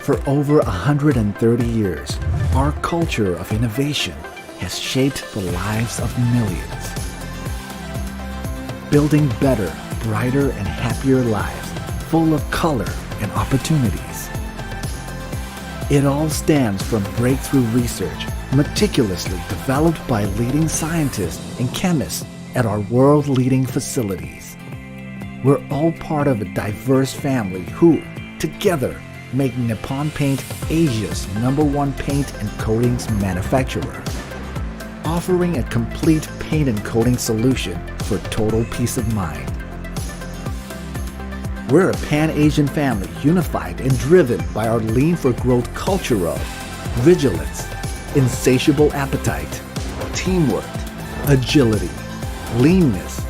For over 130 years, our culture of innovation has shaped the lives of millions. Building better, brighter, and happier lives full of color and opportunities. It all stems from breakthrough research meticulously developed by leading scientists and chemists at our world-leading facilities. We're all part of a diverse family who, together, make Nippon Paint Asia's #1 paint and coatings manufacturer, offering a complete paint and coating solution for total peace of mind. We're a Pan-Asian family unified and driven by our lean for growth culture of vigilance, insatiable appetite, teamwork, agility, leanness,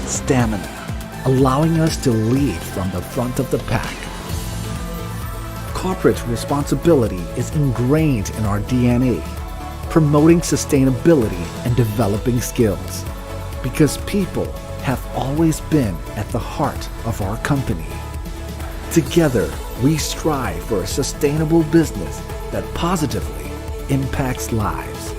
stamina, allowing us to lead from the front of the pack. Corporate responsibility is ingrained in our DNA, promoting sustainability and developing skills, because people have always been at the heart of our company. Together, we strive for a sustainable business that positively impacts lives.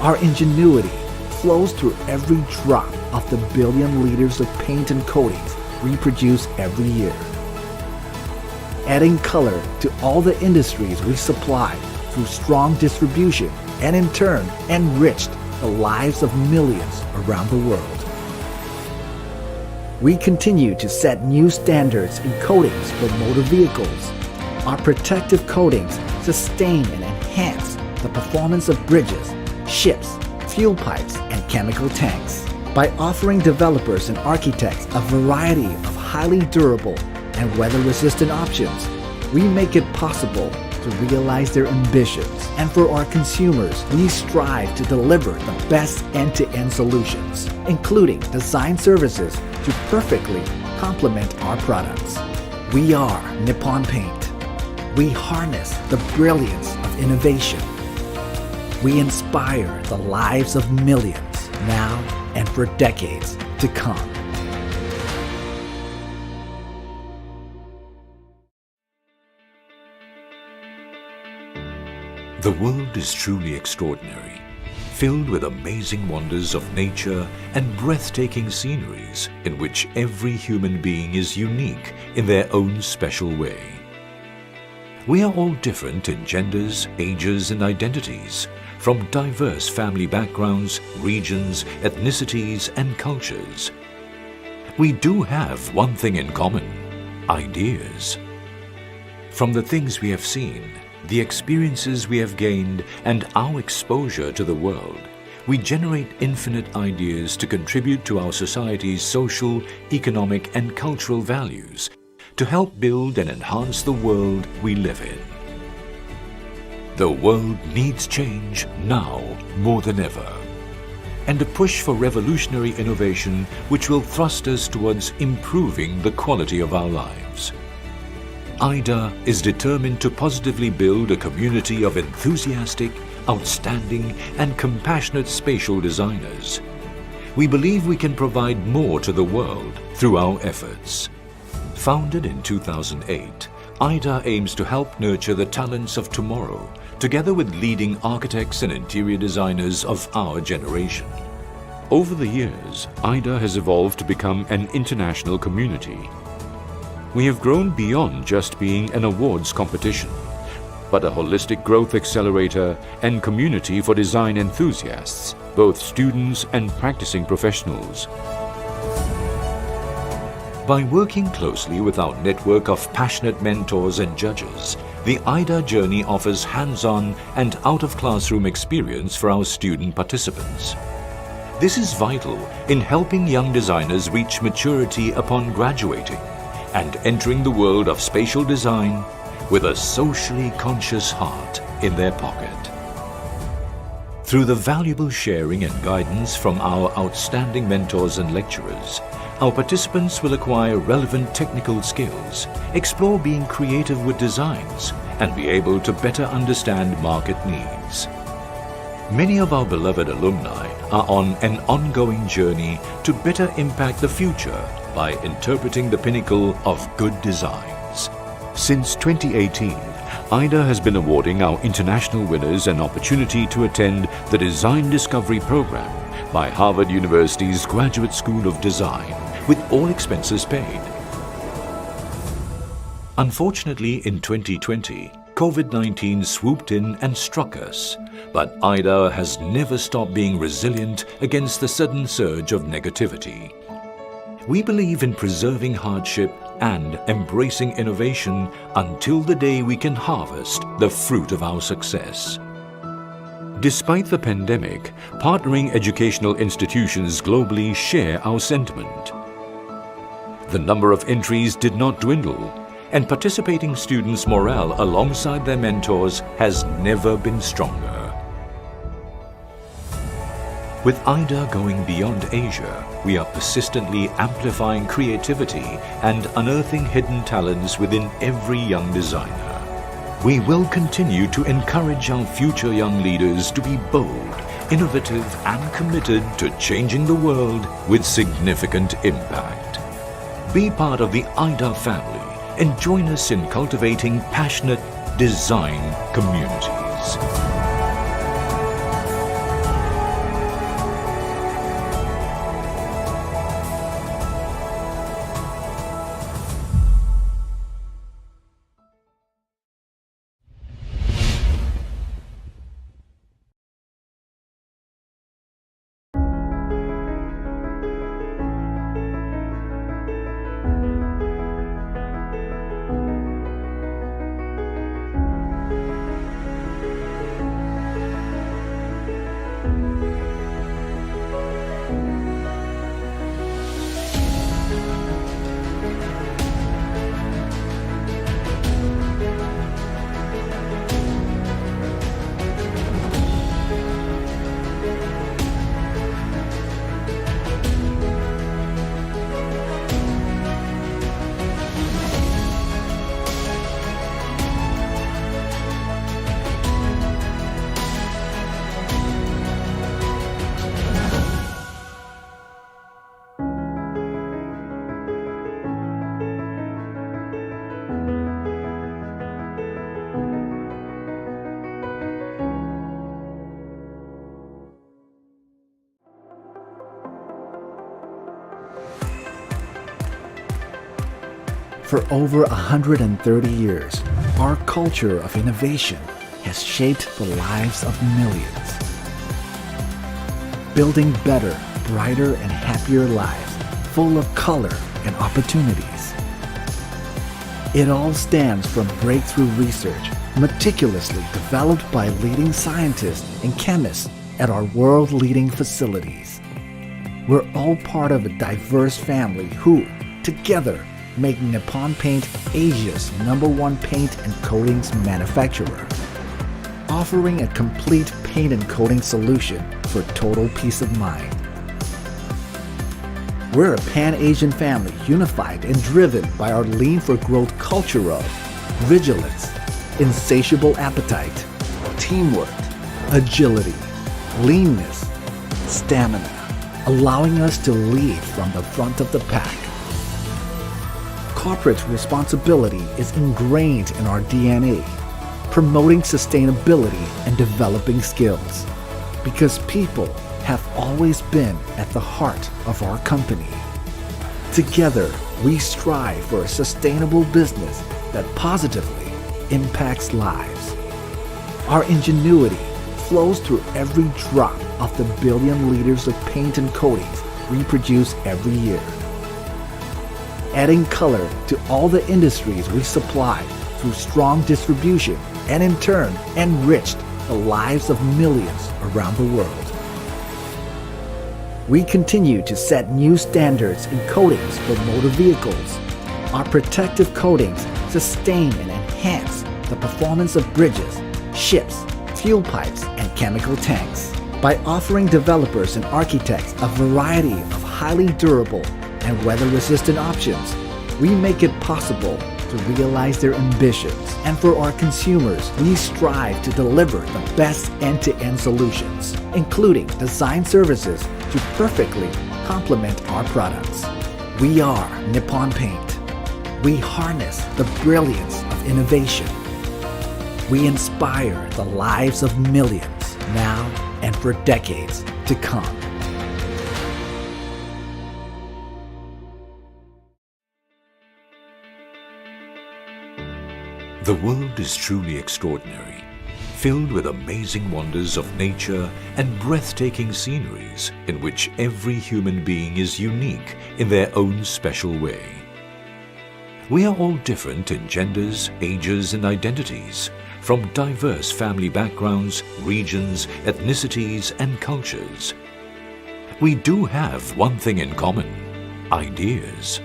Our ingenuity flows through every drop of the billion liters of paint and coatings we produce every year, adding color to all the industries we supply through strong distribution, and in turn enriched the lives of millions around the world. We continue to set new standards in coatings for motor vehicles. Our protective coatings sustain and enhance the performance of bridges, ships, fuel pipes, and chemical tanks. By offering developers and architects a variety of highly durable and weather-resistant options, we make it possible to realize their ambitions. And for our consumers, we strive to deliver the best end-to-end solutions, including design services to perfectly complement our products. We are Nippon Paint. We harness the brilliance of innovation. We inspire the lives of millions now and for decades to come. The world is truly extraordinary, filled with amazing wonders of nature and breathtaking sceneries in which every human being is unique in their own special way. We are all different in genders, ages, and identities, from diverse family backgrounds, regions, ethnicities, and cultures. We do have one thing in common: ideas. From the things we have seen, the experiences we have gained, and our exposure to the world, we generate infinite ideas to contribute to our society's social, economic, and cultural values, to help build and enhance the world we live in. The world needs change now more than ever, and a push for revolutionary innovation which will thrust us towards improving the quality of our lives. AYDA is determined to positively build a community of enthusiastic, outstanding, and compassionate spatial designers. We believe we can provide more to the world through our efforts. Founded in 2008, AYDA aims to help nurture the talents of tomorrow, together with leading architects and interior designers of our generation. Over the years, AYDA has evolved to become an international community. We have grown beyond just being an awards competition, but a holistic growth accelerator and community for design enthusiasts, both students and practicing professionals. By working closely with our network of passionate mentors and judges, the AYDA journey offers hands-on and out-of-classroom experience for our student participants. This is vital in helping young designers reach maturity upon graduating and entering the world of spatial design with a socially conscious heart in their pocket. Through the valuable sharing and guidance from our outstanding mentors and lecturers, our participants will acquire relevant technical skills, explore being creative with designs, and be able to better understand market needs. Many of our beloved alumni are on an ongoing journey to better impact the future by interpreting the pinnacle of good designs. Since 2018, AYDA has been awarding our international winners an opportunity to attend the Design Discovery Program by Harvard University's Graduate School of Design, with all expenses paid. Unfortunately, in 2020, COVID-19 swooped in and struck us, but AYDA has never stopped being resilient against the sudden surge of negativity. We believe in preserving hardship and embracing innovation until the day we can harvest the fruit of our success. Despite the pandemic, partnering educational institutions globally share our sentiment. The number of entries did not dwindle, and participating students' morale alongside their mentors has never been stronger. With AYDA going beyond Asia, we are persistently amplifying creativity and unearthing hidden talents within every young designer. We will continue to encourage our future young leaders to be bold, innovative, and committed to changing the world with significant impact. Be part of the AYDA family and join us in cultivating passionate design communities. For over 130 years, our culture of innovation has shaped the lives of millions. Building better, brighter, and happier lives full of color and opportunities. It all stems from breakthrough research meticulously developed by leading scientists and chemists at our world-leading facilities. We're all part of a diverse family who, together, make Nippon Paint Asia's #1 paint and coatings manufacturer, offering a complete paint and coating solution for total peace of mind. We're a Pan-Asian family unified and driven by our lean for growth culture of vigilance, insatiable appetite, teamwork, agility, leanness, stamina, allowing us to lead from the front of the pack. Corporate responsibility is ingrained in our DNA, promoting sustainability and developing skills, because people have always been at the heart of our company. Together, we strive for a sustainable business that positively impacts lives. Our ingenuity flows through every drop of the billion liters of paint and coatings we produce every year, adding color to all the industries we supply through strong distribution, and in turn enriched the lives of millions around the world. We continue to set new standards in coatings for motor vehicles. Our protective coatings sustain and enhance the performance of bridges, ships, fuel pipes, and chemical tanks. By offering developers and architects a variety of highly durable and weather-resistant options, we make it possible to realize their ambitions. And for our consumers, we strive to deliver the best end-to-end solutions, including design services to perfectly complement our products. We are Nippon Paint. We harness the brilliance of innovation. we inspire the lives of millions now and for decades to come. The world is truly extraordinary, filled with amazing wonders of nature and breathtaking sceneries in which every human being is unique in their own special way. We are all different in genders, ages, and identities, from diverse family backgrounds, regions, ethnicities, and cultures. We do have one thing in common: ideas.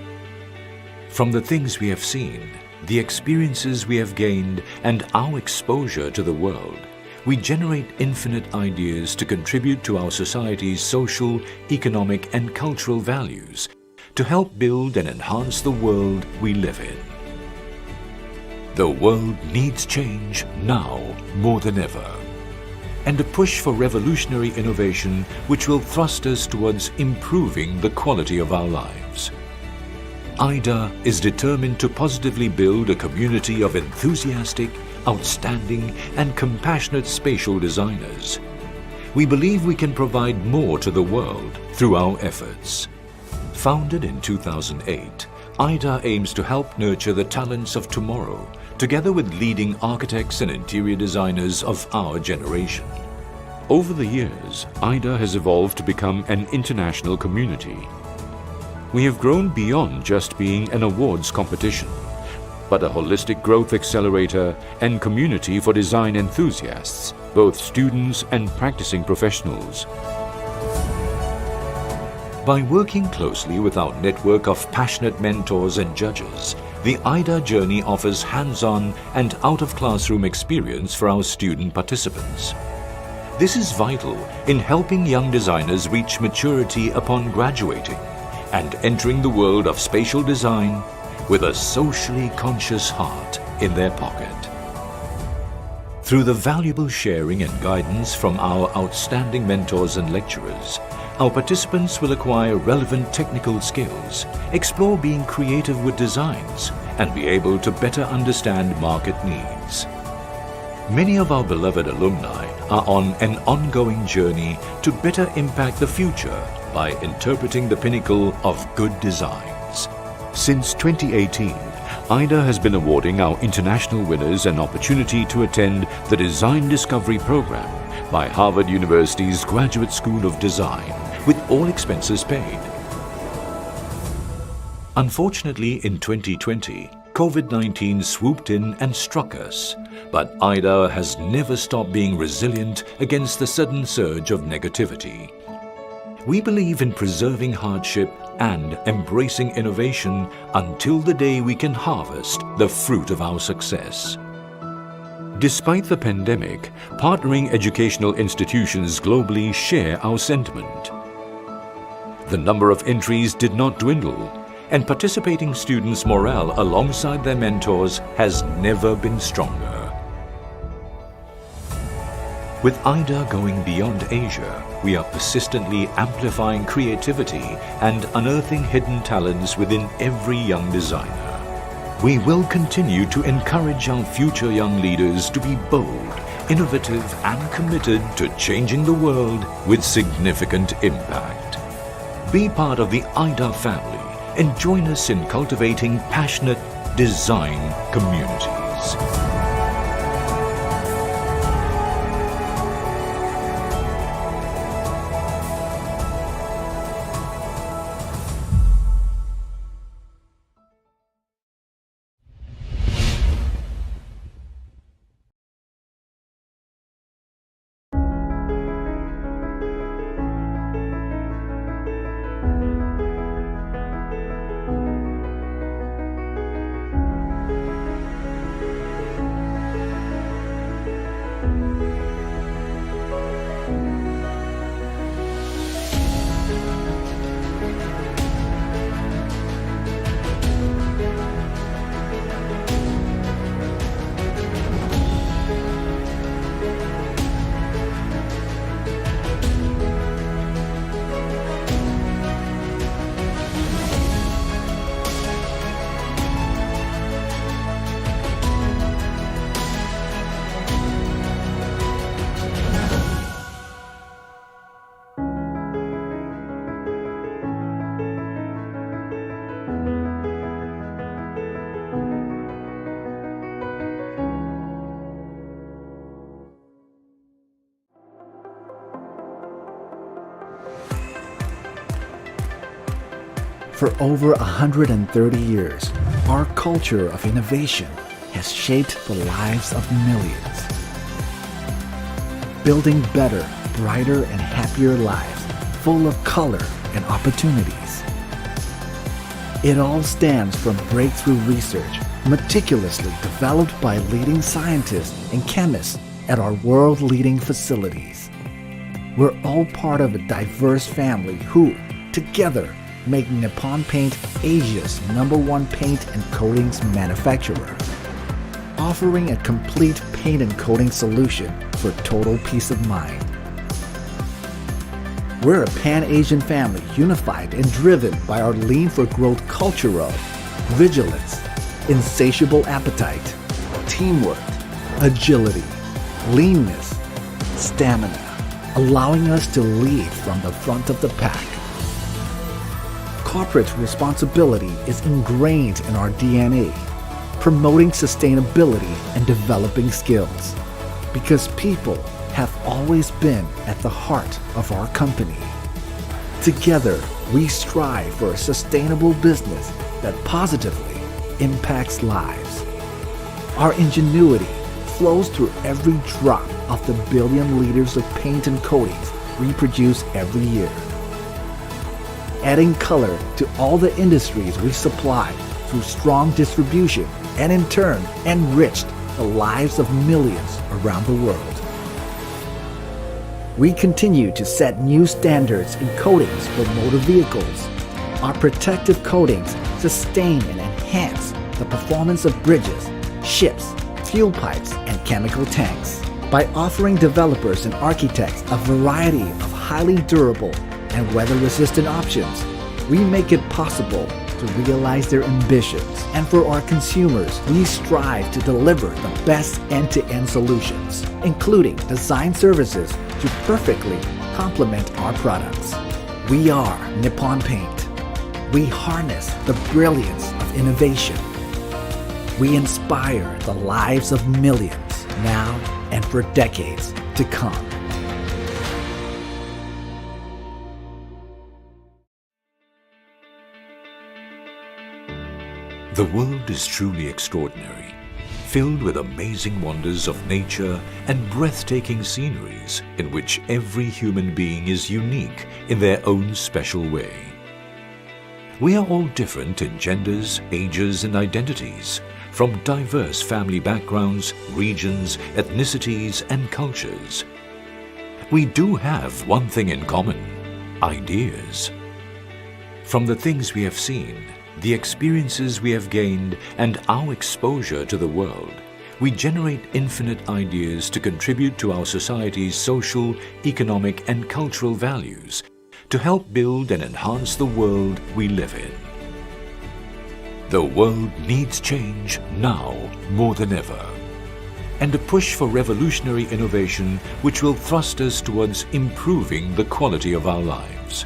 From the things we have seen, the experiences we have gained, and our exposure to the world, we generate infinite ideas to contribute to our society's social, economic, and cultural values, to help build and enhance the world we live in. The world needs change now more than ever, and a push for revolutionary innovation which will thrust us towards improving the quality of our lives. AYDA is determined to positively build a community of enthusiastic, outstanding, and compassionate spatial designers. We believe we can provide more to the world through our efforts. Founded in 2008, AYDA aims to help nurture the talents of tomorrow, together with leading architects and interior designers of our generation. Over the years, AYDA has evolved to become an international community. We have grown beyond just being an awards competition, but a holistic growth accelerator and community for design enthusiasts, both students and practicing professionals. By working closely with our network of passionate mentors and judges, the AYDA journey offers hands-on and out-of-classroom experience for our student participants. This is vital in helping young designers reach maturity upon graduating and entering the world of spatial design with a socially conscious heart in their pocket. Through the valuable sharing and guidance from our outstanding mentors and lecturers, our participants will acquire relevant technical skills, explore being creative with designs, and be able to better understand market needs. Many of our beloved alumni are on an ongoing journey to better impact the future by interpreting the pinnacle of good designs. Since 2018, AYDA has been awarding our international winners an opportunity to attend the Design Discovery Program by Harvard University's Graduate School of Design, with all expenses paid. Unfortunately, in 2020, COVID-19 swooped in and struck us, but AYDA has never stopped being resilient against the sudden surge of negativity. We believe in preserving hardship and embracing innovation until the day we can harvest the fruit of our success. Despite the pandemic, partnering educational institutions globally share our sentiment. The number of entries did not dwindle, and participating students' morale alongside their mentors has never been stronger. With AYDA going beyond Asia, we are persistently amplifying creativity and unearthing hidden talents within every young designer. We will continue to encourage our future young leaders to be bold, innovative, and committed to changing the world with significant impact. Be part of the AYDA family and join us in cultivating passionate design communities. For over 130 years, our culture of innovation has shaped the lives of millions. Building better, brighter, and happier lives full of color and opportunities. It all stems from breakthrough research meticulously developed by leading scientists and chemists at our world-leading facilities. We're all part of a diverse family who, together, make Nippon Paint Asia's #1 paint and coatings manufacturer, offering a complete paint and coating solution for total peace of mind. We're a Pan-Asian family unified and driven by our lean for growth culture of vigilance, insatiable appetite, teamwork, agility, leanness, stamina, allowing us to lead from the front of the pack. Corporate responsibility is ingrained in our DNA, promoting sustainability and developing skills, because people have always been at the heart of our company. Together, we strive for a sustainable business that positively impacts lives. Our ingenuity flows through every drop of the billion liters of paint and coatings we produce every year, adding color to all the industries we supply through strong distribution, and in turn enriched the lives of millions around the world. We continue to set new standards in coatings for motor vehicles. Our protective coatings sustain and enhance the performance of bridges, ships, fuel pipes, and chemical tanks. By offering developers and architects a variety of highly durable and weather-resistant options, we make it possible to realize their ambitions. And for our consumers, we strive to deliver the best end-to-end solutions, including design services to perfectly complement our products. We are Nippon Paint. We harness the brilliance of innovation. We inspire the lives of millions now and for decades to come. The world is truly extraordinary, filled with amazing wonders of nature and breathtaking sceneries in which every human being is unique in their own special way. We are all different in genders, ages, and identities, from diverse family backgrounds, regions, ethnicities, and cultures. We do have one thing in common: ideas. From the things we have seen, the experiences we have gained, and our exposure to the world, we generate infinite ideas to contribute to our society's social, economic, and cultural values, to help build and enhance the world we live in. The world needs change now more than ever, and a push for revolutionary innovation which will thrust us towards improving the quality of our lives.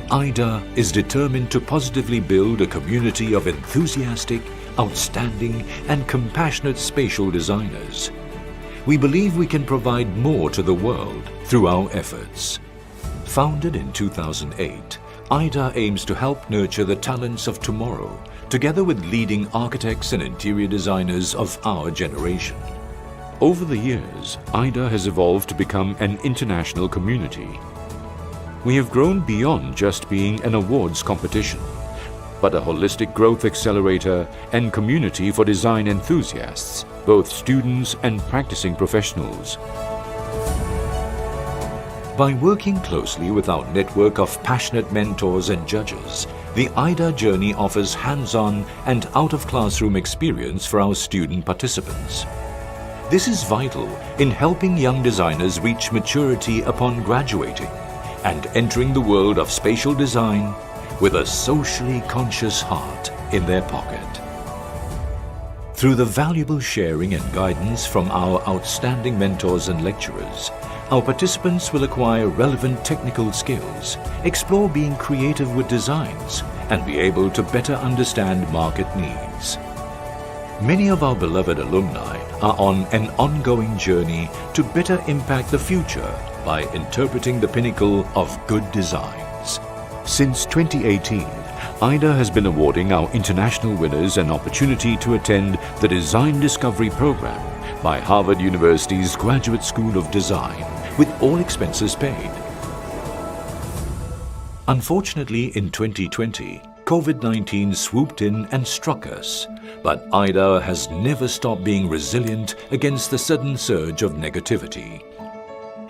AYDA is determined to positively build a community of enthusiastic, outstanding, and compassionate spatial designers. We believe we can provide more to the world through our efforts. Founded in 2008, AYDA aims to help nurture the talents of tomorrow, together with leading architects and interior designers of our generation. Over the years, AYDA has evolved to become an international community. We have grown beyond just being an awards competition, but a holistic growth accelerator and community for design enthusiasts, both students and practicing professionals. By working closely with our network of passionate mentors and judges, the AYDA journey offers hands-on and out-of-classroom experience for our student participants. This is vital in helping young designers reach maturity upon graduating and entering the world of spatial design with a socially conscious heart in their pocket. Through the valuable sharing and guidance from our outstanding mentors and lecturers, our participants will acquire relevant technical skills, explore being creative with designs, and be able to better understand market needs. Many of our beloved alumni are on an ongoing journey to better impact the future by interpreting the pinnacle of good designs. Since 2018, AYDA has been awarding our international winners an opportunity to attend the Design Discovery Program by Harvard University's Graduate School of Design, with all expenses paid. Unfortunately, in 2020, COVID-19 swooped in and struck us, but AYDA has never stopped being resilient against the sudden surge of negativity.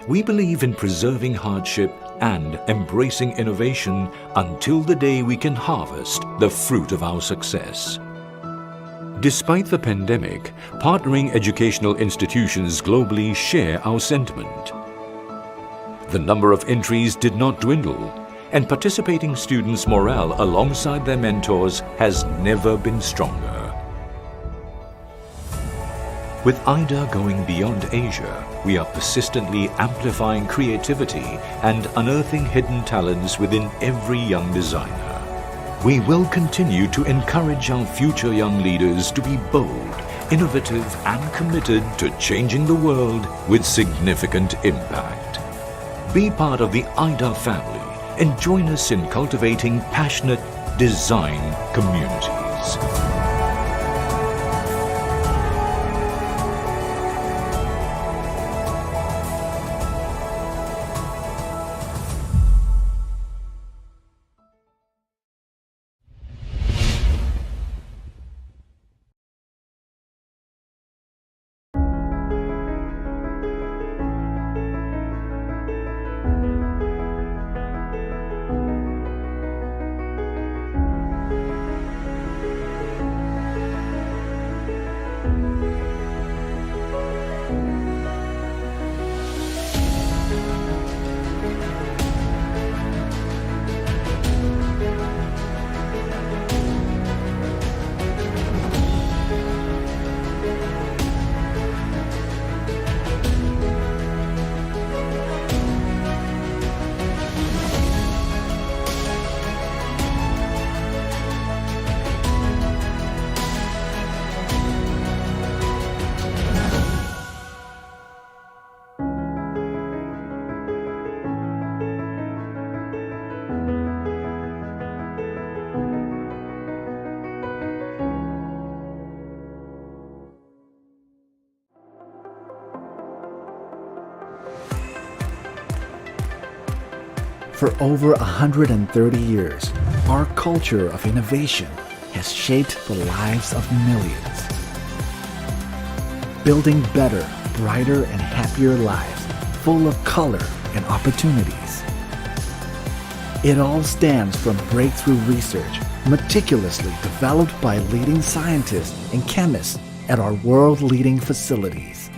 We believe in preserving hardship and embracing innovation until the day we can harvest the fruit of our success. Despite the pandemic, partnering educational institutions globally share our sentiment. The number of entries did not dwindle, and participating students' morale alongside their mentors has never been stronger. With AYDA going beyond Asia, we are persistently amplifying creativity and unearthing hidden talents within every young designer. We will continue to encourage our future young leaders to be bold, innovative, and committed to changing the world with significant impact. Be part of the AYDA family and join us in cultivating passionate design communities. For over 130 years, our culture of innovation has shaped the lives of millions. Building better, brighter, and happier lives full of color and opportunities. It all stems from breakthrough research meticulously developed by leading scientists and chemists at our world-leading facilities.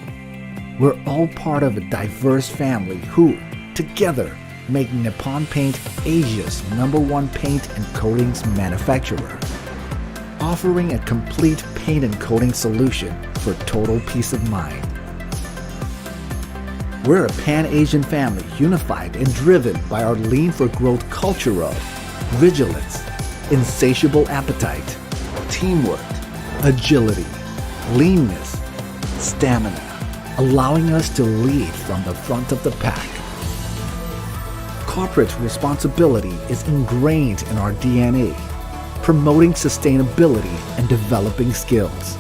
We're all part of a diverse family who, together, make Nippon Paint Asia's #1 paint and coatings manufacturer, offering a complete paint and coating solution for total peace of mind. We're a Pan-Asian family unified and driven by our lean for growth culture of vigilance, insatiable appetite, teamwork, agility, leanness, stamina, allowing us to lead from the front of the pack. Corporate responsibility is ingrained in our DNA, promoting sustainability and developing skills,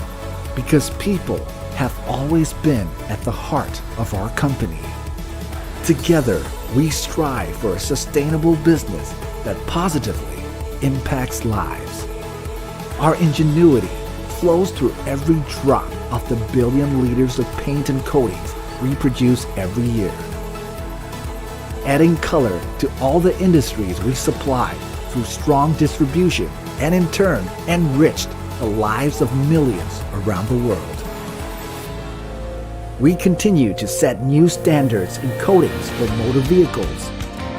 because people have always been at the heart of our company. Together, we strive for a sustainable business that positively impacts lives. Our ingenuity flows through every drop of the billion liters of paint and coatings we produce every year, adding color to all the industries we supply through strong distribution, and in turn enriched the lives of millions around the world. We continue to set new standards in coatings for motor vehicles.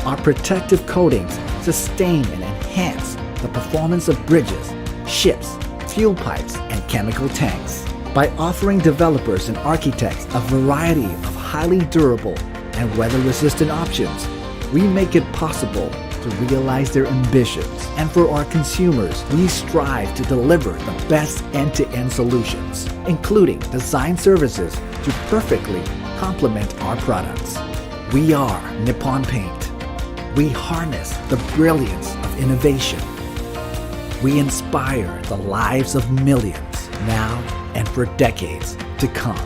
Our protective coatings sustain and enhance the performance of bridges, ships, fuel pipes, and chemical tanks by offering developers and architects a variety of highly durable and weather-resistant options. We make it possible to realize their ambitions, and for our consumers, we strive to deliver the best end-to-end solutions, including design services to perfectly complement our products. We are Nippon Paint. We harness the brilliance of innovation. we inspire the lives of millions now and for decades to come.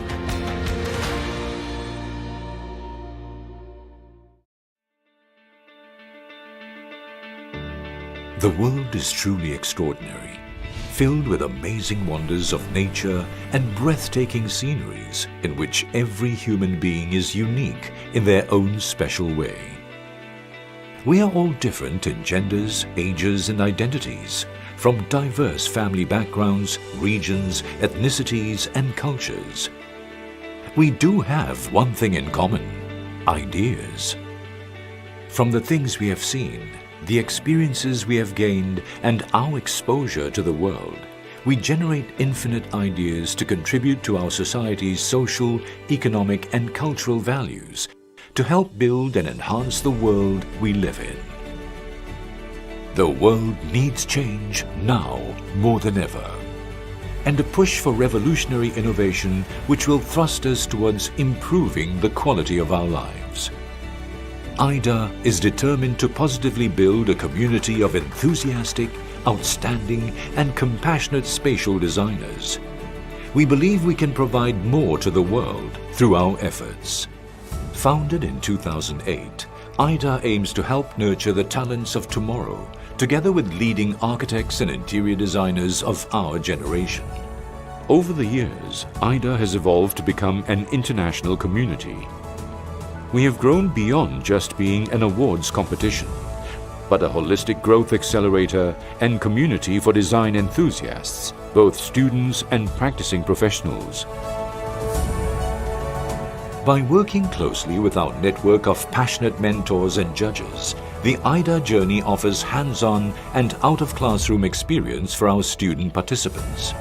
The world is truly extraordinary, filled with amazing wonders of nature and breathtaking sceneries in which every human being is unique in their own special way. We are all different in genders, ages, and identities, from diverse family backgrounds, regions, ethnicities, and cultures. We do have one thing in common: ideas. From the things we have seen, the experiences we have gained, and our exposure to the world, we generate infinite ideas to contribute to our society's social, economic, and cultural values, to help build and enhance the world we live in. The world needs change now more than ever, and a push for revolutionary innovation which will thrust us towards improving the quality of our lives. AYDA is determined to positively build a community of enthusiastic, outstanding, and compassionate spatial designers. We believe we can provide more to the world through our efforts. Founded in 2008, AYDA aims to help nurture the talents of tomorrow, together with leading architects and interior designers of our generation. Over the years, AYDA has evolved to become an international community. We have grown beyond just being an awards competition, but a holistic growth accelerator and community for design enthusiasts, both students and practicing professionals. By working closely with our network of passionate mentors and judges, the AYDA journey offers hands-on and out-of-classroom experience for our student participants.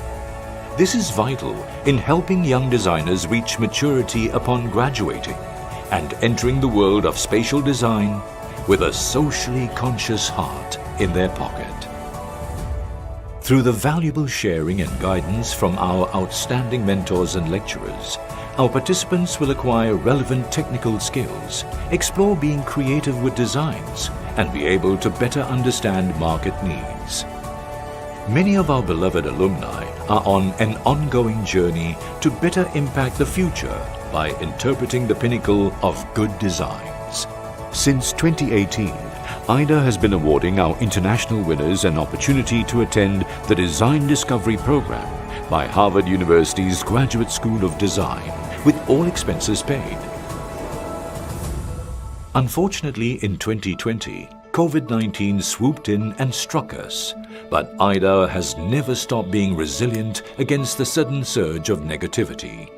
This is vital in helping young designers reach maturity upon graduating and entering the world of spatial design with a socially conscious heart in their pocket. Through the valuable sharing and guidance from our outstanding mentors and lecturers, our participants will acquire relevant technical skills, explore being creative with designs, and be able to better understand market needs. Many of our beloved alumni are on an ongoing journey to better impact the future by interpreting the pinnacle of good designs. Since 2018, AYDA has been awarding our international winners an opportunity to attend the Design Discovery Program by Harvard University's Graduate School of Design, with all expenses paid. Unfortunately, in 2020, COVID-19 swooped in and struck us, but AYDA has never stopped being resilient against the sudden surge of negativity.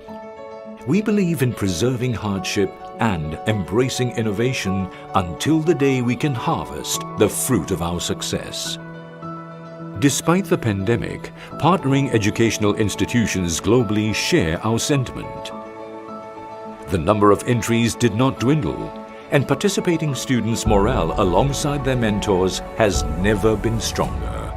We believe in preserving hardship and embracing innovation until the day we can harvest the fruit of our success. Despite the pandemic, partnering educational institutions globally share our sentiment. The number of entries did not dwindle, and participating students' morale alongside their mentors has never been stronger.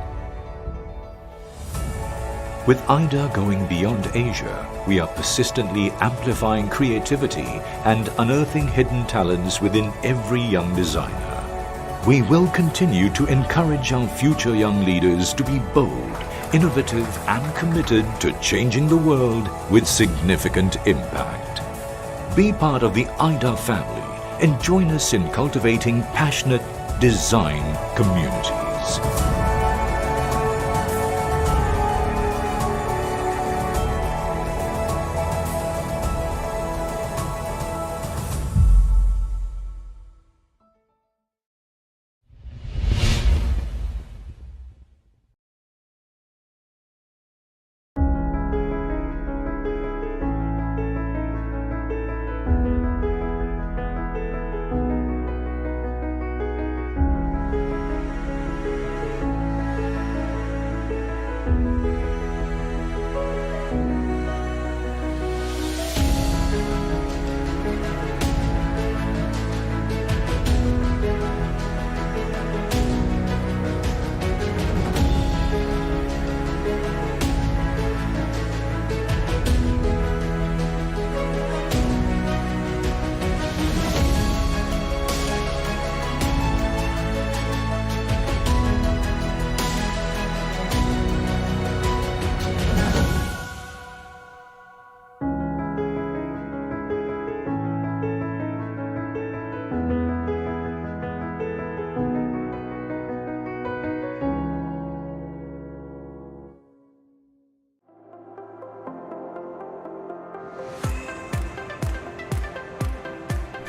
With AYDA going beyond Asia, we are persistently amplifying creativity and unearthing hidden talents within every young designer. We will continue to encourage our future young leaders to be bold, innovative, and committed to changing the world with significant impact. Be part of the AYDA family and join us in cultivating passionate design communities.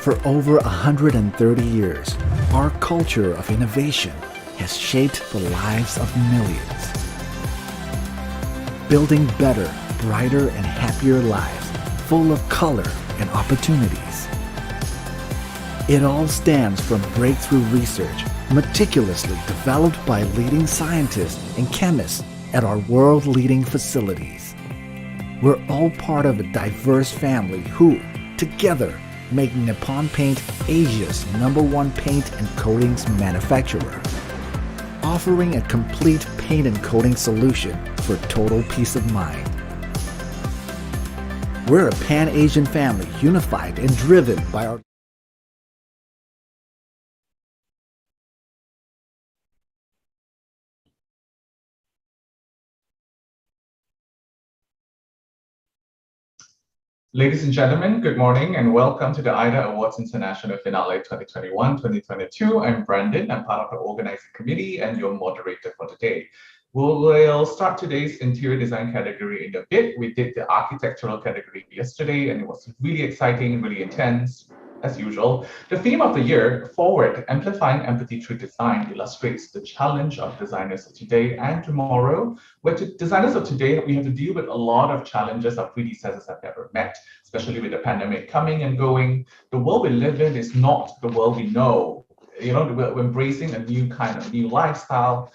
For over 130 years, our culture of innovation has shaped the lives of millions. Building better, brighter, and happier lives full of color and opportunities. It all stems from breakthrough research meticulously developed by leading scientists and chemists at our world-leading facilities. We're all part of a diverse family who, together, make Nippon Paint Asia's #1 paint and coatings manufacturer, offering a complete paint and coating solution for total peace of mind. We're a Pan-Asian family unified and driven by our Ladies and gentlemen, good morning and welcome to the AYDA Awards International Finale 2021-2022. I'm Brandon. I'm part of the organizing committee and your moderator for today. We'll start today's interior design category in a bit. We did the architectural category yesterday and it was really exciting, really intense, as usual. The theme of the year, Forward, Amplifying Empathy Through Design, illustrates the challenge of designers of today and tomorrow, where designers of today, we have to deal with a lot of challenges our predecessors have never met, especially with the pandemic coming and going. The world we live in is not the world we know. You know, we're embracing a new lifestyle,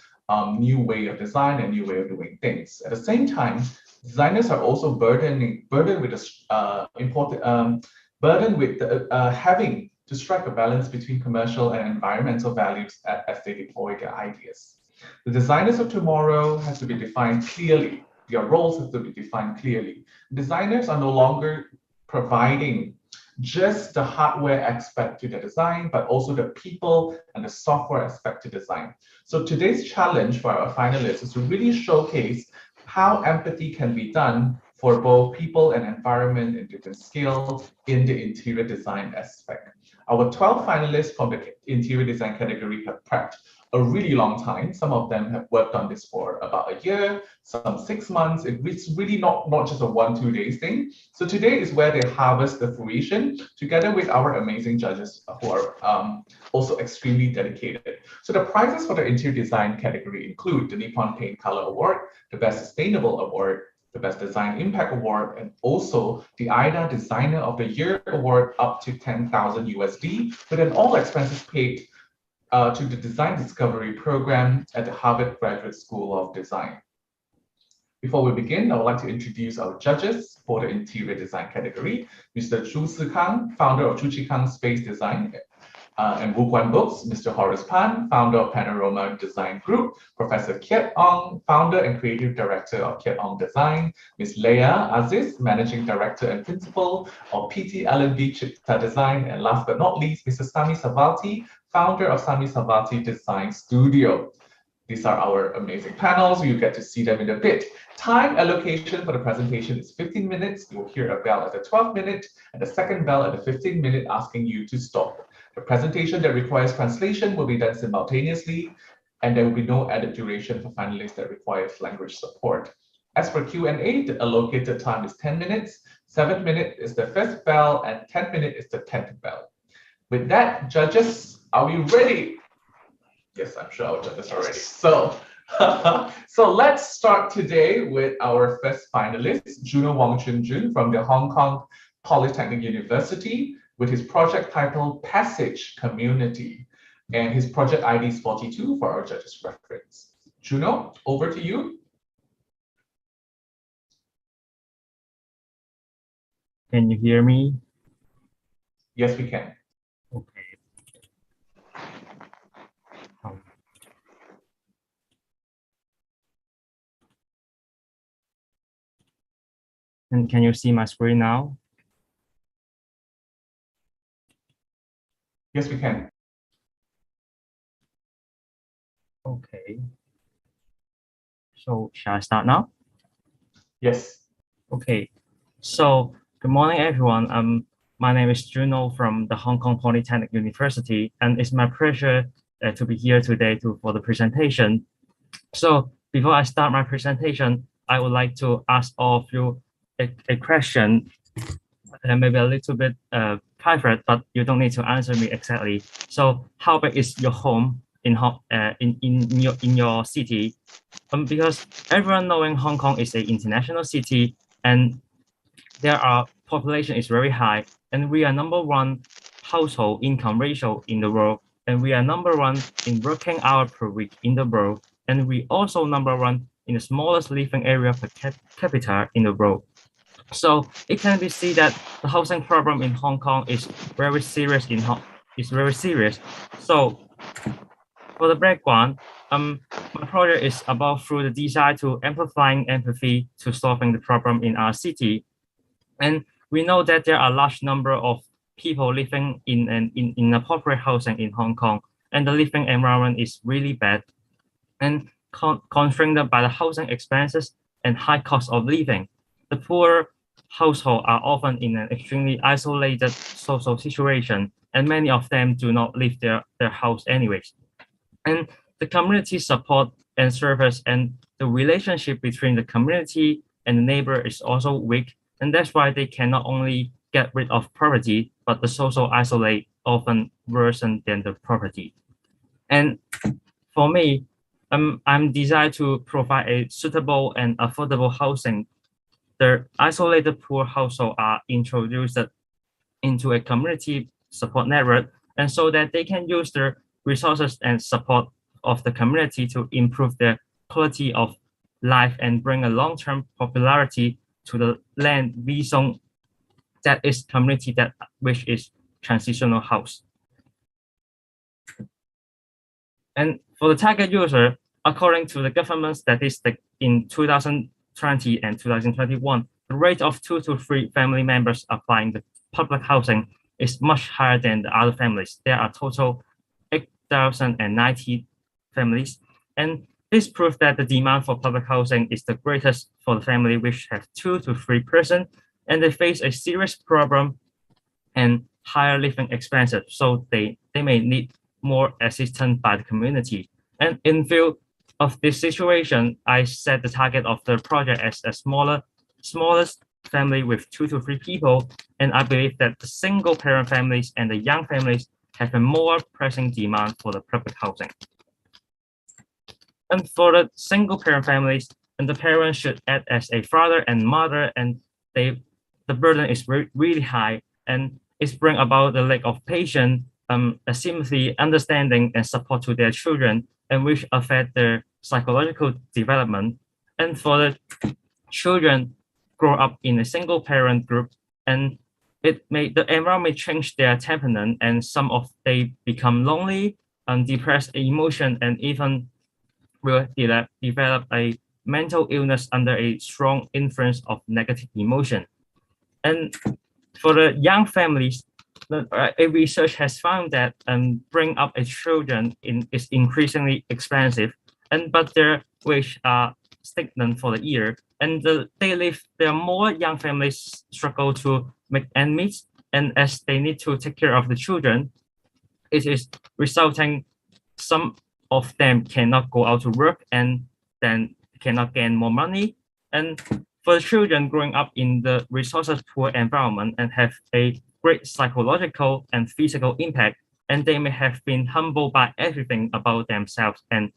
new way of design and new way of doing things. At the same time, designers are also burdened with having to strike a balance between commercial and environmental values as they deploy their ideas. The designers of tomorrow has to be defined clearly. Their roles have to be defined clearly. Designers are no longer providing just the hardware aspect to the design, but also the people and the software aspect to design. So today's challenge for our finalists is to really showcase how empathy can be done for both people and environment in different scales in the interior design aspect. Our 12 finalists from the interior design category have prepped a really long time. Some of them have worked on this for about a year, some 6 months. It's really not just a 1-2 days thing. So today is where they harvest the fruition together with our amazing judges who are also extremely dedicated. So the prizes for the interior design category include the Nippon Paint Color Award, the Best Sustainable Award, the Best Design Impact Award, and also the AYDA Designer of the Year Award up to $10,000 USD, with an all expenses paid to the Design Discovery Program at the Harvard Graduate School of Design. Before we begin, I would like to introduce our judges for the interior design category. Mr. Zhu Sikang, founder of Chuchikang Space Design and Wuguan Books, Mr. Horace Pan, founder of Panorama Design Group, Professor Kiet Ong, founder and creative director of Kiet Ong Design, Ms. Leah Aziz, managing director and principal of PT Allenby Chipta Design, and last but not least, Mr. Sami Savati, founder of Sami Savati Design Studio. These are our amazing panels. You get to see them in a bit. Time allocation for the presentation is 15 minutes. You will hear a bell at the 12th minute and the second bell at the 15th minute asking you to stop. The presentation that requires translation will be done simultaneously, and there will be no added duration for finalists that requires language support. As for Q&A, the allocated time is 10 minutes, 7th minute is the first bell, and 10th minute is the 10th bell. With that, judges, are we ready? Yes, I'm sure our judges are ready. So let's start today with our first finalist, Juno Wong from the Hong Kong Polytechnic University, with his project title Passage Community, and his project ID is 42 for our judges' reference. Juno, over to you. Can you hear me? Yes, we can. Okay. And can you see my screen now? Yes, we can. Okay. So shall I start now? Yes. Okay. So good morning, everyone. My name is Juno from the Hong Kong Polytechnic University, and it's my pleasure to be here today for the presentation. So before I start my presentation, I would like to ask all of you a question. maybe a little bit private, but you don't need to answer me exactly. So how big is your home in your city? Because everyone knowing Hong Kong is an international city, and population is very high, and we are #1 household income ratio in the world, and we are #1 in working hour per week in the world, and we also #1 in the smallest living area per capita in the world. So it can be seen that the housing problem in Hong Kong is very serious. So for the background, my project is about through the design to amplifying empathy to solving the problem in our city. And we know that there are a large number of people living in inappropriate housing in Hong Kong, and the living environment is really bad and constrained by the housing expenses and high cost of living. The poor households are often in an extremely isolated social situation, and many of them do not leave their house anyways. And the community support and service and the relationship between the community and the neighbor is also weak, and that's why they can not only get rid of poverty, but the social isolate often worsen than the poverty. And for me, I'm designed to provide a suitable and affordable housing. The isolated poor households are introduced into a community support network, and so that they can use their resources and support of the community to improve their quality of life and bring a long-term popularity to the land we zone that is community that which is transitional house. And for the target user, according to the government statistic in 2020 and 2021, the rate of 2 to 3 family members applying the public housing is much higher than the other families. There are total 8,090 families, and this proves that the demand for public housing is the greatest for the family which have 2 to 3 persons, and they face a serious problem and higher living expenses, so they may need more assistance by the community. And in view of this situation, I set the target of the project as a smallest family with 2 to 3 people, and I believe that the single parent families and the young families have a more pressing demand for the public housing. And for the single parent families, and the parents should act as a father and mother, and the burden is really high, and it's bring about the lack of patience, sympathy, understanding, and support to their children, and which affect their psychological development. And for the children grow up in a single parent group, and the environment may change their temperament, and some of they become lonely and depressed emotion, and even will develop a mental illness under a strong influence of negative emotion. And for the young families, a research has found that bring up a children is increasingly expensive, but their wage are stagnant for the year, and there are more young families struggle to make ends meet, and as they need to take care of the children, it is resulting some of them cannot go out to work and then cannot gain more money. And for the children growing up in the resources poor environment and have a great psychological and physical impact, and they may have been humbled by everything about themselves and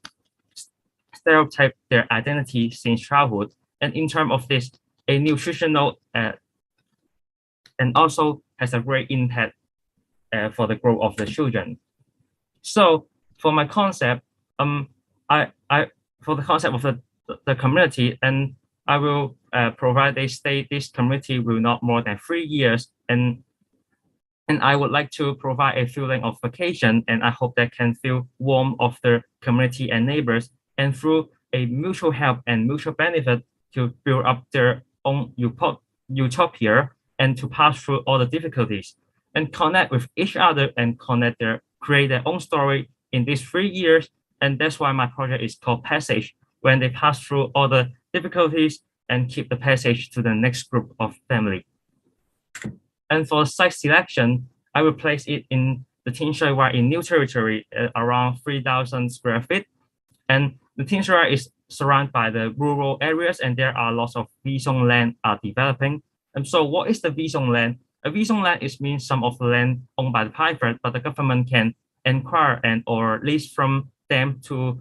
stereotype their identity since childhood. And in terms of this, a nutritional and also has a great impact for the growth of the children. So for my concept, for the concept of the community, and I will provide a stay this community will not more than 3 years, and I would like to provide a feeling of vacation, and I hope that can feel warm of the community and neighbors, and through a mutual help and mutual benefit to build up their own utopia and to pass through all the difficulties and connect with each other and create their own story in these 3 years. And that's why my project is called Passage, when they pass through all the difficulties and keep the passage to the next group of family. And for site selection, I will place it in the Tin Shui Wai in New Territory, around 3,000 square feet. And the Tin Shui Wai is surrounded by the rural areas, and there are lots of V-zone land are developing. And so what is the V-zone land? A rezone land is means some of the land owned by the private, but the government can acquire and or lease from them to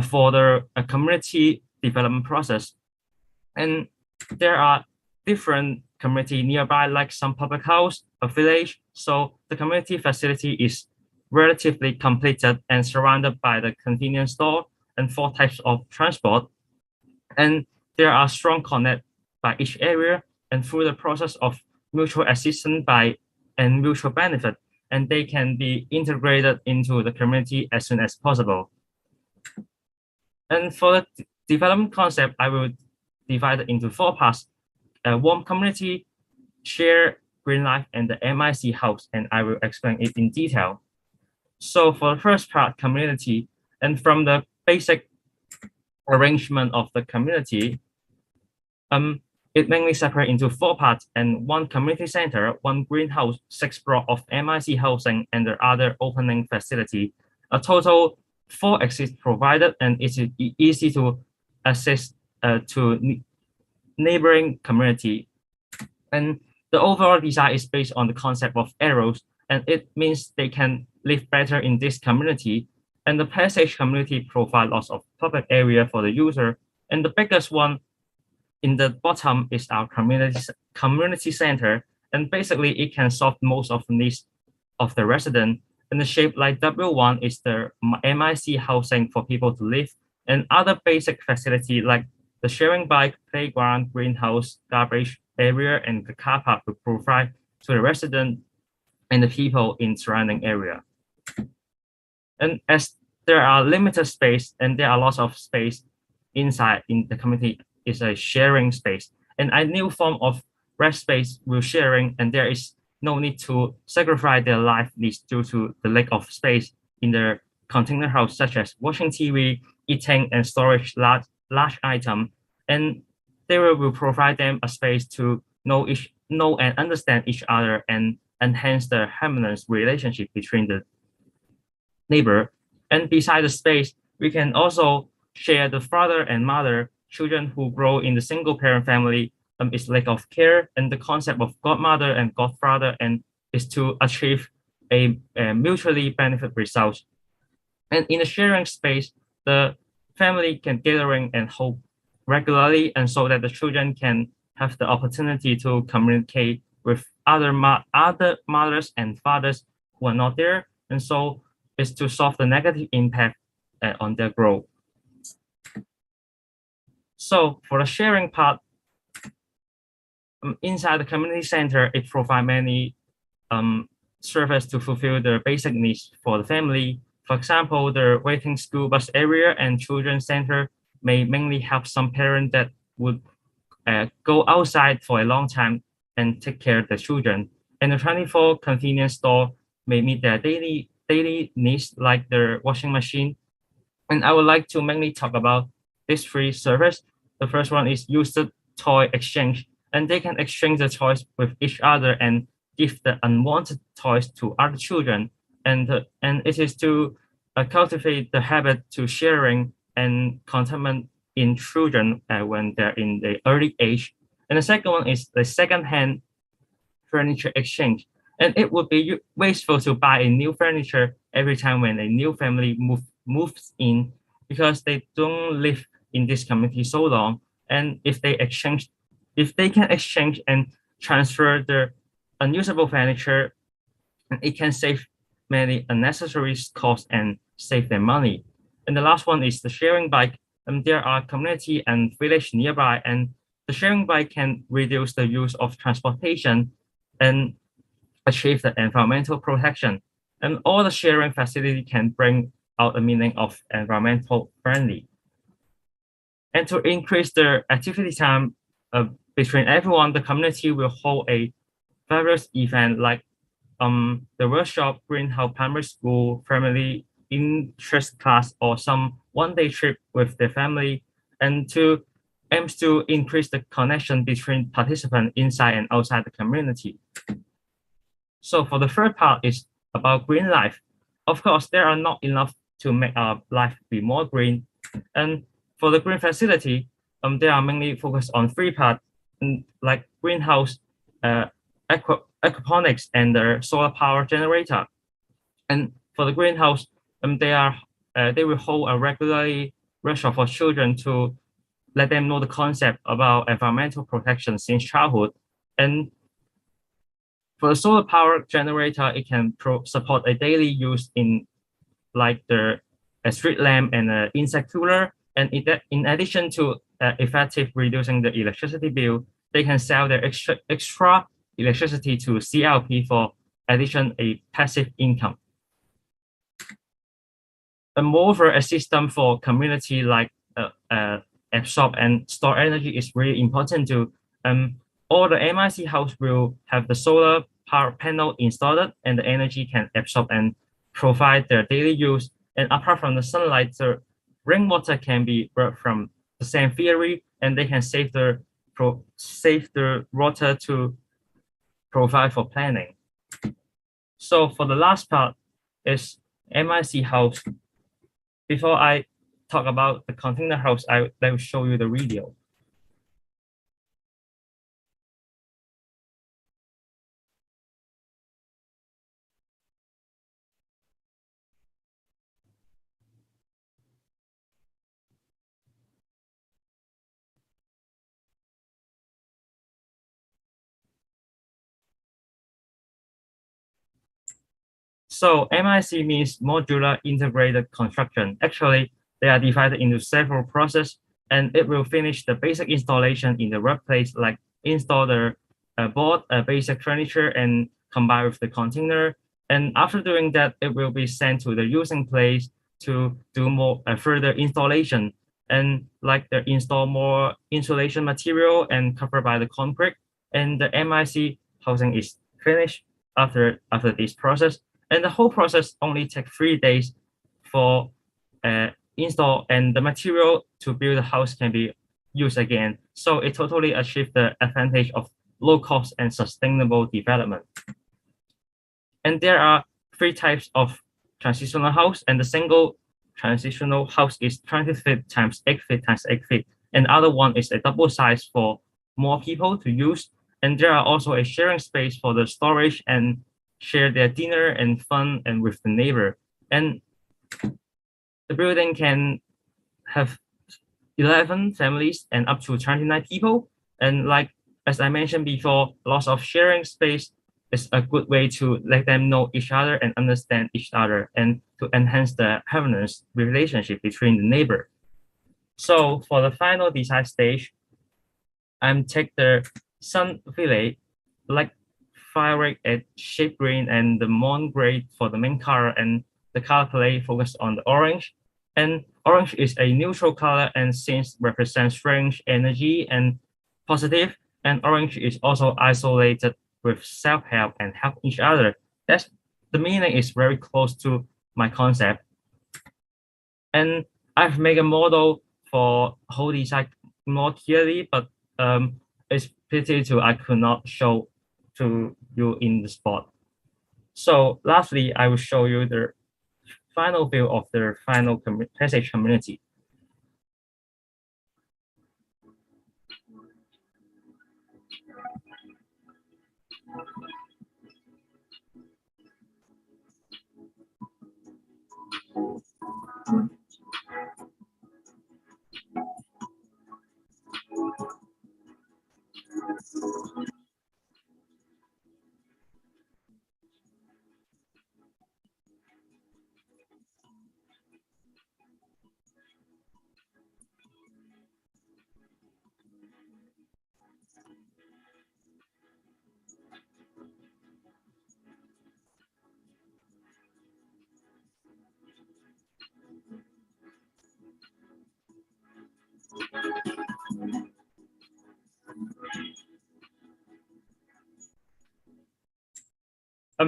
further a community development process. And there are different community nearby, like some public house, a village. So the community facility is relatively completed and surrounded by the convenience store and 4 types of transport. And there are strong connect by each area and through the process of mutual assistance and mutual benefit, and they can be integrated into the community as soon as possible. And for the development concept, I will divide it into 4 parts: warm community, share, green life, and the MIC house, and I will explain it in detail. So for the first part, community, and from the basic arrangement of the community, it mainly separates into 4 parts and 1 community center, 1 greenhouse, 6 block of MIC housing, and the other opening facility. A total 4 exits provided, and it's easy to access to neighboring community. And the overall design is based on the concept of arrows, and it means they can live better in this community. And the passage community provide lots of public area for the user. And the biggest one in the bottom is our community center. And basically it can solve most of the needs of the resident. And the shape like W1 is the MIC housing for people to live. And other basic facility like the sharing bike, playground, greenhouse, garbage area, and the car park will provide to the resident and the people in surrounding area. And as there are limited space and there are lots of space inside in the community is a sharing space. And a new form of rest space will sharing, and there is no need to sacrifice their life needs due to the lack of space in their container house, such as watching TV, eating, and storage large item. And they will provide them a space to know and understand each other and enhance the harmonious relationship between the neighbor. And beside the space, we can also share the father and mother. Children who grow in the single parent family is lack of care, and the concept of godmother and godfather and is to achieve a mutually benefit result. And in the sharing space, the family can gathering and hope regularly, and so that the children can have the opportunity to communicate with other mothers and fathers who are not there, and so is to solve the negative impact on their growth. So for the sharing part, inside the community center, it provides many services to fulfill the basic needs for the family. For example, the waiting school bus area and children's center may mainly help some parents that would go outside for a long time and take care of the children. And the 24 convenience store may meet their daily needs like their washing machine. And I would like to mainly talk about these 3 services. The first one is used toy exchange, and they can exchange the toys with each other and give the unwanted toys to other children. And it is to cultivate the habit to sharing and contentment in children when they're in the early age. And the second one is the second-hand furniture exchange. And it would be wasteful to buy a new furniture every time when a new family moves in, because they don't live in this community so long. And if they can exchange and transfer their unusable furniture, it can save many unnecessary costs and save them money. And the last one is the sharing bike. There are community and village nearby, and the sharing bike can reduce the use of transportation and achieve the environmental protection. And all the sharing facility can bring out a meaning of environmental friendly. And to increase the activity time between everyone, the community will hold a various event like the workshop, greenhouse primary school, family interest class, or some one-day trip with the family, and aims to increase the connection between participants inside and outside the community. So for the third part is about green life. Of course, there are not enough to make our life be more green. And for the green facility, they are mainly focused on 3 parts, like greenhouse, aquaponics and the solar power generator. And for the greenhouse, they will hold a regularly workshop for children to let them know the concept about environmental protection since childhood. And for the solar power generator, it can support a daily use in like a street lamp and an insect cooler. And in addition to effective reducing the electricity bill, they can sell their extra electricity to CLP for addition a passive income. And moreover, a system for community like absorb and store energy is really important to all the MIC house will have the solar power panel installed and the energy can absorb and provide their daily use. And apart from the sunlight, the rainwater can be brought from the same theory, and they can save the water to provide for planning. So for the last part is MIC house. Before I talk about the container house, I will show you the video. So MIC means modular integrated construction. Actually, they are divided into several processes, and it will finish the basic installation in the workplace, like install the board, basic furniture, and combine with the container. And after doing that, it will be sent to the using place to do more further installation, and like they install more insulation material and covered by the concrete. And the MIC housing is finished after this process. And the whole process only takes 3 days for install, and the material to build the house can be used again. So it totally achieves the advantage of low cost and sustainable development. And there are 3 types of transitional house, and the single transitional house is 20 feet times 8 feet times 8 feet. And the other one is a double size for more people to use. And there are also a sharing space for the storage and share their dinner and fun and with the neighbor. And the building can have 11 families and up to 29 people. And like, as I mentioned before, lots of sharing space is a good way to let them know each other and understand each other and to enhance the harmonious relationship between the neighbor. So for the final design stage, I'm take the sun village, like fabric at shade green and the moon gray for the main color, and the color palette focused on the orange. And orange is a neutral color and since represents strength, energy, and positive. And orange is also isolated with self-help and help each other. That's the meaning is very close to my concept. And I've made a model for whole design more clearly, but it's pity to I could not show to you in the spot. So lastly, I will show you the final view of the final passage community.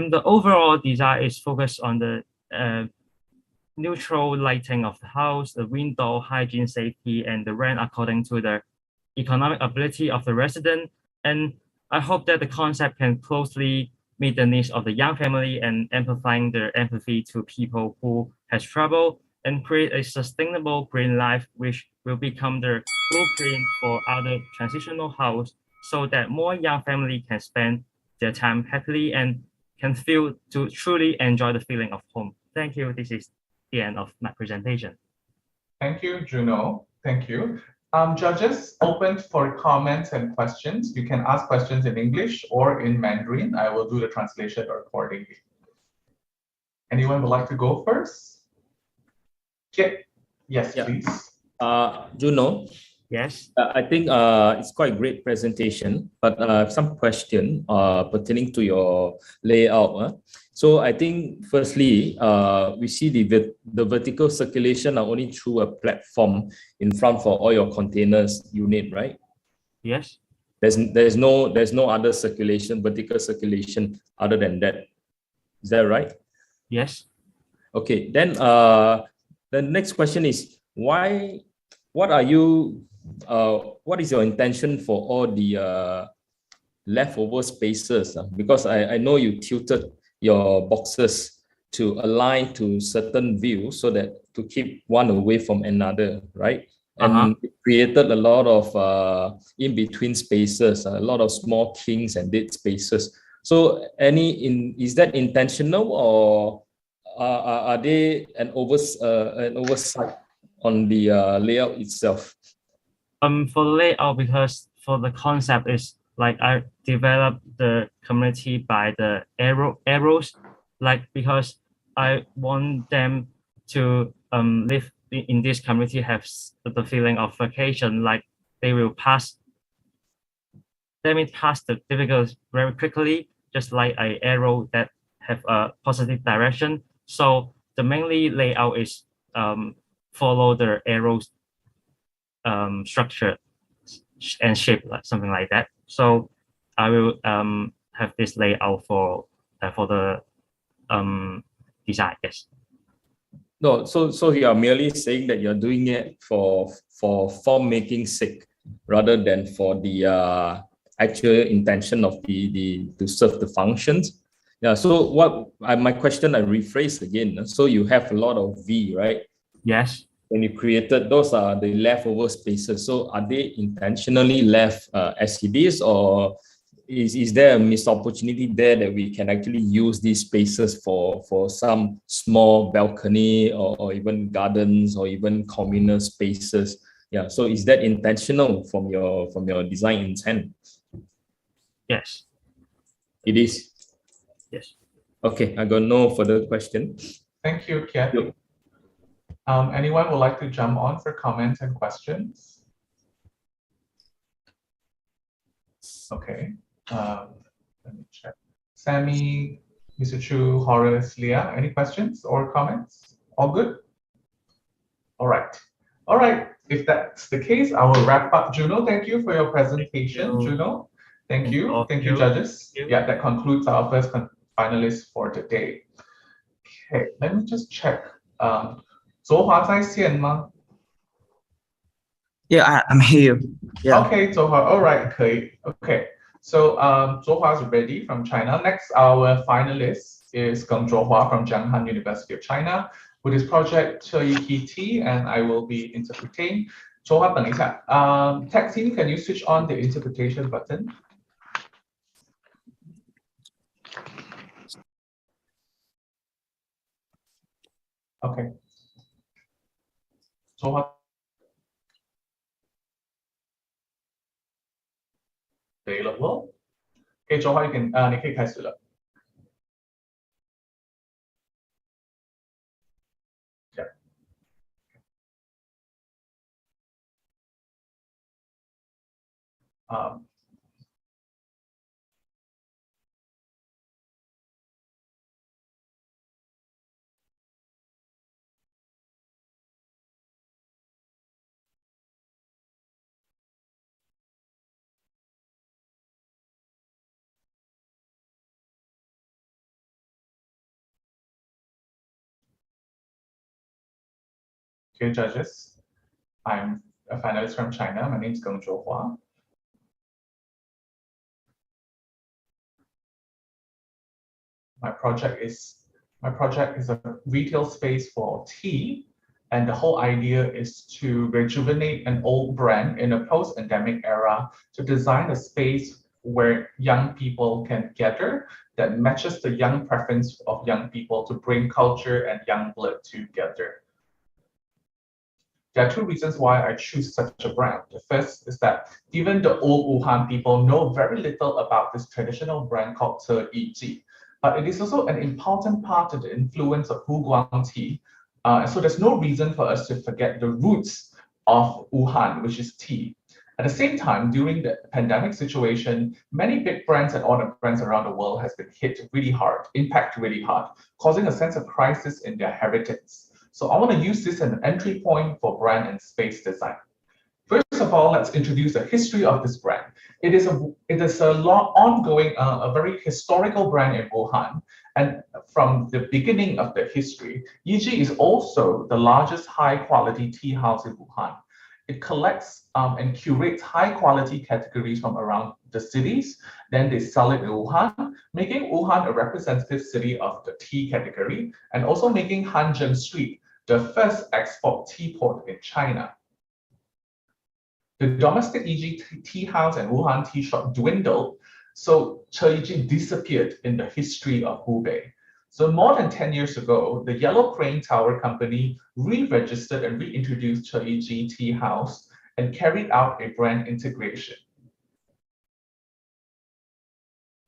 The overall design is focused on the neutral lighting of the house, the window, hygiene, safety, and the rent according to the economic ability of the resident. And I hope that the concept can closely meet the needs of the young family and amplifying their empathy to people who has trouble and create a sustainable green life, which will become the blueprint for other transitional house so that more young family can spend their time happily and can feel to truly enjoy the feeling of home. Thank you. This is the end of my presentation. Thank you, Juno. Thank you. Judges, open for comments and questions. You can ask questions in English or in Mandarin. I will do the translation accordingly. Anyone would like to go first? Okay. Yes, Yeah. please. Juno, Yes. I think it's quite a great presentation, but some question pertaining to your layout. So I think firstly, we see the vertical circulation are only through a platform in front for all your containers unit, right? Yes. There's no other circulation, vertical circulation other than that. Is that right? Yes. Okay, then the next question is what is your intention for all the leftover spaces? Because I know you tilted your boxes to align to certain views so that to keep one away from another, right? And it created a lot of in-between spaces, a lot of small kinks and dead spaces. So is that intentional, or are they an oversight on the layout itself? For the layout, because for the concept is like I developed the community by the arrows, like because I want them to live in this community, have the feeling of vacation, like they will pass the difficulties very quickly, just like an arrow that have a positive direction. So the mainly layout is follow the arrows structure and shape, like something like that. So I will have this layout for the design. Yes. No, so you are merely saying that you're doing it for form making sake rather than for the actual intention of the to serve the functions. Yeah. So my question I rephrase again. So you have a lot of V, right? Yes. When you created, those are the leftover spaces. So are they intentionally left as it is, or is there a missed opportunity there that we can actually use these spaces for some small balcony or even gardens or even communal spaces? Yeah. So is that intentional from your design intent? Yes. It is. Yes. Okay. I got no further question. Thank you, Kiat. Anyone would like to jump on for comments and questions? Okay. Let me check. Sammy, Mr. Chu, Horace, Leah, any questions or comments? All good? All right. All right. If that's the case, I will wrap up. Juno, thank you for your presentation. Juno, thank you. Thank you, judges. Yeah, that concludes our first finalist for today. Okay, let me just check. Zohua 在线吗? Yeah, I'm here. Yeah. Okay, Zohua. All right, 可以. Okay. So Zohua is ready from China. Next, our finalist is Geng Zhuohua from Jianghan University of China with his project T, and I will be interpreting. Zhuohua, 等一下. Tech team, can you switch on the interpretation button? Okay. Zhuohua. Available. Okay, Zhuohua, you can 你可以开始了. Yeah. Okay, judges. I'm a finalist from China. My name is Geng Zhuohua. My project is a retail space for tea, and the whole idea is to rejuvenate an old brand in a post-endemic era to design a space where young people can gather that matches the young preference of young people to bring culture and young blood together. There are two reasons why I choose such a brand. The first is that even the old Wuhan people know very little about this traditional brand called Yiji, but it is also an important part of the influence of Guang tea. So there's no reason for us to forget the roots of Wuhan, which is tea. At the same time, during the pandemic situation, many big brands and other brands around the world has been hit really hard, impacted really hard, causing a sense of crisis in their heritage. So I want to use this as an entry point for brand and space design. First of all, let's introduce the history of this brand. It is a ongoing, a very historical brand in Wuhan. And from the beginning of the history, Yiji is also the largest high-quality tea house in Wuhan. It collects and curates high-quality categories from around the cities. Then they sell it in Wuhan, making Wuhan a representative city of the tea category, and also making Hanzheng Street the first export tea port in China. The domestic Yiji tea house and Wuhan tea shop dwindled, so Yiji disappeared in the history of Hubei. So more than 10 years ago, the Yellow Crane Tower Company re-registered and reintroduced Yiji Tea House and carried out a brand integration.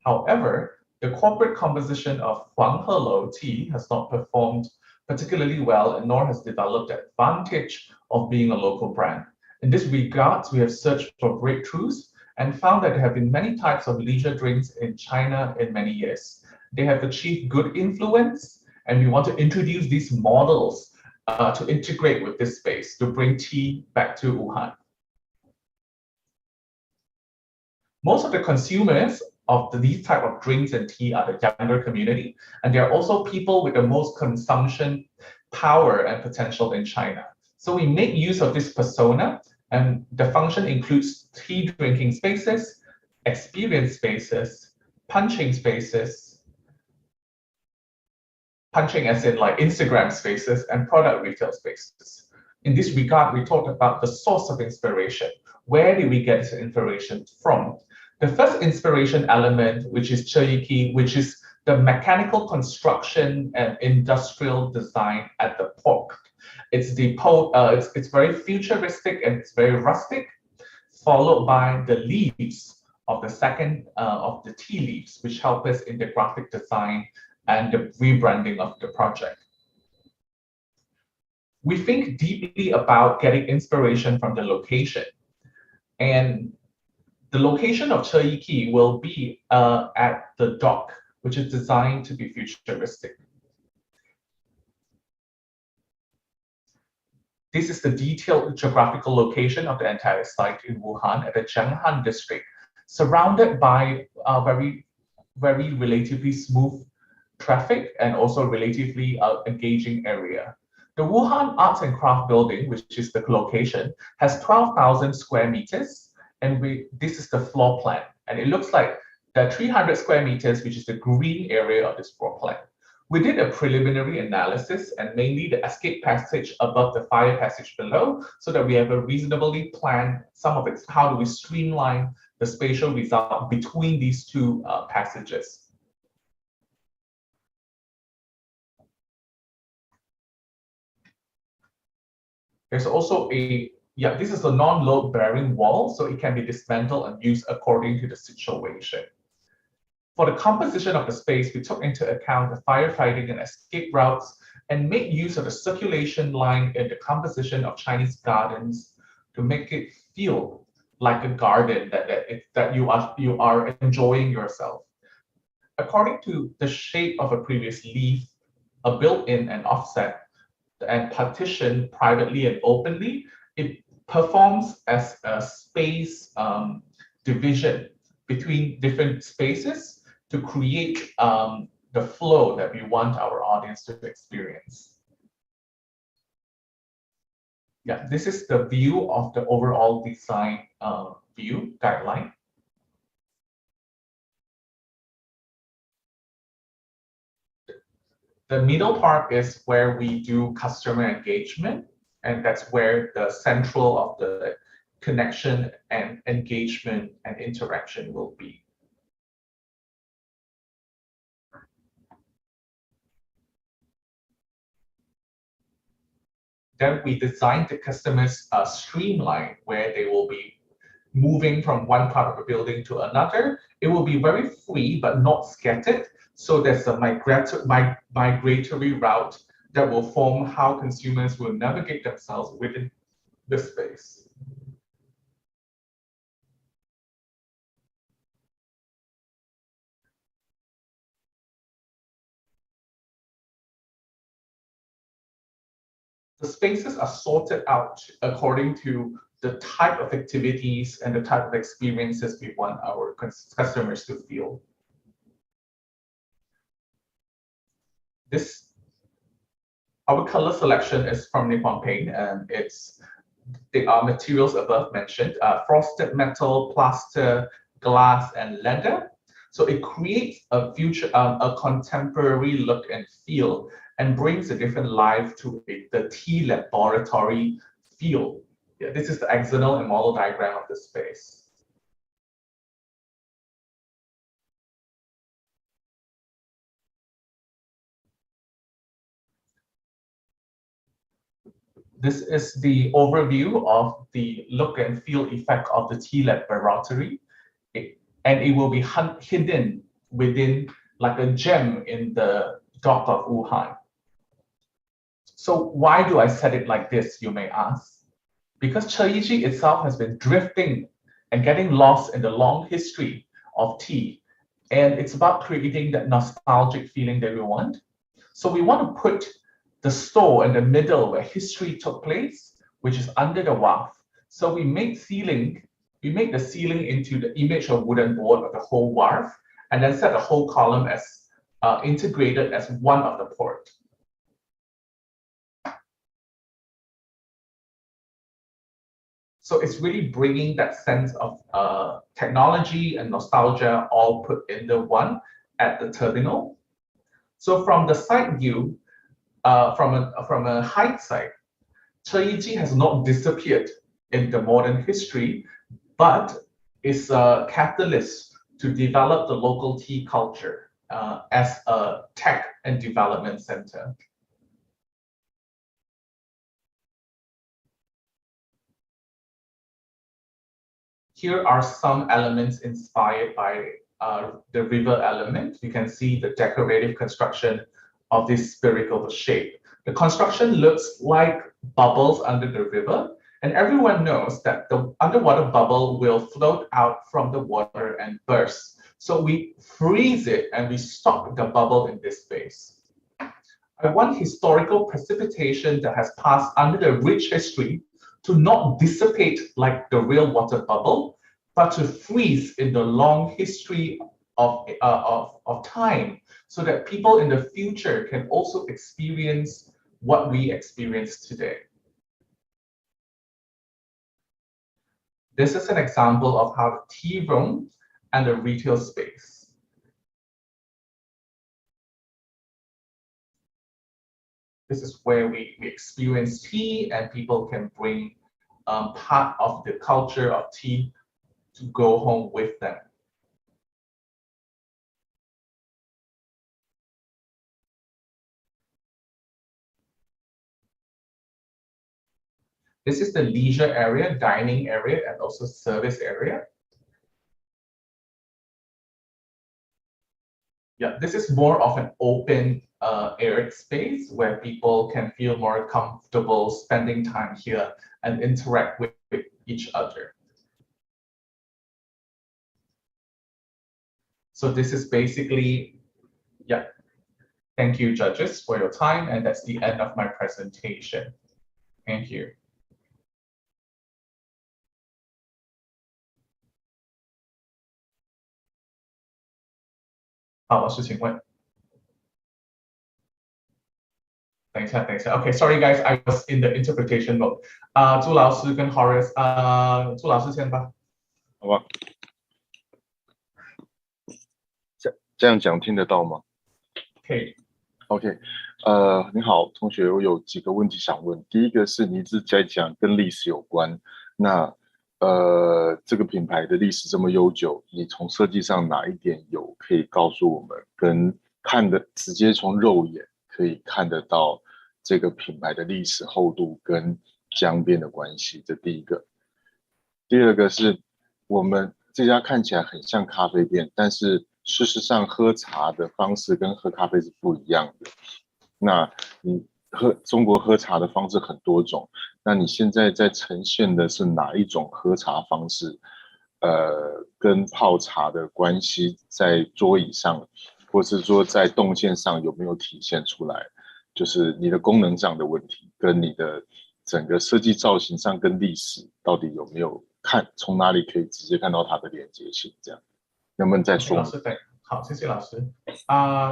However, the corporate composition of Huanghelou Tea has not performed particularly well, and nor has developed the advantage of being a local brand. In this regard, we have searched for breakthroughs and found that there have been many types of leisure drinks in China in many years. They have achieved good influence, and we want to introduce these models to integrate with this space to bring tea back to Wuhan. Most of the consumers of these type of drinks and tea are the younger community, and they are also people with the most consumption power and potential in China. So we make use of this persona, and the function includes tea drinking spaces, experience spaces, punching spaces, punching as in like Instagram spaces, and product retail spaces. In this regard, we talked about the source of inspiration. Where did we get this inspiration from? The first inspiration element, which is Cheyiki, which is the mechanical construction and industrial design at the port. It's very futuristic and it's very rustic, followed by the leaves of the second of the tea leaves, which help us in the graphic design and the rebranding of the project. We think deeply about getting inspiration from the location, and the location of Cheyiki will be at the dock, which is designed to be futuristic. This is the detailed geographical location of the entire site in Wuhan at the Zhenghan district, surrounded by very relatively smooth traffic and also relatively engaging area. The Wuhan Arts and Craft Building, which is the location, has 12,000 square meters, and this is the floor plan. And it looks like the 300 square meters, which is the green area of this floor plan. We did a preliminary analysis and mainly the escape passage above the fire passage below, so that we have a reasonably planned some of it. How do we streamline the spatial result between these two passages? There's also this is a non-load bearing wall, so it can be dismantled and used according to the situation. For the composition of the space, we took into account the firefighting and escape routes and made use of the circulation line in the composition of Chinese gardens to make it feel like a garden that you are enjoying yourself. According to the shape of a previous leaf, a built-in and offset, and partitioned privately and openly, it performs as a space division between different spaces to create the flow that we want our audience to experience. Yeah, this is the view of the overall design view guideline. The middle part is where we do customer engagement, and that's where the central of the connection and engagement and interaction will be. then we designed the customer's streamline where they will be moving from one part of the building to another. It will be very free but not scattered. So there's a migratory route that will form how consumers will navigate themselves within the space. The spaces are sorted out according to the type of activities and the type of experiences we want our customers to feel. Our color selection is from Nippon Paint, and it's the materials above mentioned, frosted metal, plaster, glass, and leather. So it creates a contemporary look and feel, and brings a different life to the tea laboratory feel. Yeah, this is the axonal and model diagram of the space. This is the overview of the look and feel effect of the tea laboratory. And it will be hidden within like a gem in the dock of Wuhan. So why do I set it like this, you may ask? Because Cheiji itself has been drifting and getting lost in the long history of tea. And it's about creating that nostalgic feeling that we want. So we want to put the store in the middle where history took place, which is under the wharf. So we make the ceiling into the image of wooden board of the whole wharf, and then set the whole column as integrated as one of the port. So it's really bringing that sense of technology and nostalgia all put into one at the terminal. So from the side view, from a height side, Cheiji has not disappeared in the modern history, but is a catalyst to develop the local tea culture as a tech and development center. Here are some elements inspired by the river element. You can see the decorative construction of this spherical shape. The construction looks like bubbles under the river, and everyone knows that the underwater bubble will float out from the water and burst. So we freeze it and we stop the bubble in this space. I want historical precipitation that has passed under the rich history to not dissipate like the real water bubble, but to freeze in the long history of time, so that people in the future can also experience what we experience today. This is an example of how the tea room and the retail space. This is where we experience tea, and people can bring part of the culture of tea to go home with them. This is the leisure area, dining area, and also service area. Yeah, this is more of an open air space where people can feel more comfortable spending time here and interact with each other. So this is basically, yeah. Thank you, judges, for your time, and that's the end of my presentation. Thank you. 好，老师，请问。等一下。Okay, sorry guys, I was in the interpretation mode. 朱老师跟 Horace, 朱老师先吧。好吧。这样讲听得到吗？可以。OK， 你好，同学，我有几个问题想问。第一个是你一直在讲跟历史有关，那这个品牌的历史这么悠久，你从设计上哪一点有可以告诉我们，跟看的直接从肉眼可以看得到这个品牌的历史厚度跟江边的关系，这第一个。第二个是我们这家看起来很像咖啡店，但是事实上喝茶的方式跟喝咖啡是不一样的。那你中国喝茶的方式很多种，那你现在在呈现的是哪一种喝茶方式？跟泡茶的关系在桌椅上，或是说在动线上有没有体现出来？就是你的功能上的问题，跟你的整个设计造型上跟历史到底有没有从哪里可以直接看到它的连接性？这样，能不能再说？好，谢谢老师。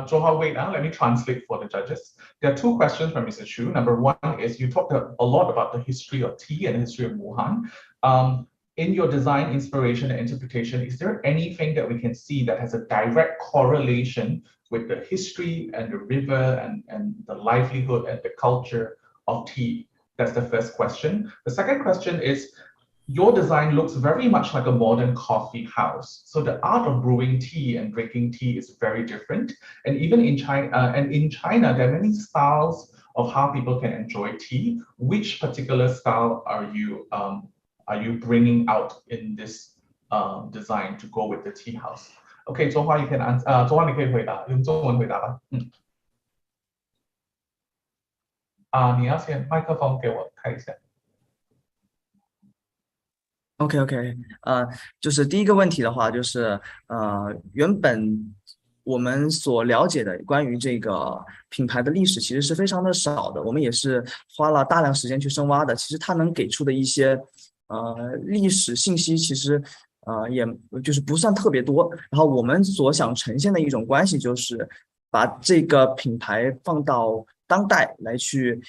周浩 wait now. Let me translate for the judges. There are two questions from Mr. Chu. Number one is you talked a lot about the history of tea and the history of Wuhan. In your design, inspiration, and interpretation, is there anything that we can see that has a direct correlation with the history and the river and the livelihood and the culture of tea? That's the first question. The second question is, your design looks very much like a modern coffee house. So the art of brewing tea and drinking tea is very different. And even in China, there are many styles of how people can enjoy tea. Which particular style are you bringing out in this design to go with the tea house? Okay, 周华 you can answer. 周华你可以回答，用中文回答吧。你要先麦克风给我开一下。OK， 就是第一个问题的话，就是原本我们所了解的关于这个品牌的历史其实是非常的少的，我们也是花了大量时间去深挖的。其实它能给出的一些历史信息，其实也就是不算特别多。然后我们所想呈现的一种关系，就是把这个品牌放到当代来去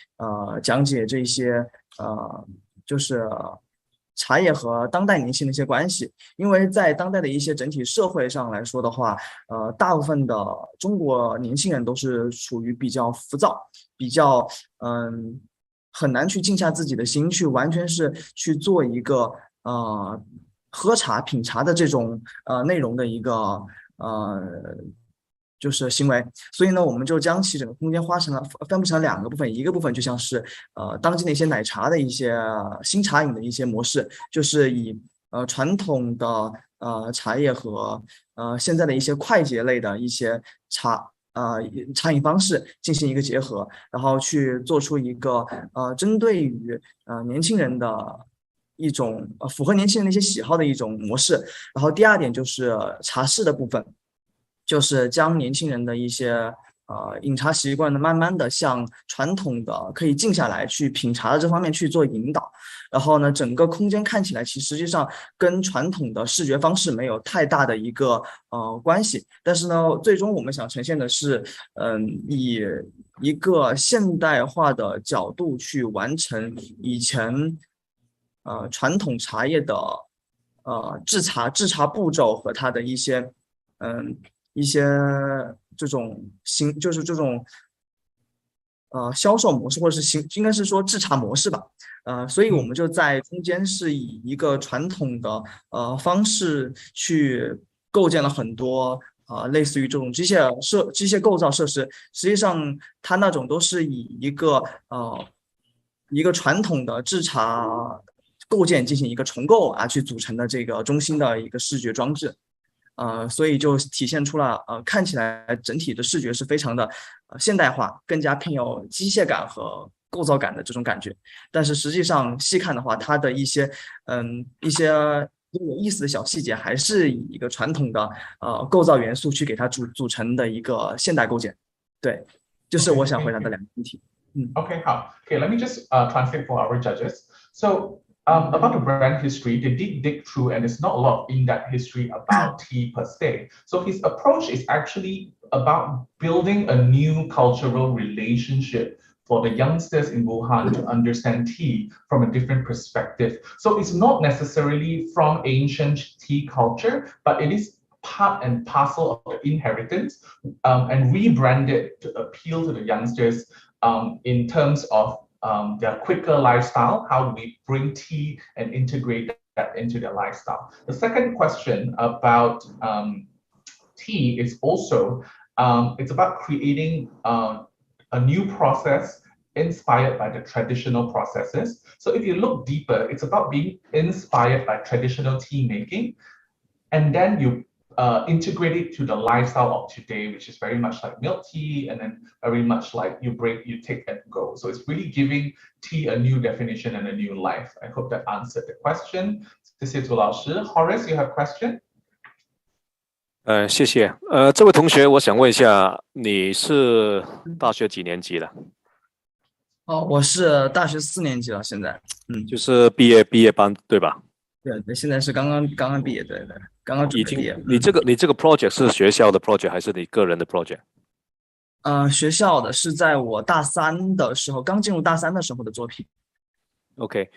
讲解这些就是茶叶和当代年轻的一些关系。因为在当代的一些整体社会上来说的话，大部分的中国年轻人都是处于比较浮躁，比较很难去静下自己的心，去完全是去做一个喝茶品茶的这种内容的一个就是行为。所以呢，我们就将其整个空间分布成两个部分，一个部分就像是当今的一些奶茶的一些新茶饮的一些模式，就是以传统的茶叶和现在的一些快捷类的一些茶饮方式进行一个结合，然后去做出一个针对于年轻人的一种符合年轻人的一些喜好的一种模式。然后第二点就是茶室的部分，就是将年轻人的一些饮茶习惯呢，慢慢的向传统的可以静下来去品茶的这方面去做引导。然后呢，整个空间看起来其实际上跟传统的视觉方式没有太大的一个关系，但是呢，最终我们想呈现的是以一个现代化的角度去完成以前传统茶叶的制茶步骤和它的一些这种就是这种销售模式，或者是应该是说制茶模式吧。所以我们就在中间是以一个传统的方式去构建了很多类似于这种机械构造设施。实际上它那种都是以一个传统的制茶构件进行一个重构去组成的这个中心的一个视觉装置。所以就体现出了看起来整体的视觉是非常的现代化，更加偏有机械感和构造感的这种感觉。但是实际上细看的话，它的一些有意思的小细节，还是以一个传统的构造元素去给它组成的一个现代构件。对，就是我想回答的两个问题。Okay, 好。Okay, let me just translate for our judges. So about the brand history, they did dig through, and there's not a lot in that history about tea per se. So his approach is actually about building a new cultural relationship for the youngsters in Wuhan to understand tea from a different perspective. So it's not necessarily from ancient tea culture, but it is part and parcel of the inheritance and rebranded to appeal to the youngsters in terms of their quicker lifestyle. How do we bring tea and integrate that into their lifestyle? The second question about tea is also it's about creating a new process inspired by the traditional processes. So if you look deeper, it's about being inspired by traditional tea making, and then you integrate it to the lifestyle of today, which is very much like milk tea, and then very much like you take and go. So it's really giving tea a new definition and a new life. I hope that answered the question. 谢谢朱老师. Horace, you have a question? 谢谢。这位同学，我想问一下，你是大学几年级了？我是大学4年级了，现在。就是毕业班对吧？对，现在是刚刚毕业，对，刚刚准备毕业。你这个 project 是学校的 project 还是你个人的 project？学校的是在我大3的时候，刚进入大3的时候的作品。OK，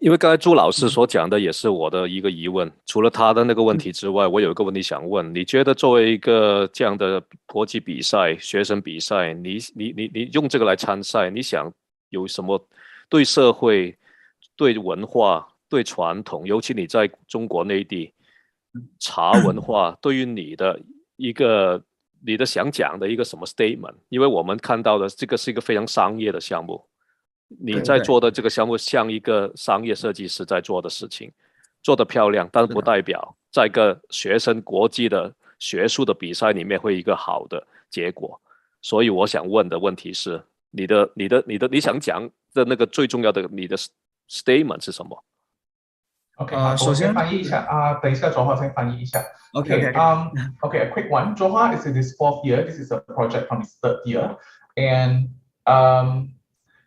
因为刚才朱老师所讲的也是我的一个疑问，除了他的那个问题之外，我有一个问题想问，你觉得作为一个这样的国际比赛、学生比赛，你用这个来参赛，你想有什么对社会、对文化、对传统，尤其你在中国内地，茶文化对于你的想讲的一个什么 statement？ 因为我们看到的这个是一个非常商业的项目。你在做的这个项目像一个商业设计师在做的事情，做得漂亮，但不代表在一个学生国际的学术的比赛里面会一个好的结果。所以我想问的问题是，你想讲的那个最重要的你的 statement 是什么？ OK， 首先翻译一下等一下卓华先翻译一下。Okay, a quick one. Johua is in his 4th year. This is a project from his 3rd year, and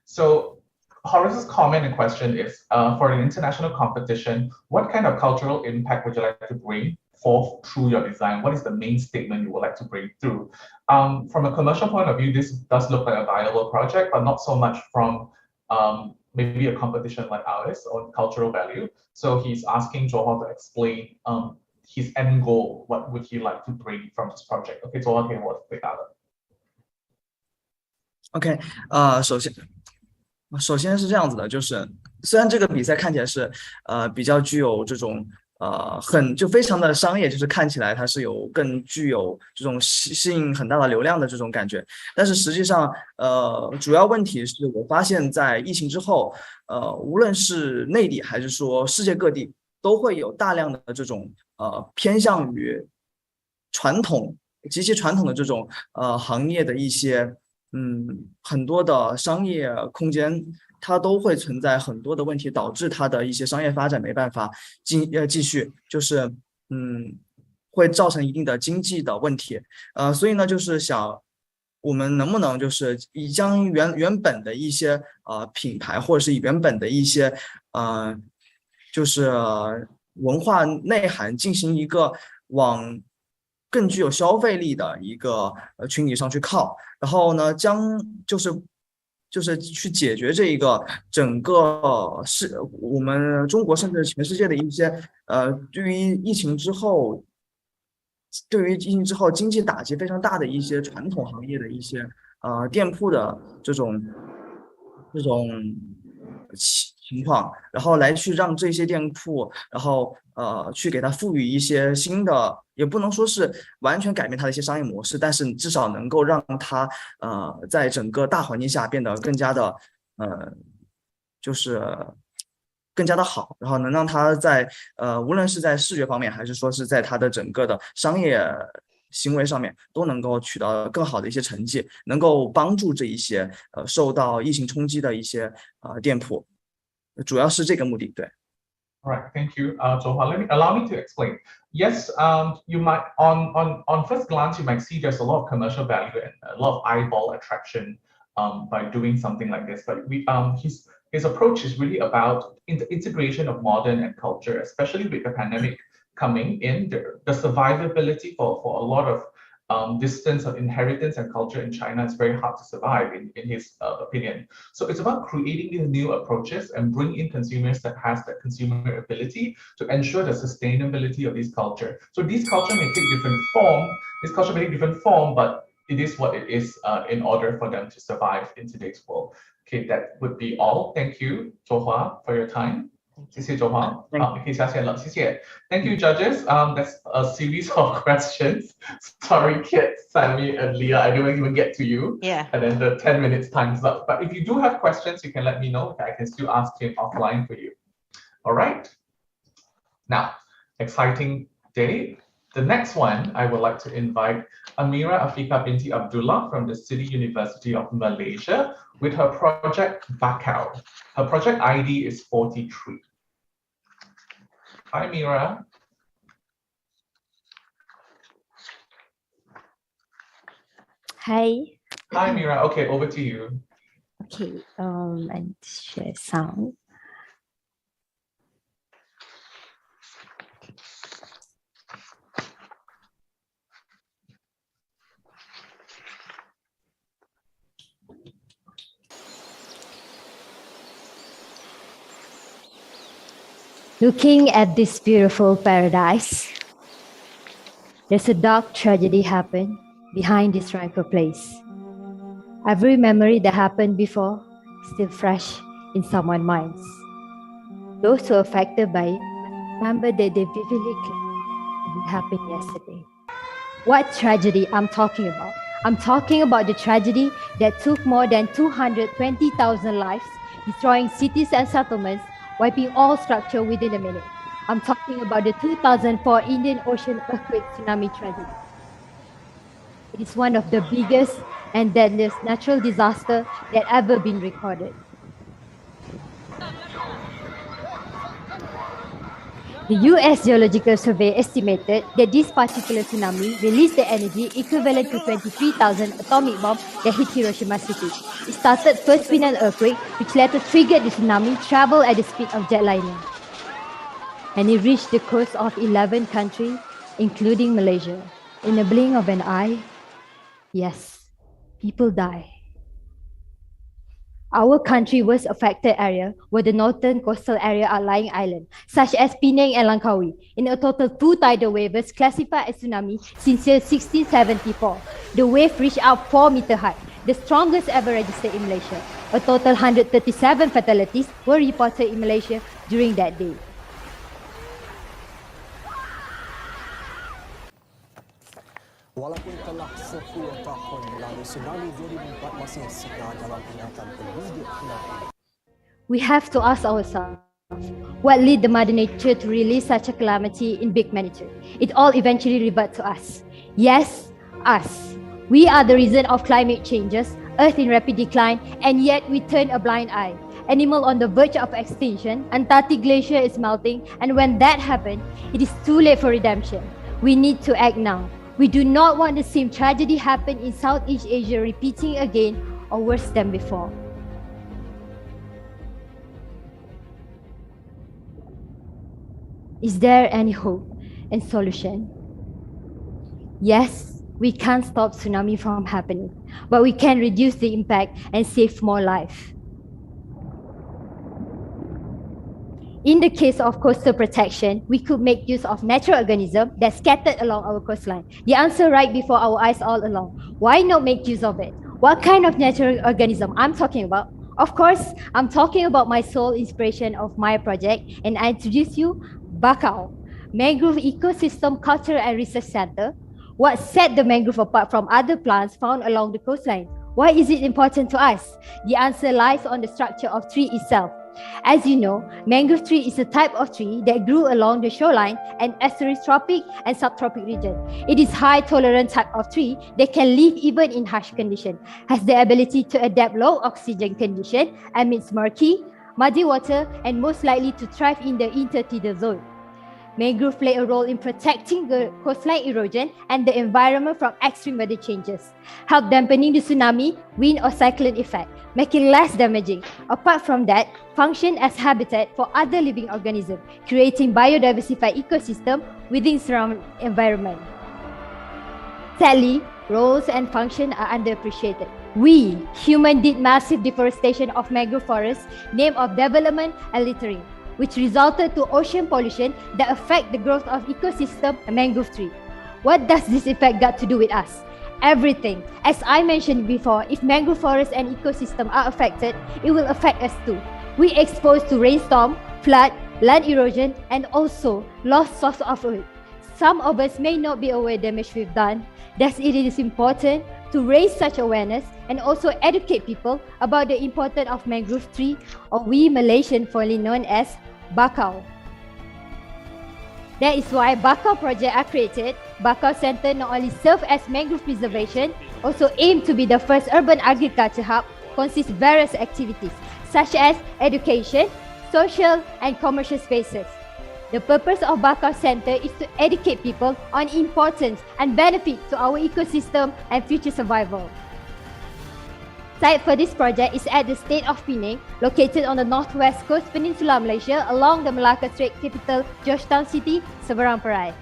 so Horace's comment and question is, for an international competition, what kind of cultural impact would you like to bring forth through your design? What is the main statement you would like to bring through? From a commercial point of view, this does look like a viable project, but not so much from maybe a competition like ours on cultural value. So he's asking Johua to explain his end goal. What would he like to bring from this project? Okay, Johua 可以我回答了。OK， 首先是这样子的，就是虽然这个比赛看起来是比较具有这种就非常的商业，就是看起来它是更具有这种吸引很大的流量的这种感觉，但是实际上主要问题是我发现在疫情之后，无论是内地还是说世界各地，都会有大量的这种偏向于极其传统的这种行业的一些很多的商业空间，它都会存在很多的问题，导致它的一些商业发展没办法继续，就是会造成一定的经济的问题。所以呢，就是想我们能不能就是将原本的一些品牌，或者是原本的一些就是文化内涵进行一个往更具有消费力的一个群体上去靠，然后呢，就是去解决这一个整个我们中国甚至全世界的一些对于疫情之后经济打击非常大的一些传统行业的一些店铺的这种情况，然后来去让这些店铺，然后去给它赋予一些新的，也不能说是完全改变它的一些商业模式，但是至少能够让它在整个大环境下变得更加的就是更加的好，然后能让它在无论是在视觉方面，还是说是在它的整个的商业行为上面，都能够取得更好的一些成绩，能够帮助这一些受到疫情冲击的一些店铺，主要是这个目的，对。All right, thank you, Johua. Allow me to explain. Yes, you might on first glance you might see there's a lot of commercial value and a lot of eyeball attraction by doing something like this. But his approach is really about the integration of modern and culture, especially with the pandemic coming in. The survivability for a lot of distance of inheritance and culture in China is very hard to survive in his opinion. So it's about creating these new approaches and bring in consumers that has that consumer ability to ensure the sustainability of this culture. So this culture may take different form, but it is what it is in order for them to survive in today's world. Okay, that would be all. Thank you, Johua, for your time. 谢谢周黄， Thank 好，你可以下线了，谢谢。Thank you, judges. That's a series of questions. Sorry, Kit, Sammy, and Leah, I didn't even get to you. Yeah. And then the 10 minutes time's up. But if you do have questions, you can let me know. I can still ask him offline for you. All right. Now, exciting day. The next one, I would like to invite Amira Afika binti Abdullah from the City University of Malaysia with her project Bakau. Her project ID is 43. Hi, Amira. Hi. Hi, Amira. Okay, over to you. Okay. And share sound. Looking at this beautiful paradise, there's a dark tragedy happened behind this tranquil place. Every memory that happened before is still fresh in someone's minds. Those who are affected by it remember that they vividly it happened yesterday. What tragedy I'm talking about? I'm talking about the tragedy that took more than 220,000 lives, destroying cities and settlements, wiping all structure within a minute. I'm talking about the 2004 Indian Ocean earthquake tsunami tragedy. It is one of the biggest and deadliest natural disaster that ever been recorded. The US Geological Survey estimated that this particular tsunami released the energy equivalent to 23,000 atomic bombs that hit Hiroshima City. It started first with an earthquake, which later triggered the tsunami travel at the speed of jetliner. And it reached the coast of 11 countries, including Malaysia. In a blink of an eye, yes, people die. Our country was affected area were the northern coastal area outlying islands, such as Penang and Langkawi. In a total 2 tidal waves classified as tsunami since year 1674. The wave reached out 4-meter high, the strongest ever registered in Malaysia. A total 137 fatalities were reported in Malaysia during that day. Walaupun telah 10 tahun lalu, tsunami 2004 masih sedang dalam ingatan penduduk Philippines. We have to ask ourselves, what led the Mother Nature to release such a calamity in big magnitude? It all eventually reverts to us. Yes, us. We are the reason of climate changes, Earth in rapid decline, and yet we turn a blind eye. Animal on the verge of extinction, Antarctic glacier is melting, and when that happens, it is too late for redemption. We need to act now. We do not want the same tragedy happen in Southeast Asia repeating again or worse than before. Is there any hope and solution? Yes, we can't stop tsunami from happening, but we can reduce the impact and save more lives. In the case of coastal protection, we could make use of natural organisms that scattered along our coastline. The answer right before our eyes all along. Why not make use of it? What kind of natural organism I'm talking about? Of course, I'm talking about my sole inspiration of my project, and I introduce you Bakau, Mangrove Ecosystem Culture and Research Center. What set the mangrove apart from other plants found along the coastline? Why is it important to us? The answer lies on the structure of tree itself. As you know, mangrove tree is a type of tree that grew along the shoreline and estuaries tropic and subtropic region. It is high tolerant type of tree that can live even in harsh conditions, has the ability to adapt low oxygen condition amidst murky, muddy water, and most likely to thrive in the intertidal zone. Mangrove play a role in protecting the coastline erosion and the environment from extreme weather changes, help dampening the tsunami, wind or cyclone effect, making less damaging. Apart from that, function as habitat for other living organisms, creating biodiversified ecosystem within surrounding environment. Sadly, roles and function are underappreciated. We, human, did massive deforestation of mangrove forests, name of development and littering, which resulted to ocean pollution that affect the growth of ecosystem and mangrove tree. What does this effect got to do with us? Everything. As I mentioned before, if mangrove forests and ecosystem are affected, it will affect us too. We exposed to rainstorm, flood, land erosion, and also lost source of earth. Some of us may not be aware of the damage we've done. Thus, it is important to raise such awareness and also educate people about the importance of mangrove tree, or we Malaysian fondly known as bakau. That is why bakau project are created. Bakau Center not only serve as mangrove preservation, also aim to be the first urban agriculture hub, consists various activities such as education, social and commercial spaces. The purpose of Bakau Center is to educate people on importance and benefit to our ecosystem and future survival. Site for this project is at the state of Penang, located on the northwest coast peninsula Malaysia along the Malacca Strait capital Georgetown City, Seberang Perai.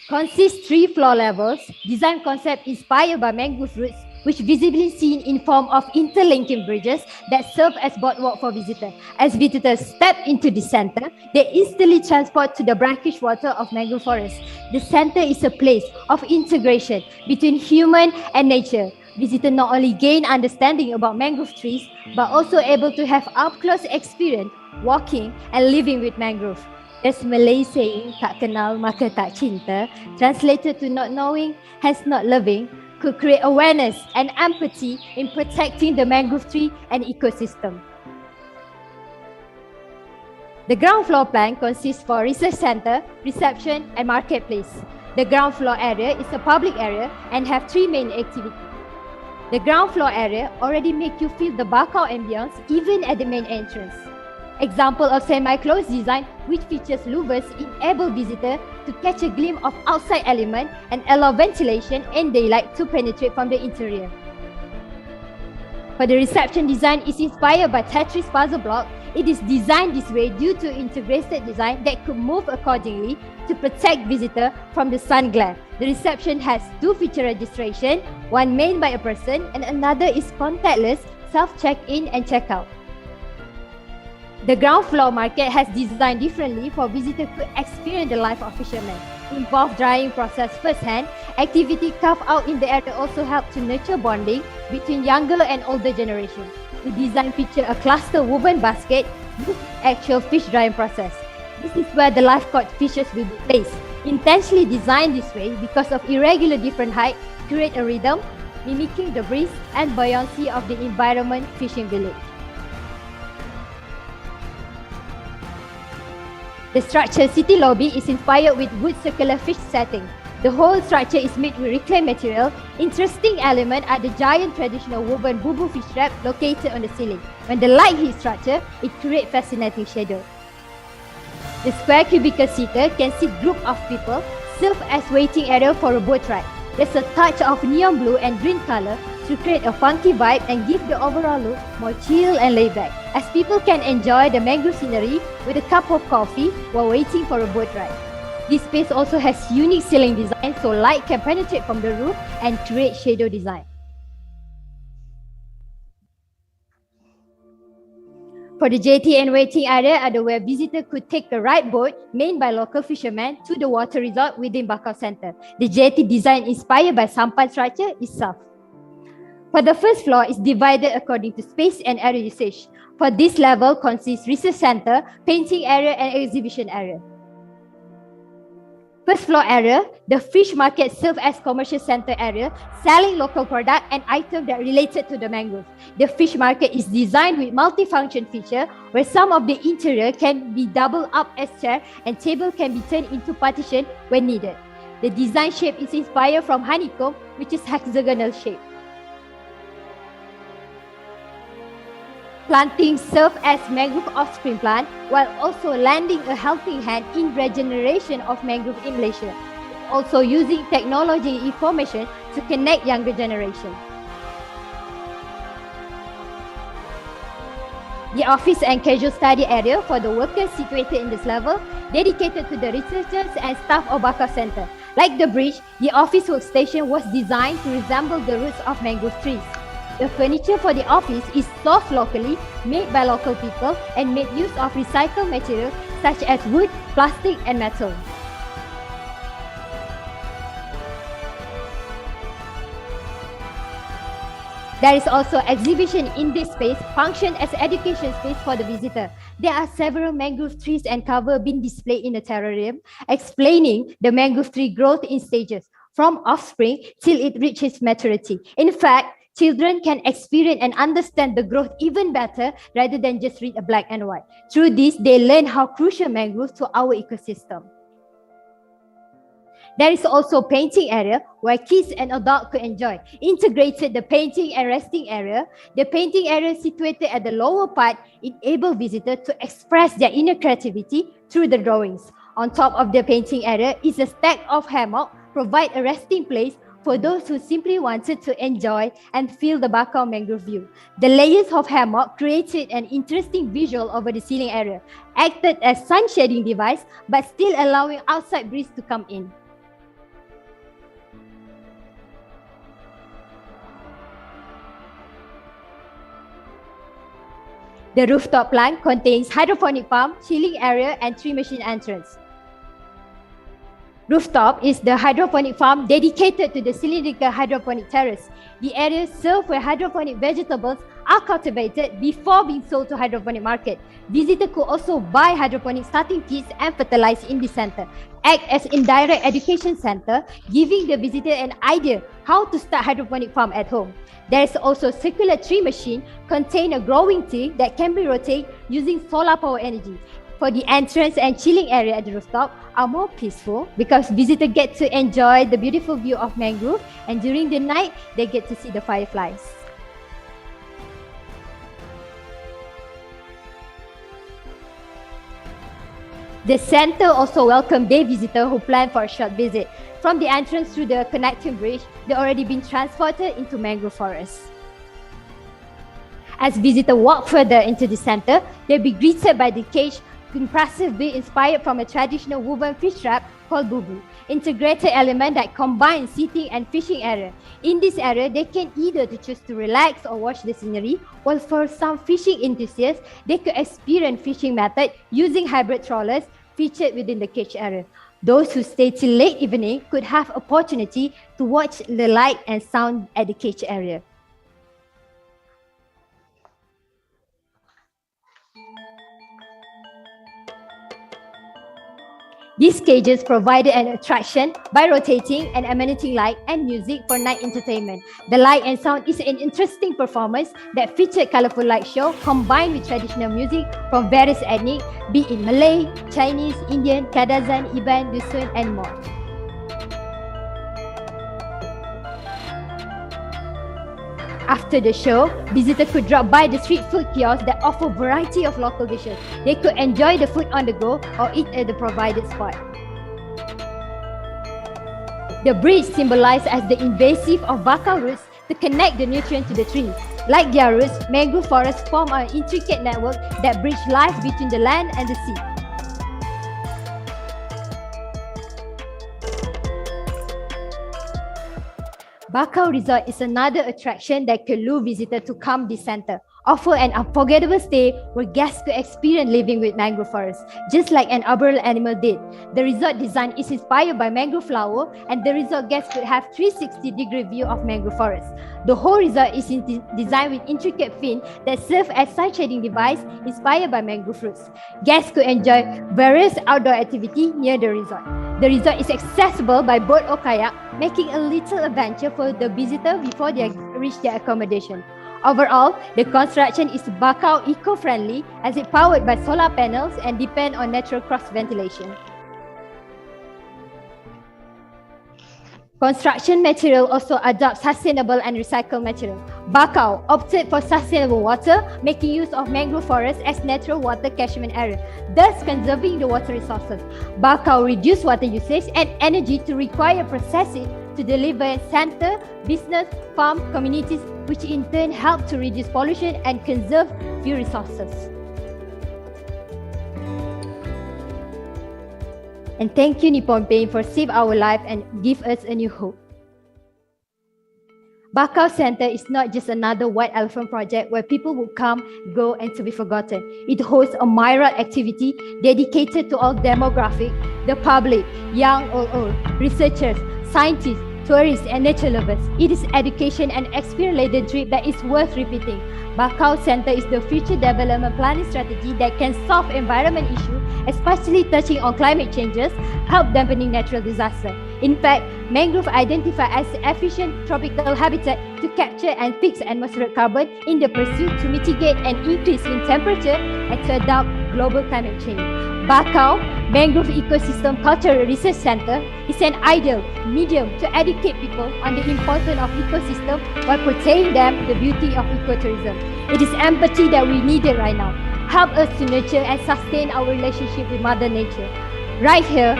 Consists 3 floor levels. Design concept inspired by mangrove roots, which visibly seen in form of interlinking bridges that serve as boardwalk for visitors. As visitors step into the center, they instantly transport to the brackish water of mangrove forest. The center is a place of integration between human and nature. Visitors not only gain understanding about mangrove trees, but also able to have up-close experience walking and living with mangrove. There's Malay saying, tak kenal maka tak cinta, translated to not knowing has not loving, could create awareness and empathy in protecting the mangrove tree and ecosystem. The ground floor plan consists for research center, reception and marketplace. The ground floor area is a public area and have 3 main activities. The ground floor area already make you feel the bakau ambience even at the main entrance. Example of semi-closed design which features louvers enable visitor to catch a glimpse of outside element and allow ventilation and daylight to penetrate from the interior. For the reception design is inspired by Tetris puzzle block. It is designed this way due to integrated design that could move accordingly to protect visitor from the sun glare. The reception has 2 feature registration, one made by a person and another is contactless, self-check-in and check-out. The ground floor market has designed differently for visitors to experience the life of fishermen. Involved drying process firsthand, activity carved out in the area also help to nurture bonding between younger and older generations. The design feature a cluster woven basket with actual fish drying process. This is where the live caught fishes will be placed. Intentionally designed this way because of irregular different height, create a rhythm, mimicking the breeze and buoyancy of the environment fishing village. The structure city lobby is inspired with wood circular fish setting. The whole structure is made with reclaimed material. Interesting element are the giant traditional woven boo-boo fish trap located on the ceiling. When the light hits structure, it creates fascinating shadow. The square cubicle seater can sit group of people, serve as waiting area for a boat ride. There's a touch of neon blue and green color to create a funky vibe and give the overall look more chill and laid back, as people can enjoy the mangrove scenery with a cup of coffee while waiting for a boat ride. This space also has unique ceiling design so light can penetrate from the roof and create shadow design. For the jetty and waiting area are where visitors could take a ride boat made by local fishermen to the water resort within Bakau Center. The jetty design inspired by sampan structure is soft. For the first floor is divided according to space and area usage. For this level consists research center, painting area and exhibition area. First floor area, the fish market serves as commercial center area, selling local product and items that related to the mangrove. The fish market is designed with multifunction feature where some of the interior can be doubled up as chair and table can be turned into partition when needed. The design shape is inspired from honeycomb, which is hexagonal shape. Plantings serve as mangrove offspring plant while also lending a helping hand in regeneration of mangrove in Malaysia. Also using technology and information to connect younger generation. The office and casual study area for the workers situated in this level, dedicated to the researchers and staff of Bakau Center. Like the bridge, the office workstation was designed to resemble the roots of mangrove trees. The furniture for the office is sourced locally, made by local people and made use of recycled materials such as wood, plastic and metal. There is also exhibition in this space, function as education space for the visitor. There are several mangrove trees and cover being displayed in the terrarium, explaining the mangrove tree growth in stages, from offspring till it reaches maturity. In fact, children can experience and understand the growth even better rather than just read a black and white. Through this, they learn how crucial mangroves to our ecosystem. There is also painting area where kids and adults could enjoy. Integrated the painting and resting area. The painting area situated at the lower part enable visitors to express their inner creativity through the drawings. On top of the painting area is a stack of hammock, provide a resting place for those who simply wanted to enjoy and feel the Bakau mangrove view. The layers of hammock created an interesting visual over the ceiling area, acted as sun shading device, but still allowing outside breeze to come in. The rooftop plant contains hydroponic farm, chilling area, and tree machine entrance. Rooftop is the hydroponic farm dedicated to the cylindrical hydroponic terrace. The area served where hydroponic vegetables are cultivated before being sold to hydroponic market. Visitors could also buy hydroponic starting kits and fertilize in the center. Act as indirect education center, giving the visitor an idea how to start hydroponic farm at home. There is also circular tree machine contain a growing tree that can be rotated using solar power energy. For the entrance and chilling area at the rooftop are more peaceful because visitors get to enjoy the beautiful view of mangrove, and during the night they get to see the fireflies. The center also welcomes day visitors who plan for a short visit. From the entrance through the connecting bridge, they've already been transported into mangrove forest. As visitors walk further into the center, they'll be greeted by the cage, impressive being inspired from a traditional woven fish trap called bubu, integrated element that combines seating and fishing area. In this area, they can either to choose to relax or watch the scenery, while for some fishing enthusiasts, they could experience fishing method using hybrid trawlers featured within the cage area. Those who stay till late evening could have opportunity to watch the light and sound at the cage area. These cages provided an attraction by rotating and emanating light and music for night entertainment. The light and sound is an interesting performance that featured colorful light show combined with traditional music from various ethnic, be it Malay, Chinese, Indian, Kadazan, Iban, Dusun, and more. After the show, visitors could drop by the street food kiosks that offer a variety of local dishes. They could enjoy the food on the go or eat at the provided spot. The bridge symbolized as the invasive of Bakau roots to connect the nutrient to the trees. Like their roots, mangrove forests form an intricate network that bridge life between the land and the sea. Bakau Resort is another attraction that could lure visitors to come this center, offer an unforgettable stay where guests could experience living with mangrove forests, just like an arboreal animal did. The resort design is inspired by mangrove flower, and the resort guests could have 360-degree view of mangrove forest. The whole resort is designed with intricate fins that serve as sun shading device inspired by mangrove roots. Guests could enjoy various outdoor activities near the resort. The resort is accessible by boat or kayak, making a little adventure for the visitor before they reach their accommodation. Overall, the construction is Bakau eco-friendly as it powered by solar panels and depend on natural cross-ventilation. Construction material also adopts sustainable and recycled material. Bakau opted for sustainable water, making use of mangrove forest as natural water catchment area, thus conserving the water resources. Bakau reduced water usage and energy to require processing to deliver center, business, farm, communities, which in turn help to reduce pollution and conserve fuel resources. And thank you, Nippon Paint, for save our life and give us a new hope. Bakau Center is not just another white elephant project where people will come, go, and to be forgotten. It hosts a myriad activity dedicated to all demographic, the public, young or old, researchers, scientists, tourists and nature lovers. It is education and experience-led trip that is worth repeating. Bakau Center is the future development planning strategy that can solve environment issues, especially touching on climate changes, help dampening natural disaster. In fact, mangrove identified as efficient tropical habitat to capture and fix atmospheric carbon in the pursuit to mitigate an increase in temperature and to adapt global climate change. Bakau Mangrove Ecosystem Cultural Research Center is an ideal medium to educate people on the importance of ecosystem while portraying them the beauty of ecotourism. It is empathy that we need right now. Help us to nurture and sustain our relationship with Mother Nature. Right here,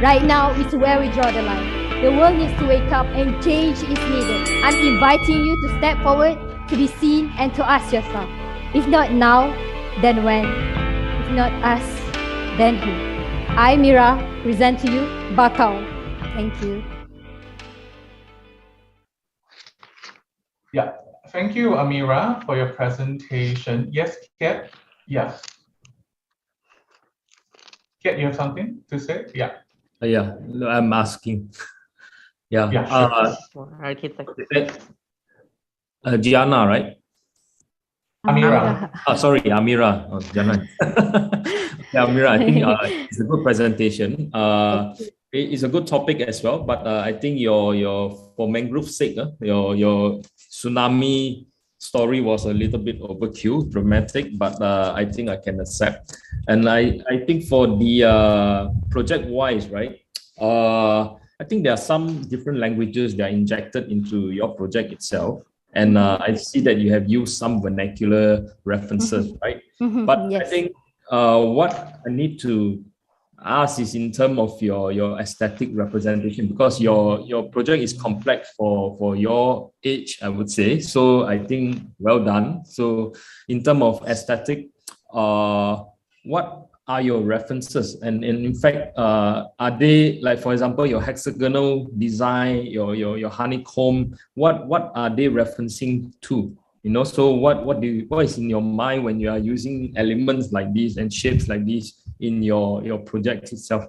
right now is where we draw the line. The world needs to wake up and change is needed. I'm inviting you to step forward, to be seen and to ask yourself, if not now, then when? If not us, then who? I, Mira, present to you Bakau. Thank you. Yeah, thank you, Amira, for your presentation. Yes, Kiet? Yeah. Kiet, you have something to say? Yeah. Yeah, I'm asking. Yeah. Yeah, sure. Architect. Gianna, right? Amira. Sorry, Amira. Oh, Gianna. Yeah, Amira, I think it's a good presentation. It's a good topic as well, but I think your for mangrove's sake, your tsunami story was a little bit overkill, dramatic, but I think I can accept. And I think for the project wise, right? I think there are some different languages that are injected into your project itself. And I see that you have used some vernacular references, right? But Yes. I think what I need to ask is in terms of your aesthetic representation, because your project is complex for your age, I would say. So I think well done. So in terms of aesthetic, what are your references? And in fact, are they, like, for example, your hexagonal design, your honeycomb, what are they referencing to? You know, so what is in your mind when you are using elements like these and shapes like these in your project itself?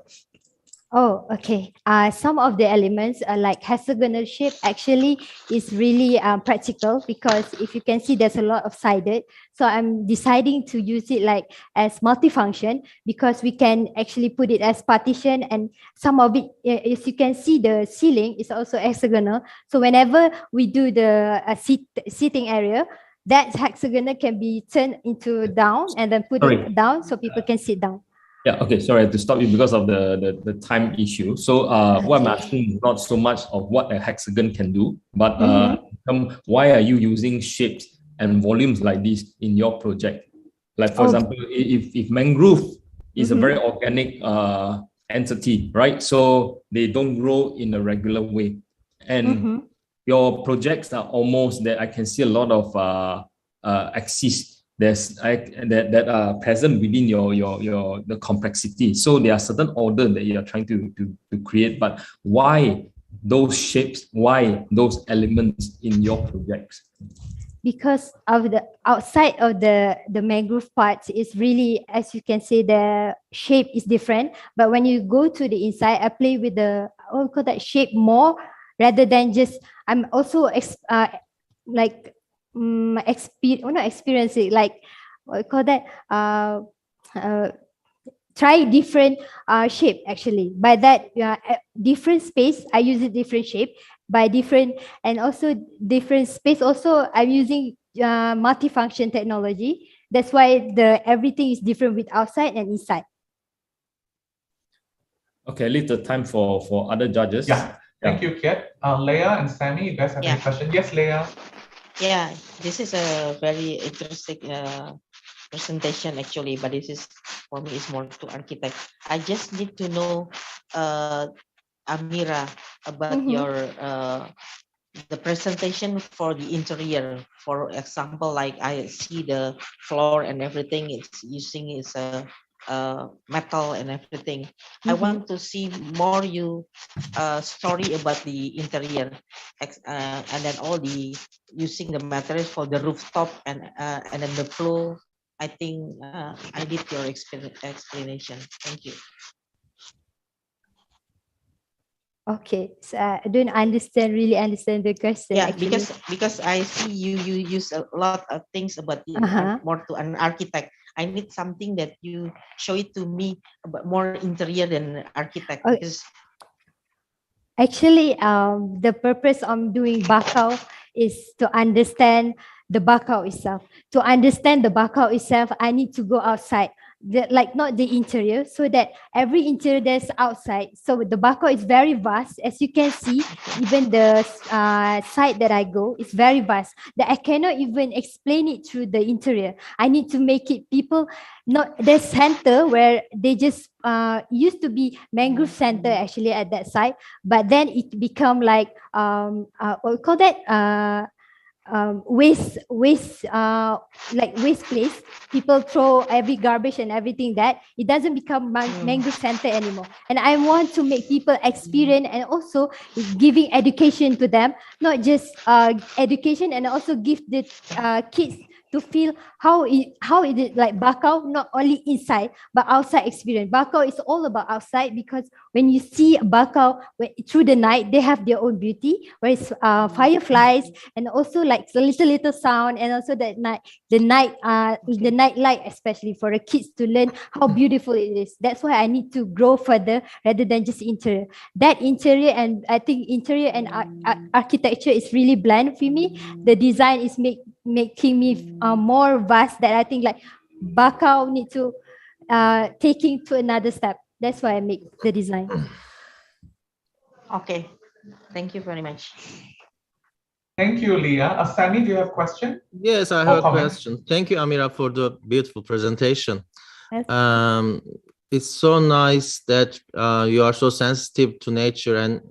Oh, okay. Some of the elements like hexagonal shape actually is really practical, because if you can see there's a lot of sided. So I'm deciding to use it like as multifunction, because we can actually put it as partition, and some of it, as you can see, the ceiling is also hexagonal. So whenever we do the seating area, that hexagonal can be turned into down and then put it down so people can sit down. Yeah, okay, sorry, I have to stop you because of the time issue. So what I'm asking is not so much of what a hexagon can do, but why are you using shapes and volumes like this in your project? Like, for example, if mangrove is a very organic entity, right? So they don't grow in a regular way. And your projects are almost that I can see a lot of axes that are present within the complexity. So there are certain order that you are trying to create, but why those shapes, why those elements in your projects? Because of the outside of the mangrove parts is really, as you can see, the shape is different. But when you go to the inside, I play with the shape more, rather than just, I'm also experience it, like what you call that, try different shape actually. By that, different space I use a different shape, by different, and also different space also I'm using multifunction technology. That's why everything is different with outside and inside. Okay, leave the time for other judges. Yeah, thank you, Kiet. Leah and Sammy, you guys have any questions? Yes, Leah. Yeah, this is a very interesting presentation actually, but this is, for me, is more to architect. I just need to know, Amira, about your the presentation for the interior. For example, like I see the floor and everything, it's using is a metal and everything. I want to see more story about the interior, and then all the using the materials for the rooftop and then the floor. I think I need your explanation. Thank you. Okay, so I don't really understand the question. Yeah, actually. because I see you use a lot of things about more to an architect. I need something that you show it to me about more interior than architect, because actually, the purpose of doing bakau is to understand the bakau itself. To understand the bakau itself, I need to go outside, like not the interior, so that every interior that's outside. So the bakau is very vast, as you can see. Even the site that I go is very vast that I cannot even explain it through the interior. I need to make it people not the center where they just used to be mangrove center actually at that site, but then it become like what we call that waste like waste place. People throw every garbage and everything, that it doesn't become mangrove center anymore. And I want to make people experience, and also giving education to them, not just education, and also give the kids to feel how it is like bakau, not only inside but outside experience. Bakau is all about outside, because when you see bakau through the night, they have their own beauty, where it's fireflies, and also like the little sound, and also the night light, especially for the kids to learn how beautiful it is. That's why I need to grow further rather than just interior. That interior, and I think interior and architecture is really blend for me. The design is making me more vast, that I think like bakau need to taking to another step. That's why I make the design. Okay, thank you very much. Thank you, Leah. Sammy, do you have a question? Yes, I have a question. Thank you, Amira, for the beautiful presentation. It's so nice that you are so sensitive to nature and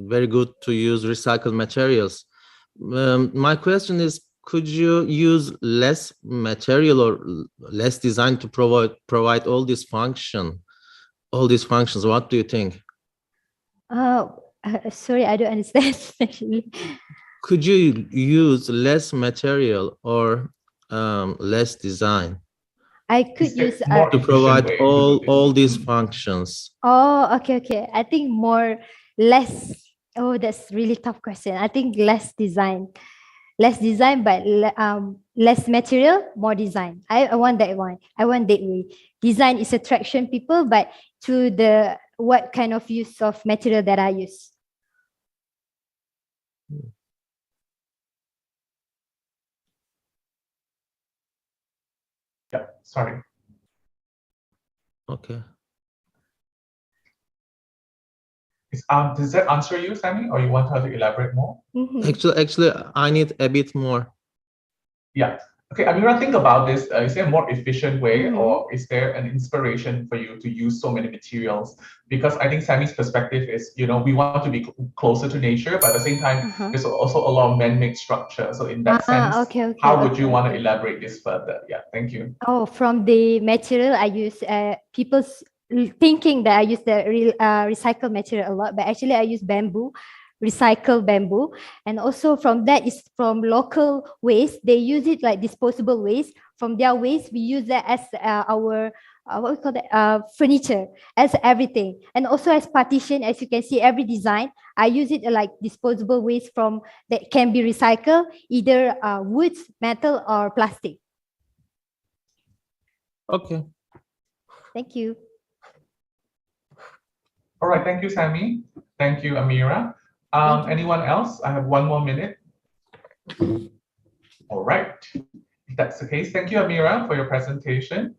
very good to use recycled materials. My question is, could you use less material or less design to provide all these functions? What do you think? Sorry, I don't understand actually. Could you use less material or less design? I could use to provide all these functions. Oh, okay. I think less. Oh, that's really tough question. I think less design, but less material, more design. I want that one. I want that way. Design is attraction people, but through the what kind of use of material that I use. Yeah, sorry. Okay. Does that answer you, Sammy, or you want her to elaborate more? Actually, I need a bit more. Yeah. Okay, Amira, think about this. Is there a more efficient way, or is there an inspiration for you to use so many materials? Because I think Sammy's perspective is, we want to be closer to nature, but at the same time, there's also a lot of man-made structure. So in that sense, how would you want to elaborate this further? Yeah, thank you. Oh, from the material I use, people's thinking that I use the recycled material a lot, but actually I use bamboo, recycled bamboo. And also from that is from local waste. They use it like disposable waste. From their waste, we use that as our what we call that furniture, as everything. And also as partition, as you can see, every design I use it like disposable waste from that can be recycled, either wood, metal, or plastic. Okay. Thank you. All right, thank you, Sammy. Thank you, Amira. Anyone else? I have 1 more minute. All right, if that's the case, thank you, Amira, for your presentation.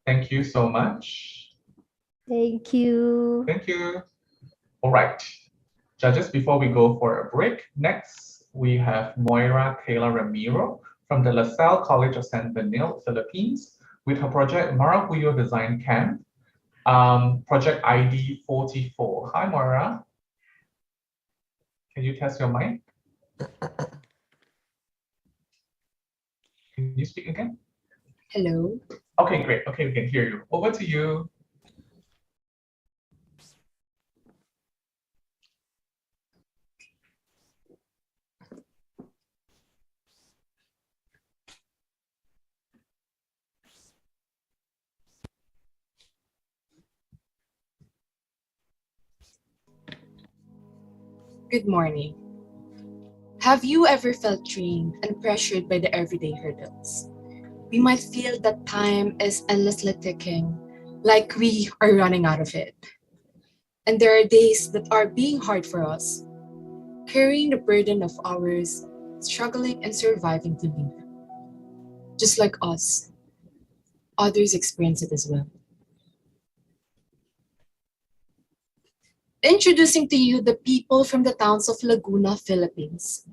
Thank you so much. Thank you. Thank you. All right, judges, before we go for a break, next we have Maura Kayla Ramiro from the LaSalle College of San Benil, Philippines, with her project Maracuyo Design Camp, project ID 44. Hi, Maura. Can you test your mic? Can you speak again? Hello. Okay, great. Okay, we can hear you. Over to you. Good morning. Have you ever felt drained and pressured by the everyday hurdles? We might feel that time is endlessly ticking, like we are running out of it. And there are days that are being hard for us, carrying the burden of hours, struggling and surviving to live. Just like us, others experience it as well. Introducing to you the people from the towns of Laguna, Philippines.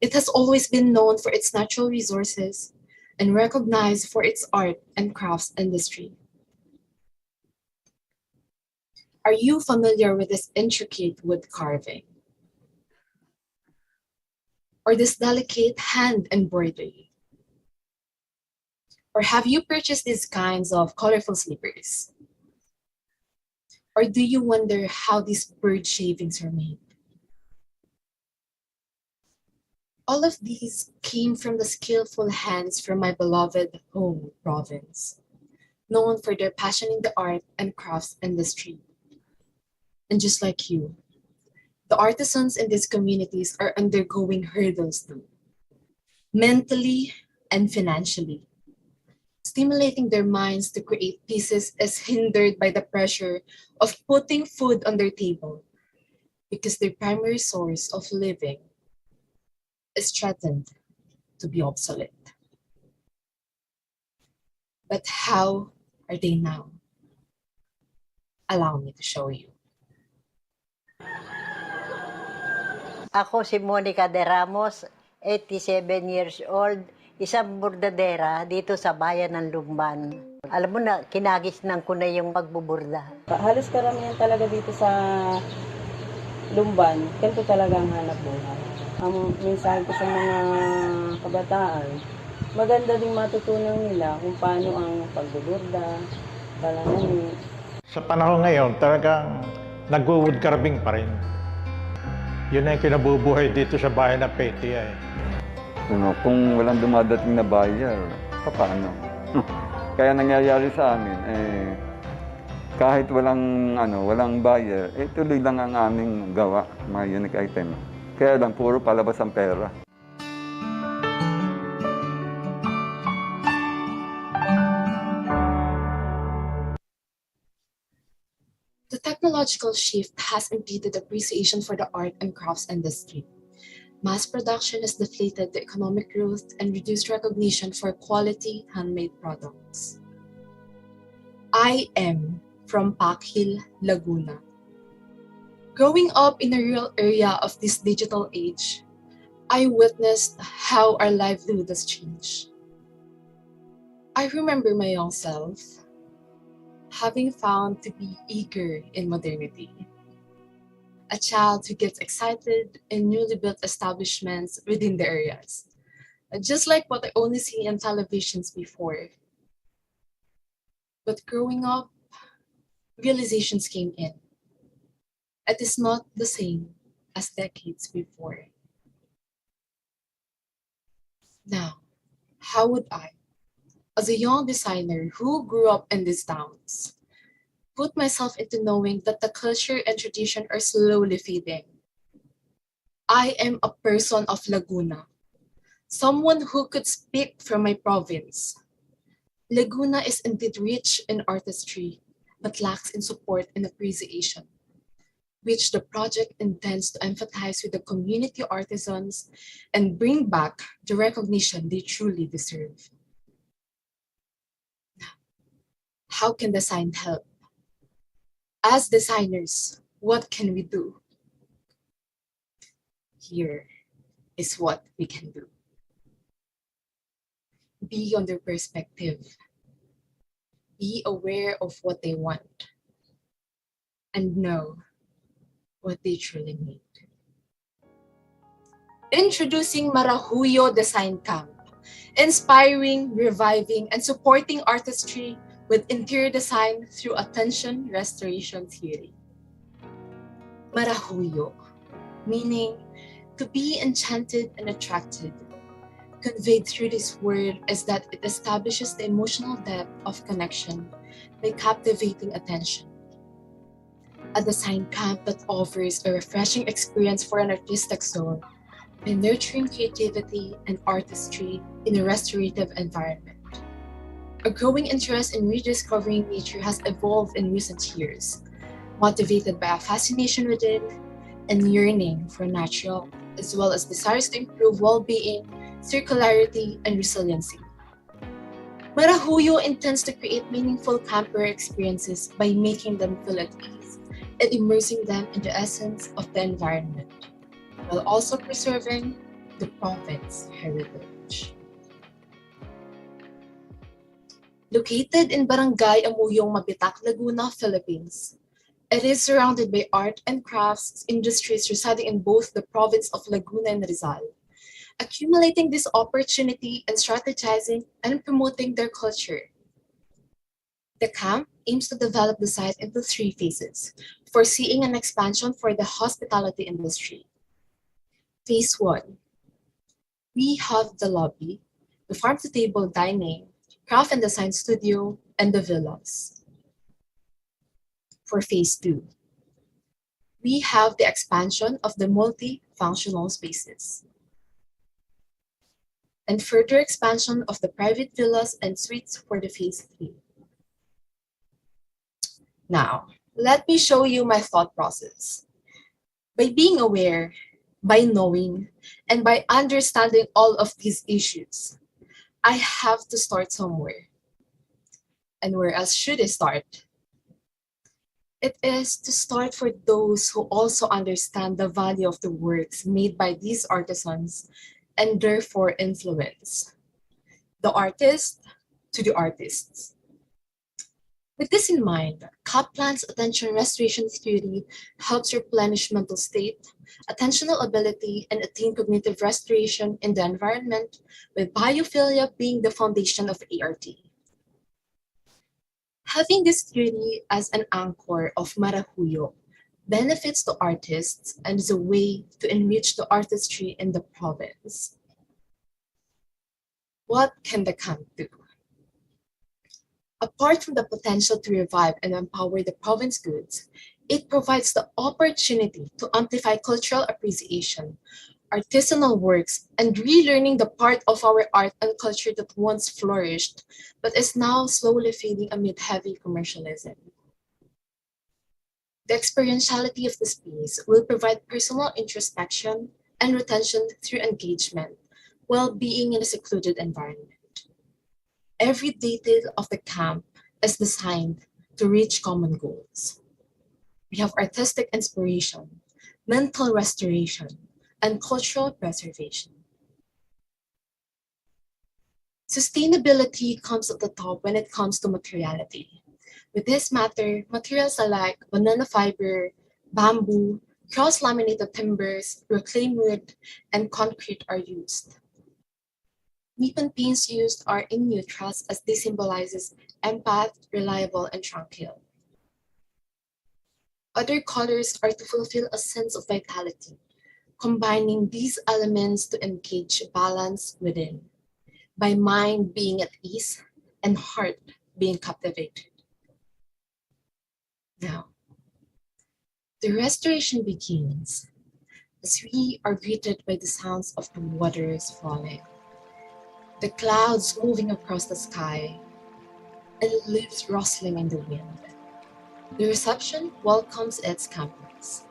It has always been known for its natural resources and recognized for its art and crafts industry. Are you familiar with this intricate wood carving? Or this delicate hand embroidery? Or have you purchased these kinds of colorful slippers? Or do you wonder how these bird shavings are made? All of these came from the skillful hands from my beloved home province, known for their passion in the art and crafts industry. And just like you, the artisans in these communities are undergoing hurdles too, mentally and financially. Stimulating their minds to create pieces is hindered by the pressure of putting food on their table because their primary source of living is threatened to be obsolete. But how are they now? Allow me to show you. Ako si Monica de Ramos, 87 years old, isang bordadera dito sa bayan ng Lumban. Alam mo na, kinagisnan ko na yung pagbuburda. Halos karamihan talaga dito sa Lumban, ganito talaga ang hanap buhay. Ang mensahe ko sa mga kabataan, maganda ding matutunan nila kung paano ang pagbuburda, palanani. Sa panahon ngayon, talagang nag-wood carving pa rin. Yun ang kinabubuhay dito sa bayan ng Petia eh. Kung walang dumadating na buyer, paano? Kaya nangyayari sa amin, kahit walang buyer, tuloy lang ang aming gawa, mga unique item. Kaya lang, puro palabas ang pera. The technological shift has impeded appreciation for the art and crafts industry. Mass production has deflated the economic growth and reduced recognition for quality handmade products. I am from Pacharakul, Laguna. Growing up in a rural area of this digital age, I witnessed how our livelihood has changed. I remember my young self having found to be eager in modernity. A child who gets excited in newly built establishments within the areas, just like what I only see in televisions before. But growing up, realizations came in. It is not the same as decades before. Now, how would I, as a young designer who grew up in these towns, put myself into knowing that the culture and tradition are slowly fading? I am a person of Laguna, someone who could speak from my province. Laguna is indeed rich in artistry, but lacks in support and appreciation, which the project intends to empathize with the community artisans and bring back the recognition they truly deserve. How can design help? As designers, what can we do? Here is what we can do. Be on their perspective. Be aware of what they want. And know what they truly need. Introducing Marahuyo Design Camp, inspiring, reviving, and supporting artistry with interior design through attention restoration theory. Marahuyo, meaning to be enchanted and attracted, conveyed through this word is that it establishes the emotional depth of connection by captivating attention. a design camp that offers a refreshing experience for an artistic soul by nurturing creativity and artistry in a restorative environment. A growing interest in rediscovering nature has evolved in recent years, motivated by a fascination with it and yearning for natural, as well as desires to improve well-being, circularity, and resiliency. Marahuyo intends to create meaningful camper experiences by making them feel at ease and immersing them in the essence of the environment, while also preserving the province's heritage. Located in Barangay Amuyong, Mabitak, Laguna, Philippines, it is surrounded by art and crafts industries residing in both the province of Laguna and Rizal, accumulating this opportunity and strategizing and promoting their culture. The camp aims to develop the site into 3 phases, foreseeing an expansion for the hospitality industry. Phase 1. We have the lobby, the farm-to-table dining, craft and design studio, and the villas. For Phase 2, we have the expansion of the multi-functional spaces and further expansion of the private villas and suites for the Phase 3. Now, let me show you my thought process. By being aware, by knowing, and by understanding all of these issues, I have to start somewhere. And where else should I start? It is to start for those who also understand the value of the works made by these artisans and therefore influence the artist to the artists. With this in mind, Kaplan's attention restoration theory helps replenish mental state, attentional ability, and attain cognitive restoration in the environment, with biophilia being the foundation of ART. Having this theory as an anchor of Marahuyo benefits the artists and is a way to enrich the artistry in the province. What can the camp do? Apart from the potential to revive and empower the province goods, it provides the opportunity to amplify cultural appreciation, artisanal works, and relearning the part of our art and culture that once flourished, but is now slowly fading amid heavy commercialism. The experientiality of the space will provide personal introspection and retention through engagement, while being in a secluded environment. Every detail of the camp is designed to reach common goals. We have artistic inspiration, mental restoration, and cultural preservation. Sustainability comes at the top when it comes to materiality. With this matter, materials like banana fiber, bamboo, cross-laminated timbers, reclaimed wood, and concrete are used. Nippon paints used are in neutrals as they symbolizes empath, reliable, and tranquil. Other colors are to fulfill a sense of vitality, combining these elements to engage balance within, by mind being at ease and heart being captivated. Now, the restoration begins as we are greeted by the sounds of the waters falling, the clouds moving across the sky, and leaves rustling in the wind. The reception welcomes its campers.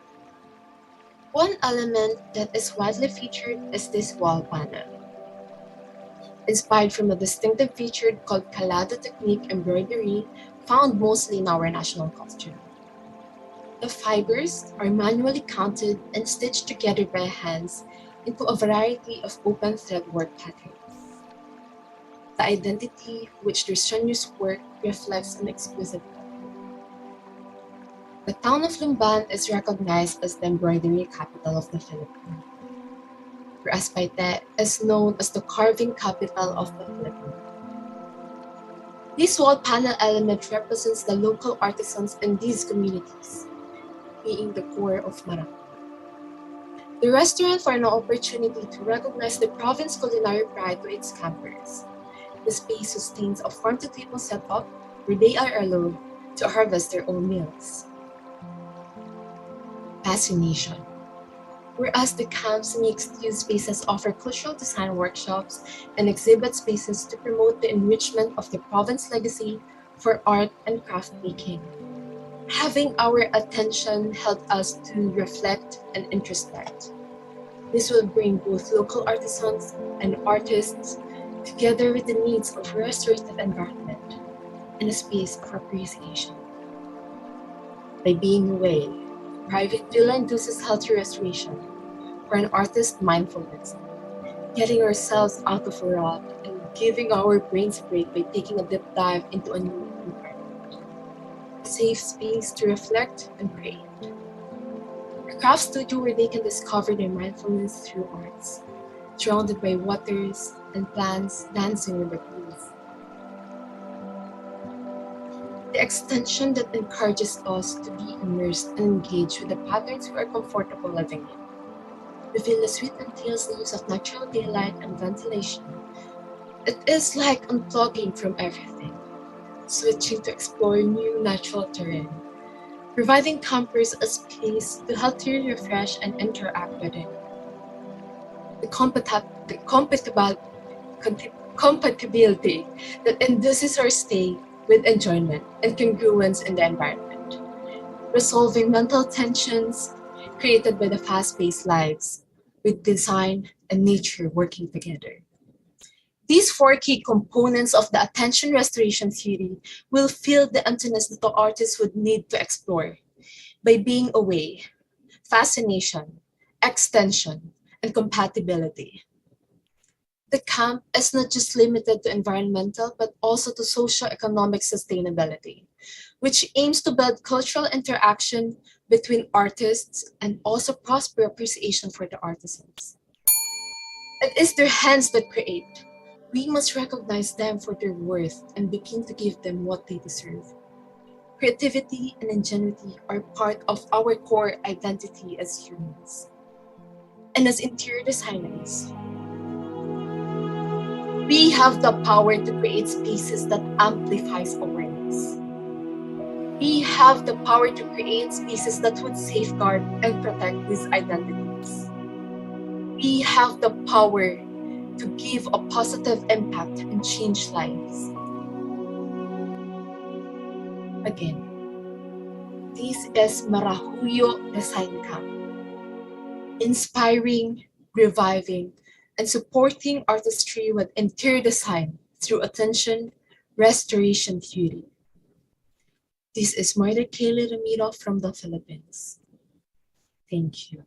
One element that is widely featured is this wall panel. Inspired from a distinctive feature called calado technique embroidery found mostly in our national costume. The fibers are manually counted and stitched together by hands into a variety of open threadwork patterns. The identity which their strenuous work reflects an exquisite pattern. The town of Lumban is recognized as the embroidery capital of the Philippines, whereas Paite is known as the carving capital of the Philippines. This wall panel element represents the local artisans in these communities, being the core of Marahuyo. The restaurant for an opportunity to recognize the province culinary pride to its campers. The space sustains a farm-to-table setup where they are allowed to harvest their own meals. fascination. Whereas the camps and mixed-use spaces offer cultural design workshops and exhibit spaces to promote the enrichment of the province legacy for art and craft making. Having our attention helped us to reflect and introspect. This will bring both local artisans and artists together with the needs of a restorative environment and a space of appreciation. By being away, private villa induces healthy restoration for an artist mindfulness, getting ourselves out of a rut and giving our brains a break by taking a deep dive into a new environment. A safe space to reflect and create. A craft studio where they can discover their mindfulness through arts, surrounded by waters and plants dancing with the breeze. The extension that encourages us to be immersed and engaged with the patterns we are comfortable living in. The villa suite entails the use of natural daylight and ventilation. It is like unplugging from everything, switching to explore new natural terrain, providing campers a space to healthily refresh and interact with it. The compatibility that induces our stay with enjoyment and congruence in the environment, resolving mental tensions created by the fast-paced lives with design and nature working together. These four key components of the attention restoration theory will fill the emptiness that the artist would need to explore by being away, fascination, extension, and compatibility. The camp is not just limited to environmental, but also to socio-economic sustainability, which aims to build cultural interaction between artists and also prosper appreciation for the artisans. It is their hands that create. We must recognize them for their worth and begin to give them what they deserve. Creativity and ingenuity are part of our core identity as humans. And as interior designers, we have the power to create spaces that amplifies awareness. We have the power to create spaces that would safeguard and protect these identities. We have the power to give a positive impact and change lives. Again, this is Marahuyo Design Camp, inspiring, reviving, and supporting artistry with interior design through attention, restoration theory. This is Maura Amira from the Philippines. Thank you.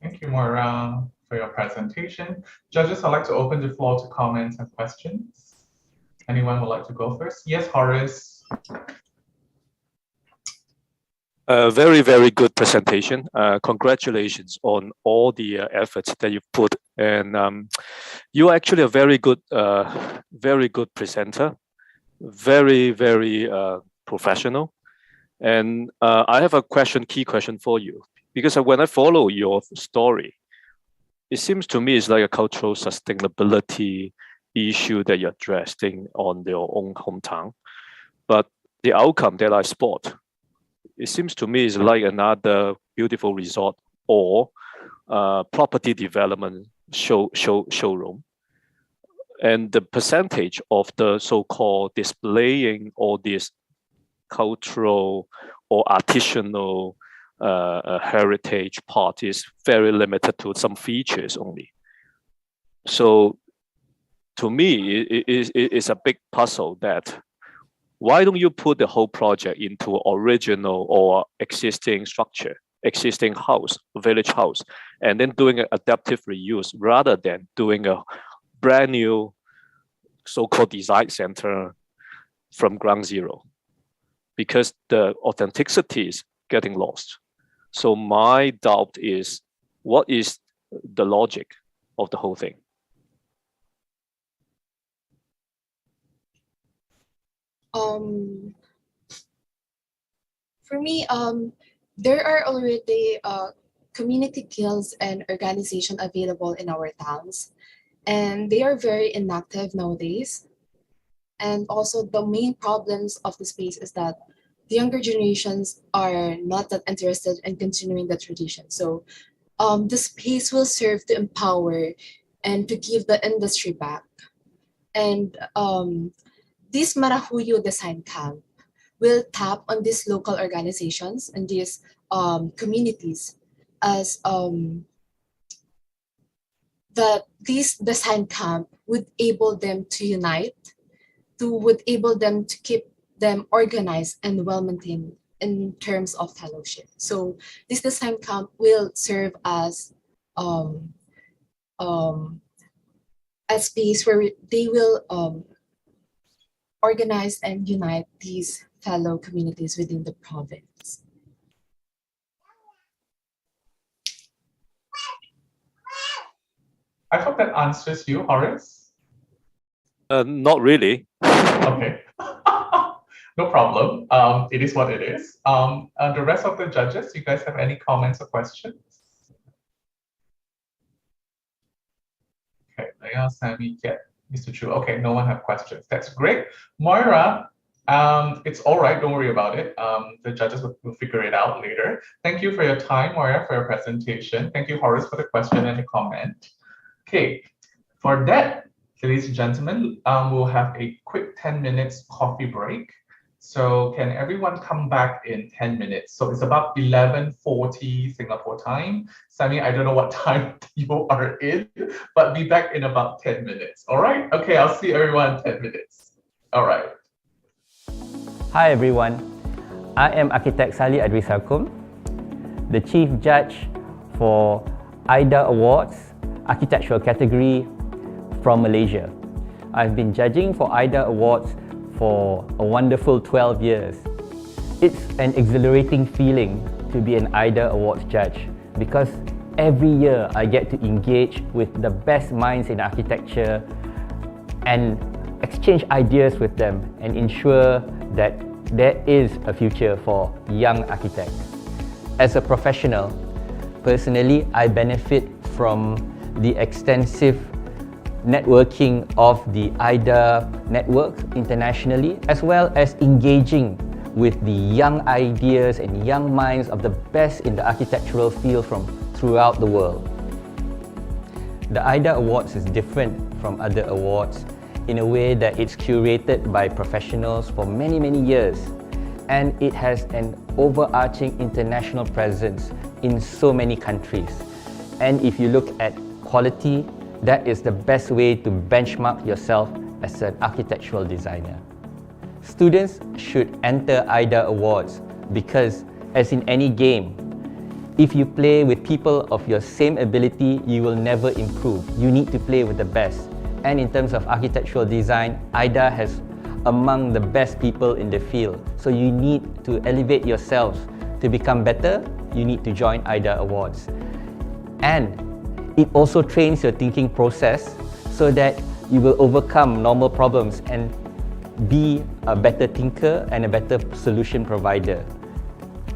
Thank you, Maura, for your presentation. Judges, I'd like to open the floor to comments and questions. Anyone would like to go first? Yes, Horace. Very, very good presentation. Congratulations on all the efforts that you've put. And you're actually a very good presenter. Very, very professional. And I have a key question for you. Because when I follow your story, it seems to me it's like a cultural sustainability issue that you're addressing on your own hometown. But the outcome that I spot, it seems to me is like another beautiful resort or property development showroom. And the percentage of the so-called displaying all this cultural or artisanal heritage part is very limited to some features only. So to me, it's a big puzzle that why don't you put the whole project into original or existing structure, existing house, village house, and then doing an adaptive reuse rather than doing a brand new so-called design center from ground zero, because the authenticity is getting lost. So my doubt is, what is the logic of the whole thing? For me, there are already community guilds and organizations available in our towns, and they are very inactive nowadays. And also the main problems of the space is that the younger generations are not that interested in continuing the tradition. So the space will serve to empower and to give the industry back. And this Marahuyo Design Camp will tap on these local organizations and these communities as that this design camp would able them to unite, would able them to keep them organized and well maintained in terms of fellowship. So this design camp will serve as a space where they will organize and unite these fellow communities within the province. I hope that answers you, Horace. Not really. Okay. No problem. It is what it is. The rest of the judges, you guys have any comments or questions? Okay, Leah, Sammy, Ket, Mr. Chu. Okay, no one have questions. That's great. Maura, it's all right. Don't worry about it. The judges will figure it out later. Thank you for your time, Maura, for your presentation. Thank you, Horace, for the question and the comment. Okay, for that, ladies and gentlemen, we'll have a quick 10 minutes coffee break. So can everyone come back in 10 minutes? So it's about 11:40 Singapore time. Sammy, I don't know what time you are in, but be back in about 10 minutes. All right? Okay, I'll see everyone in 10 minutes. All right. Hi everyone. I am Architect Salih Adrisakum, the Chief Judge for AYDA Awards, Architectural category from Malaysia. I've been judging for AYDA Awards for a wonderful 12 years. It's an exhilarating feeling to be an AYDA Awards judge because every year I get to engage with the best minds in architecture and exchange ideas with them and ensure that there is a future for young architects. As a professional, personally, I benefit from the extensive networking of the AYDA network internationally, as well as engaging with the young ideas and young minds of the best in the architectural field from throughout the world. The AYDA Awards is different from other awards in a way that it's curated by professionals for many, many years, and it has an overarching international presence in so many countries. And if you look at quality, that is the best way to benchmark yourself as an architectural designer. Students should enter AYDA Awards because, as in any game, if you play with people of your same ability, you will never improve. You need to play with the best. And in terms of architectural design, AYDA has among the best people in the field. So you need to elevate yourselves. To become better, you need to join AYDA Awards. And it also trains your thinking process so that you will overcome normal problems and be a better thinker and a better solution provider.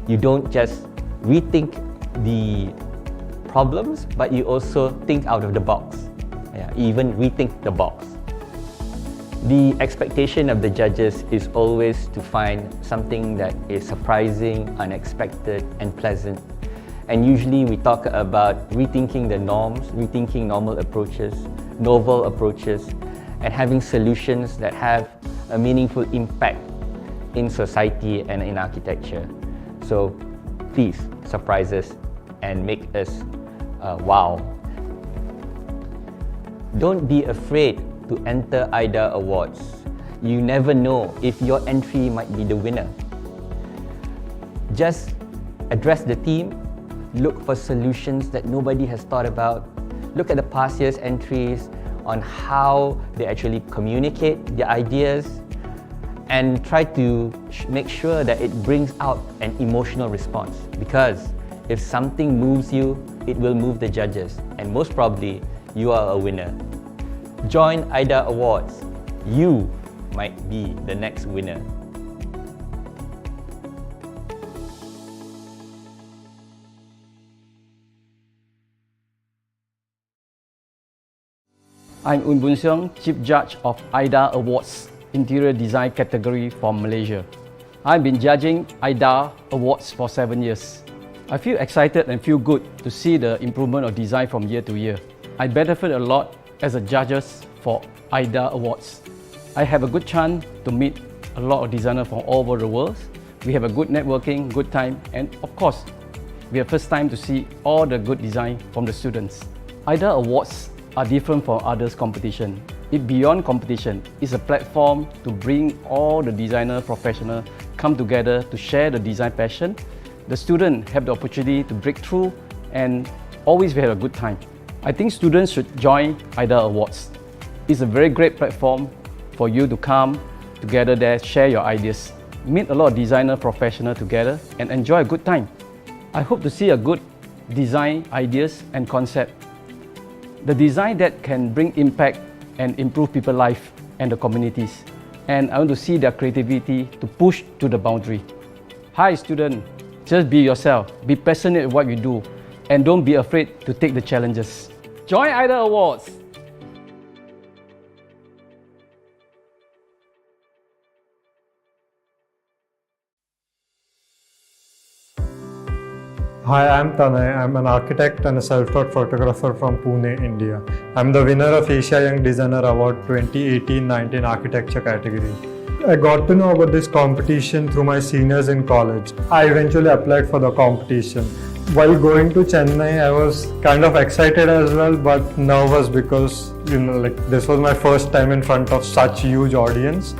You don't just rethink the problems, but you also think out of the box. Even rethink the box. The expectation of the judges is always to find something that is surprising, unexpected, and pleasant. And usually we talk about rethinking the norms, rethinking normal approaches, novel approaches, and having solutions that have a meaningful impact in society and in architecture. So please surprise us and make us wow. Don't be afraid to enter AYDA Awards. You never know if your entry might be the winner. Just address the team. Look for solutions that nobody has thought about. Look at the past year's entries on how they actually communicate their ideas and try to make sure that it brings out an emotional response. Because if something moves you, it will move the judges. And most probably, you are a winner. Join AYDA Awards. You might be the next winner. I'm Un Boon Seong, Chief Judge of AYDA Awards, Interior Design category from Malaysia. I've been judging AYDA Awards for 7 years. I feel excited and feel good to see the improvement of design from year to year. I benefit a lot as a judges for AYDA Awards. I have a good chance to meet a lot of designers from all over the world. We have a good networking, good time, and of course, we have first time to see all the good design from the students. AYDA Awards are different from others competition. It beyond competition. It's a platform to bring all the designer professionals come together to share the design passion. The students have the opportunity to break through and always we have a good time. I think students should join AYDA Awards. It's a very great platform for you to come together there, share your ideas, meet a lot of designer professionals together and enjoy a good time. I hope to see a good design ideas and concept. The design that can bring impact and improve people's life and the communities. And I want to see their creativity to push to the boundary. Hi student, just be yourself, be passionate at what you do, and don't be afraid to take the challenges. Join AYDA Awards. Hi, I'm Tanay. I'm an architect and a self-taught photographer from Pune, India. I'm the winner of Asia Young Designer Award 2018-19 Architecture category. I got to know about this competition through my seniors in college. I eventually applied for the competition. While going to Chennai, I was kind of excited as well, but nervous because, this was my first time in front of such huge audience.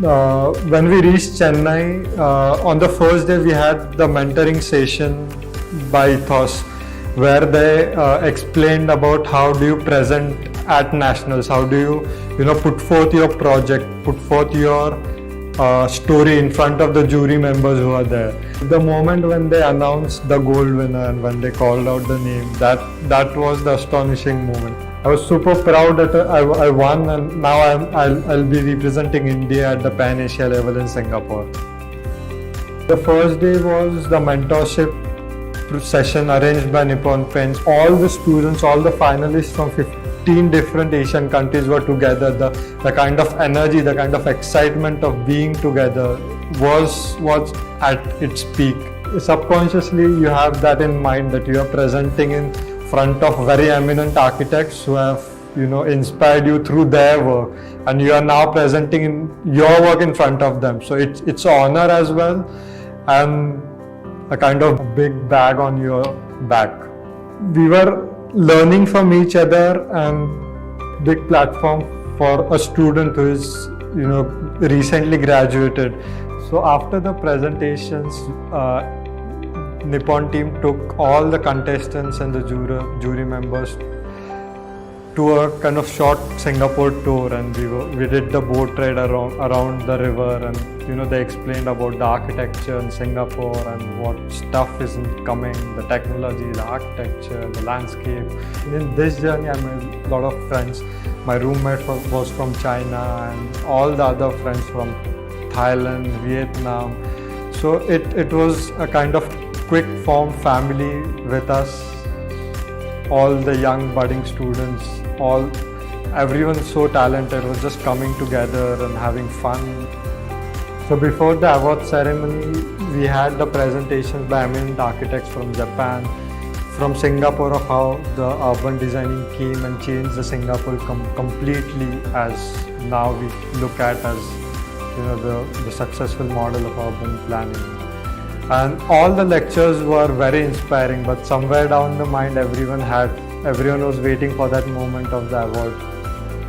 When we reached Chennai, on the first day we had the mentoring session by Ethos, where they explained about how do you present at nationals, how do you put forth your project, put forth your story in front of the jury members who are there. The moment when they announced the gold winner and when they called out the name, that was the astonishing moment. I was super proud that I won, and now I'll be representing India at the Pan Asia level in Singapore. The first day was the mentorship session arranged by Nippon Paint. All the students, all the finalists from 15 different Asian countries were together. The kind of energy, the kind of excitement of being together was at its peak. Subconsciously, you have that in mind that you are presenting in front of very eminent architects who have inspired you through their work, and you are now presenting in your work in front of them. So it's an honor as well, and a kind of big bag on your back. We were learning from each other, and big platform for a student who is recently graduated. So after the presentations, Nippon team took all the contestants and the jury members to a kind of short Singapore tour, and we did the boat ride around the river, and they explained about the architecture in Singapore and what stuff is coming, the technology, the architecture, the landscape. And in this journey, I made a lot of friends. My roommate was from China, and all the other friends from Thailand, Vietnam. So it was a kind of quick form family with us, all the young budding students, everyone so talented was just coming together and having fun. So before the award ceremony, we had the presentations by eminent architects from Japan, from Singapore, of how the urban designing came and changed the Singapore completely, as now we look at as the successful model of urban planning. And all the lectures were very inspiring, but somewhere down the mind everyone was waiting for that moment of the award,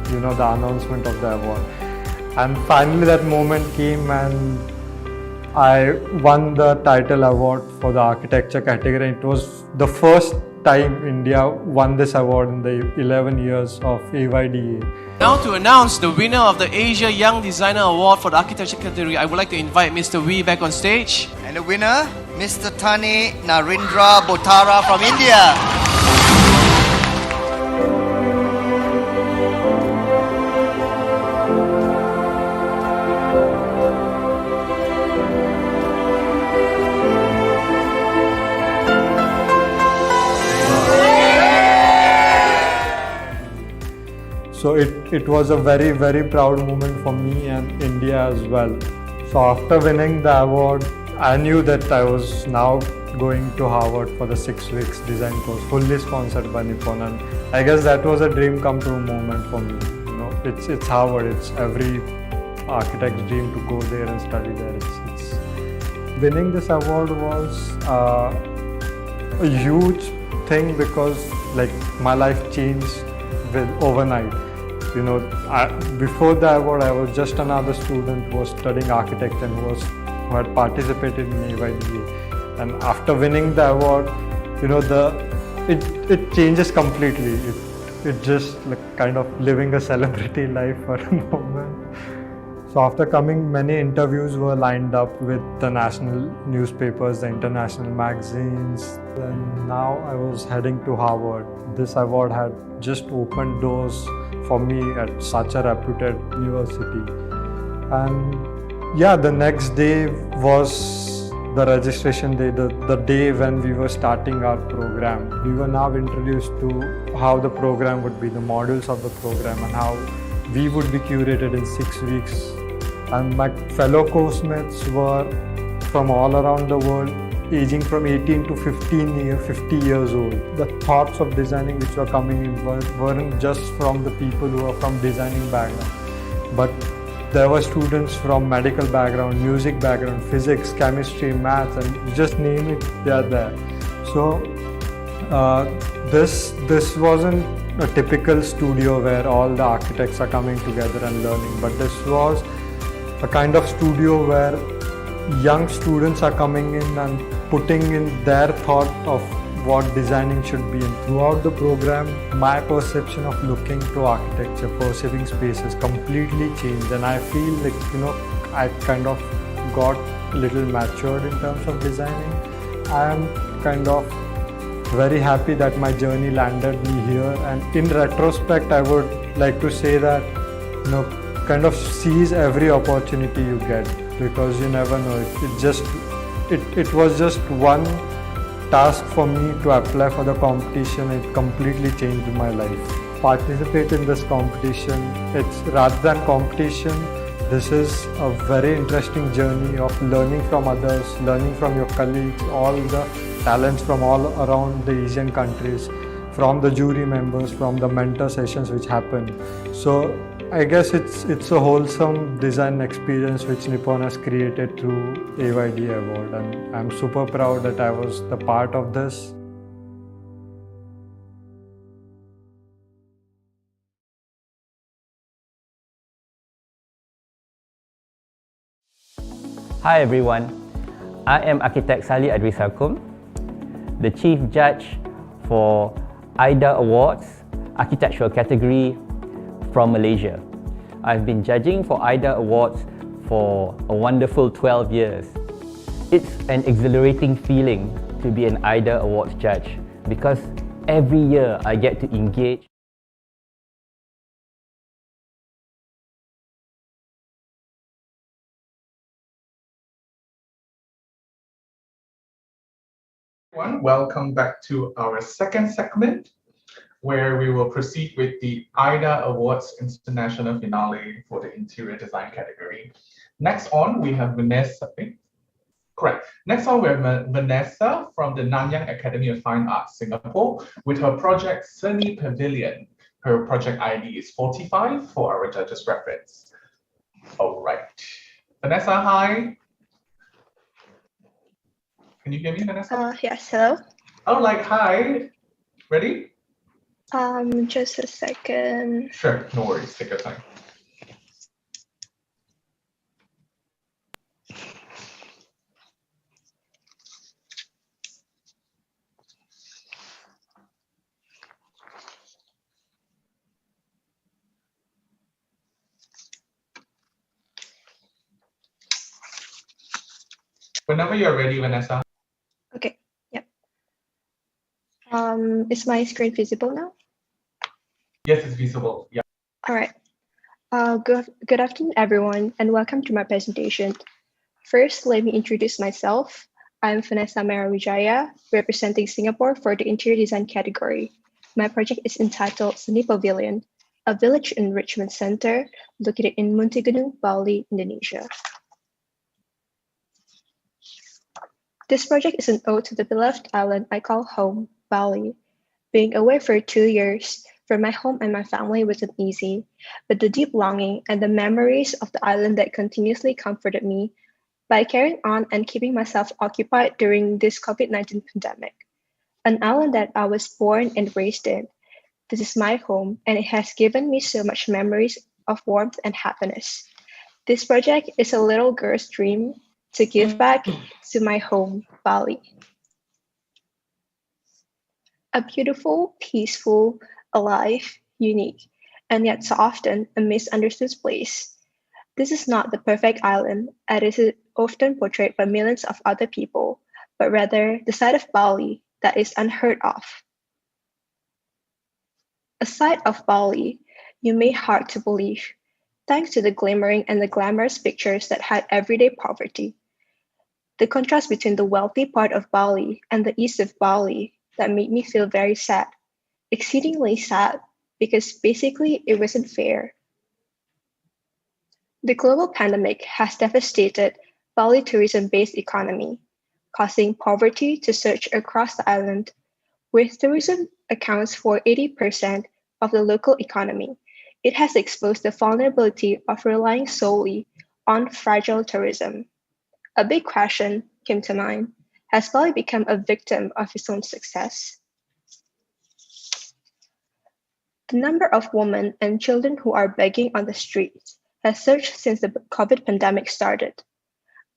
the announcement of the award. And finally that moment came, and I won the title award for the architecture category. It was the first time India won this award in the 11 years of AYDA. Now to announce the winner of the Asia Young Designer Award for the architecture category, I would like to invite Mr. Wee back on stage. And the winner, Mr. Tani Narendra Botara from India. So it was a very, very proud moment for me and India as well. So after winning the award, I knew that I was now going to Harvard for the 6 weeks design course, fully sponsored by Nippon, and I guess that was a dream come true moment for me. You know, it's Harvard. It's every architect's dream to go there and study there. It's winning this award was a huge thing because like my life changed overnight. You know, before the award, I was just another student who was studying architecture and who had participated in AYDA. And after winning the award, you know, it changes completely. It just like kind of living a celebrity life for a moment. So after coming, many interviews were lined up with the national newspapers, the international magazines. And now I was heading to Harvard. This award had just opened doors for me at such a reputed university. And yeah, the next day was the registration day, the day when we were starting our program. We were now introduced to how the program would be, the modules of the program, and how we would be curated in 6 weeks. And my fellow course-mates were from all around the world, aging from 18 to 50 years old. The thoughts of designing which were coming in weren't just from the people who are from designing background, but there were students from medical background, music background, physics, chemistry, maths, and just name it, they are there. So this wasn't a typical studio where all the architects are coming together and learning, but this was a kind of studio where young students are coming in and putting in their thought of what designing should be. And throughout the program, my perception of looking to architecture, perceiving spaces completely changed. And I feel like, you know, I kind of got a little matured in terms of designing. I am kind of very happy that my journey landed me here. And in retrospect, I would like to say that, you know, kind of seize every opportunity you get, because you never know. It was just one task for me to apply for the competition. It completely changed my life. Participate in this competition. It's rather than competition, this is a very interesting journey of learning from others, learning from your colleagues, all the talents from all around the Asian countries, from the jury members, from the mentor sessions which happen. So I guess it's a wholesome design experience which Nippon has created through AYDA Award, and I'm super proud that I was the part of this. Hi everyone, I am Architect Salih Adrisakum, the Chief Judge for AYDA Awards, Architectural category from Malaysia. I've been judging for AYDA Awards for a wonderful 12 years. It's an exhilarating feeling to be an AYDA Awards judge because every year I get to engage. Welcome back to our second segment, where we will proceed with the AYDA Awards International Finale for the Interior Design category. Next on, we have Vanessa. Correct. Next on, we have Vanessa from the Nanyang Academy of Fine Arts, Singapore, with her project Sunny Pavilion. Her project ID is 45 for our judges' reference. All right. Vanessa, hi. Can you hear me, Vanessa? Yes, hello. Oh, like, hi. Ready? Just a second. Sure, no worries. Take your time. Whenever you're ready, Vanessa. Okay, yep. Is my screen visible now? Yes, it's visible. Yeah. All right. Good afternoon, everyone, and welcome to my presentation. First, let me introduce myself. I'm Vanessa Wijaya, representing Singapore for the Interior Design category. My project is entitled Sunny Pavilion, a village enrichment center located in Muntigunung, Bali, Indonesia. This project is an ode to the beloved island I call home, Bali. Being away for 2 years from my home and my family wasn't easy, but the deep longing and the memories of the island that continuously comforted me by carrying on and keeping myself occupied during this COVID-19 pandemic. An island that I was born and raised in. This is my home, and it has given me so much memories of warmth and happiness. This project is a little girl's dream to give back to my home, Bali. A beautiful, peaceful, alive, unique, and yet so often a misunderstood place. This is not the perfect island, as it is often portrayed by millions of other people, but rather the side of Bali that is unheard of. A side of Bali you may hard to believe, thanks to the glimmering and the glamorous pictures that hide everyday poverty. The contrast between the wealthy part of Bali and the east of Bali that made me feel very sad, exceedingly sad, because basically it wasn't fair. The global pandemic has devastated Bali tourism-based economy, causing poverty to surge across the island, with tourism accounts for 80% of the local economy. It has exposed the vulnerability of relying solely on fragile tourism. A big question came to mind. Has Bali become a victim of its own success? The number of women and children who are begging on the streets has surged since the COVID pandemic started.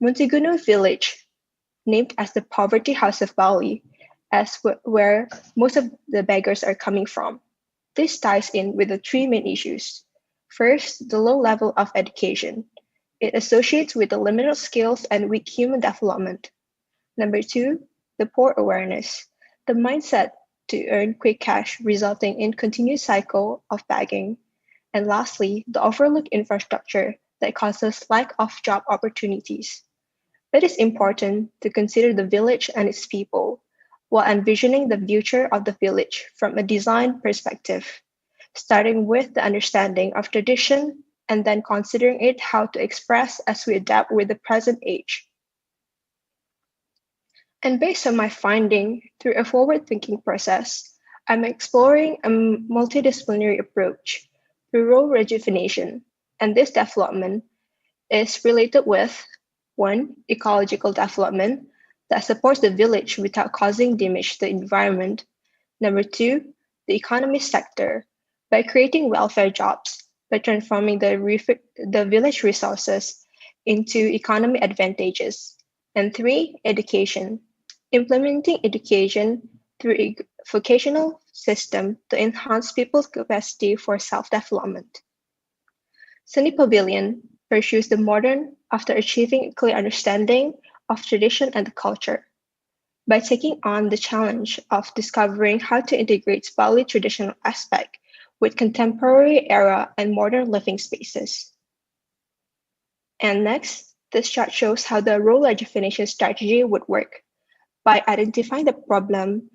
Muntigunu village, named as the poverty house of Bali, as where most of the beggars are coming from. This ties in with the three main issues. First, the low level of education. It associates with the limited skills and weak human development. Number two, the poor awareness, the mindset to earn quick cash, resulting in continued cycle of begging. And lastly, the overlooked infrastructure that causes lack of job opportunities. It is important to consider the village and its people while envisioning the future of the village from a design perspective, starting with the understanding of tradition and then considering it how to express as we adapt with the present age. And based on my finding through a forward-thinking process, I'm exploring a multidisciplinary approach through role rejuvenation, and this development is related with 1. Ecological development that supports the village without causing damage to the environment. Number 2, the economy sector by creating welfare jobs by transforming the village resources into economic advantages. And 3, education, implementing education through a vocational system to enhance people's capacity for self-development. Sunny Pavilion pursues the modern after achieving a clear understanding of tradition and culture. By taking on the challenge of discovering how to integrate Bali traditional aspect with contemporary era and modern living spaces. And next, this chart shows how the role rejuvenation strategy would work by identifying the problem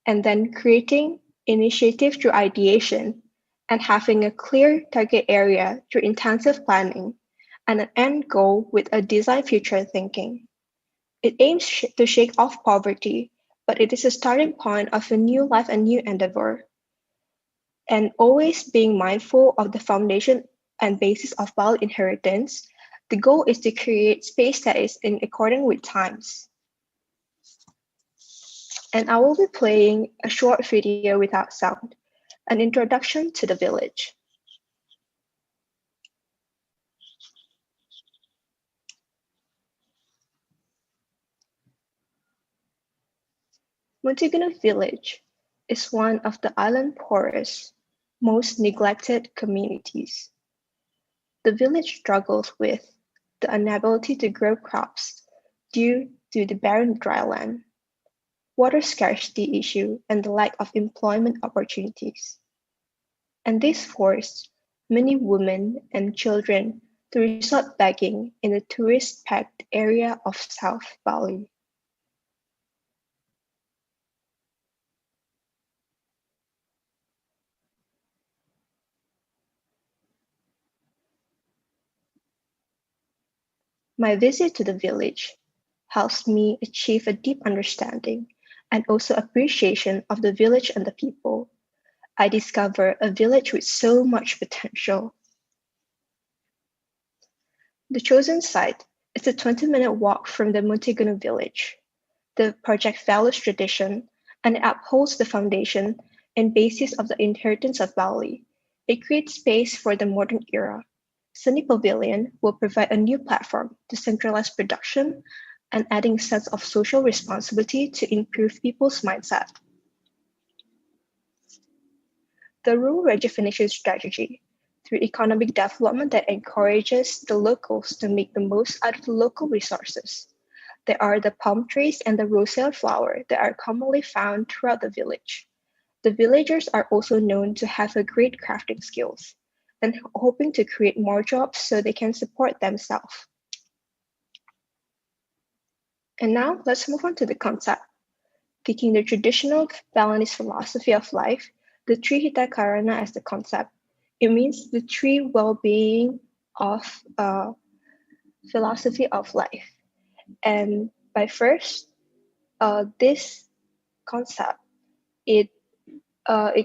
and then creating initiative through ideation and having a clear target area through intensive planning and an end goal with a design future thinking. It aims to shake off poverty, but it is a starting point of a new life and new endeavor. And always being mindful of the foundation and basis of Bali inheritance, the goal is to create space that is in accordance with times. And I will be playing a short video without sound, an introduction to the village. Muntigunu village is one of the island poorest, most neglected communities. The village struggles with the inability to grow crops due to the barren dry land, water scarcity issue, and the lack of employment opportunities. And this forced many women and children to resort begging in the tourist-packed area of South Bali. My visit to the village helps me achieve a deep understanding and also appreciation of the village and the people. I discover a village with so much potential. The chosen site is a 20-minute walk from the Monteguno village. The project follows tradition and upholds the foundation and basis of the inheritance of Bali. It creates space for the modern era. Sunny Pavilion will provide a new platform to centralize production and adding a sense of social responsibility to improve people's mindset. The rural rejuvenation strategy, through economic development that encourages the locals to make the most out of the local resources. There are the palm trees and the rosehill flower that are commonly found throughout the village. The villagers are also known to have a great crafting skills and hoping to create more jobs so they can support themselves. And now let's move on to the concept. Taking the traditional Balinese philosophy of life, the Tri Hita Karana as the concept. It means the three well-being of philosophy of life. And by first, this concept, it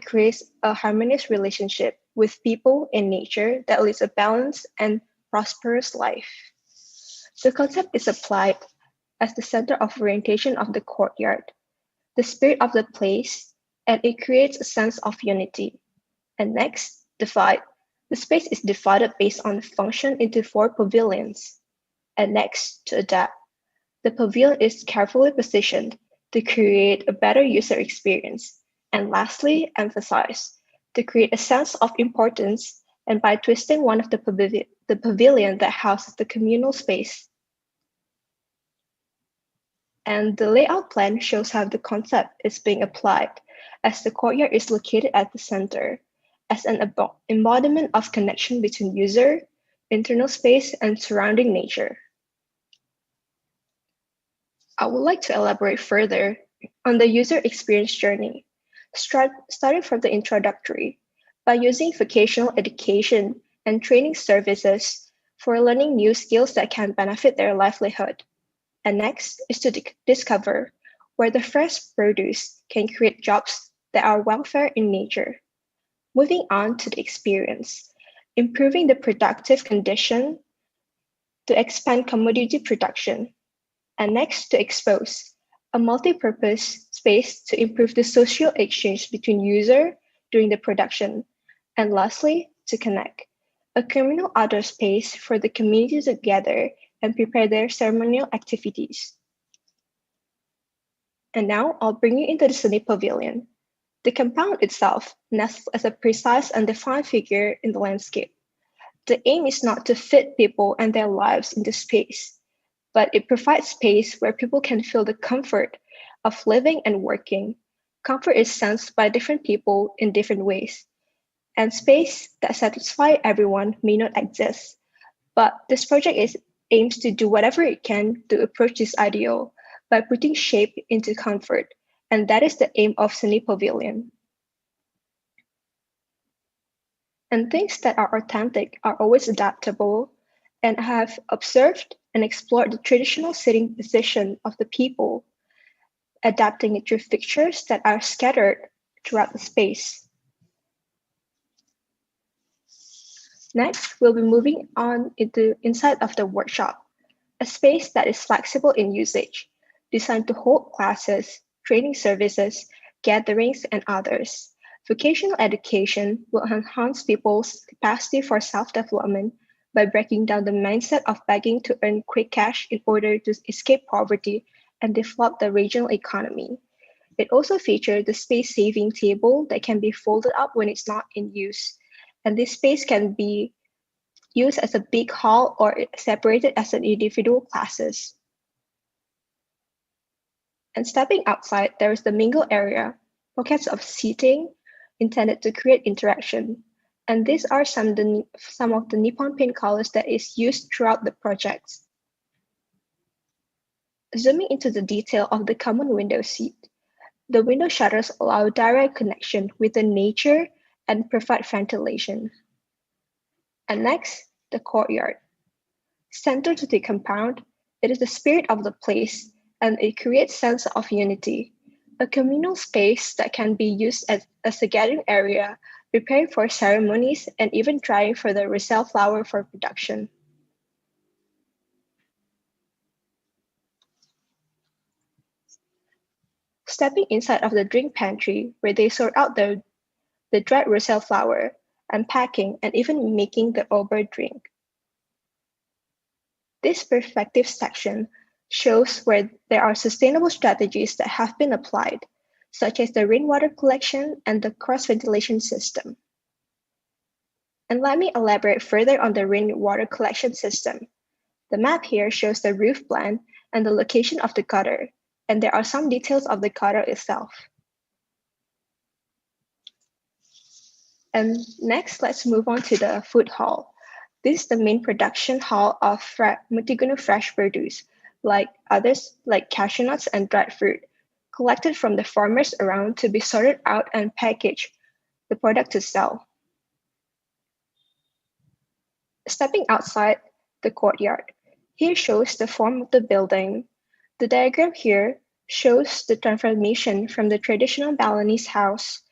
creates a harmonious relationship with people and nature that leads a balanced and prosperous life. The concept is applied as the center of orientation of the courtyard, the spirit of the place, and it creates a sense of unity. And next, divide. The space is divided based on function into 4 pavilions. And next, to adapt. The pavilion is carefully positioned to create a better user experience. And lastly, emphasize, to create a sense of importance and by twisting one of the pavilion that houses the communal space. And the layout plan shows how the concept is being applied, as the courtyard is located at the center, as an embodiment of connection between user, internal space, and surrounding nature. I would like to elaborate further on the user experience journey, starting from the introductory, by using vocational education and training services for learning new skills that can benefit their livelihood. And next is to discover where the fresh produce can create jobs that are welfare in nature. Moving on to the experience, improving the productive condition to expand commodity production. And next, to expose a multi-purpose space to improve the social exchange between user during the production. And lastly, to connect, a communal outdoor space for the community to gather and prepare their ceremonial activities. And now I'll bring you into the Sunny Pavilion. The compound itself nestles as a precise and defined figure in the landscape. The aim is not to fit people and their lives into space, but it provides space where people can feel the comfort of living and working. Comfort is sensed by different people in different ways, and space that satisfies everyone may not exist. But this project aims to do whatever it can to approach this ideal by putting shape into comfort, and that is the aim of Sunny Pavilion. And things that are authentic are always adaptable, and I have observed and explored the traditional sitting position of the people, adapting it through fixtures that are scattered throughout the space. Next, we'll be moving on into inside of the workshop, a space that is flexible in usage, designed to hold classes, training services, gatherings, and others. Vocational education will enhance people's capacity for self-development by breaking down the mindset of begging to earn quick cash in order to escape poverty and develop the regional economy. It also features the space-saving table that can be folded up when it's not in use. And this space can be used as a big hall or separated as an individual classes. And stepping outside, there is the mingle area, pockets of seating intended to create interaction. And these are some of the Nippon Paint colors that is used throughout the projects. Zooming into the detail of the common window seat, the window shutters allow direct connection with the nature and provide ventilation. And next, the courtyard. Centered to the compound It is the spirit of the place, and it creates sense of unity. A communal space that can be used as a gathering area, preparing for ceremonies, and even drying for the resale flower for production. Stepping inside of the drink pantry, where they sort out the dried resale flower, unpacking, and even making the over drink. This perspective section shows where there are sustainable strategies that have been applied, such as the rainwater collection and the cross-ventilation system. And let me elaborate further on the rainwater collection system. The map here shows the roof plan and the location of the gutter, and there are some details of the gutter itself. And next, let's move on to the food hall. This is the main production hall of Mutigunu fresh produce, like cashew nuts and dried fruit, collected from the farmers around to be sorted out and packaged, the product to sell. Stepping outside the courtyard, here shows the form of the building. The diagram here shows the transformation from the traditional Balinese house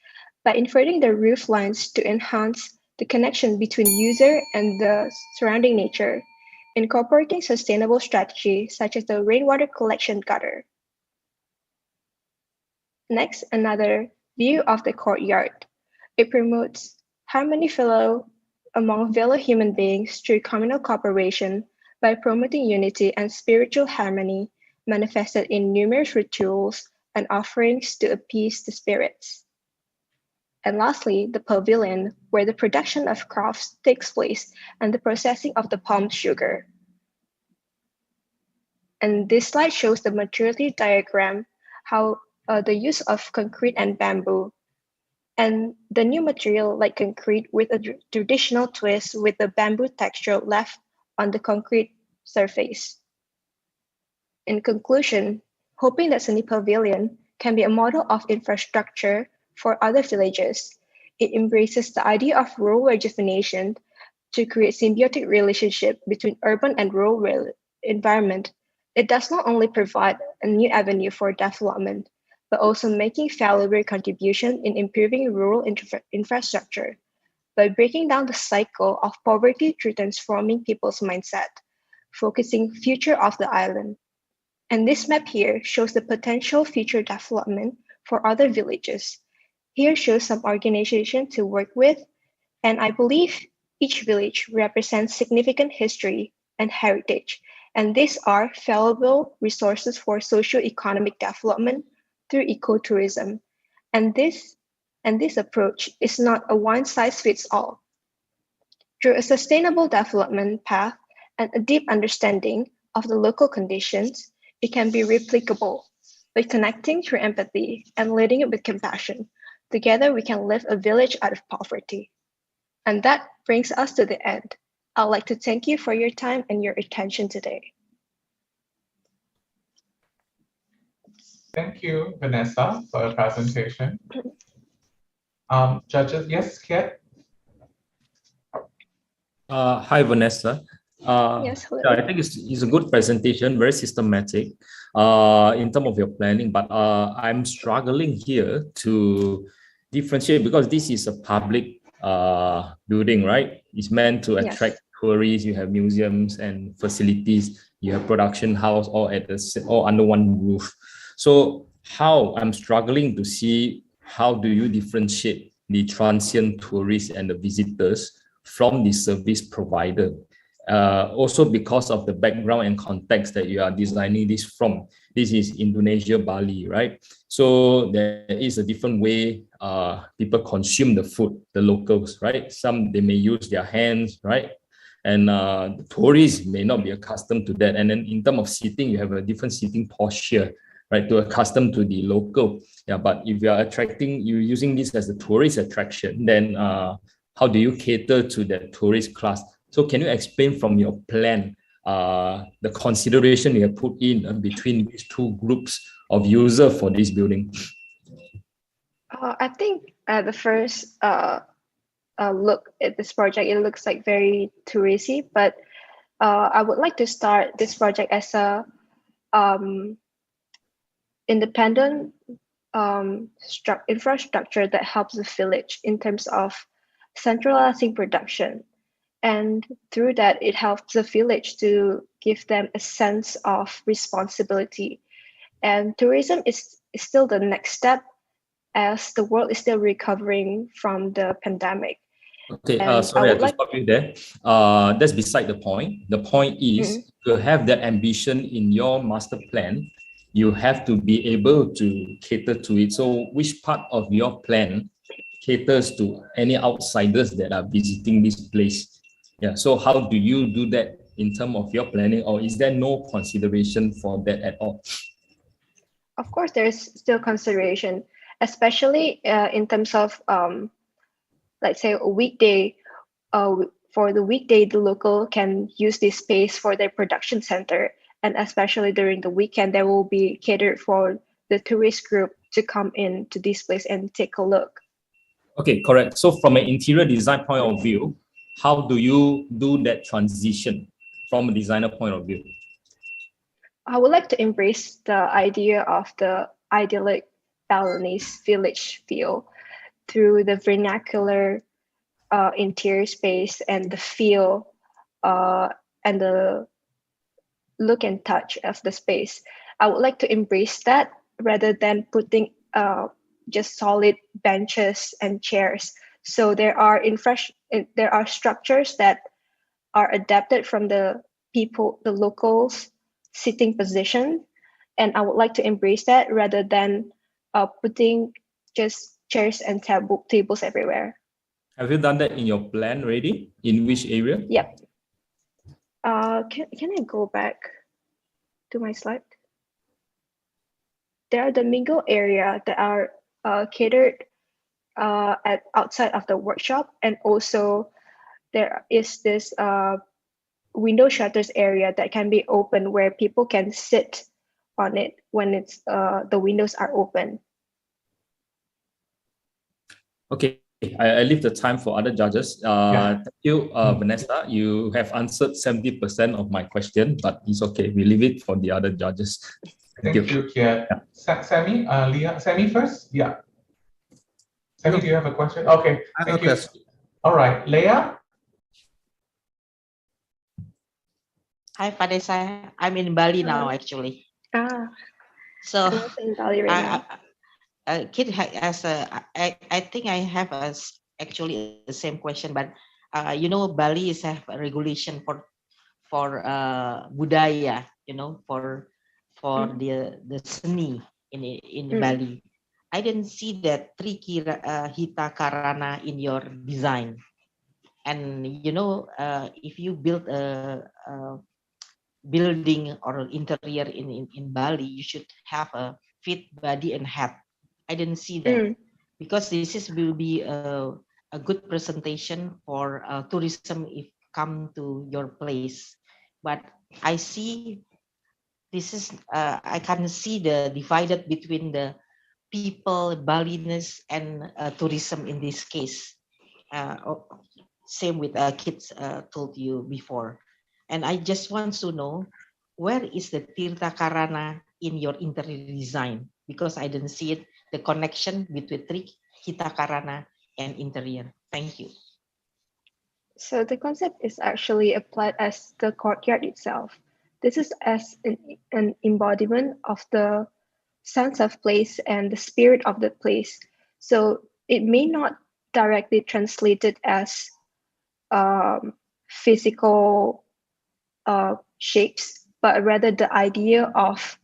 by inverting the roof lines to enhance the connection between user and the surrounding nature, incorporating sustainable strategies such as the rainwater collection gutter. Next, another view of the courtyard. It promotes harmony among fellow human beings through communal cooperation by promoting unity and spiritual harmony manifested in numerous rituals and offerings to appease the spirits. And lastly, the pavilion, where the production of crafts takes place and the processing of the palm sugar. And this slide shows the maturity diagram, how the use of concrete and bamboo, and the new material like concrete with a traditional twist with the bamboo texture left on the concrete surface. In conclusion, hoping that Seni Pavilion can be a model of infrastructure for other villages, it embraces the idea of rural rejuvenation to create symbiotic relationship between urban and rural environment. It does not only provide a new avenue for development, but also making valuable contribution in improving rural infrastructure by breaking down the cycle of poverty through transforming people's mindset, focusing future of the island. And this map here shows the potential future development for other villages. Here shows some organization to work with, and I believe each village represents significant history and heritage, and these are valuable resources for socio-economic development through ecotourism. And this approach is not a one-size-fits-all. Through a sustainable development path and a deep understanding of the local conditions, it can be replicable. By connecting through empathy and leading it with compassion, together we can lift a village out of poverty. And that brings us to the end. I'd like to thank you for your time and your attention today. Thank you, Vanessa, for your presentation. Judges, yes, Kiet? Hi, Vanessa. Yes, hello. I think it's a good presentation, very systematic in terms of your planning, but I'm struggling here to differentiate because this is a public building, right? It's meant to attract tourists. You have museums and facilities. You have production house all under one roof. So I'm struggling to see how do you differentiate the transient tourists and the visitors from the service provider. Also because of the background and context that you are designing this from. This is Indonesia, Bali, right? So there is a different way people consume the food, the locals, right? Some, they may use their hands, right? And tourists may not be accustomed to that. And then in terms of seating, you have a different seating posture, right? To accustom to the local. Yeah, but if you are you're using this as a tourist attraction, then how do you cater to that tourist class? So can you explain from your plan the consideration you have put in between these two groups of users for this building? I think at the first look at this project, it looks like very touristy, but I would like to start this project as a independent infrastructure that helps the village in terms of centralizing production. And through that, it helps the village to give them a sense of responsibility. And tourism is still the next step as the world is still recovering from the pandemic. Okay, And sorry, I would have to stop you there. That's beside the point. The point is to have that ambition in your master plan, you have to be able to cater to it. So which part of your plan caters to any outsiders that are visiting this place? Yeah, so how do you do that in terms of your planning, or is there no consideration for that at all? Of course, there is still consideration, especially in terms of, let's say, a weekday. For the weekday, the local can use this space for their production center. And especially during the weekend, there will be catered for the tourist group to come in to this place and take a look. Okay, correct. So from an interior design point of view, how do you do that transition from a designer point of view? I would like to embrace the idea of the idyllic Balinese village feel through the vernacular interior space and the feel and the look and touch of the space. I would like to embrace that rather than putting just solid benches and chairs. So there are structures that are adapted from the people, the locals' sitting position, and I would like to embrace that rather than putting just chairs and tables everywhere. Have you done that in your plan already? In which area? Yep. Can I go back to my slide? There are the mingle area that are catered at outside of the workshop, and also there is this window shutters area that can be open where people can sit on it when it's the windows are open. Okay, I leave the time for other judges. Thank you, Vanessa. You have answered 70% of my question, but it's okay. We leave it for the other judges. Thank you, Kian. Sammy, Leah, Sammy first? Yeah. Sammy, do you have a question? Okay, thank you. All right, Leah? Hi, Vanessa. I'm in Bali now, actually. So in Bali right now. Kid has I think I have actually the same question, but you know, Bali is have a regulation for budaya, you know, for the seni in Bali. I didn't see that hita karana in your design, and you know, if you build a building or interior in Bali, you should have a fit body and head. I didn't see that because will be a good presentation for tourism if come to your place. But I see this is I can see the divided between the people, Balinese and tourism in this case. Same with kids told you before. And I just want to know, where is the Tirta Karana in your interior design? Because I didn't see it, the connection between Hita Karana and interior. Thank you. So the concept is actually applied as the courtyard itself. This is as an embodiment of the sense of place and the spirit of the place. So it may not directly translate it as physical shapes, but rather the idea of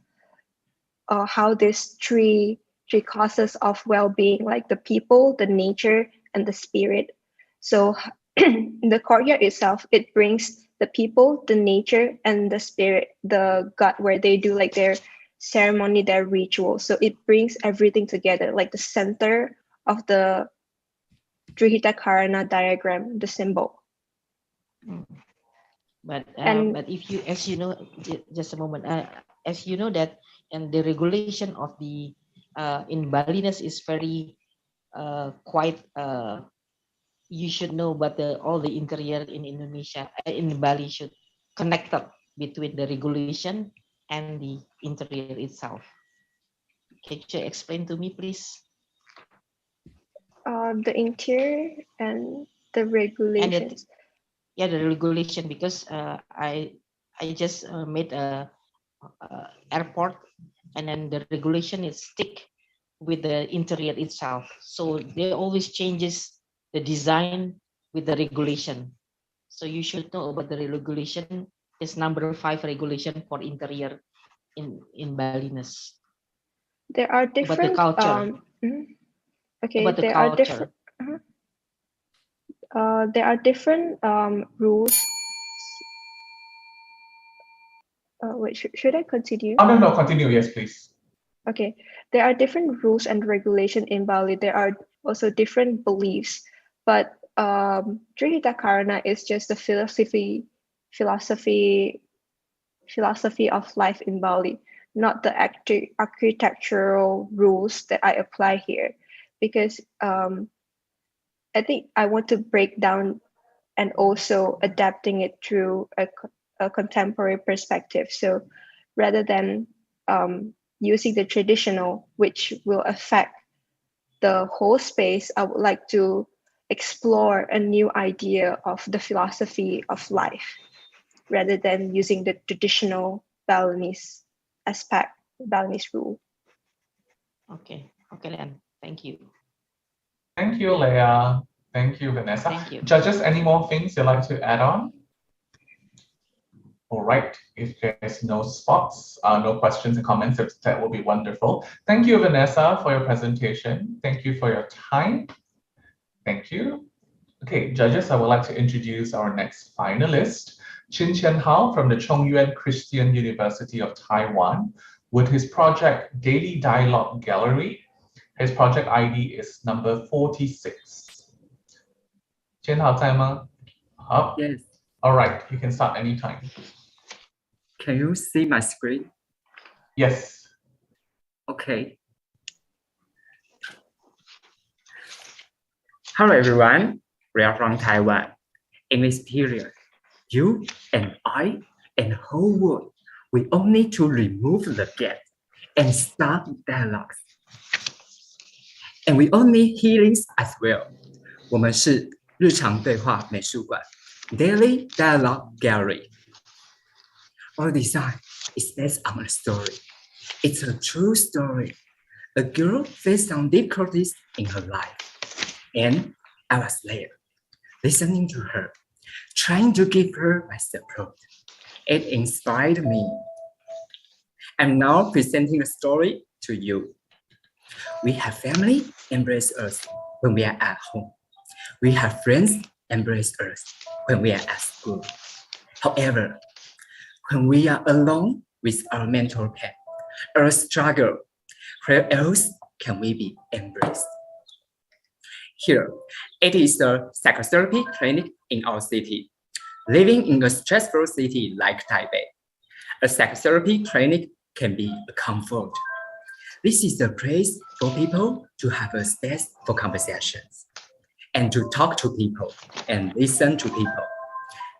how these three causes of well-being, like the people, the nature, and the spirit. So the courtyard itself, it brings the people, the nature, and the spirit, the god, where they do like their ceremony, their ritual. So it brings everything together, like the center of the Trihita Karana diagram, the symbol. But if you, as you know, just a moment, as you know that, and the regulation of the in Balinese is very quite. You should know, but all the interior in Indonesia, in Bali should connected between the regulation and the interior itself. Can you explain to me, please? The interior and the regulations. The regulation, because I just made a airport, and then the regulation is stick with the interior itself. So they always changes the design with the regulation. So you should know about the regulation. Is number 5 regulation for interior in Balinese. There are different. About the culture. Okay, about the there culture. are different. There are different rules. Wait, should I continue? Oh, no, continue. Yes, please. Okay, there are different rules and regulation in Bali. There are also different beliefs, but Trihita Karana is just the philosophy of life in Bali, not the architectural rules that I apply here, because I think I want to break down and also adapting it through a contemporary perspective. So rather than using the traditional, which will affect the whole space, I would like to explore a new idea of the philosophy of life, rather than using the traditional Balinese aspect, Balinese rule. Okay, then. Thank you. Thank you, Leah. Thank you, Vanessa. Thank you. Judges, any more things you'd like to add on? All right, if there's no spots, no questions and comments, that will be wonderful. Thank you, Vanessa, for your presentation. Thank you for your time. Thank you. Okay, judges, I would like to introduce our next finalist, Qin Hao from the Chongyuan Christian University of Taiwan, with his project Daily Dialogue Gallery. His project ID is number 46. Qin Hao, 在吗? Yes. All right, you can start anytime. Can you see my screen? Yes. Okay. Hello everyone, we are from Taiwan. In this period, you and I and the whole world, we all need to remove the gap and start dialogues. And we all need healings as well. 我们是日常对话美术馆 Daily Dialogue Gallery. Our design is based on a story. It's a true story. A girl faced some difficulties in her life. And I was there, listening to her, trying to give her my support. It inspired me. I'm now presenting a story to you. We have family embrace us when we are at home. We have friends embrace us when we are at school. However, when we are alone with our mental pain, our struggle, where else can we be embraced? Here, it is a psychotherapy clinic in our city. Living in a stressful city like Taipei, a psychotherapy clinic can be a comfort. This is a place for people to have a space for conversations and to talk to people and listen to people.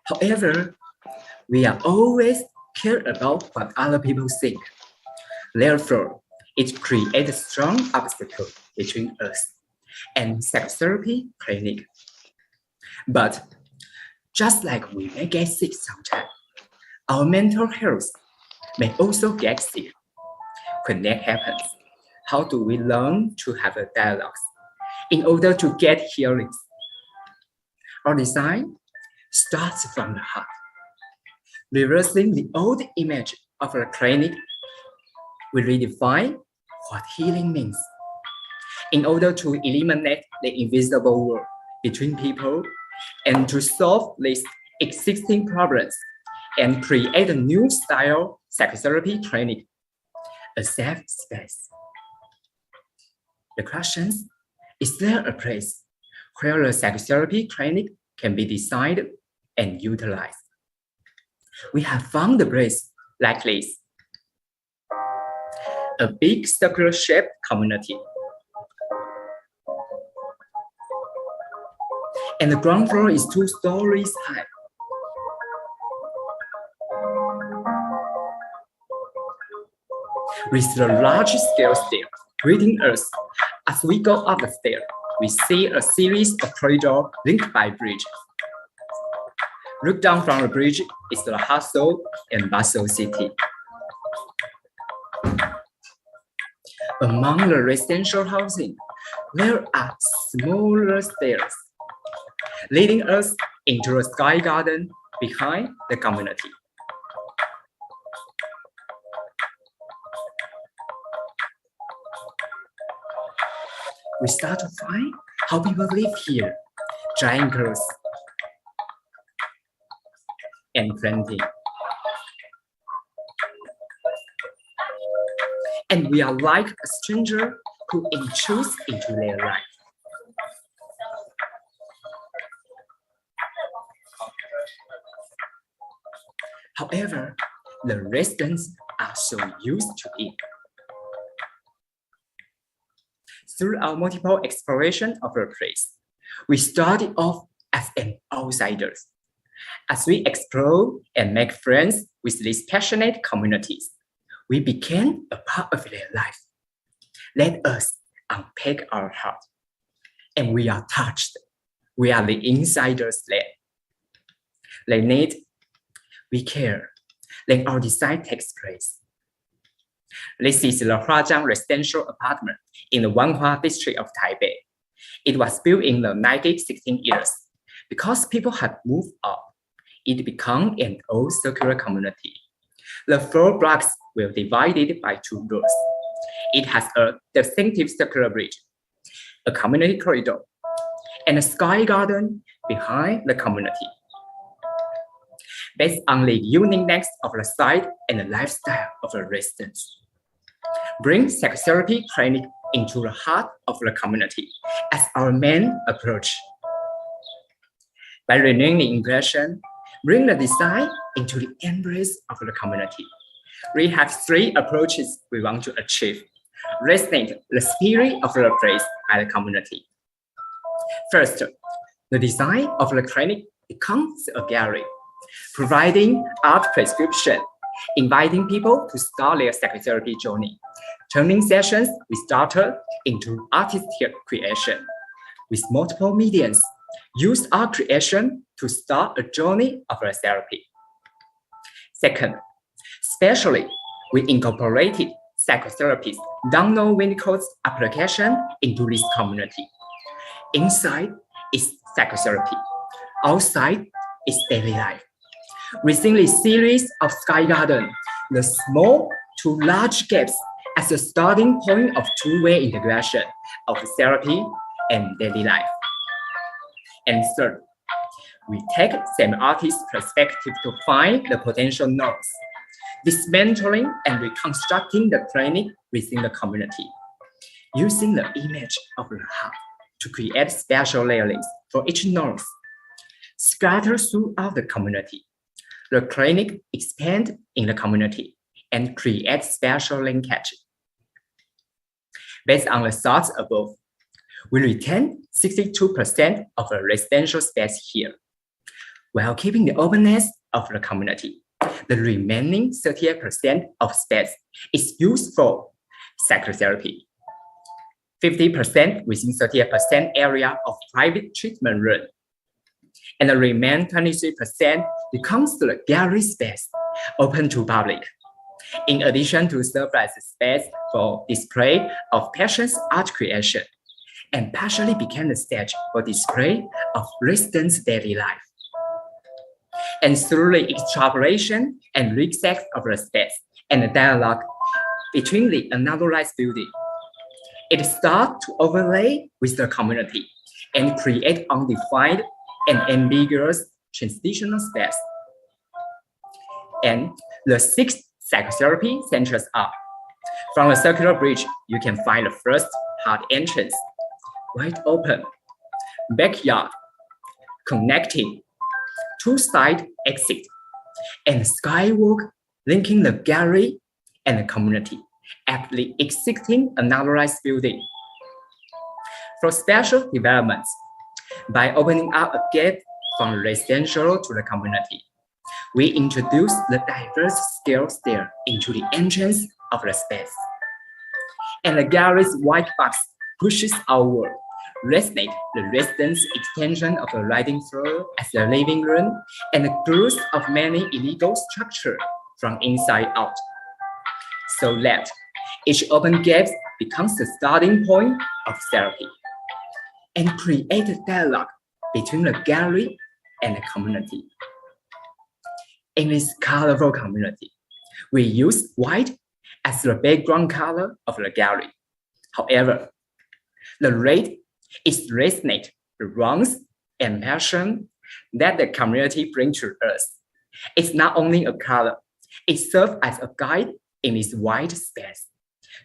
However, we are always care about what other people think. Therefore, it creates a strong obstacle between us and psychotherapy clinic. But just like we may get sick sometimes, our mental health may also get sick. When that happens, how do we learn to have a dialogue in order to get healings? Our design starts from the heart. Reversing the old image of a clinic, we redefine what healing means. In order to eliminate the invisible wall between people and to solve these existing problems and create a new style psychotherapy clinic, a safe space. The question is there a place where a psychotherapy clinic can be designed and utilized? We have found a place like this. A big circular-shaped community. And the ground floor is 2 stories high. with the large-scale stair greeting us. As we go up the stair, we see a series of corridors linked by bridges. Look down from the bridge is the hustle and bustle city. Among the residential housing, there are smaller stairs leading us into a sky garden behind the community. We start to find how people live here, drying clothes and planting. And we are like a stranger who intrudes into their life. However, the residents are so used to it. Through our multiple exploration of the place, we started off as an outsider. As we explore and make friends with these passionate communities, we became a part of their life. Let us unpack our heart. And we are touched. We are the insiders there. They need, we care. Then our design takes place. This is the Huazhang residential apartment in the Wanhua district of Taipei. It was built in the 1916 years. Because people had moved up, it became an old circular community. The 4 blocks were divided by 2 roads. It has a distinctive circular bridge, a community corridor, and a sky garden behind the community. Based on the uniqueness of the site and the lifestyle of the residents, bring psychotherapy clinic into the heart of the community as our main approach. By renewing the impression, bring the design into the embrace of the community. We have 3 approaches we want to achieve. Resonate the spirit of the place by the community. First, the design of the clinic becomes a gallery, providing art prescription, inviting people to start their psychotherapy journey, turning sessions with starter into artistic creation. With multiple mediums, use art creation to start a journey of a therapy. Second, especially, we incorporated psychotherapists download application into this community. Inside is psychotherapy. Outside is daily life. Within this series of Sky Garden, the small to large gaps as a starting point of two-way integration of therapy and daily life. And third, we take semi-artist perspective to find the potential nodes, dismantling and reconstructing the clinic within the community, using the image of the heart to create special layers for each node, scattered throughout the community. The clinic expands in the community and creates special linkage. Based on the thoughts above, we retain 62% of the residential space here, while keeping the openness of the community. The remaining 38% of space is used for psychotherapy, 50% within 38% area of private treatment room, and the remaining 23% becomes the gallery space open to public, in addition to serve as a space for display of patients' art creation, and partially became the stage for display of residents' daily life. And through the extrapolation and research of the space and the dialogue between the anotherized building, it starts to overlay with the community and create undefined and ambiguous transitional space. And the 6th psychotherapy centers are: from the circular bridge, you can find the first hard entrance, wide open, backyard, connecting, 2-side exit, and skywalk linking the gallery and the community at the existing anotherized building. For special developments, by opening up a gate from residential to the community, we introduce the diverse scale stair into the entrance of the space. And the gallery's white box pushes outward, resonate the residence extension of the riding floor as the living room and the growth of many illegal structures from inside out. So that each open gap becomes the starting point of therapy and create a dialogue between the gallery and the community. In this colorful community, we use white as the background color of the gallery. However, the red is resonate the warmth and passion that the community brings to us. It's not only a color, it serves as a guide in this wide space,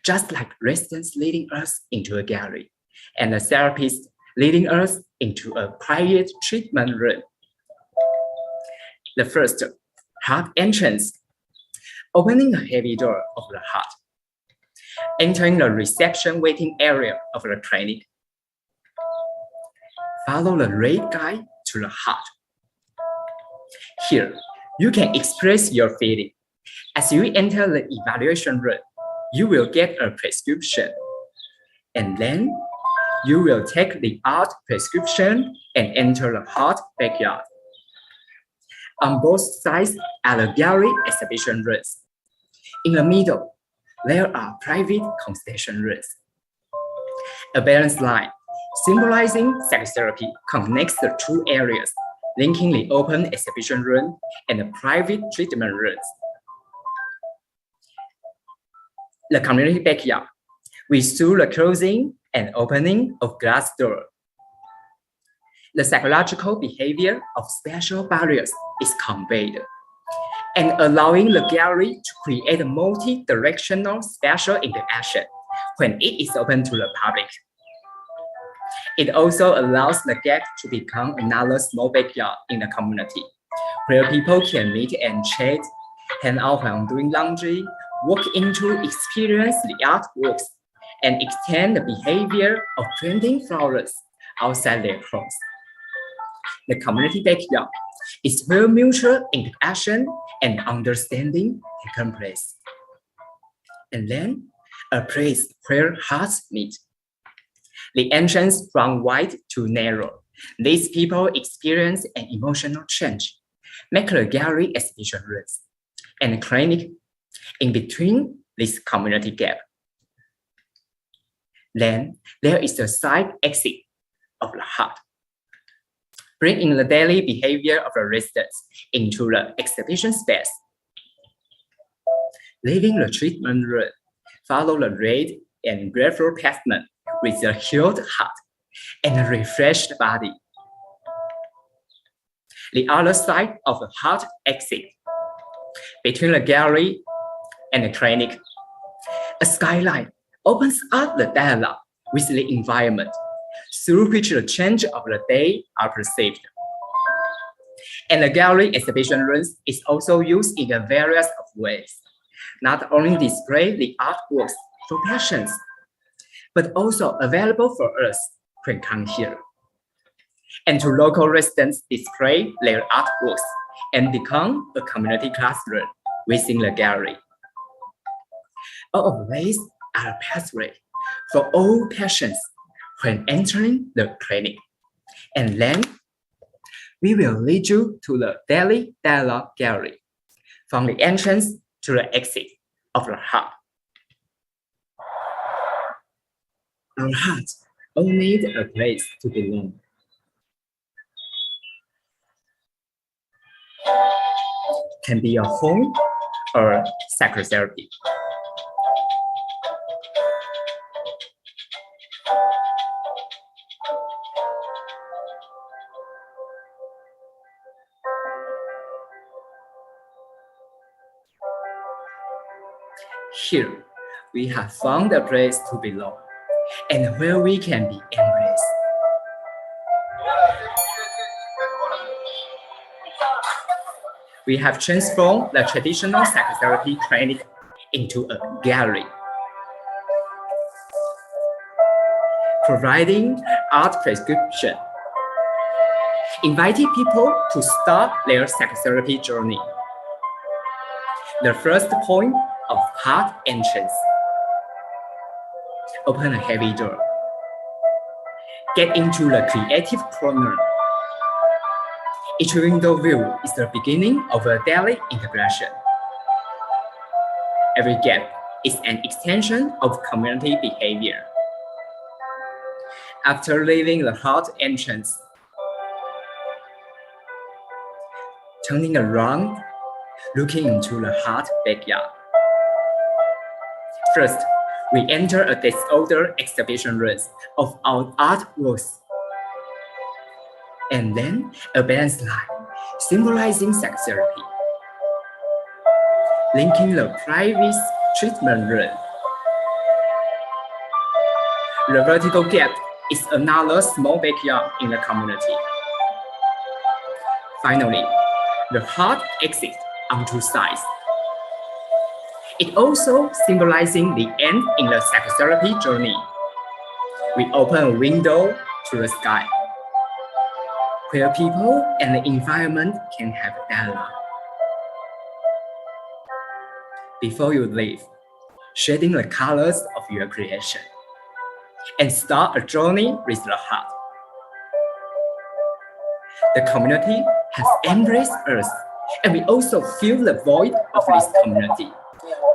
just like residents leading us into a gallery and the therapist leading us into a private treatment room. The first, heart entrance, opening the heavy door of the heart, entering the reception waiting area of the clinic. Follow the red guide to the heart. Here, you can express your feeling. As you enter the evaluation room, you will get a prescription. And then you will take the art prescription and enter the heart backyard. On both sides are the gallery exhibition rooms. In the middle, there are private consultation rooms. A balanced line, symbolizing psychotherapy, connects the two areas, linking the open exhibition room and the private treatment rooms. The community backyard, we saw the closing and opening of glass door. The psychological behavior of special barriers is conveyed, and allowing the gallery to create a multi-directional spatial interaction when it is open to the public. It also allows the gap to become another small backyard in the community, where people can meet and chat, hang out while doing laundry, walk into experience the artworks, and extend the behavior of planting flowers outside their homes. The community backyard is where mutual interaction and understanding take place. And then a place where hearts meet. The entrance from wide to narrow. These people experience an emotional change, make the gallery exhibition rooms and clinic in between this community gap. Then there is the side exit of the heart, bringing the daily behavior of the residents into the exhibition space. Leaving the treatment room, follow the red and grateful pavement with a healed heart and a refreshed body. The other side of the heart exit, between the gallery and the clinic, a skyline opens up the dialogue with the environment, through which the change of the day are perceived. And the gallery exhibition rooms is also used in various of ways, not only display the artworks for patients, but also available for us when come here. And to local residents display their artworks and become a community classroom within the gallery. All of these are a pathway for all patients when entering the clinic. And then we will lead you to the daily dialogue gallery, from the entrance to the exit of the heart. Our hearts all need a place to belong. Can be a home or psychotherapy. Here, we have found a place to belong and where we can be embraced. We have transformed the traditional psychotherapy clinic into a gallery, providing art prescription, inviting people to start their psychotherapy journey. The first point of hard entrance. Open a heavy door. Get into the creative corner. Each window view is the beginning of a daily integration. Every gap is an extension of community behavior. After leaving the hard entrance, turning around, looking into the hard backyard. First, we enter a disordered exhibition room of our artworks, and then a balanced line symbolizing sex therapy, linking the private treatment room. The vertical gap is another small backyard in the community. Finally, the hard exit on two sides. It also symbolizing the end in the psychotherapy journey. We open a window to the sky, where people and the environment can have dialogue. Before you leave, shading the colors of your creation, and start a journey with the heart. The community has embraced us, and we also feel the void of this community.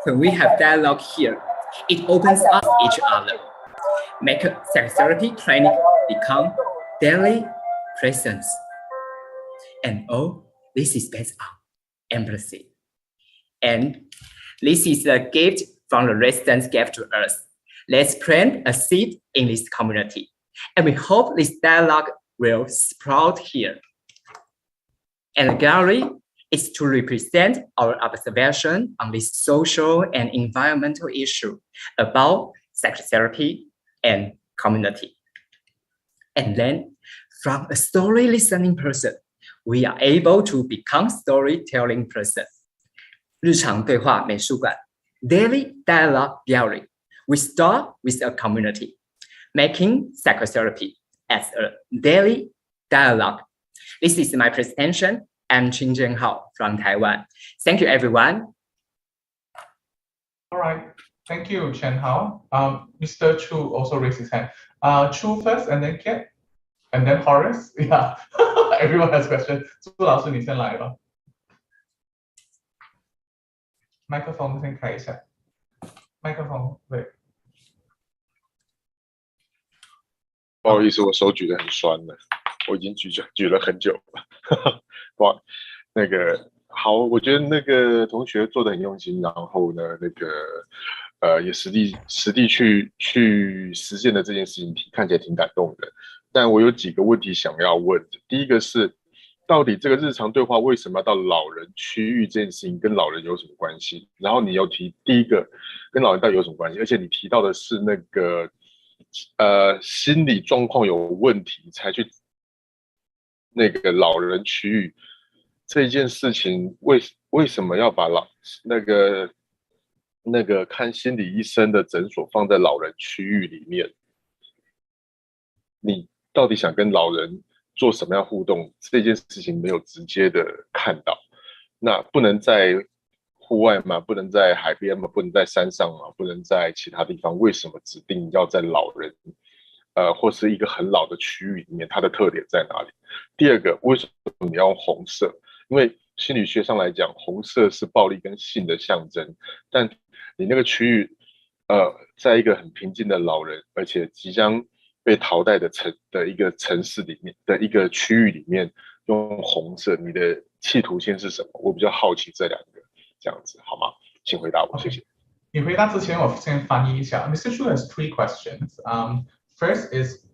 When we have dialogue here, it opens up each other, make a psychotherapy clinic become daily presence. And all this is based on empathy. And this is a gift from the residents gave to us. Let's plant a seed in this community, and we hope this dialogue will sprout here. And the gallery is to represent our observation on this social and environmental issue about psychotherapy and community. And then, from a story listening person, we are able to become storytelling person. 日常对话美术馆 Daily Dialogue Gallery. We start with a community, making psychotherapy as a daily dialogue. This is my presentation. I'm Qin Hao from Taiwan. Thank you, everyone. All right. Thank you, Qin Hao. Mr. Chu also raised his hand. Chu first, and then Kiet, and then Horace. Yeah, everyone has questions. Chu 老师，你先来吧。麦克风先开一下。麦克风，对。不好意思，我手举得很酸了，我已经举了很久了。哇，那个好，我觉得那个同学做得很用心，然后呢，也实地去实现了这件事情，看起来挺感动的。但我有几个问题想要问。第一个是，到底这个日常对话为什么要到老人区域这件事情跟老人有什么关系？然后你有提第一个跟老人到底有什么关系？而且你提到的是那个心理状况有问题才去那个老人区域这件事情，为什么要把那个看心理医生的诊所放在老人区域里面？你到底想跟老人做什么样互动？这件事情没有直接的看到。那不能在户外吗？不能在海边吗？不能在山上吗？不能在其他地方？为什么指定要在老人或是一个很老的区域里面？它的特点在哪里？第二个，为什么你要用红色？因为心理学上来讲，红色是暴力跟性的象征，但你那个区域在一个很平静的老人，而且即将被淘汰的一个城市里面的一个区域里面用红色，你的企图心是什么？我比较好奇这两个，这样子好吗？请回答我，谢谢。你回答之前，我先翻译一下。Mr. Chu has 3 questions. First is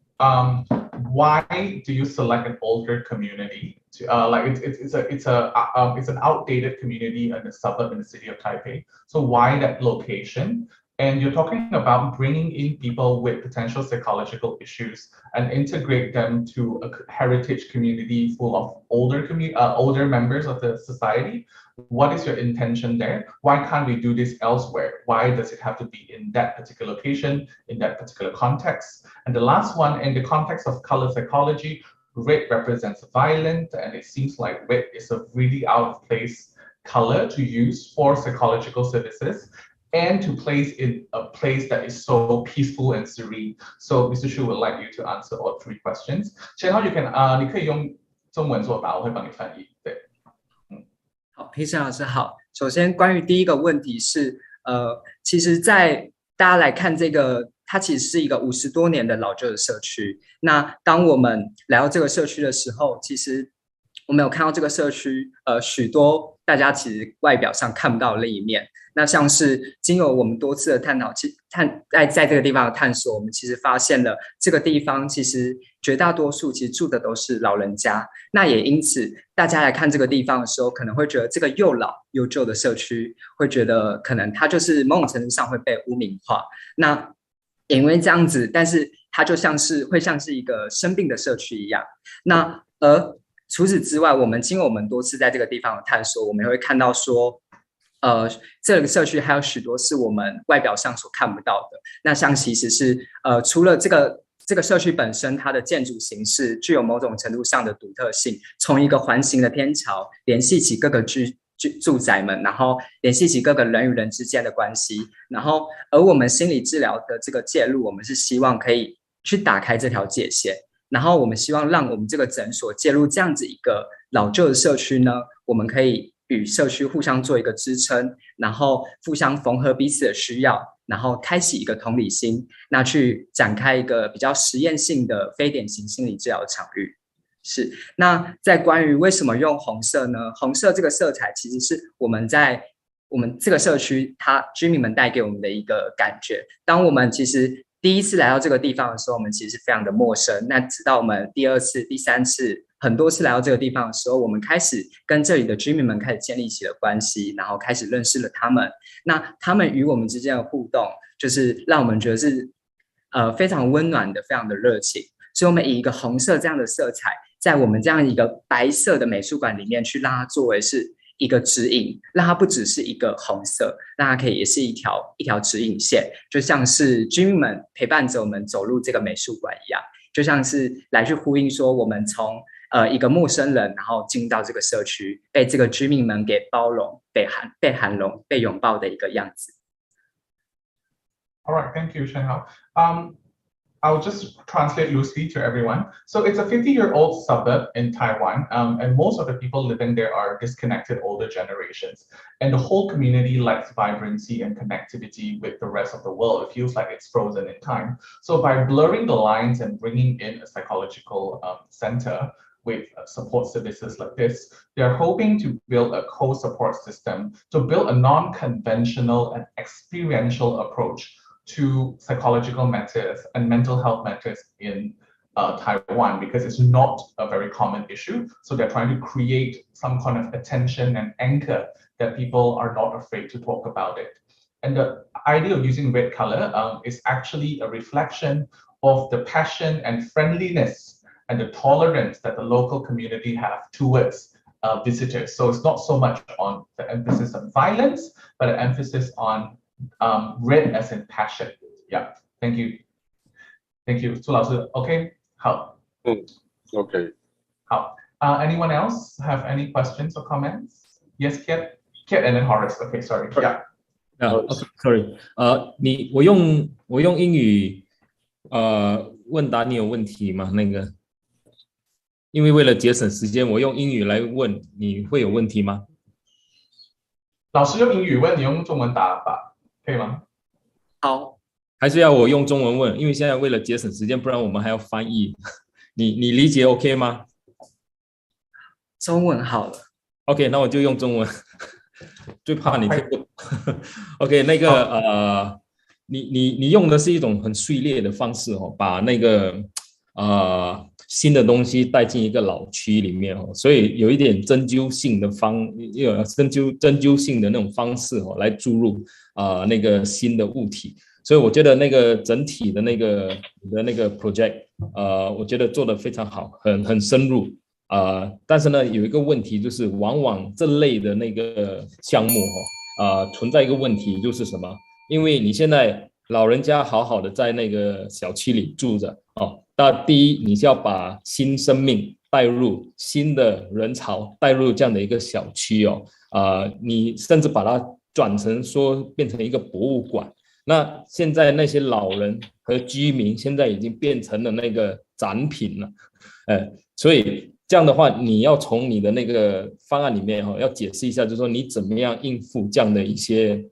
why do you select an older community? Like it's an outdated community in a suburb in the city of Taipei. So why that location? And you're talking about bringing in people with potential psychological issues and integrate them to a heritage community full of older members of the society. What is your intention there? Why can't we do this elsewhere? Why does it have to be in that particular location, in that particular context? And the last one, in the context of color psychology, red represents violence, and it seems like red is a really out of place color to use for psychological services and to place in a place that is so peaceful and serene. So Mr. Shu would like you to answer all 3 questions. Qin Hao, you can 你可以用中文作答，我会帮你翻译。对，好，培生老师好。首先，关于第一个问题是，其实，在大家来看这个，它其实是一个50多年的老旧的社区。那当我们来到这个社区的时候，其实我们有看到这个社区，许多大家其实外表上看不到的另一面。那像是经由我们多次的探讨，在这个地方的探索，我们其实发现了这个地方其实绝大多数其实住的都是老人家。那也因此，大家来看这个地方的时候，可能会觉得这个又老又旧的社区，会觉得可能它就是某种程度上会被污名化。那也因为这样子，但是它就像是一个生病的社区一样。那而除此之外，我们经过我们多次在这个地方的探索，我们也会看到说，这个社区还有许多是我们外表上所看不到的。那像其实是除了这个社区本身，它的建筑形式具有某种程度上的独特性，从一个环形的天桥联系起各个住宅们，然后联系起各个人与人之间的关系。然后，而我们心理治疗的这个介入，我们是希望可以去打开这条界限。然后我们希望让我们这个诊所介入这样子一个老旧的社区呢，我们可以与社区互相做一个支撑，然后互相缝合彼此的需要，然后开启一个同理心，那去展开一个比较实验性的非典型心理治疗的场域。是，那在关于为什么用红色呢？红色这个色彩其实是我们这个社区居民们带给我们的一个感觉。当我们其实第一次来到这个地方的时候，我们其实非常的陌生。那直到我们第2次、第3次、很多次来到这个地方的时候，我们开始跟这里的居民们开始建立起了关系，然后开始认识了他们。那他们与我们之间的互动，就是让我们觉得是非常温暖的，非常的热情。所以我们以一个红色这样的色彩，在我们这样一个白色的美术馆里面去让它作为是一个指引，让它不只是一个红色，让它可以也是一条指引线，就像是居民们陪伴着我们走入这个美术馆一样，就像是来去呼应说我们从一个陌生人，然后进到这个社区，被这个居民们给包容、被涵容、被拥抱的一个样子。All right, thank you, Qin Hao. I'll just translate loosely to everyone. So it's a 50-year-old suburb in Taiwan, and most of the people living there are disconnected older generations. And the whole community lacks vibrancy and connectivity with the rest of the world. It feels like it's frozen in time. So by blurring the lines and bringing in a psychological center with support services like this, they're hoping to build a co-support system to build a non-conventional and experiential approach to psychological matters and mental health matters in Taiwan, because it's not a very common issue. So they're trying to create some kind of attention and anchor that people are not afraid to talk about it. And the idea of using red color is actually a reflection of the passion and friendliness and the tolerance that the local community have towards visitors. So it's not so much on the emphasis on violence, but an emphasis on red as in passion. Yeah, thank you. Thank you. 苏老师 OK 好 OK 好 anyone else have any questions or comments? Yes, Kit and then Horace. Okay, sorry. Yeah. Okay, sorry. 我用英语问答你有问题吗？那个，因为为了节省时间，我用英语来问，你会有问题吗？老师用英语问，你用中文答吧。可以吗？好，还是要我用中文问？因为现在为了节省时间，不然我们还要翻译。你理解 OK 吗？中文好了。OK， 那我就用中文。最怕你听不懂。OK， 那个你用的是一种很碎裂的方式哦，把那个新的东西带进一个老区里面哦，所以有一点针灸性的针灸性的那种方式哦，来注入那个新的物体，所以我觉得那个整体的那个 project 我觉得做得非常好，很深入但是呢有一个问题就是往往这类的那个项目存在一个问题就是什么？因为你现在老人家好好的在那个小区里住着哦，那第一你是要把新生命带入新的人潮，带入这样的一个小区哦，你甚至把它转成说变成一个博物馆。那现在那些老人和居民现在已经变成了那个展品了，所以这样的话，你要从你的那个方案里面要解释一下，就是说你怎么样应付这样的一些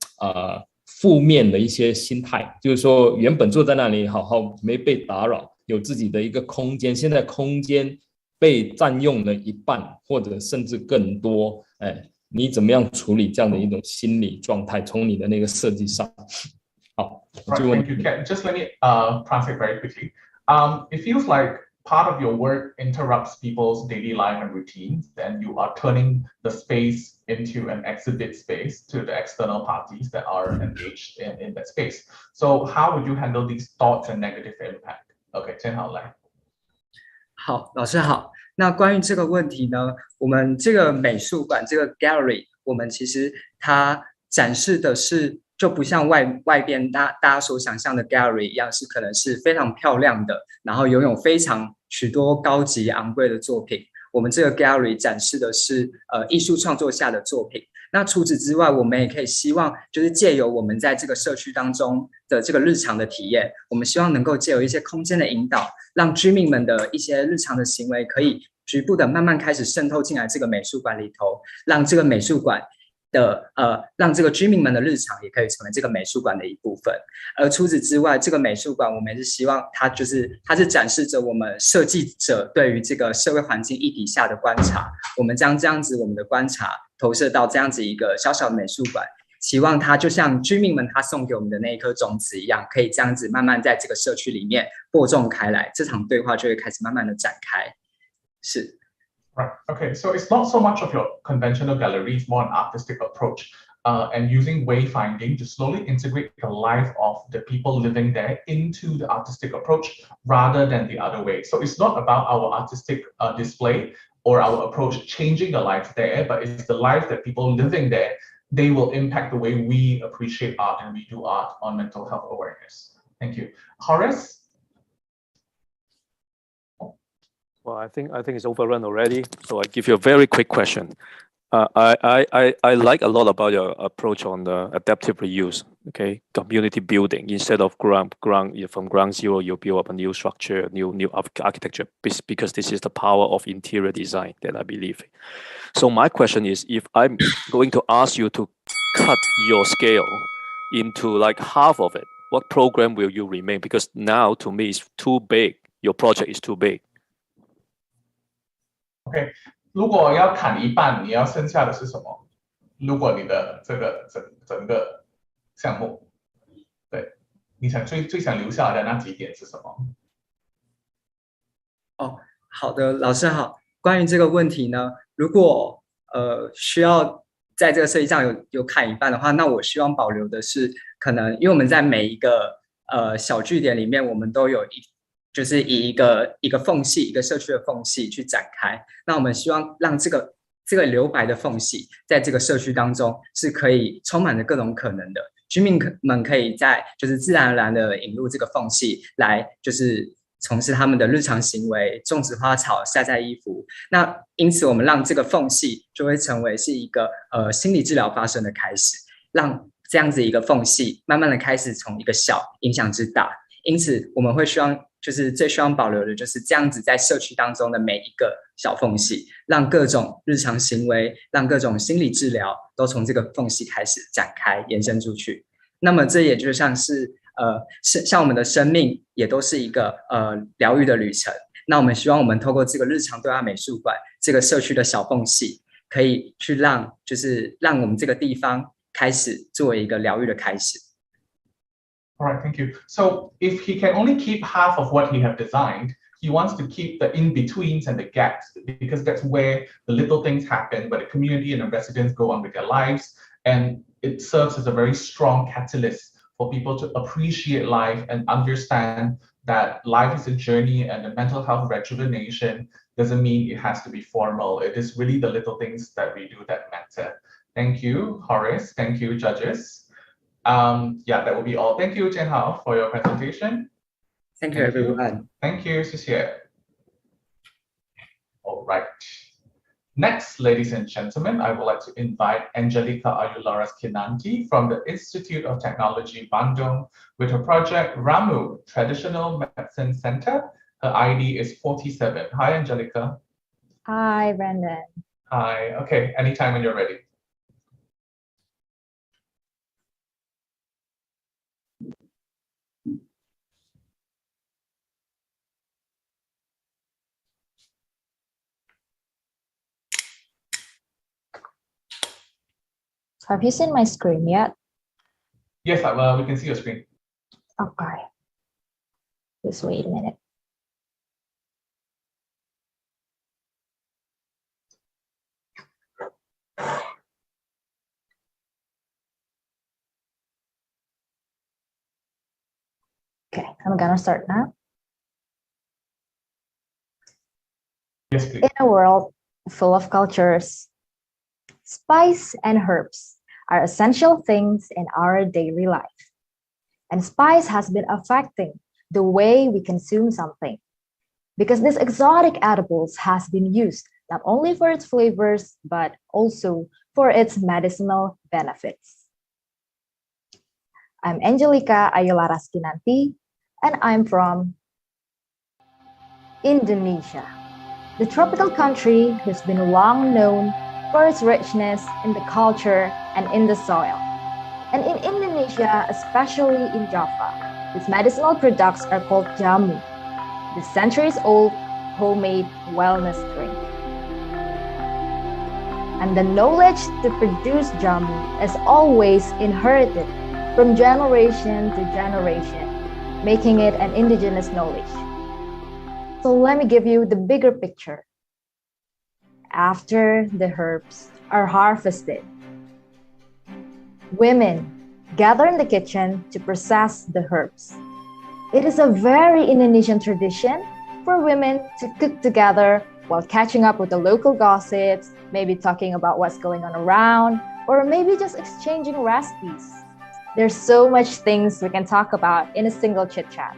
负面的一些心态，就是说原本坐在那里好好没被打扰，有自己的一个空间，现在空间被占用了一半或者甚至更多，你怎么样处理这样的一种心理状态？从你的那个设计上。好， Right, thank you, Ken. Just let me translate very quickly. It feels like part of your work interrupts people's daily life and routines, then you are turning the space into an exhibit space to the external parties that are engaged in that space. So how would you handle these thoughts and negative impact? Okay, Qin Hao来。好，老师好。那关于这个问题呢，我们这个美术馆这个 gallery， 我们其实它展示的是就不像外边大家所想象的 gallery 一样，是可能是非常漂亮的，然后拥有非常许多高级昂贵的作品。我们这个 gallery 展示的是艺术创作下的作品。那除此之外，我们也可以希望就是借由我们在这个社区当中的这个日常的体验，我们希望能够借由一些空间的引导，让居民们的一些日常的行为可以局部的慢慢开始渗透进来这个美术馆里头，让这个美术馆的让这个居民们的日常也可以成为这个美术馆的一部分。而除此之外，这个美术馆我们也是希望它是展示着我们设计者对于这个社会环境议题下的观察，我们将这样子我们的观察投射到这样子一个小小的美术馆，希望它就像居民们他送给我们的那一颗种子一样，可以这样子慢慢在这个社区里面播种开来，这场对话就会开始慢慢的展开。是。Right. Okay. So it's not so much of your conventional gallery, it's more an artistic approach, and using wayfinding to slowly integrate the life of the people living there into the artistic approach rather than the other way. So it's not about our artistic display or our approach changing the life there, but it's the life that people living there, they will impact the way we appreciate art and we do art on mental health awareness. Thank you. Horace? Well, I think it's overrun already. So I give you a very quick question. I like a lot about your approach on the adaptive reuse. Okay, community building instead of from ground zero, you build up a new structure, new architecture. Because this is the power of interior design that I believe in. So my question is, if I'm going to ask you to cut your scale into like half of it, what program will you remain? Because now to me it's too big. Your project is too big. OK， 如果要砍一半，你要剩下的是什么？如果你的这个整个项目，对，你想最想留下来的那几点是什么？哦，好的，老师好。关于这个问题呢，如果需要在这个设计上有砍一半的话，那我希望保留的是可能，因为我们在每一个小据点里面，我们都有就是以一个缝隙，一个社区的缝隙去展开。那我们希望让这个留白的缝隙，在这个社区当中是可以充满着各种可能的。居民们可以在就是自然而然的引入这个缝隙来，就是从事他们的日常行为，种植花草，晒衣服。那因此，我们让这个缝隙就会成为是一个心理治疗发生的开始，让这样子一个缝隙慢慢的开始从一个小影响之大。因此，我们会希望就是最希望保留的就是这样子在社区当中的每一个小缝隙，让各种日常行为，让各种心理治疗都从这个缝隙开始展开延伸出去。那么这也就像是像我们的生命也都是一个疗愈的旅程。那我们希望我们透过这个日常对话美术馆这个社区的小缝隙，可以去让我们这个地方开始作为一个疗愈的开始。All right, thank you. So if he can only keep half of what he have designed, he wants to keep the in-betweens and the gaps because that's where the little things happen, where the community and the residents go on with their lives, and it serves as a very strong catalyst for people to appreciate life and understand that life is a journey and the mental health rejuvenation doesn't mean it has to be formal. It is really the little things that we do that matter. Thank you, Horace. Thank you, judges. Yeah, that will be all. Thank you, Qin Hao, for your presentation. Thank you, everyone. Thank you, 谢谢。All right. Next, ladies and gentlemen, I would like to invite Angelica Ayularas-Kinanti from the Institute of Technology, Bandung, with her project Ramu, Traditional Medicine Center. Her ID is 47. Hi, Angelica. Hi, Brandon. Hi. Okay, anytime when you're ready. Have you seen my screen yet? Yes, we can see your screen. Okay. Just wait a minute. Okay, I'm gonna start now. Yes, please. In a world full of cultures, spice and herbs are essential things in our daily life. And spice has been affecting the way we consume something, because this exotic edibles has been used not only for its flavors, but also for its medicinal benefits. I'm Angelica Ayularas-Kinanti, and I'm from Indonesia, the tropical country who's been long known for its richness in the culture and in the soil. And in Indonesia, especially in Java, these medicinal products are called jamu, the centuries-old homemade wellness drink. And the knowledge to produce jamu is always inherited from generation to generation, making it an indigenous knowledge. So let me give you the bigger picture. After the herbs are harvested, women gather in the kitchen to process the herbs. It is a very Indonesian tradition for women to cook together while catching up with the local gossips, maybe talking about what's going on around, or maybe just exchanging recipes. There's so much things we can talk about in a single chit-chat.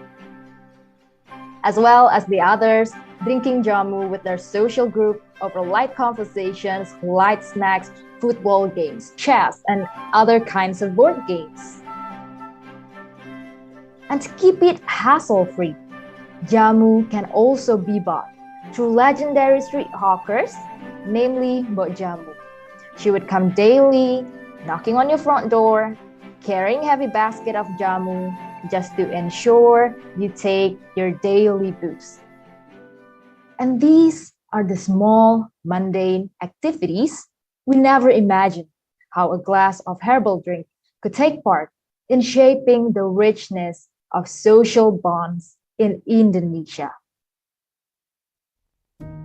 As well as the others drinking jamu with their social group over light conversations, light snacks, football games, chess, and other kinds of board games. And to keep it hassle-free, jamu can also be bought through legendary street hawkers, namely Mbok Jamu. She would come daily, knocking on your front door, carrying a heavy basket of jamu just to ensure you take your daily boost. And these are the small, mundane activities we never imagined how a glass of herbal drink could take part in shaping the richness of social bonds in Indonesia.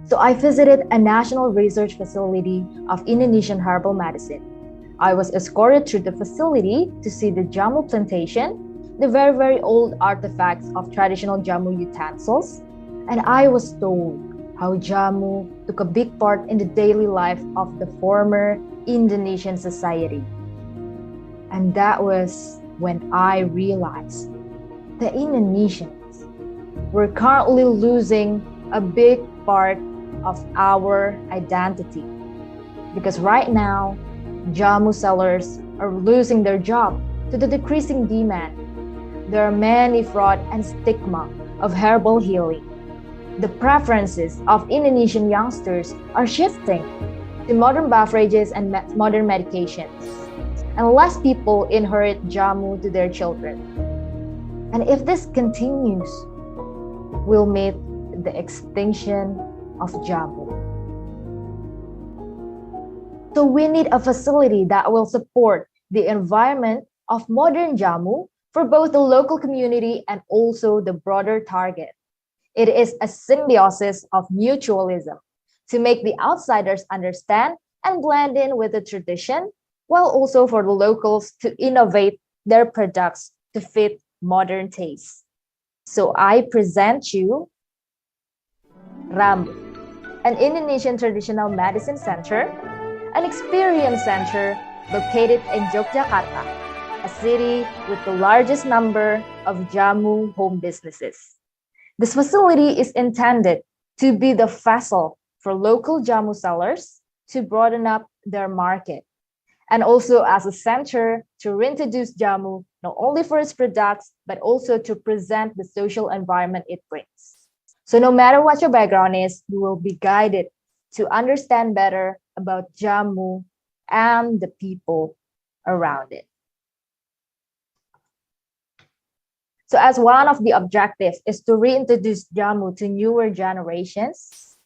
So I visited a national research facility of Indonesian herbal medicine. I was escorted through the facility to see the jamu plantation, the very, very old artifacts of traditional jamu utensils, and I was told how jamu took a big part in the daily life of the former Indonesian society. And that was when I realized the Indonesians were currently losing a big part of our identity. Because right now, jamu sellers are losing their job to the decreasing demand. There are many fraud and stigma of herbal healing. The preferences of Indonesian youngsters are shifting to modern beverages and modern medications. And less people inherit jamu to their children. And if this continues, we'll meet the extinction of jamu. So we need a facility that will support the environment of modern jamu for both the local community and also the broader target. It is a symbiosis of mutualism to make the outsiders understand and blend in with the tradition, while also for the locals to innovate their products to fit modern tastes. So I present you Ramu, an Indonesian traditional medicine center, an experience center located in Yogyakarta, a city with the largest number of jamu home businesses. This facility is intended to be the vessel for local jamu sellers to broaden up their market, and also as a center to reintroduce jamu not only for its products, but also to present the social environment it brings. So no matter what your background is, you will be guided to understand better about jamu and the people around it. So as one of the objectives is to reintroduce jamu to newer generations,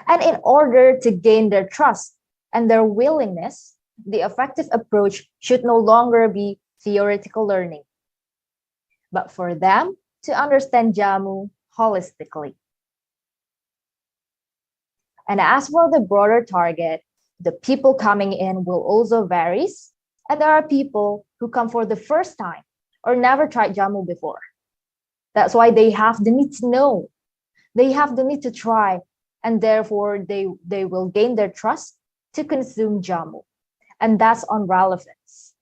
and in order to gain their trust and their willingness, the effective approach should no longer be theoretical learning, but for them to understand jamu holistically. And as for the broader target, the people coming in will also vary, and there are people who come for the first time or never tried jamu before. That's why they have the need to know, they have the need to try, and therefore they will gain their trust to consume jamu. And that's on relevance.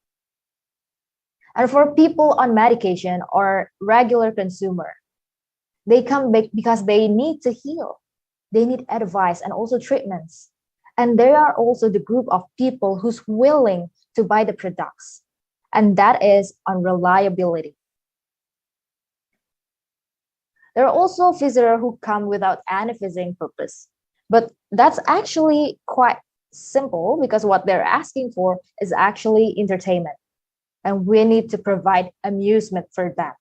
And for people on medication or regular consumer, they come back because they need to heal. They need advice and also treatments. And there are also the group of people who's willing to buy the products. And that is on reliability. There are also visitors who come without any visiting purpose. But that's actually quite simple because what they're asking for is actually entertainment. And we need to provide amusement for them.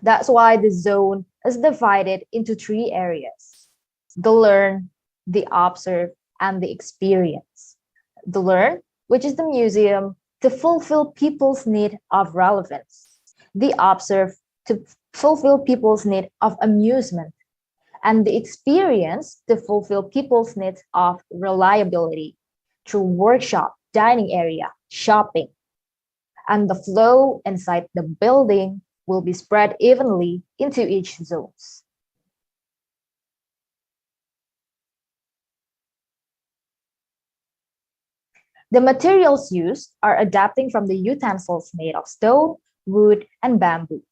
That's why the zone is divided into 3 areas: the learn, the observe, and the experience. The learn, which is the museum, to fulfill people's need of relevance. The observe, to fulfill people's need of amusement. And the experience, to fulfill people's needs of reliability through workshop, dining area, shopping. And the flow inside the building will be spread evenly into each zones. The materials used are adapting from the utensils made of stone, wood, and bamboo,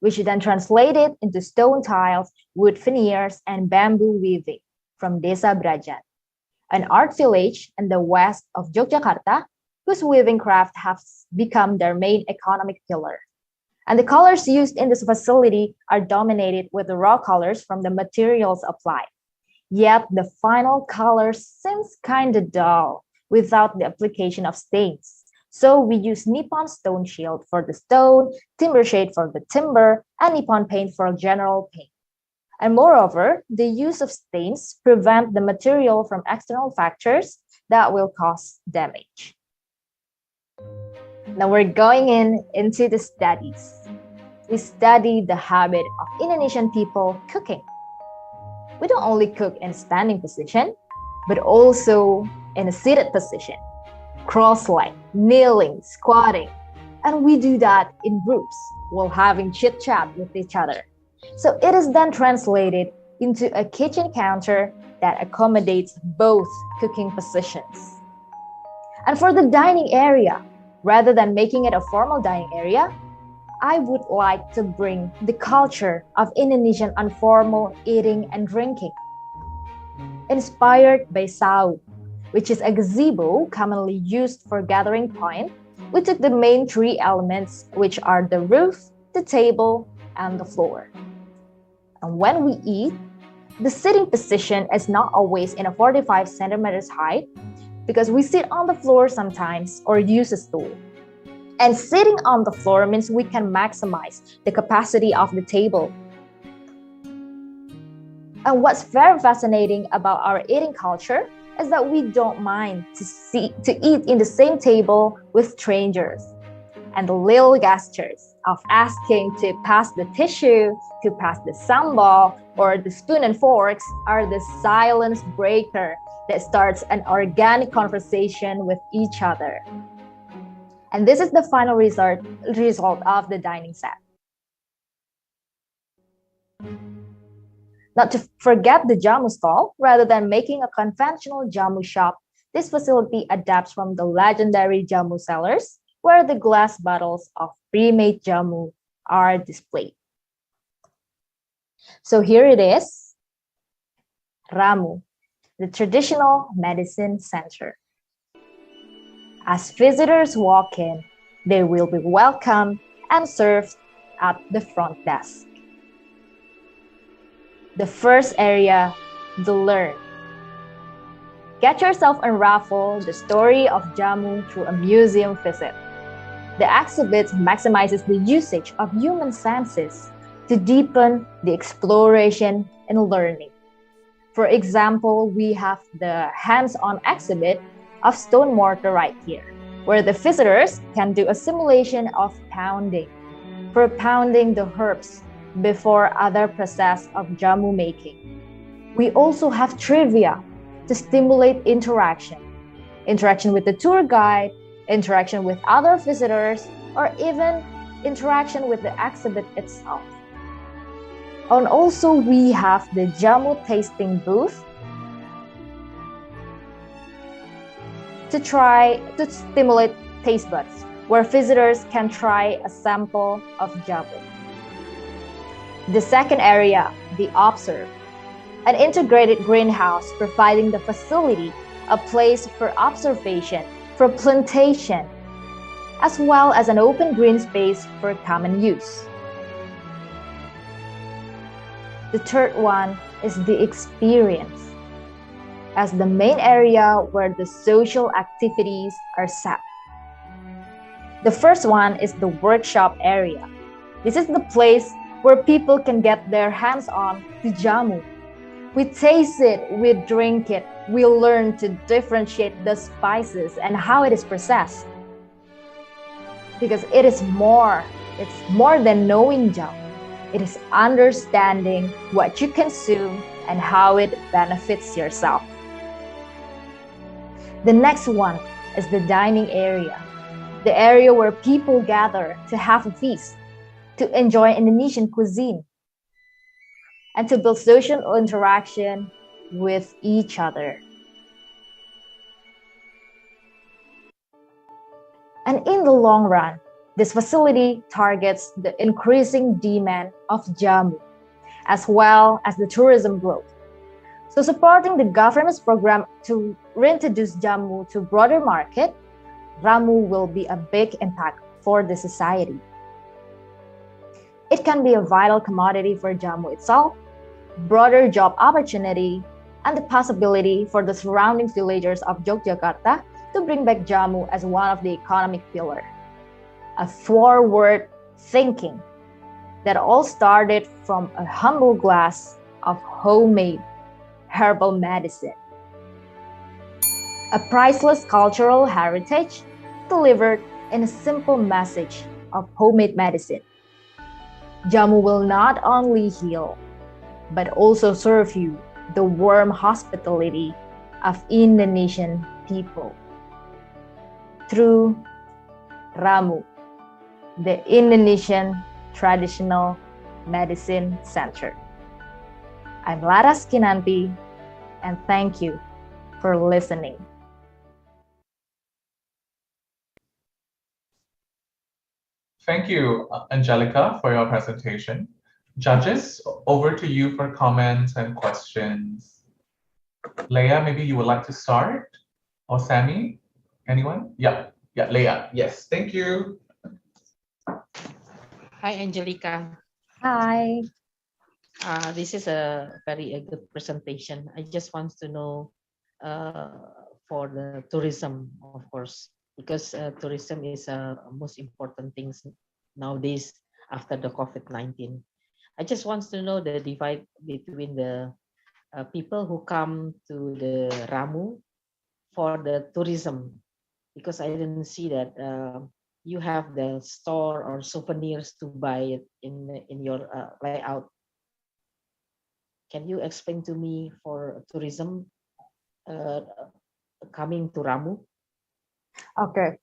which then translated into stone tiles, wood veneers, and bamboo weaving from Desa Brajan, an art village in the west of Yogyakarta, whose weaving craft has become their main economic pillar. And the colors used in this facility are dominated with the raw colors from the materials applied. Yet the final color seems kind of dull without the application of stains. So we use Nippon Stone Shield for the stone, Timber Shade for the timber, and Nippon Paint for general paint. And moreover, the use of stains prevent the material from external factors that will cause damage. Now we're going into the studies. We study the habit of Indonesian people cooking. We don't only cook in a standing position, but also in a seated position, cross-legged, kneeling, squatting. And we do that in groups while having chit-chat with each other. So it is then translated into a kitchen counter that accommodates both cooking positions. And for the dining area, rather than making it a formal dining area, I would like to bring the culture of Indonesian informal eating and drinking. Inspired by Sau, which is a gazebo commonly used for gathering point, we took the main 3 elements, which are the roof, the table, and the floor. And when we eat, the sitting position is not always in a 45 centimeters height because we sit on the floor sometimes or use a stool. And sitting on the floor means we can maximize the capacity of the table. And what's very fascinating about our eating culture is that we don't mind to eat in the same table with strangers. And the little gestures of asking to pass the tissue, to pass the sambal, or the spoon and forks are the silence breaker that starts an organic conversation with each other. And this is the final result of the dining set. Not to forget the jamu stall, rather than making a conventional jamu shop, this facility adapts from the legendary jamu cellars, where the glass bottles of pre-made jamu are displayed. So here it is. Ramu, the traditional medicine center. As visitors walk in, they will be welcomed and served at the front desk. The first area, the learn. Get yourself unravel the story of Jamu through a museum visit. The exhibit maximizes the usage of human senses to deepen the exploration and learning. For example, we have the hands-on exhibit of stone mortar right here, where the visitors can do a simulation of pounding, for pounding the herbs before other process of jamu making. We also have trivia to stimulate interaction with the tour guide, interaction with other visitors, or even interaction with the exhibit itself. And also we have the jamu tasting booth to stimulate taste buds, where visitors can try a sample of jamu. The second area, the observe, an integrated greenhouse providing the facility a place for observation, for plantation, as well as an open green space for common use. The third one is the experience, as the main area where the social activities are set. The first one is the workshop area. This is the place where people can get their hands on to jamu. We taste it, we drink it, we learn to differentiate the spices and how it is processed. Because it's more than knowing jamu. It is understanding what you consume and how it benefits yourself. The next one is the dining area, the area where people gather to have a feast, to enjoy Indonesian cuisine, and to build social interaction with each other. And in the long run, this facility targets the increasing demand of jamu, as well as the tourism growth. So supporting the government's program to reintroduce jamu to broader market, Ramu will be a big impact for the society. It can be a vital commodity for jamu itself, broader job opportunity, and the possibility for the surrounding villagers of Yogyakarta to bring back jamu as one of the economic pillar. A forward thinking that all started from a humble glass of homemade herbal medicine. A priceless cultural heritage delivered in a simple message of homemade medicine. Jamu will not only heal, but also serve you the warm hospitality of Indonesian people. Through Ramu, the Indonesian Traditional Medicine Center. I'm Laras Kinanti, and thank you for listening. Thank you, Angelica, for your presentation. Judges, over to you for comments and questions. Leah, maybe you would like to start? Or Sammy? Anyone? Yeah, Leah. Yes, thank you. Hi, Angelica. Hi. This is a very good presentation. I just want to know for the tourism, of course, because tourism is most important things nowadays after the COVID-19. I just want to know the divide between the people who come to the Ramu for the tourism, because I didn't see that you have the store or souvenirs to buy it in your layout. Can you explain to me for tourism coming to Ramu? Okay,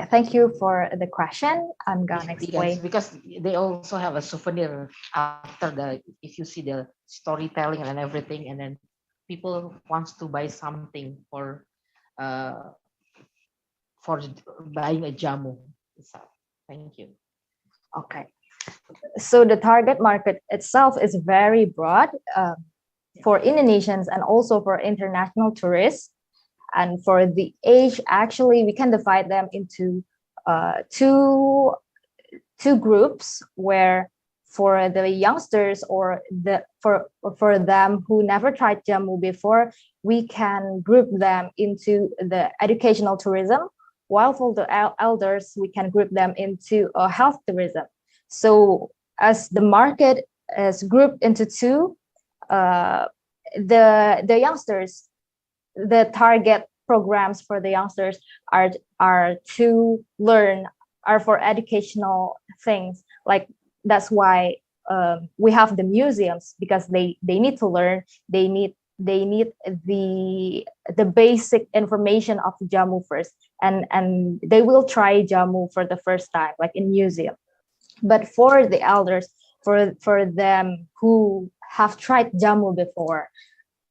thank you for the question. I'm gonna explain. Because they also have a souvenir after if you see the storytelling and everything, and then people wants to buy something for buying a jamu. Thank you. Okay, so the target market itself is very broad. for Indonesians and also for international tourists. And for the age, actually, we can divide them into two groups, where for the youngsters or for them who never tried jamu before, we can group them into the educational tourism, while for the elders, we can group them into health tourism. So as the market is grouped into two, the youngsters, the target programs for the youngsters are to learn, are for educational things. Like that's why we have the museums, because they need to learn. They need the basic information of jamu first, and they will try jamu for the first time, like in museum. But for the elders, for them who have tried jamu before,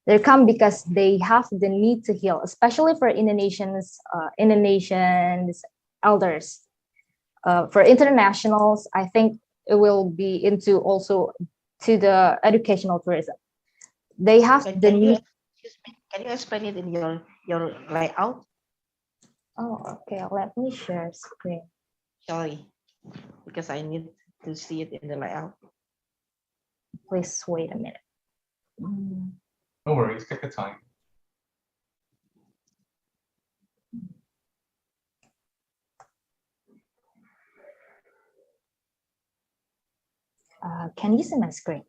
they come because they have the need to heal, especially for Indonesians elders. For internationals, I think it will be into also to the educational tourism. They have the need. Can you explain it in your layout? Oh, okay. Let me share screen. Sorry, because I need to see it in the layout. Please wait a minute. No worries, take your time. Can you see my screen?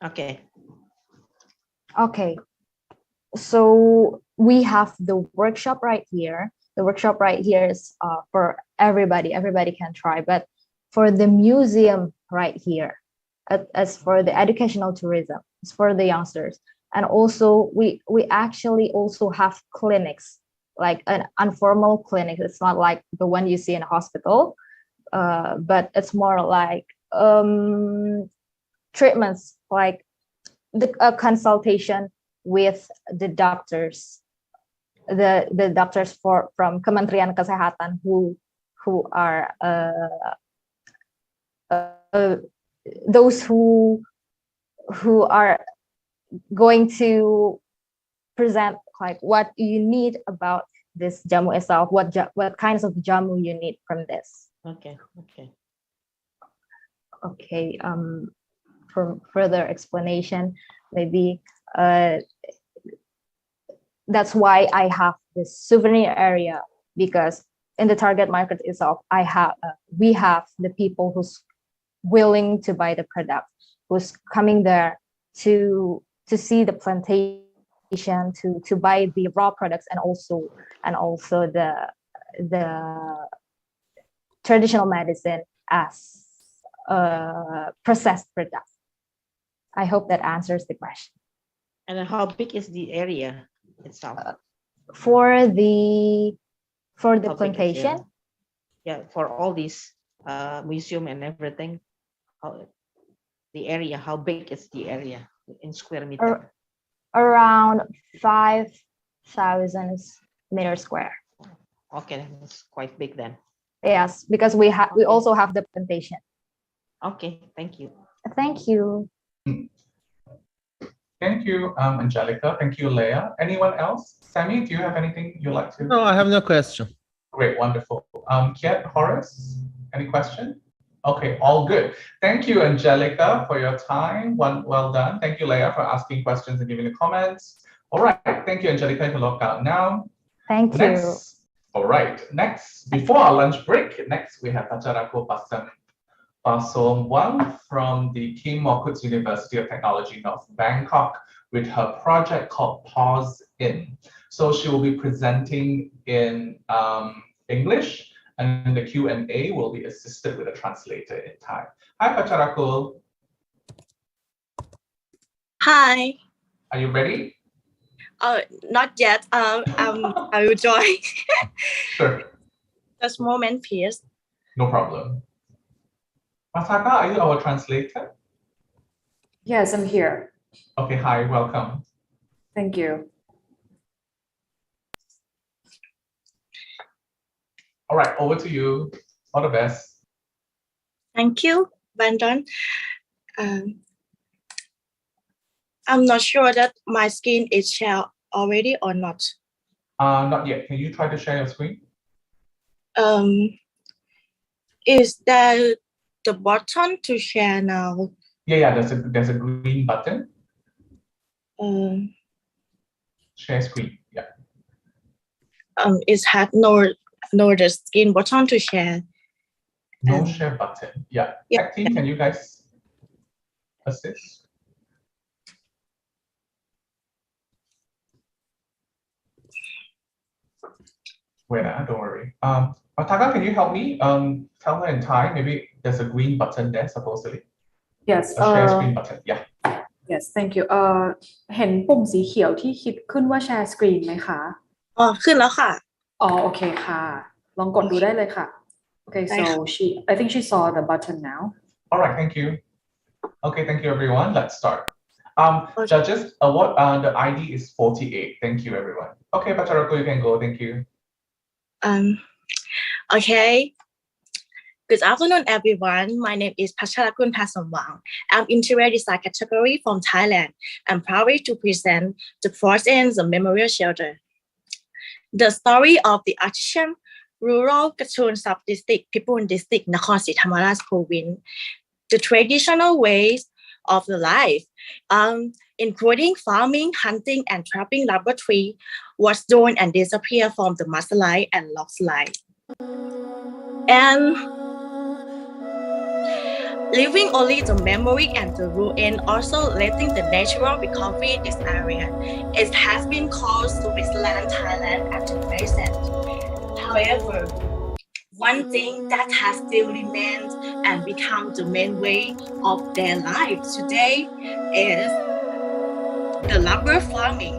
Okay. Okay. So we have the workshop right here. The workshop right here is for everybody. Everybody can try. But for the museum right here, as for the educational tourism, it's for the youngsters. And also we actually also have clinics, like an informal clinic. It's not like the one you see in a hospital, but it's more like treatments, like a consultation with the doctors, the doctors from Kementerian Kesehatan who are those who are going to present like what you need about this jamu itself, what kinds of jamu you need from this. Okay. For further explanation, maybe that's why I have this souvenir area, because in the target market itself, we have the people who's willing to buy the product, who's coming there to see the plantation, to buy the raw products, and also the traditional medicine as processed products. I hope that answers the question. And how big is the area itself? For the plantation? Yeah, for all these museum and everything. The area, how big is the area in square meter? Around 5,000 meters square. Okay, that's quite big then. Yes, because we also have the plantation. Okay, thank you. Thank you. Thank you, Angelica. Thank you, Leah. Anyone else? Sammy, do you have anything you'd like to? No, I have no question. Great, wonderful. Kiet, Horace, any question? Okay, all good. Thank you, Angelica, for your time. Well done. Thank you, Leah, for asking questions and giving the comments. All right, thank you, Angelica. You can log out now. Thank you. All right, next, before our lunch break, next we have Pacharakul Pasom Wang from the King Mokut's University of Technology, North Bangkok, with her project called Pause In. So she will be presenting in English, and the Q&A will be assisted with a translator in Thai. Hi, Pacharakul. Hi. Are you ready? Not yet. I will join. Sure. Just a moment, please. No problem. Masaka, are you our translator? Yes, I'm here. Okay, hi, welcome. Thank you. All right, over to you. All the best. Thank you, Brandon. I'm not sure that my screen is shared already or not. Not yet. Can you try to share your screen? Is there the button to share now? Yeah. There's a green button. Share screen. Yeah. It had no the screen button to share. No share button. Yeah. Tech team, can you guys assist? Wait, don't worry. Taka, can you help me? Tell her in Thai. Maybe there's a green button there supposedly. Yes. A share screen button. Yeah. Yes, thank you. เห็นปุ่มสีเขียวที่คิดขึ้นว่า share screen ไหมคะ ขึ้นแล้วค่ะ โอเคค่ะ ลองกดดูได้เลยค่ะ Okay, so I think she saw the button now. All right, thank you. Okay, thank you everyone. Let's start. Judges, what the ID is 48. Thank you everyone. Okay, Pacharakul, you can go. Thank you. Okay. Good afternoon, everyone. My name is Pacharakul Wong. I'm Interior Design category from Thailand. I'm proud to present the process of Memorial Shelter. The story of the artisan rural Kachun sub-district, Pipun district, Nakhon Si Thammarat province. The traditional ways of the life, including farming, hunting, and trapping rubber tree, was drawn and disappeared from the mudslide and landslide. And leaving only the memory and the ruin, also letting the natural recovery in this area. It has been called Switzerland, Thailand at the present. However, one thing that has still remained and become the main way of their life today is the rubber farming.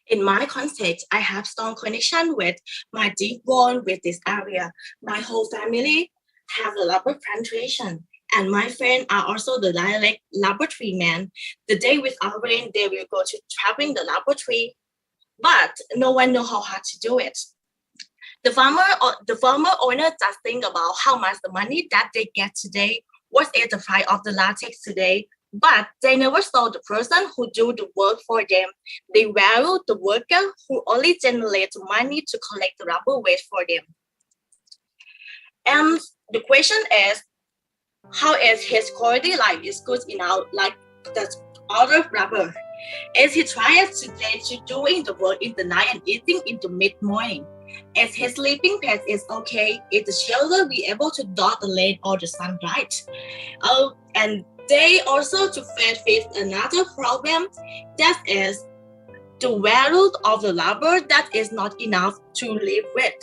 In my context, I have strong connection with my deep bond with this area. My whole family have a rubber plantation, and my friends are also the dialect rubber tree men. The day without rain, they will go to trapping the rubber tree, but no one know how hard to do it. The farmer owner just think about how much the money that they get today, what is the price of the latex today, but they never saw the person who do the work for them. They value the worker who only generates money to collect the rubber waste for them. And the question is, how is his quality life is good enough like the other rubber? Is he trying today to doing the work in the night and eating in the mid-morning? Is his sleeping place is okay? Is the shelter be able to dot the rain or the sunlight? And they also to face another problem, that is the value of the rubber that is not enough to live with.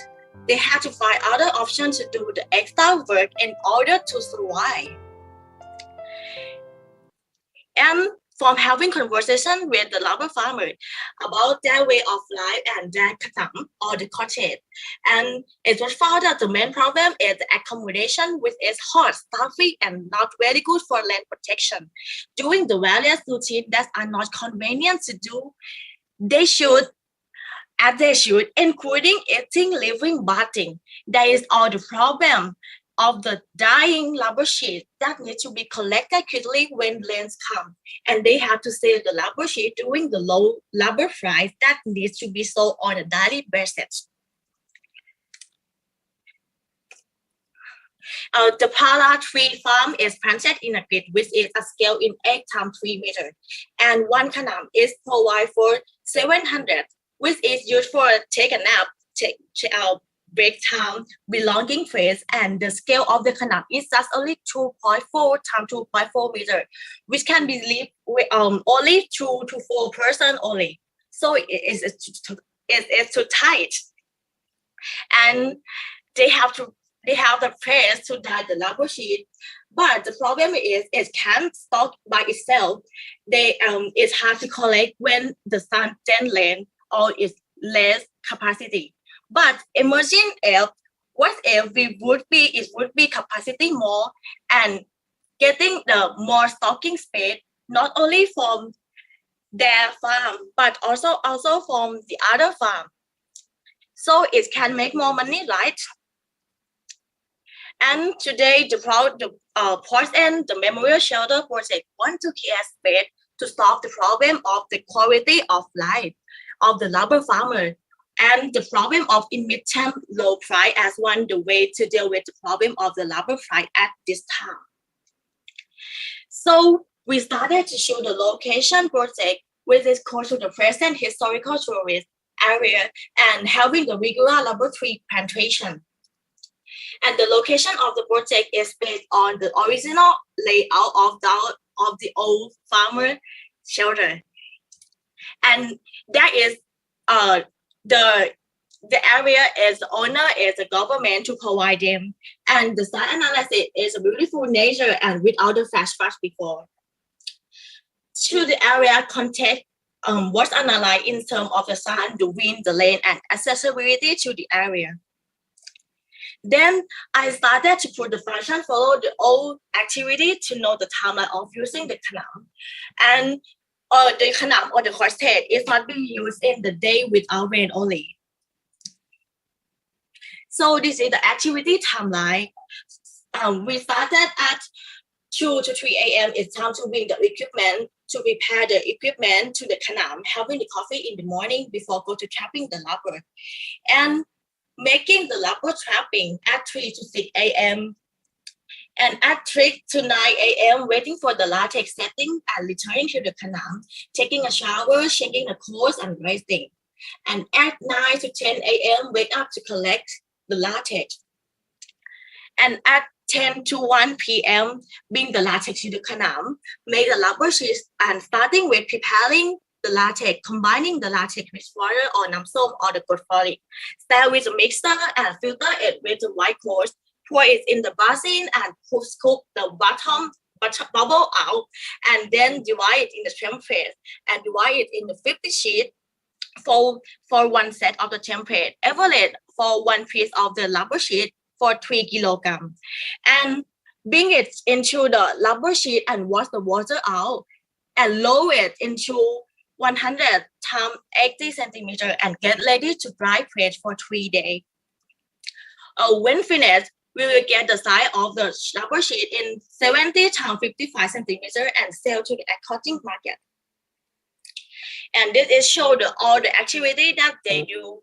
They have to find other options to do the extra work in order to survive. And from having conversation with the rubber farmer about their way of life and their katam or the cottage, and it was found that the main problem is the accommodation, which is hot, stuffy, and not very good for land protection. Doing the various routines that are not convenient to do, they should, including eating, living, bathing. That is all the problem of the dying rubber sheet that need to be collected quickly when rains come. And they have to save the rubber sheet during the low rubber price that needs to be sold on a daily basis. The Pala tree farm is planted in a grid which is a scale in 8 times 3 meters. And one kanam is provided for 700, which is used for take a nap, break time, belonging place, and the scale of the kanam is just only 2.4 times 2.4 meters, which can be lived with only 2 to 4 persons only. So it's too tight. And they have the place to dye the rubber sheet, but the problem is it can't stock by itself. It's hard to collect when the sun then rain or is less capacity. But imagine what if it would be capacity more and getting the more stocking space, not only from their farm, but also from the other farm. So it can make more money, right? And today, the Port and the Memorial Shelter Project want to create space to solve the problem of the quality of life of the lumber farmer and the problem of intermittent low price as one the way to deal with the problem of the lumber price at this time. So we started to show the location project, which is close to the present historical tourist area and having the regular lumber tree plantation. And the location of the project is based on the original layout of the old farmer shelter. And that is the area is the owner is the government to provide them. And the site analysis is a beautiful nature and without the flashbacks before. To the area context was analyzed in terms of the sun, the wind, the land, and accessibility to the area. Then I started to put the function follow the old activity to know the timeline of using the canal. And the canal or the corset is not being used in the day without rain only. So this is the activity timeline. We started at 2 to 3 a.m. It's time to bring the equipment, to prepare the equipment to the canal, having the coffee in the morning before go to trapping the lumber. And making the lumber trapping at 3 to 6 a.m. And at 3 to 9 a.m. waiting for the latex setting and returning to the canal, taking a shower, changing the clothes and resting. And at 9 to 10 a.m. wake up to collect the latex. And at 10 to 1 p.m. bring the latex to the canal, make the lumber sheets and starting with preparing the latex, combining the latex with water or namsom or the phosphoric. Start with a mixer and filter it with the white cloth. Pour it in the basin and scoop the bottom bubble out, and then divide it in the template and divide it in the 50 sheet for one set of the template. Average for one piece of the lumber sheet for 3 kilograms. And bring it into the lumber sheet and wash the water out and lower it into 100 times 80 centimeters and get ready to dry press for 3 days. When finished, we will get the size of the lumber sheet in 70 times 55 centimeters and sell to the exporting market. And this is show all the activity that they do.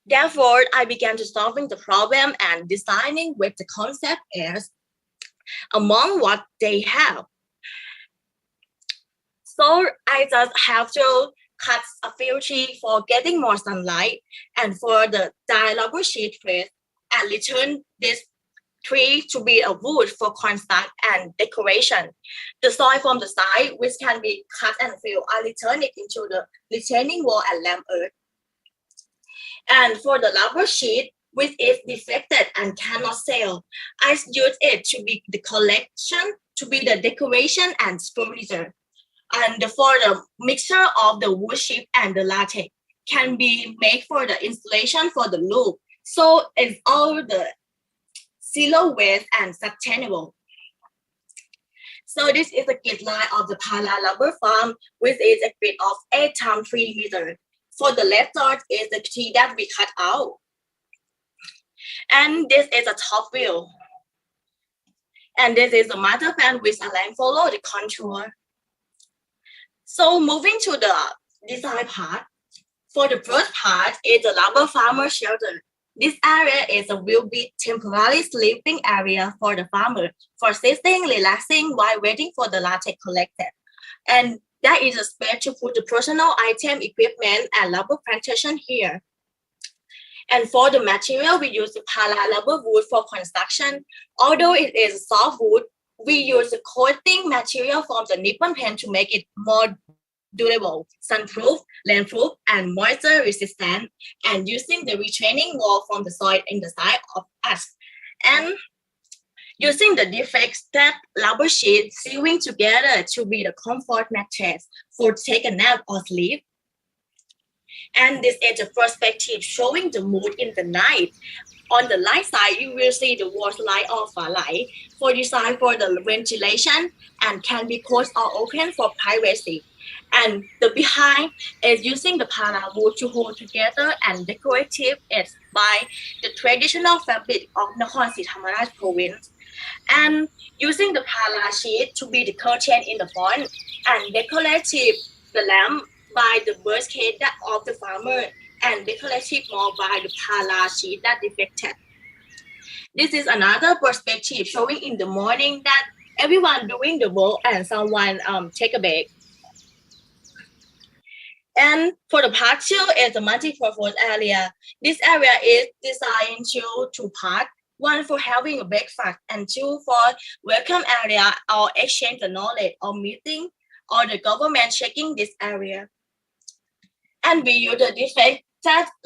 Therefore, I began to solving the problem and designing with the concept as among what they have. So I just have to cut a few trees for getting more sunlight and for the dye lumber sheet press and return this tree to be a wood for construct and decoration. The soil from the side, which can be cut and filled, I return it into the retaining wall and lamp earth. And for the lumber sheet, which is defected and cannot sell, I use it to be the collection, to be the decoration and furniture. And for the mixture of the wood chip and the latex can be made for the installation for the loop. So it's all the zero waste and sustainable. So this is the guideline of the Pala lumber farm, which is a grid of 8 times 3 meters. For the left side is the tree that we cut out. And this is a top view. And this is the master plan which align follow the contour. So moving to the design part, for the first part is the lumber farmer shelter. This area will be temporary sleeping area for the farmer for sitting, relaxing while waiting for the latex collected. And that is a space to put the personal item, equipment, and lumber plantation here. And for the material, we use the Pala lumber wood for construction. Although it is soft wood, we use the coating material from the Nippon Paint to make it more durable, sunproof, landproof, and moisture resistant, and using the retaining wall from the soil in the side of us. And using the defect step lumber sheet sewing together to be the comfort mattress for take a nap or sleep. And this is a perspective showing the mood in the night. On the light side, you will see the wall light or far light for design for the ventilation and can be closed or open for privacy. And the behind is using the para wood to hold together and decorative it by the traditional fabric of Nakhon Si Thammarat province. And using the para sheet to be the curtain in the front and decorative the lamp by the birch cage of the farmer and decorative more by the para sheet that defected. This is another perspective showing in the morning that everyone doing the work and someone take a break. And for the part 2 is the multi-purpose area. This area is designed to two parts. One for having a breakfast and 2 for welcome area or exchange the knowledge or meeting or the government checking this area. And we use the defected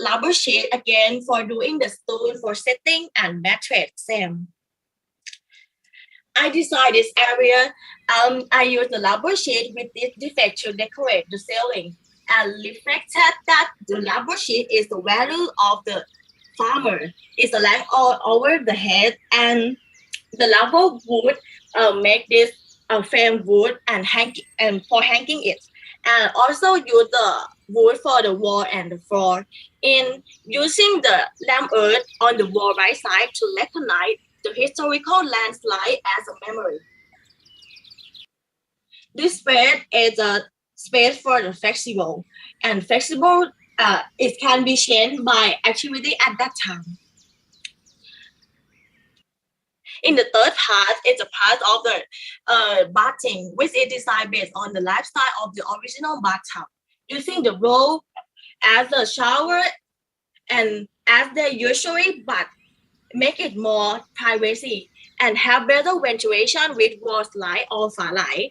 rubber sheet again for doing the stool for setting and mattress same. I designed this area. I used the rubber sheet with this defect to decorate the ceiling and reflected that the rubber sheet is the value of the farmer. It's a lamp all over the head, and the rubber wood make this frame wood and for hanging it, and also use the wood for the wall and the floor. In using the lamp earth on the wall right side to recognize the historical landslide as a memory. This space is a space for the flexible, and flexible it can be changed by activity at that time. In the third part, it's a part of the bathing, which is designed based on the lifestyle of the original bathtub, using the roll as a shower and as they usually, but make it more privacy and have better ventilation with wall light or far light,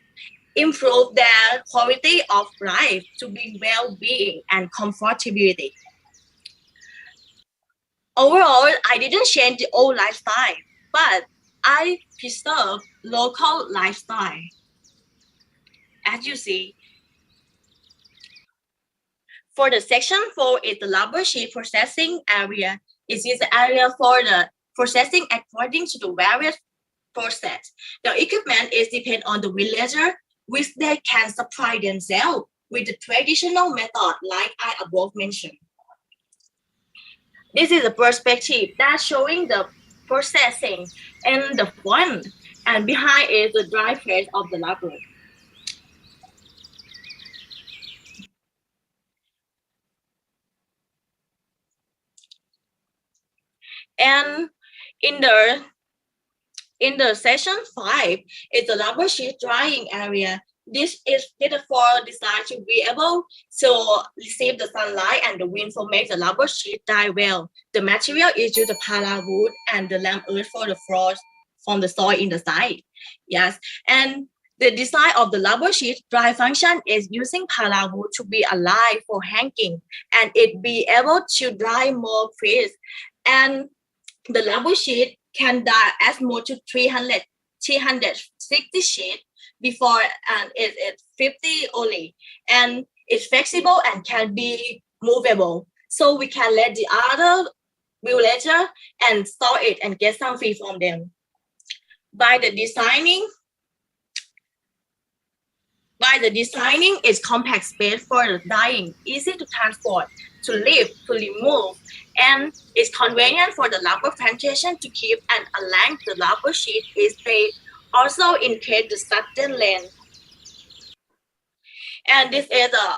improve their quality of life to be well-being and comfortability. Overall, I didn't change the old lifestyle, but I preserve local lifestyle. As you see, for the section 4 is the rubber sheet processing area. It is the area for the processing according to the various process. The equipment is depend on the villager, which they can supply themselves with the traditional method like I above mentioned. This is a perspective that's showing the processing in the front, and behind is the dry phase of the rubber. And in the section 5 is the rubber sheet drying area. This is for designed to be able to receive the sunlight and the wind to make the rubber sheet dry well. The material is used the para wood and the lamp earth for the floors from the soil in the side. Yes, and the design of the rubber sheet dry function is using para wood to be alive for hanging, and it be able to dry more fast. And the rubber sheet can dry as more to 360 sheets before, and it's 50 only, and it's flexible and can be movable, so we can let the other villager and store it and get some fee from them. By the designing its compact space for the dyeing, easy to transport, to lift, to remove, and it's convenient for the rubber plantation to keep and align the rubber sheet is they also increase the sudden length. And this is a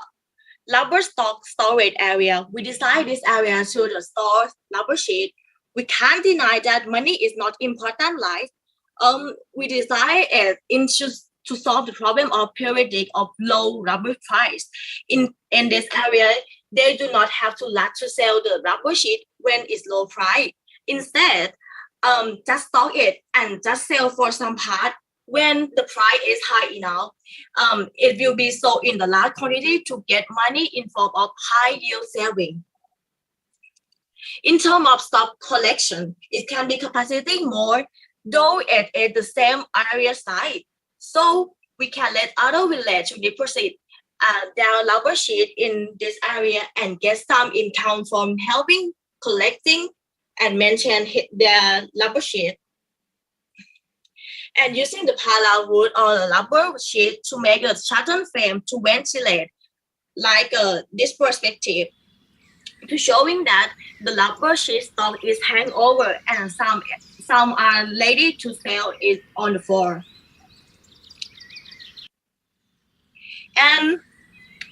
rubber stock storage area. We designed this area to the store rubber sheet. We can't deny that money is not important, right? We designed it to solve the problem of periodic of low rubber price. In this area, they do not have to rush to sell the rubber sheet when it's low price. Instead, just stock it and just sell for some part when the price is high enough. It will be sold in the large quantity to get money in form of high yield saving. In terms of stock collection, it can be capacity more, though it is the same area size. So we can let other village deposit their labor sheet in this area and get some income from helping collecting and maintain their labor sheet. And using the pala wood or the labor sheet to make a shutter frame to ventilate, like this perspective, to showing that the labor sheet stock is hang over and some are ready to sell it on the floor. And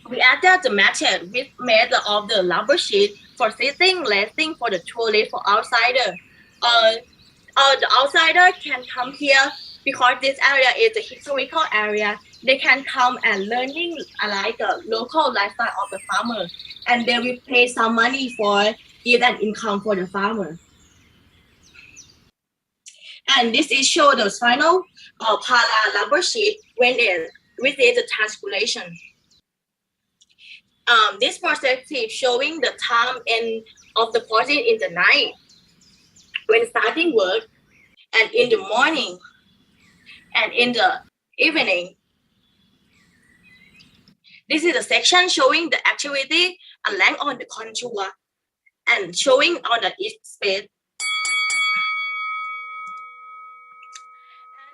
we added the method with made of the labor sheet for sitting, resting for the toilet for outsider. The outsider can come here because this area is a historical area. They can come and learning like a local lifestyle of the farmer, and they will pay some money for give an income for the farmer. And this is show the final pala labor sheet when it within the transplantation. This perspective showing the time of the person in the night when starting work, and in the morning, and in the evening. This is a section showing the activity and length on the contour and showing on the each space.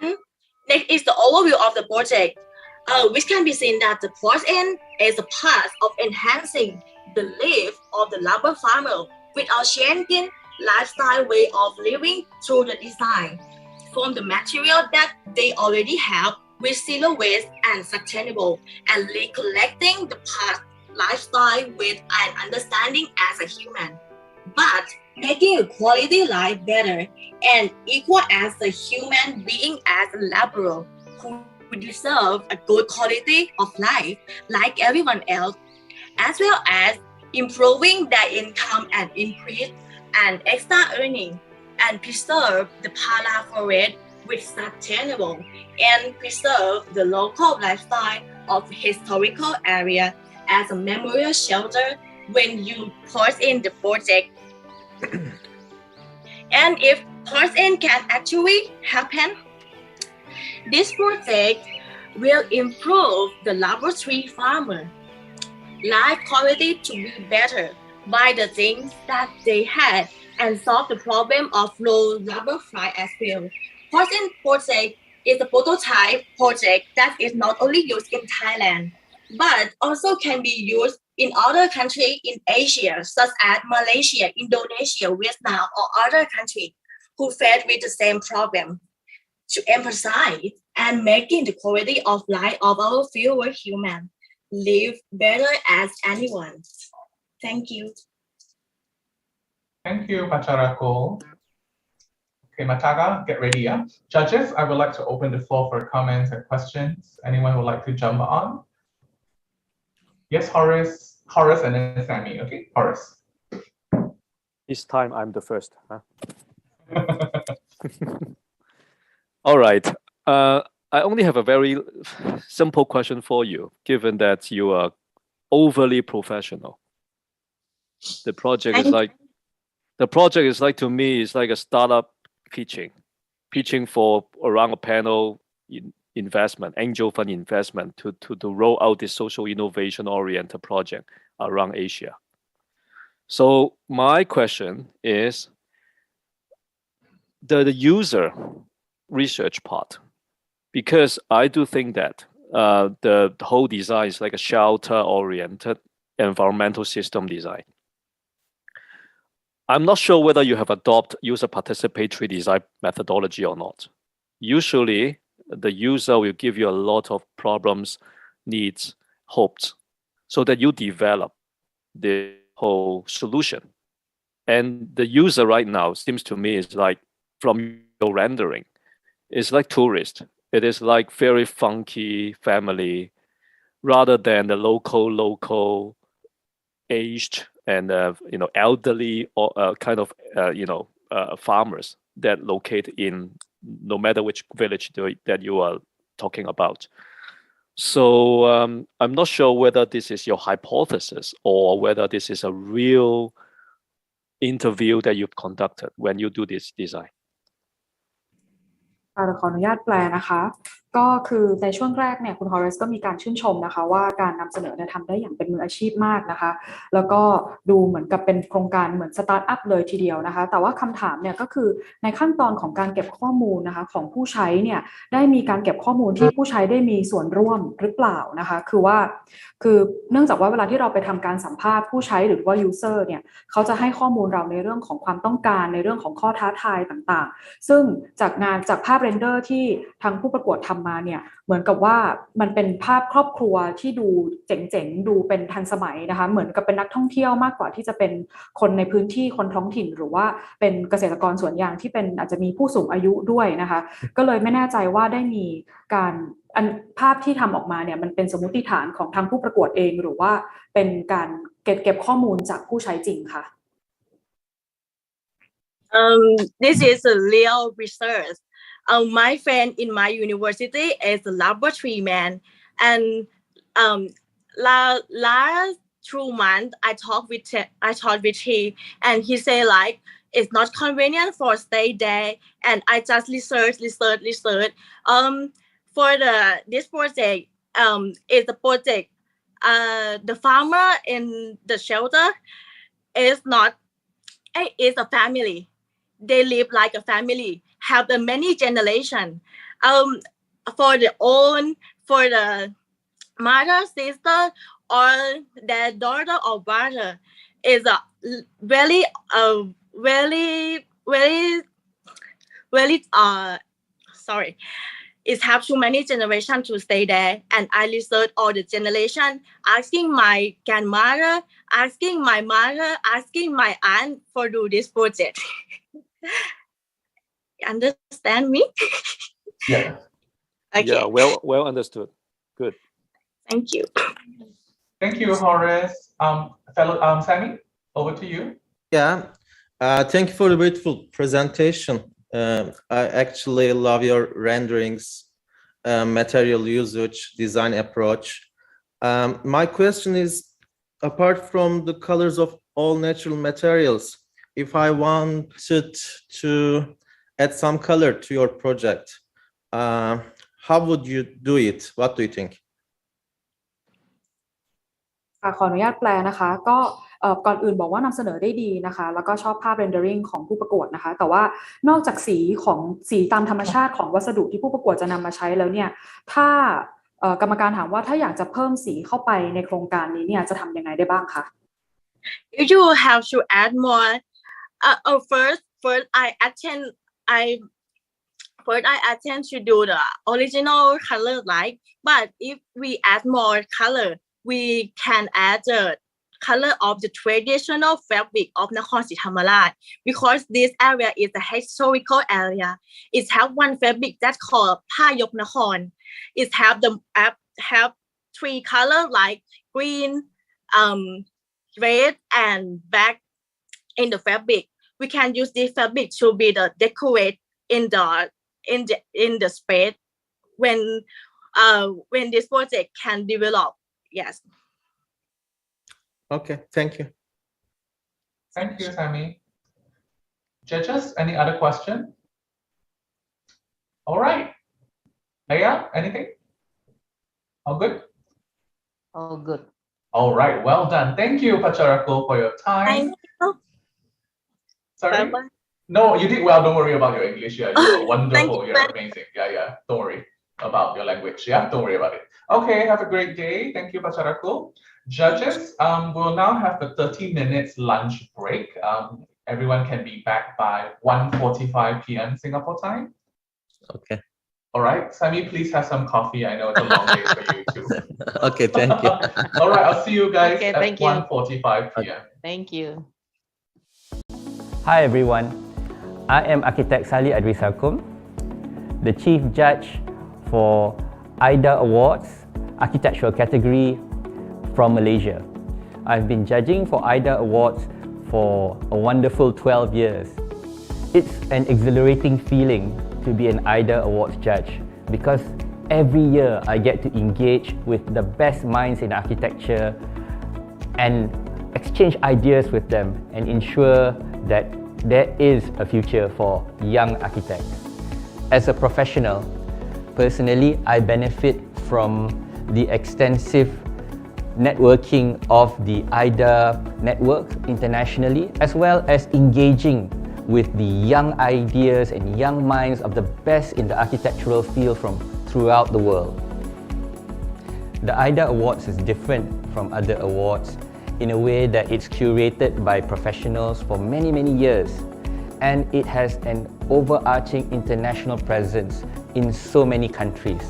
And next is the overview of the project, which can be seen that the process is a part of enhancing the life of the labor farmer without changing lifestyle way of living through the design from the material that they already have with zero waste and sustainable, and recollecting the past lifestyle with an understanding as a human, but making a quality life better and equal as a human being as a laborer who deserve a good quality of life like everyone else, as well as improving their income and increase and extra earning, and preserve the pala forest with sustainable and preserve the local lifestyle of historical area as a memorial shelter when you put in the project. And if person can actually happen, this project will improve the laboratory farmer life quality to be better by the things that they had and solve the problem of low labor price as well. Person project is a prototype project that is not only used in Thailand, but also can be used in other countries in Asia, such as Malaysia, Indonesia, Vietnam, or other countries who face with the same problem, to emphasize and making the quality of life of our fellow human live better as anyone. Thank you. Thank you, Pacharakul. Okay, Mataga, get ready, yeah? Judges, I would like to open the floor for comments and questions. Anyone would like to jump on? Yes, Horace and then Sammy, okay? Horace. This time I'm the first. Huh? All right. I only have a very simple question for you, given that you are overly professional. The project is like to me, it's like a startup pitching for around a panel investment, angel fund investment to roll out this social innovation oriented project around Asia. So my question is the user research part, because I do think that the whole design is like a shelter oriented environmental system design. I'm not sure whether you have adopted user participatory design methodology or not. Usually, the user will give you a lot of problems, needs, hopes, so that you develop the whole solution. And the user right now seems to me is like, from your rendering, it's like tourist. It is like very funky family, rather than the local, aged and elderly or farmers that locate in no matter which village that you are talking about. So I'm not sure whether this is your hypothesis or whether this is a real interview that you've conducted when you do this design. ขออนุญาตแปลนะคะ ก็คือในช่วงแรกเนี่ยคุณฮอเรสก็มีการชื่นชมนะคะว่าการนำเสนอเนี่ยทำได้อย่างเป็นมืออาชีพมากนะคะแล้วก็ดูเหมือนกับเป็นโครงการเหมือนสตาร์ทอัพเลยทีเดียวนะคะแต่ว่าคำถามเนี่ยก็คือในขั้นตอนของการเก็บข้อมูลนะคะของผู้ใช้เนี่ยได้มีการเก็บข้อมูลที่ผู้ใช้ได้มีส่วนร่วมหรือเปล่านะคะคือเนื่องจากว่าเวลาที่เราไปทำการสัมภาษณ์ผู้ใช้หรือว่า user เนี่ยเขาจะให้ข้อมูลเราในเรื่องของความต้องการในเรื่องของข้อท้าทายต่างๆซึ่งจากภาพเรนเดอร์ที่ทางผู้ประกวดทำมาเนี่ยเหมือนกับว่ามันเป็นภาพครอบครัวที่ดูเจ๋งๆดูเป็นทันสมัยนะคะเหมือนกับเป็นนักท่องเที่ยวมากกว่าที่จะเป็นคนในพื้นที่คนท้องถิ่นหรือว่าเป็นเกษตรกรสวนยางที่เป็นอาจจะมีผู้สูงอายุด้วยนะคะก็เลยไม่แน่ใจว่าได้มีการภาพที่ทำออกมาเนี่ยมันเป็นสมมติฐานของทางผู้ประกวดเองหรือว่าเป็นการเก็บข้อมูลจากผู้ใช้จริงค่ะ This is a real research. My friend in my university is a laboratory man, and last 2 months I talked with him, and he say like it's not convenient for stay there, and I just research. For this project, is a project. The farmer in the shelter is a family. They live like a family, have a many generation. For the mother, sister, or their daughter or brother is a very sorry. It's have too many generations to stay there, and I research all the generation, asking my grandmother, asking my mother, asking my aunt for do this project. Understand me? Yeah. Okay. Yeah, well understood. Good. Thank you. Thank you, Horace. Fellow Sammy, over to you. Yeah. Thank you for the beautiful presentation. I actually love your renderings, material usage, design approach. My question is, apart from the colors of all natural materials, if I wanted to add some color to your project, how would you do it? What do you think? ขออนุญาตแปลนะคะก็ก่อนอื่นบอกว่านำเสนอได้ดีนะคะแล้วก็ชอบภาพเรนเดอริงของผู้ประกวดนะคะแต่ว่านอกจากสีตามธรรมชาติของวัสดุที่ผู้ประกวดจะนำมาใช้แล้วเนี่ยถ้ากรรมการถามว่าถ้าอยากจะเพิ่มสีเข้าไปในโครงการนี้เนี่ยจะทำยังไงได้บ้างคะ You have to add more. First I attend to do the original color like, but if we add more color, we can add the color of the traditional fabric of Nakhon Si Thammarat, because this area is a historical area. It have one fabric that's called Phayok Nakhon. It have 3 color like green, red, and black in the fabric. We can use this fabric to be the decorate in the space when this project can develop. Yes. Okay, thank you. Thank you, Sammy. Judges, any other question? All right. Leia, anything? All good? All good. All right, well done. Thank you, Pacharakul, for your time. Thank you. Sorry? Bye-bye. No, you did well. Don't worry about your English. Yeah, you're wonderful. You're amazing. Yeah. Don't worry about your language. Yeah, don't worry about it. Okay, have a great day. Thank you, Pacharakul. Judges, we'll now have a 30 minutes lunch break. Everyone can be back by 1:45 p.m. Singapore time. Okay. All right, Sammy, please have some coffee. I know it's a long day for you too. Okay, thank you. All right, I'll see you guys Okay, at thank you. 1:45 p.m. Thank you. Hi everyone, I am Architect Salih Adri Sarkum, the Chief Judge for AYDA Awards, Architectural category from Malaysia. I've been judging for AYDA Awards for a wonderful 12 years. It's an exhilarating feeling to be an AYDA Awards judge because every year I get to engage with the best minds in architecture and exchange ideas with them and ensure that there is a future for young architects. As a professional, Personally, I benefit from the extensive networking of the AYDA network internationally, as well as engaging with the young ideas and young minds of the best in the architectural field from throughout the world. The AYDA Awards is different from other awards in a way that it's curated by professionals for many, many years, and it has an overarching international presence in so many countries.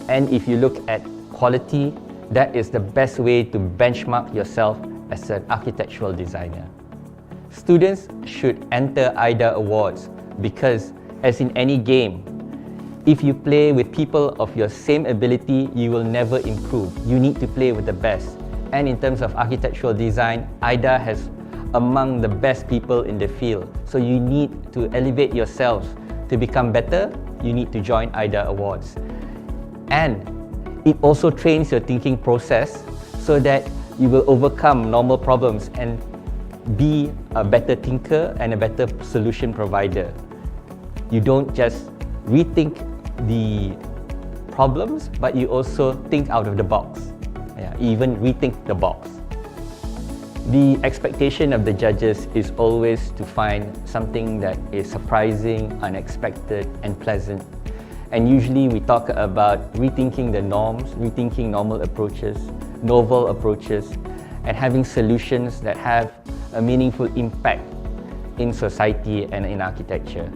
And if you look at quality, that is the best way to benchmark yourself as an architectural designer. Students should enter AYDA Awards because, as in any game, if you play with people of your same ability, you will never improve. You need to play with the best. And in terms of architectural design, AYDA has among the best people in the field. So you need to elevate yourselves. To become better, you need to join AYDA Awards. And it also trains your thinking process so that you will overcome normal problems and be a better thinker and a better solution provider. You don't just rethink the problems, but you also think out of the box. Even rethink the box. The expectation of the judges is always to find something that is surprising, unexpected, and pleasant. And usually we talk about rethinking the norms, rethinking normal approaches, novel approaches, and having solutions that have a meaningful impact in society and in architecture.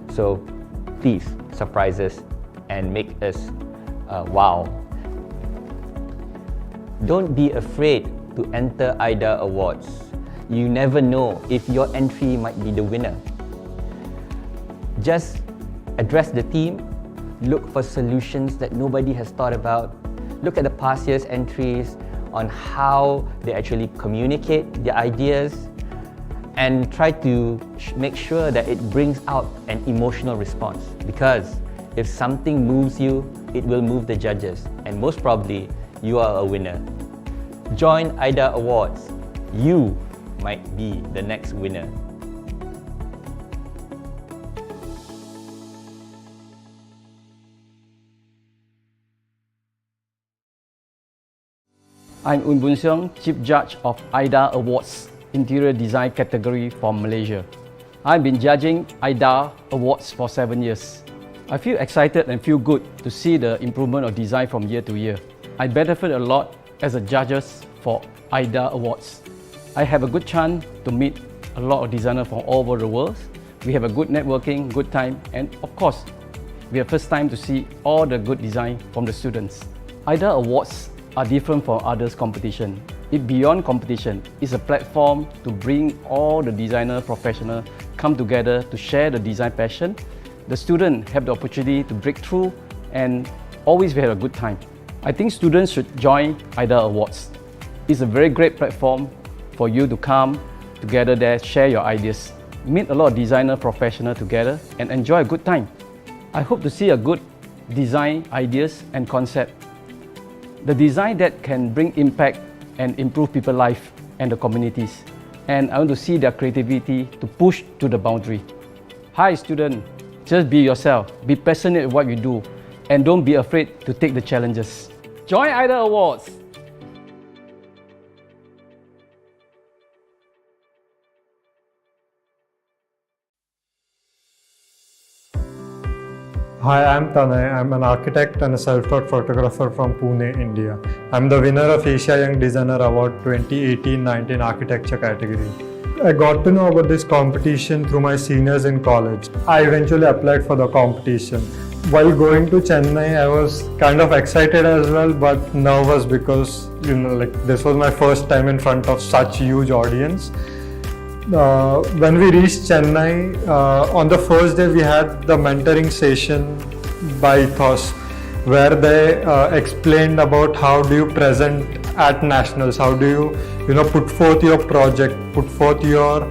So please surprise us and make us wow. Don't be afraid to enter AYDA Awards. You never know if your entry might be the winner. Just address the team, look for solutions that nobody has thought about, look at the past year's entries on how they actually communicate their ideas, and try to make sure that it brings out an emotional response. Because if something moves you, it will move the judges, and most probably, you are a winner. Join AYDA Awards. You might be the next winner. I'm Un Boon Seong, Chief Judge of AYDA Awards Interior Design category from Malaysia. I've been judging AYDA Awards for 7 years. I feel excited and feel good to see the improvement of design from year to year. I benefit a lot as a judges for AYDA Awards. I have a good chance to meet a lot of designers from all over the world. We have a good networking, good time, and of course, we have first time to see all the good design from the students. AYDA Awards are different from others' competition. It beyond competition. It's a platform to bring all the designer professionals come together to share the design passion. The students have the opportunity to break through and always we have a good time. I think students should join AYDA Awards. It's a very great platform for you to come together there, share your ideas, meet a lot of designer professionals together and enjoy a good time. I hope to see a good design ideas and concept. The design that can bring impact and improve people's life and the communities. And I want to see their creativity to push to the boundary. Hi student, just be yourself, be passionate in what you do, and don't be afraid to take the challenges. Join AYDA Awards. Hi, I'm Tanay. I'm an architect and a self-taught photographer from Pune, India. I'm the winner of Asia Young Designer Award 2018-19 Architecture category. I got to know about this competition through my seniors in college. I eventually applied for the competition. While going to Chennai, I was kind of excited as well, but nervous because, this was my first time in front of such huge audience. When we reached Chennai, on the first day we had the mentoring session by Ethos, where they explained about how do you present at nationals, how do you put forth your project, put forth your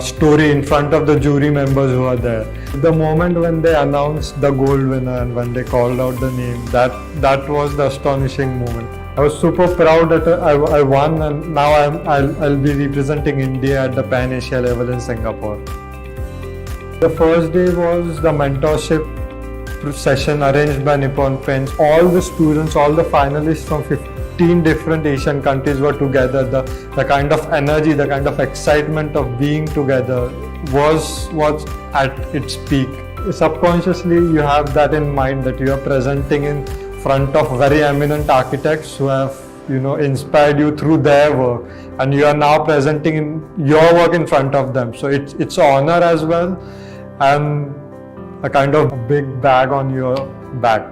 story in front of the jury members who are there. The moment when they announced the gold winner and when they called out the name, that was the astonishing moment. I was super proud that I won, and now I'll be representing India at the Pan Asia level in Singapore. The first day was the mentorship session arranged by Nippon Paint. All the students, all the finalists from 15 different Asian countries were together. The kind of energy, the kind of excitement of being together was at its peak. Subconsciously, you have that in mind, that you are presenting in front of very eminent architects who have, inspired you through their work, and you are now presenting your work in front of them. So it's an honor as well, and a kind of big bag on your back.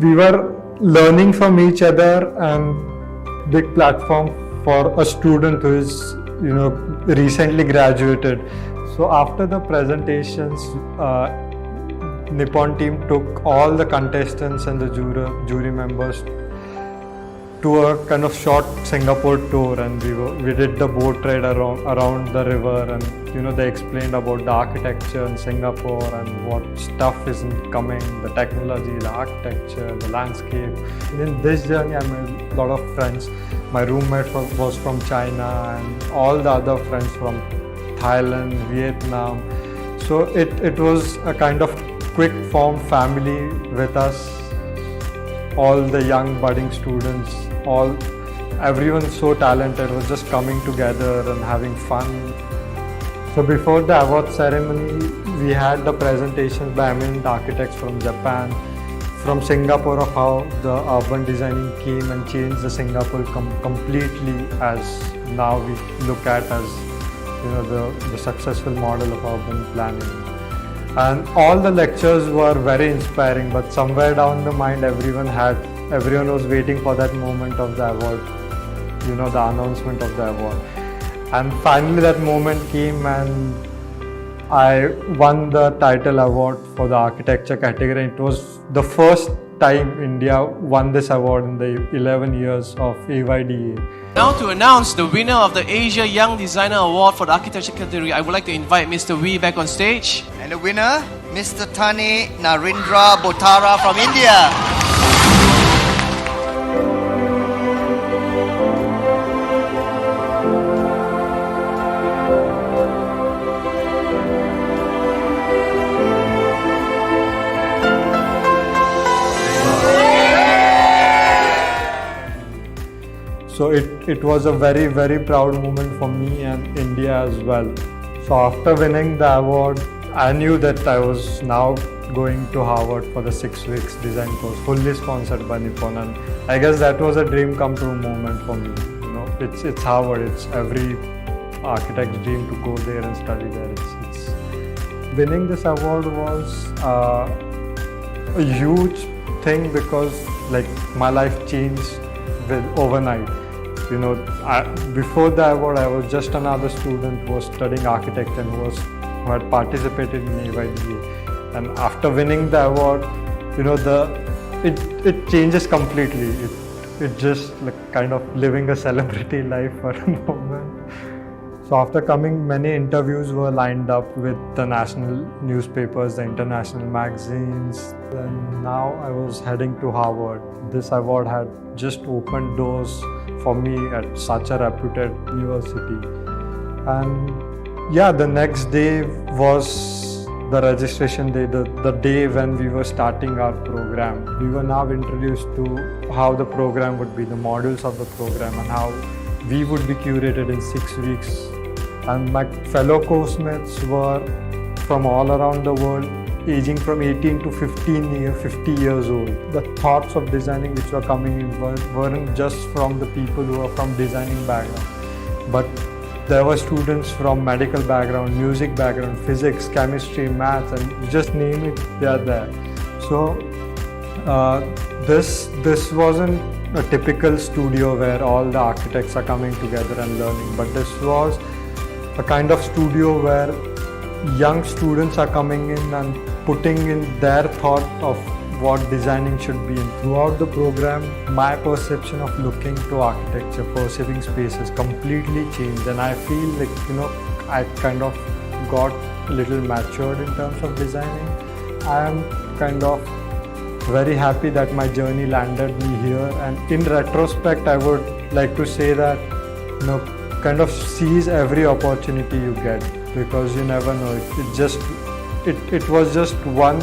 We were learning from each other, and big platform for a student who is, recently graduated. So after the presentations, Nippon team took all the contestants and the jury members to a kind of short Singapore tour, and we did the boat ride around the river, and they explained about the architecture in Singapore and what stuff is coming, the technology, the architecture, the landscape. In this journey, I made a lot of friends. My roommate was from China, and all the other friends from Thailand, Vietnam. So it was a kind of quick form family with us, all the young budding students, everyone so talented was just coming together and having fun. So before the award ceremony, we had the presentations by eminent architects from Japan, from Singapore, of how the urban designing came and changed the Singapore completely, as now we look at as the successful model of urban planning. And all the lectures were very inspiring, but somewhere down the mind everyone was waiting for that moment of the award, the announcement of the award. And finally that moment came, and I won the title award for the architecture category. It was the first time India won this award in the 11 years of AYDA. Now to announce the winner of the Asia Young Designer Award for the architecture category, I would like to invite Mr. Wee back on stage. And the winner, Mr. Tani Narendra Botara from India. So it was a very, very proud moment for me and India as well. So after winning the award, I knew that I was now going to Harvard for the 6 weeks design course, fully sponsored by Nippon, and I guess that was a dream come true moment for me. It's Harvard, it's every architect's dream to go there and study there. Winning this award was a huge thing, because my life changed overnight. Before the award, I was just another student who was studying architecture and who had participated in AYDA. And after winning the award, it changes completely. It just kind of living a celebrity life for a moment. So after coming, many interviews were lined up with the national newspapers, the international magazines, and now I was heading to Harvard. This award had just opened doors for me at such a reputed university. And the next day was the registration day, the day when we were starting our program. We were now introduced to how the program would be, the modules of the program, and how we would be curated in 6 weeks. And my fellow course-mates were from all around the world, aging from 18 to 50 years old. The thoughts of designing which were coming in weren't just from the people who are from designing background, but there were students from medical background, music background, physics, chemistry, maths, and just name it, they are there. So this wasn't a typical studio where all the architects are coming together and learning, but this was a kind of studio where young students are coming in and putting in their thought of what designing should be. And throughout the program, my perception of looking to architecture, perceiving spaces completely changed, and I feel I kind of got a little matured in terms of designing. I am kind of very happy that my journey landed me here, and in retrospect, I would like to say that kind of seize every opportunity you get, because you never know. It was just one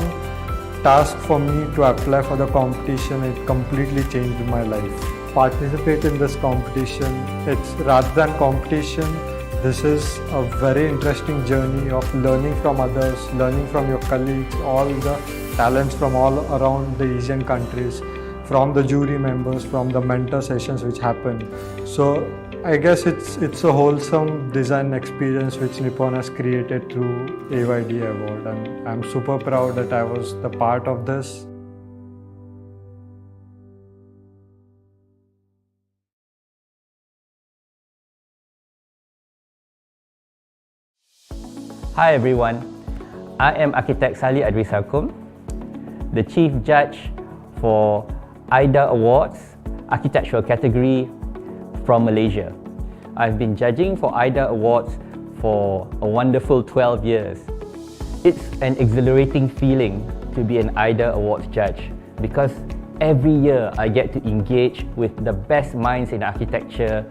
task for me to apply for the competition, it completely changed my life. Participate in this competition, it's rather than competition, this is a very interesting journey of learning from others, learning from your colleagues, all the talents from all around the Asian countries, from the jury members, from the mentor sessions which happen. So I guess it's a wholesome design experience which Nippon has created through AYDA Award, and I'm super proud that I was the part of this. Hi everyone, I am Architect Salih Adrisakum, the Chief Judge for AYDA Awards, Architectural category from Malaysia. I've been judging for AYDA Awards for a wonderful 12 years. It's an exhilarating feeling to be an AYDA Awards judge because every year I get to engage with the best minds in architecture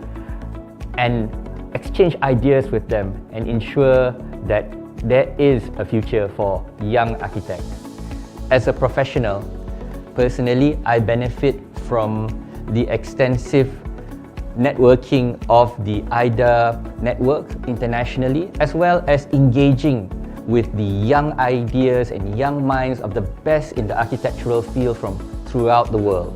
and exchange ideas with them and ensure that there is a future for young architects. As a professional, personally, I benefit from the extensive networking of the AYDA network internationally, as well as engaging with the young ideas and young minds of the best in the architectural field from throughout the world.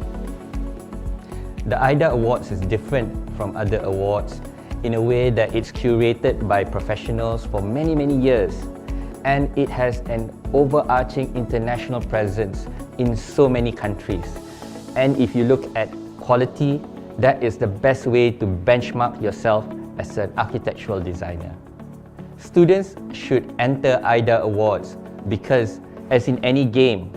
The AYDA Awards is different from other awards in a way that it's curated by professionals for many, many years, and it has an overarching international presence in so many countries. And if you look at quality, that is the best way to benchmark yourself as an architectural designer. Students should enter AYDA Awards because, as in any game,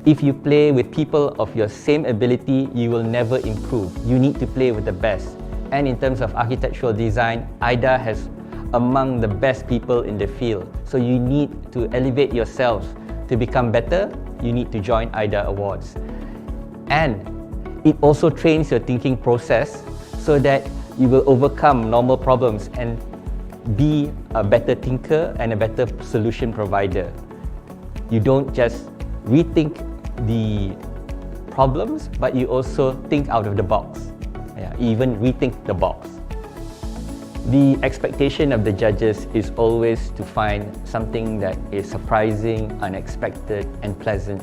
if you play with people of your same ability, you will never improve. You need to play with the best. And in terms of architectural design, AYDA has among the best people in the field. So you need to elevate yourselves. To become better, you need to join AYDA Awards. And it also trains your thinking process so that you will overcome normal problems and be a better thinker and a better solution provider. You don't just rethink the problems, but you also think out of the box. Even rethink the box. The expectation of the judges is always to find something that is surprising, unexpected, and pleasant.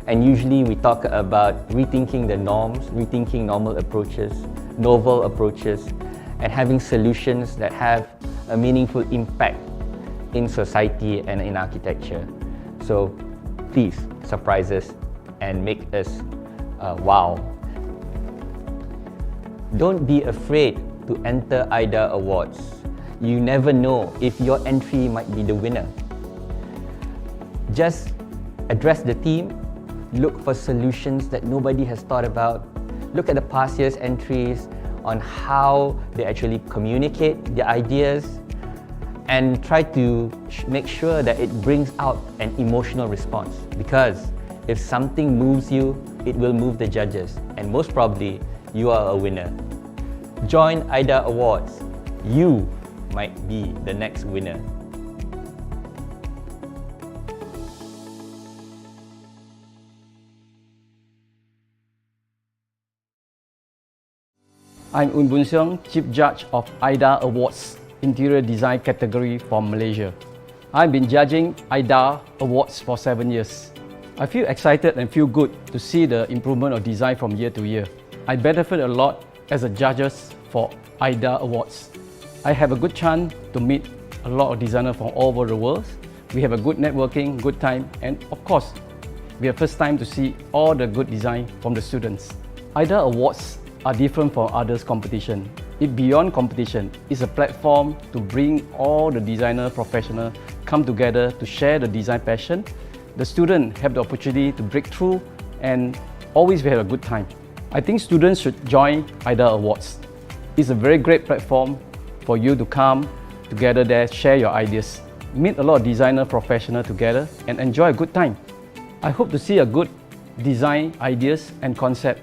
And usually we talk about rethinking the norms, rethinking normal approaches, novel approaches, and having solutions that have a meaningful impact in society and in architecture. So please surprise us and make us wow. Don't be afraid to enter AYDA Awards. You never know if your entry might be the winner. Just address the team, look for solutions that nobody has thought about, look at the past year's entries on how they actually communicate their ideas, and try to make sure that it brings out an emotional response. Because if something moves you, it will move the judges, and most probably, you are a winner. Join AYDA Awards. You might be the next winner. I'm Un Bun Seong, Chief Judge of AYDA Awards, Interior Design category from Malaysia. I've been judging AYDA Awards for 7 years. I feel excited and feel good to see the improvement of design from year to year. I benefit a lot as a judges for AYDA Awards. I have a good chance to meet a lot of designers from all over the world. We have a good networking, good time, and of course, we have first time to see all the good design from the students. AYDA Awards are different from others competition. It beyond competition. It's a platform to bring all the designer professionals come together to share the design passion. The students have the opportunity to break through and always have a good time. I think students should join AYDA Awards. It's a very great platform for you to come together there, share your ideas, meet a lot of designer professionals together and enjoy a good time. I hope to see a good design ideas and concept.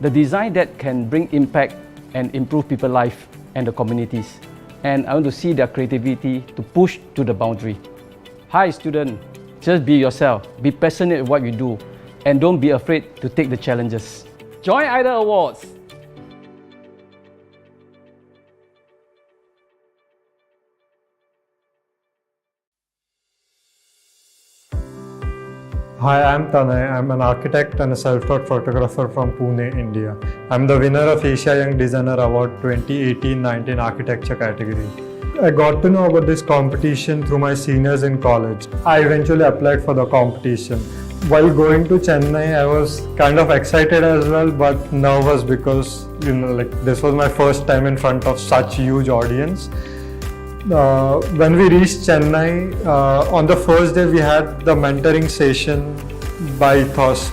The design that can bring impact and improve people's life and the communities. And I want to see their creativity to push to the boundary. Hi students, Just be yourself, be passionate at what you do, and don't be afraid to take the challenges. Join AYDA Awards. Hi, I'm Tanay. I'm an architect and a self-taught photographer from Pune, India. I'm the winner of Asia Young Designer Award 2018-19 Architecture category. I got to know about this competition through my seniors in college. I eventually applied for the competition. While going to Chennai, I was kind of excited as well, but nervous because, this was my first time in front of such huge audience. When we reached Chennai, on the first day we had the mentoring session by Ethos,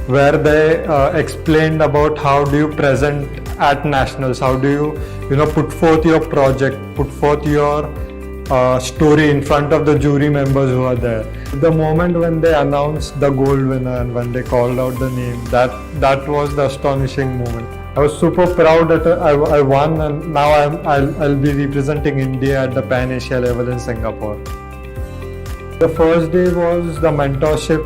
where they explained about how do you present at nationals, how do you put forth your project, put forth your story in front of the jury members who are there. The moment when they announced the gold winner and when they called out the name, that was the astonishing moment. I was super proud that I won, and now I'll be representing India at the Pan Asia level in Singapore. The first day was the mentorship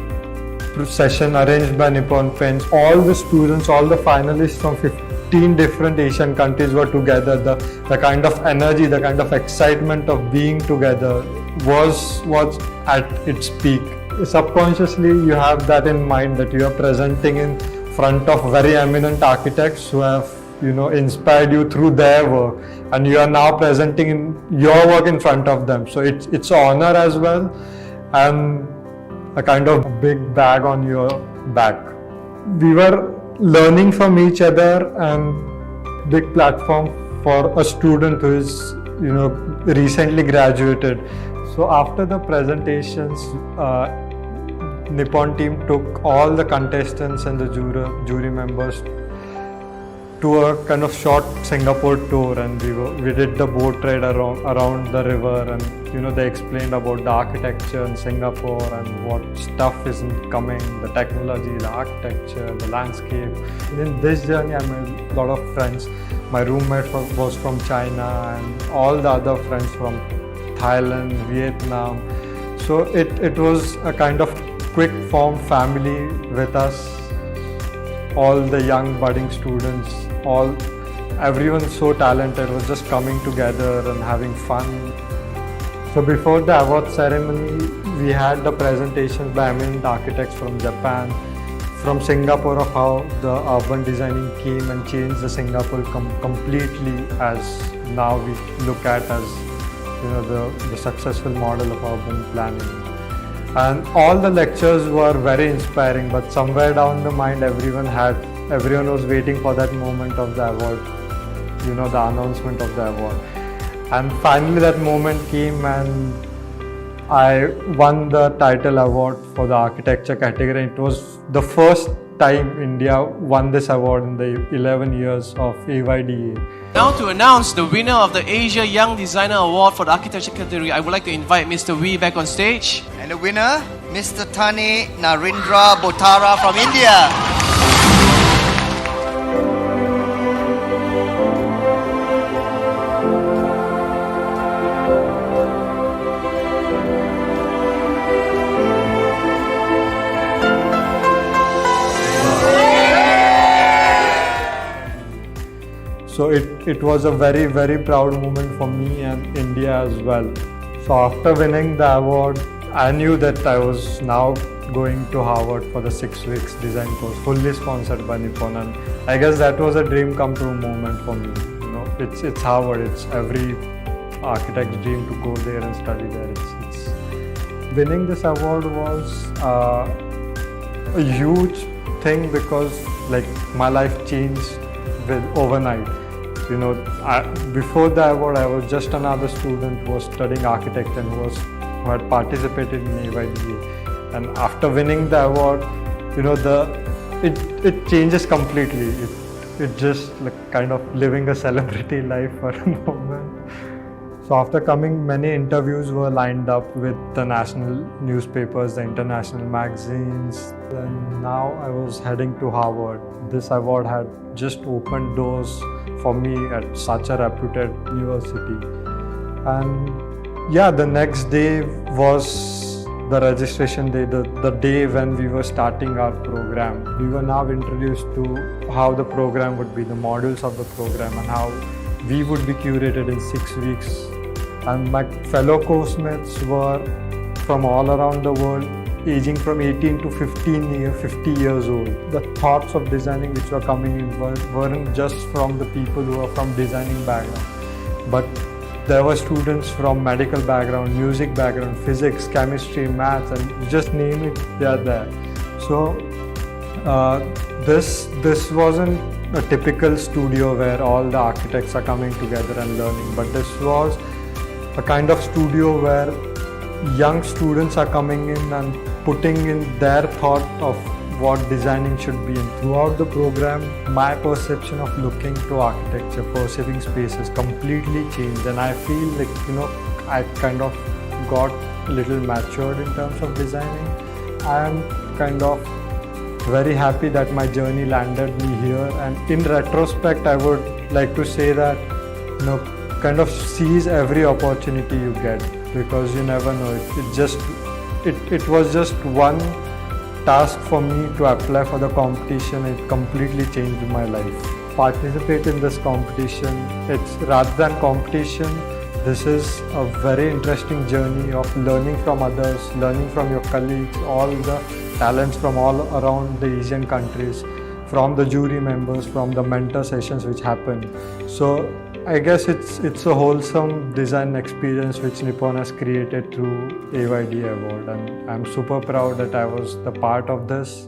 session arranged by Nippon Paint. All the students, all the finalists from 15 different Asian countries were together. The kind of energy, the kind of excitement of being together was at its peak. Subconsciously, you have that in mind, that you are presenting in front of very eminent architects who have inspired you through their work, and you are now presenting in your work in front of them. So it's an honor as well, and a kind of big bag on your back. We were learning from each other, and big platform for a student who is recently graduated. So after the presentations, Nippon team took all the contestants and the jury members to a kind of short Singapore tour, and we did the boat ride around the river, and they explained about the architecture in Singapore and what stuff is coming, the technology, the architecture, the landscape. And in this journey, I made a lot of friends. My roommate was from China, and all the other friends from Thailand, Vietnam. So it was a kind of quick form family with us, all the young budding students, everyone so talented was just coming together and having fun. So before the award ceremony, we had the presentations by eminent architects from Japan, from Singapore, of how the urban designing came and changed the Singapore completely, as now we look at as the successful model of urban planning. And all the lectures were very inspiring, but somewhere down the mind, everyone was waiting for that moment of the award, the announcement of the award. And finally that moment came, and I won the title award for the architecture category. It was the first time India won this award in the 11 years of AYDA. Now to announce the winner of the Asia Young Designer Award for the Architecture category, I would like to invite Mr. Wee back on stage. And the winner, Mr. Thani Narendra Botara from India. So it was a very, very proud moment for me and India as well. So after winning the award, I knew that I was now going to Harvard for the 6 weeks design course, fully sponsored by Nippon, and I guess that was a dream come true moment for me. It's Harvard. It's every architect's dream to go there and study there. Winning this award was a huge thing, because my life changed overnight. Before the award, I was just another student who was studying architecture and who had participated in AYDA. And after winning the award, it changes completely. It just kind of living a celebrity life for a moment. So after coming, many interviews were lined up with the national newspapers, the international magazines, and now I was heading to Harvard. This award had just opened doors for me at such a reputed university. And yeah, the next day was the registration day, the day when we were starting our program, we were now introduced to how the program would be, the modules of the program, and how we would be curated in 6 weeks. And my fellow course-mates were from all around the world, aging from 18 to 50 years old. The thoughts of designing which were coming in weren't just from the people who are from designing background, but there were students from medical background, music background, physics, chemistry, maths, and just name it, they are there. So this wasn't a typical studio where all the architects are coming together and learning, but this was a kind of studio where young students are coming in and putting in their thought of what designing should be. And throughout the program, my perception of looking to architecture, perceiving spaces completely changed, and I feel like, I kind of got a little matured in terms of designing. I am kind of very happy that my journey landed me here, and in retrospect, I would like to say that, kind of seize every opportunity you get, because you never know. It was just one task for me to apply for the competition. It completely changed my life. Participate in this competition. It's rather than competition, this is a very interesting journey of learning from others, learning from your colleagues, all the talents from all around the Asian countries, from the jury members, from the mentor sessions which happen. So I guess it's a wholesome design experience which Nippon has created through AYDA Award, and I'm super proud that I was the part of this.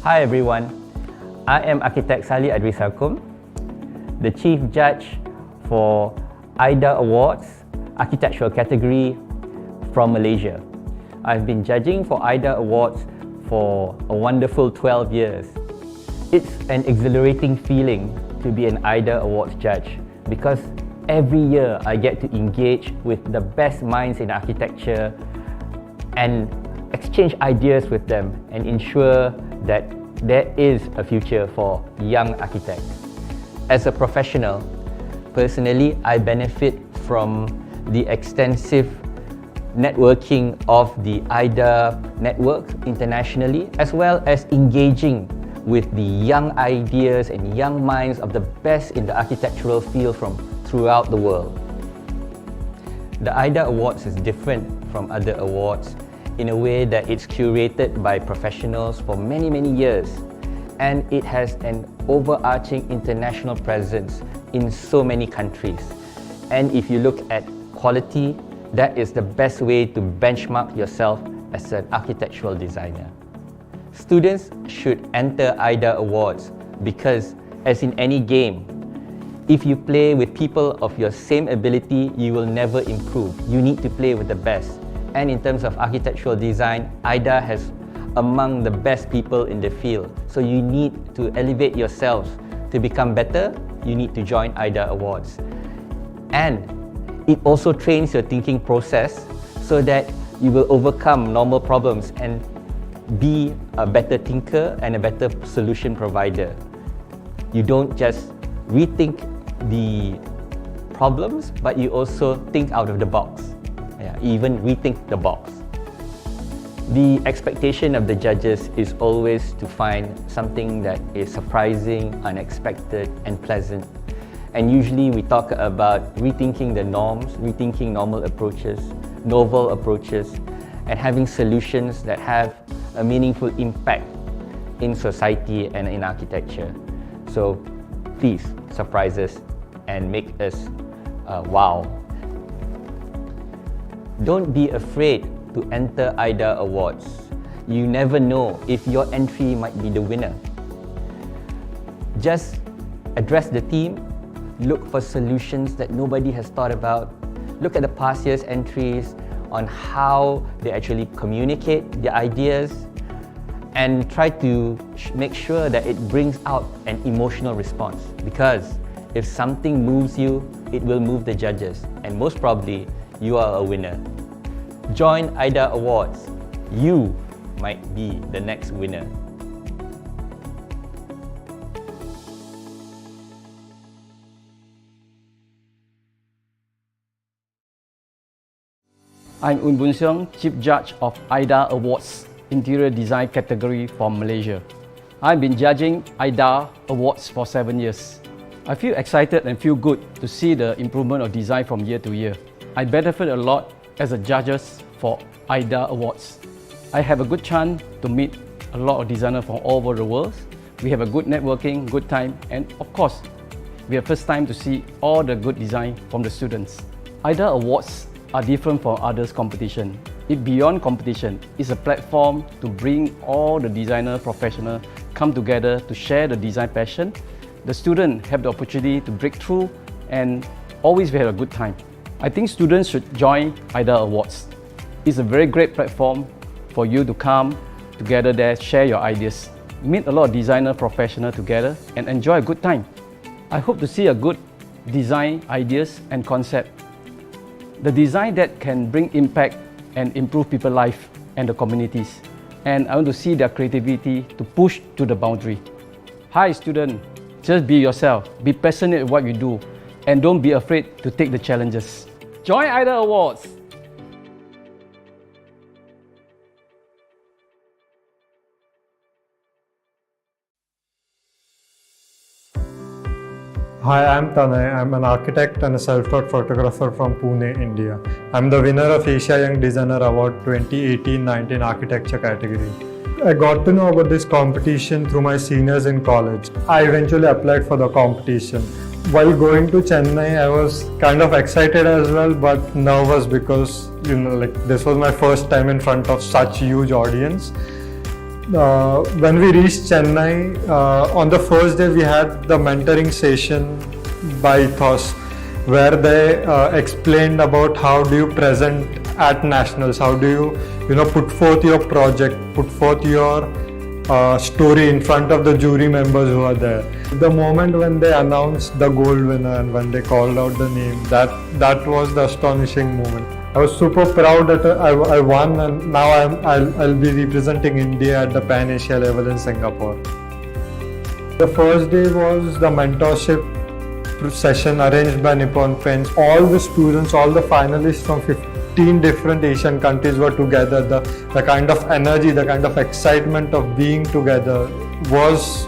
Hi everyone, I am Architect Salih Adrisakum, the Chief Judge for AYDA Awards, Architectural category from Malaysia. I've been judging for AYDA Awards for a wonderful 12 years. It's an exhilarating feeling to be an AYDA Awards judge, because every year I get to engage with the best minds in architecture and exchange ideas with them and ensure that there is a future for young architects. As a professional, personally, I benefit from the extensive networking of the AYDA network internationally, as well as engaging with the young ideas and young minds of the best in the architectural field from throughout the world. The AYDA Awards is different from other awards in a way that it's curated by professionals for many, many years, and it has an overarching international presence in so many countries. And if you look at quality, that is the best way to benchmark yourself as an architectural designer. Students should enter AYDA Awards because, as in any game, if you play with people of your same ability, you will never improve. You need to play with the best. And in terms of architectural design, AYDA has among the best people in the field. So you need to elevate yourselves. To become better, you need to join AYDA Awards. And it also trains your thinking process so that you will overcome normal problems and be a better thinker and a better solution provider. You don't just rethink the problems, but you also think out of the box. Even rethink the box. The expectation of the judges is always to find something that is surprising, unexpected, and pleasant. And usually we talk about rethinking the norms, rethinking normal approaches, novel approaches, and having solutions that have a meaningful impact in society and in architecture. So please surprise us and make us wow. Don't be afraid to enter AYDA Awards. You never know if your entry might be the winner. Just address the team, look for solutions that nobody has thought about, look at the past year's entries on how they actually communicate their ideas, and try to make sure that it brings out an emotional response. Because if something moves you, it will move the judges, and most probably, you are a winner. Join AYDA Awards. You might be the next winner. I'm Un Boon Seong, Chief Judge of AYDA Awards, Interior Design category from Malaysia. I've been judging AYDA Awards for 7 years. I feel excited and feel good to see the improvement of design from year to year. I benefit a lot as a judges for AYDA Awards. I have a good chance to meet a lot of designers from all over the world. We have a good networking, good time, and of course, we have first time to see all the good design from the students. AYDA Awards are different from others competition. It beyond competition. It's a platform to bring all the designer professionals come together to share the design passion. The students have the opportunity to break through and always have a good time. I think students should join AYDA Awards. It's a very great platform for you to come together there, share your ideas, meet a lot of designer professionals together and enjoy a good time. I hope to see a good design ideas and concept. The design that can bring impact and improve people's life and the communities. And I want to see their creativity to push to the boundary. Hi student, just be yourself, be passionate in what you do, and don't be afraid to take the challenges. Join AYDA Awards. Hi, I'm Tanay. I'm an architect and a self-taught photographer from Pune, India. I'm the winner of Asia Young Designer Award 2018-19 Architecture category. I got to know about this competition through my seniors in college. I eventually applied for the competition. While going to Chennai, I was kind of excited as well, but nervous because, this was my first time in front of such huge audience. When we reached Chennai, on the first day we had the mentoring session by THOS, where they explained about how do you present at nationals, how do you put forth your project, put forth your story in front of the jury members who are there. The moment when they announced the gold winner and when they called out the name, that was the astonishing moment. I was super proud that I won, and now I'll be representing India at the Pan Asia level in Singapore. The first day was the mentorship session arranged by Nippon Paint. All the students, all the finalists from 15 different Asian countries were together. The kind of energy, the kind of excitement of being together was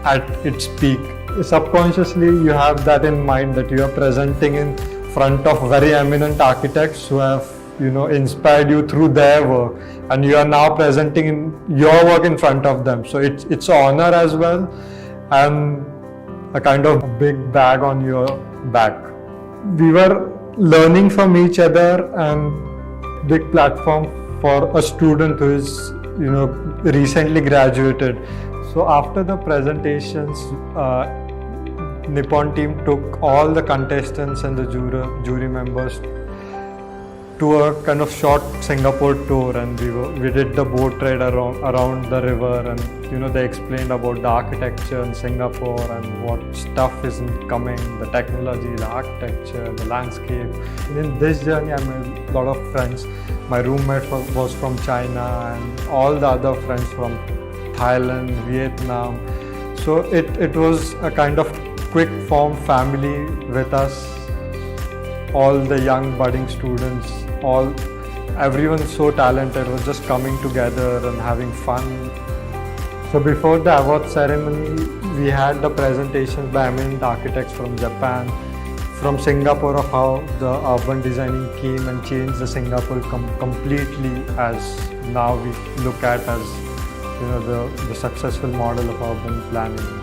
at its peak. Subconsciously, you have that in mind that you are presenting in front of very eminent architects who have inspired you through their work, and you are now presenting your work in front of them. So it's an honor as well, and a kind of big bag on your back. We were learning from each other, and big platform for a student who is recently graduated. So after the presentations, Nippon team took all the contestants and the jury members to a kind of short Singapore tour, and we did the boat ride around the river, and they explained about the architecture in Singapore and what stuff is coming, the technology, the architecture, the landscape. In this journey, I made a lot of friends. My roommate was from China, and all the other friends from Thailand, Vietnam. So it was a kind of quick form family with us, all the young budding students, everyone so talented was just coming together and having fun. So before the award ceremony, we had the presentations by eminent architects from Japan, from Singapore, of how the urban designing came and changed the Singapore completely, as now we look at as the successful model of urban planning.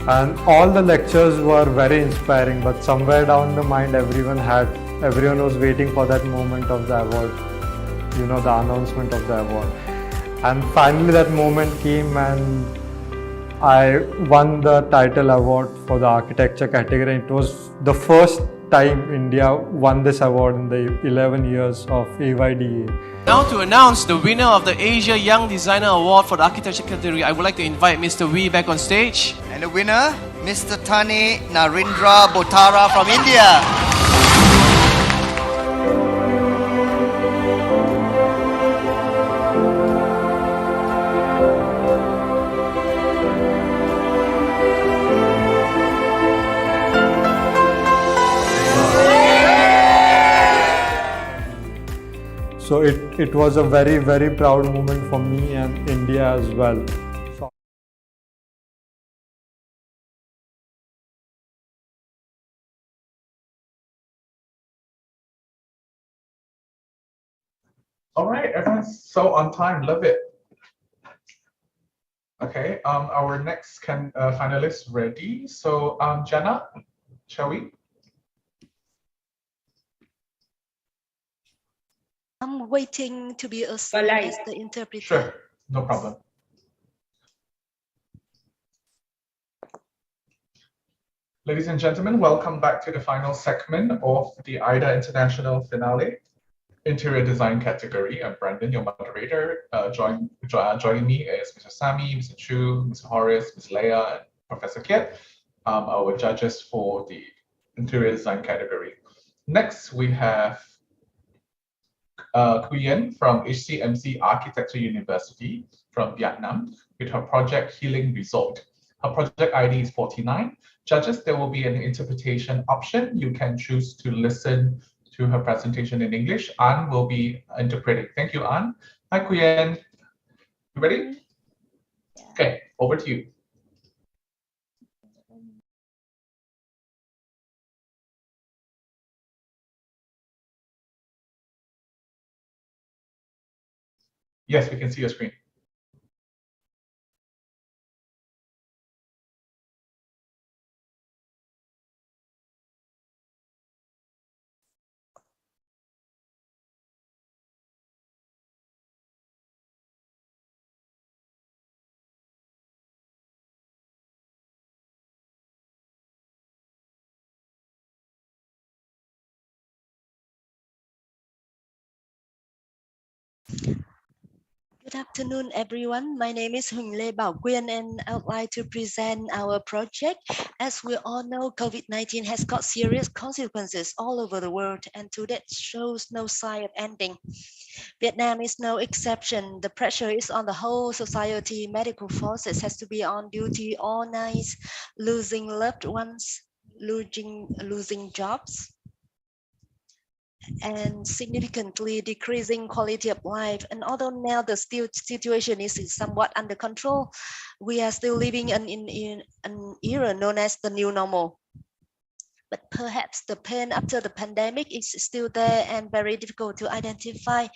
And all the lectures were very inspiring, but somewhere down the mind everyone was waiting for that moment of the award, the announcement of the award. And finally that moment came, and I won the title award for the architecture category. It was the first time India won this award in the 11 years of AYDA. Now to announce the winner of the Asia Young Designer Award for the Architecture category, I would like to invite Mr. Wee back on stage. And the winner, Mr. Tani Narendra Botara from India. So it was a very, very proud moment for me and India as well. All right, everyone's so on time. Love it. Okay, our next finalist ready. So, Jenna, shall we? I'm waiting to be assigned as the interpreter. Sure, no problem. Ladies and gentlemen, welcome back to the final segment of the AYDA International Finale, Interior Design category. I'm Brandon, your moderator. Joining me is Mr. Sami, Mr. Chu, Mr. Horace, Ms. Leia, and Professor Kiet, our judges for the Interior Design category. Next, we have Nguyen from HCMC Architecture University from Vietnam with her project Healing Resort. Her project ID is 49. Judges, there will be an interpretation option. You can choose to listen to her presentation in English. An will be interpreting. Thank you, An. Hi, Nguyen. You ready? Okay, over to you. Yes, we can see your screen. Good afternoon, everyone. My name is Huỳnh Lê Bảo Quyên, and I would like to present our project. As we all know, COVID-19 has got serious consequences all over the world, and today shows no sign of ending. Vietnam is no exception. The pressure is on the whole society. Medical forces has to be on duty all night, losing loved ones, losing jobs, and significantly decreasing quality of life. And although now the situation is somewhat under control, we are still living in an era known as the new normal. But perhaps the pain after the pandemic is still there and very difficult to identify.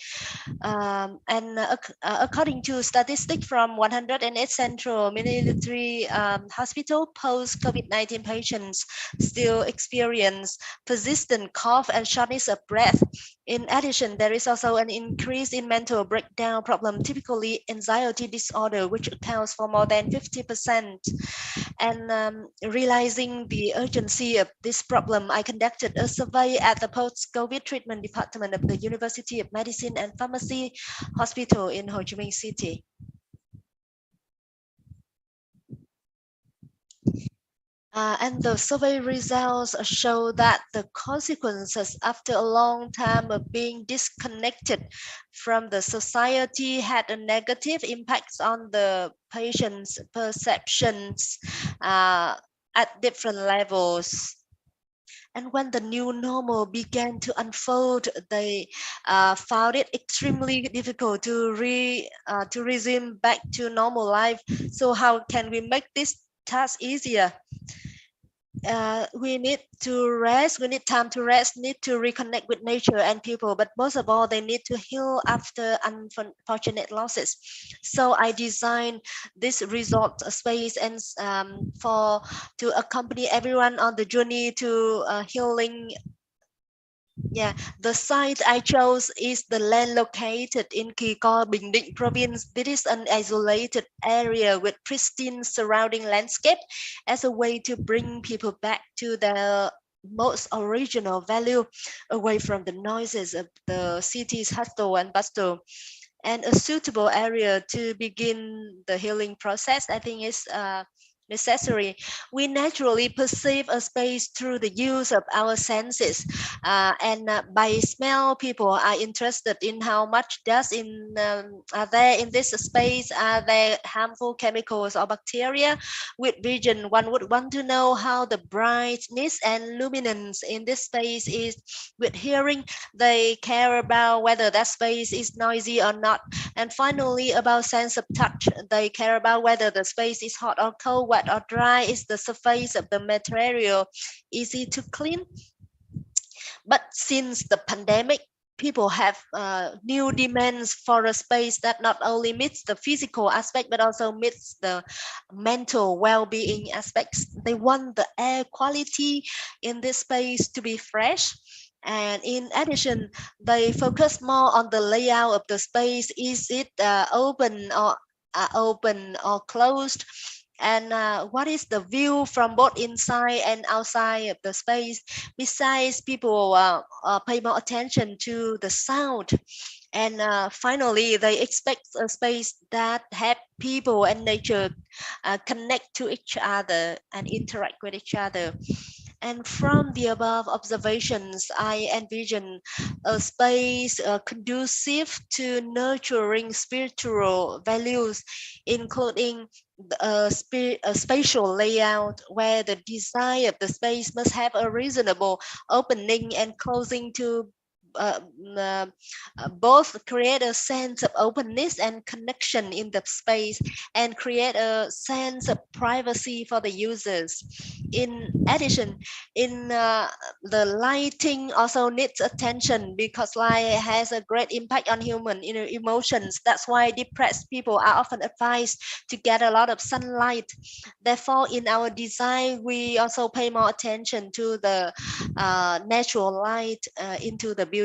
According to statistics from 108 central military hospital, post-COVID-19 patients still experience persistent cough and shortness of breath. In addition, there is also an increase in mental breakdown problem, typically anxiety disorder, which accounts for more than 50%. And realizing the urgency of this problem, I conducted a survey at the post-COVID treatment department of the University of Medicine and Pharmacy Hospital in Ho Chi Minh City. And the survey results show that the consequences after a long time of being disconnected from the society had a negative impact on the patient's perceptions at different levels. And when the new normal began to unfold, they found it extremely difficult to resume back to normal life. So how can we make this task easier? We need to rest, we need time to rest, need to reconnect with nature and people, but most of all, they need to heal after unfortunate losses. So I designed this resort space and to accompany everyone on the journey to healing. Yeah, the site I chose is the land located in Kỳ Co, Bình Định province. This is an isolated area with pristine surrounding landscape as a way to bring people back to their most original value, away from the noises of the city's hustle and bustle. And a suitable area to begin the healing process, I think, is necessary. We naturally perceive a space through the use of our senses, and by smell, people are interested in how much dust are there in this space. Are there harmful chemicals or bacteria? With vision, one would want to know how the brightness and luminance in this space is. With hearing, they care about whether that space is noisy or not. And finally, about sense of touch, they care about whether the space is hot or cold, wet or dry. Is the surface of the material easy to clean? But since the pandemic, people have new demands for a space that not only meets the physical aspect but also meets the mental well-being aspects. They want the air quality in this space to be fresh. And in addition, they focus more on the layout of the space. Is it open or closed? And what is the view from both inside and outside of the space? Besides, people pay more attention to the sound. And finally, they expect a space that have people and nature connect to each other and interact with each other. And from the above observations, I envision a space conducive to nurturing spiritual values, including a spatial layout where the design of the space must have a reasonable opening and closing to both create a sense of openness and connection in the space and create a sense of privacy for the users. In addition, the lighting also needs attention because light has a great impact on human emotions. That's why depressed people are often advised to get a lot of sunlight. Therefore, in our design, we also pay more attention to the natural light into the building.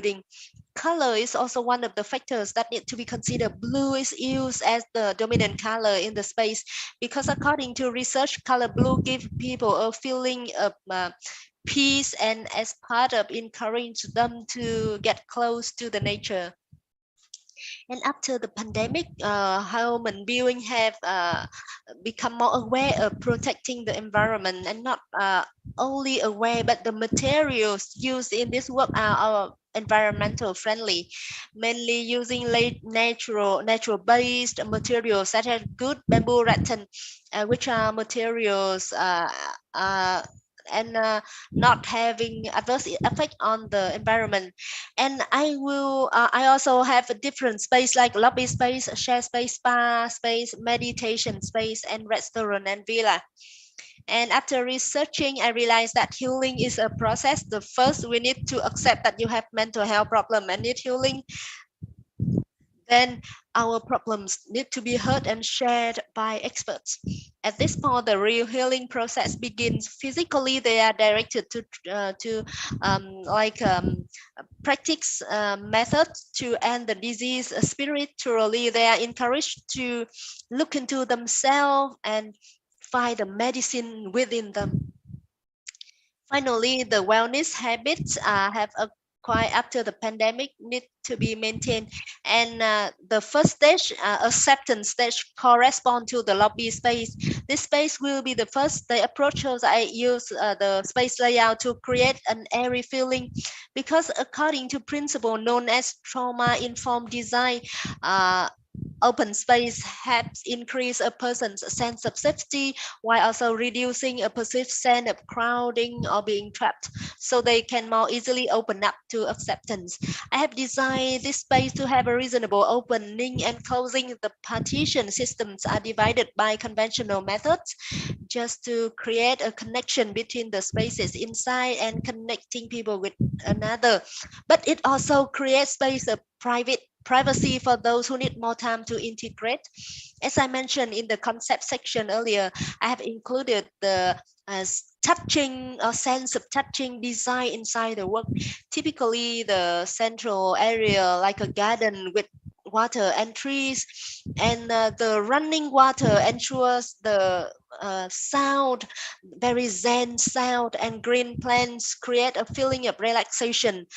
Color is also one of the factors that need to be considered. Blue is used as the dominant color in the space because according to research, color blue gives people a feeling of peace and as part of encouraging them to get close to the nature. And after the pandemic, human beings have become more aware of protecting the environment, and not only aware, but the materials used in this work are environmental friendly, mainly using natural based materials such as good bamboo rattan, which are materials and not having adverse effect on the environment. And I also have a different space like lobby space, share space, spa space, meditation space, and restaurant and villa. And after researching, I realized that healing is a process. The first, we need to accept that you have mental health problem and need healing. Then our problems need to be heard and shared by experts. At this point, the real healing process begins. Physically, they are directed to practice methods to end the disease. Spiritually, they are encouraged to look into themselves and find the medicine within them. Finally, the wellness habits have acquired after the pandemic need to be maintained. And the first stage, acceptance stage, correspond to the lobby space. This space will be the first. The approaches I use the space layout to create an airy feeling, because according to principle known as trauma-informed design, open space helps increase a person's sense of safety while also reducing a perceived sense of crowding or being trapped, so they can more easily open up to acceptance. I have designed this space to have a reasonable opening and closing. The partition systems are divided by conventional methods just to create a connection between the spaces inside and connecting people with another. But it also creates space of privacy for those who need more time to integrate. As I mentioned in the concept section earlier, I have included the touching or sense of touching design inside the work. Typically, the central area like a garden with water and trees, and the running water ensures the sound, very zen sound, and green plants create a feeling of relaxation.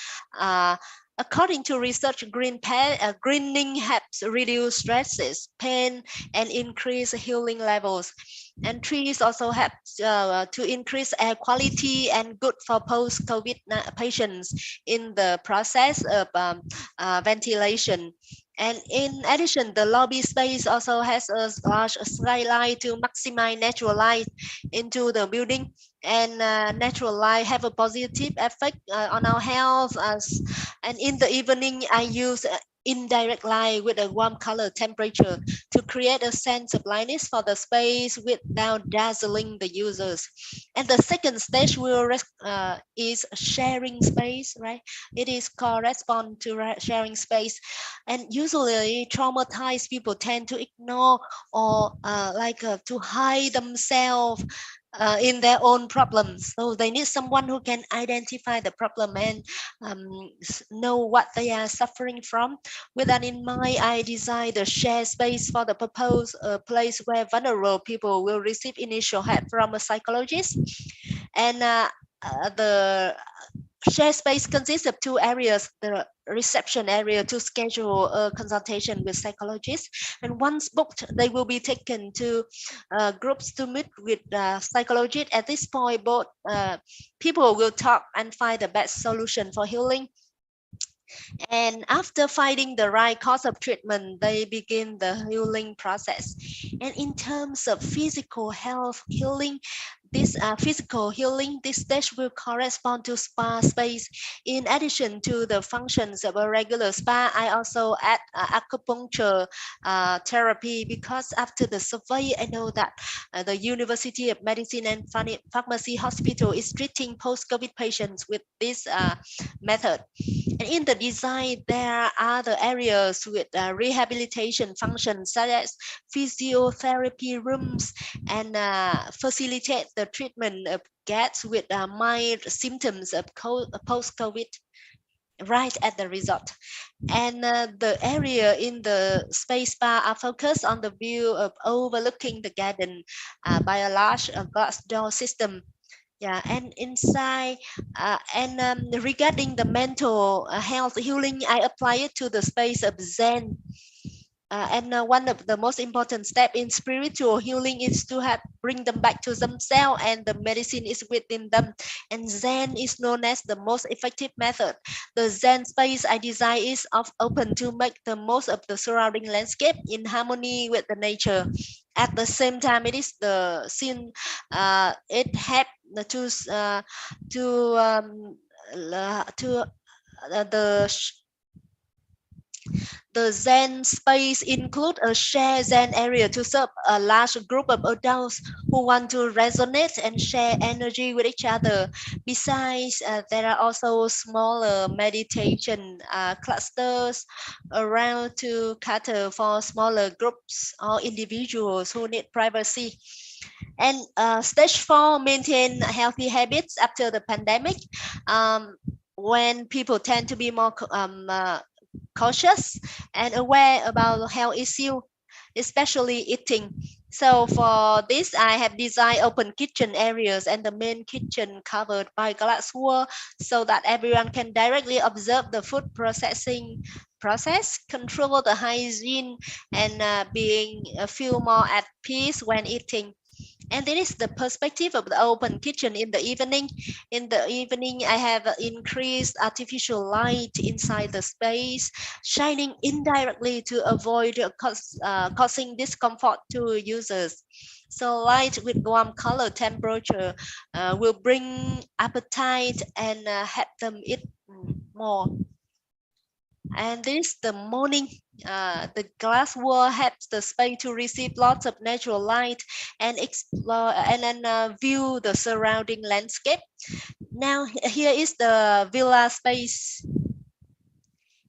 According to research, greening helps reduce stresses, pain, and increase healing levels. And trees also help to increase air quality and good for post-COVID patients in the process of ventilation. And in addition, the lobby space also has a large skylight to maximize natural light into the building. And natural light have a positive effect on our health. And in the evening, I use indirect light with a warm color temperature to create a sense of lightness for the space without dazzling the users. And the second stage is sharing space, right? It is correspond to sharing space, and usually traumatized people tend to ignore or to hide themselves in their own problems. So they need someone who can identify the problem and know what they are suffering from. With that in mind, I designed the shared space for the proposed place where vulnerable people will receive initial help from a psychologist. And the shared space consists of two areas: the reception area to schedule a consultation with psychologists, and once booked, they will be taken to groups to meet with psychologists. At this point, both people will talk and find the best solution for healing. And after finding the right course of treatment, they begin the healing process. And in terms of physical health healing, this physical healing, this stage will correspond to spa space. In addition to the functions of a regular spa, I also add acupuncture therapy, because after the survey, I know that the University of Medicine and Pharmacy Hospital is treating post-COVID patients with this method. And in the design, there are the areas with rehabilitation functions, such as physiotherapy rooms, and facilitate the treatment of guests with mild symptoms of post-COVID right at the resort. And the area in the space spa are focused on the view of overlooking the garden by a large glass door system. Yeah, and inside regarding the mental health healing, I apply it to the space of Zen. One of the most important steps in spiritual healing is to bring them back to themselves, and the medicine is within them. And Zen is known as the most effective method. The Zen space I design is open to make the most of the surrounding landscape in harmony with the nature. At the same time, it is the scene. It helps the Zen space include a shared Zen area to serve a large group of adults who want to resonate and share energy with each other. Besides, there are also smaller meditation clusters around to cater for smaller groups or individuals who need privacy. And stage 4, maintain healthy habits after the pandemic. When people tend to be more cautious and aware about health issues, especially eating. So for this, I have designed open kitchen areas and the main kitchen covered by glass wall, so that everyone can directly observe the food processing process, control the hygiene, and feel more at peace when eating. And this is the perspective of the open kitchen in the evening. In the evening, I have increased artificial light inside the space, shining indirectly to avoid causing discomfort to users. So light with warm color temperature will bring appetite and help them eat more. And this the morning, the glass wall helps the space to receive lots of natural light and explore and then view the surrounding landscape. Now here is the villa space.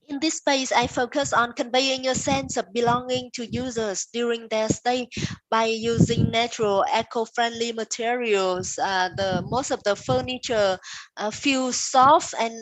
In this space, I focus on conveying a sense of belonging to users during their stay by using natural, eco-friendly materials. Most of the furniture feels soft and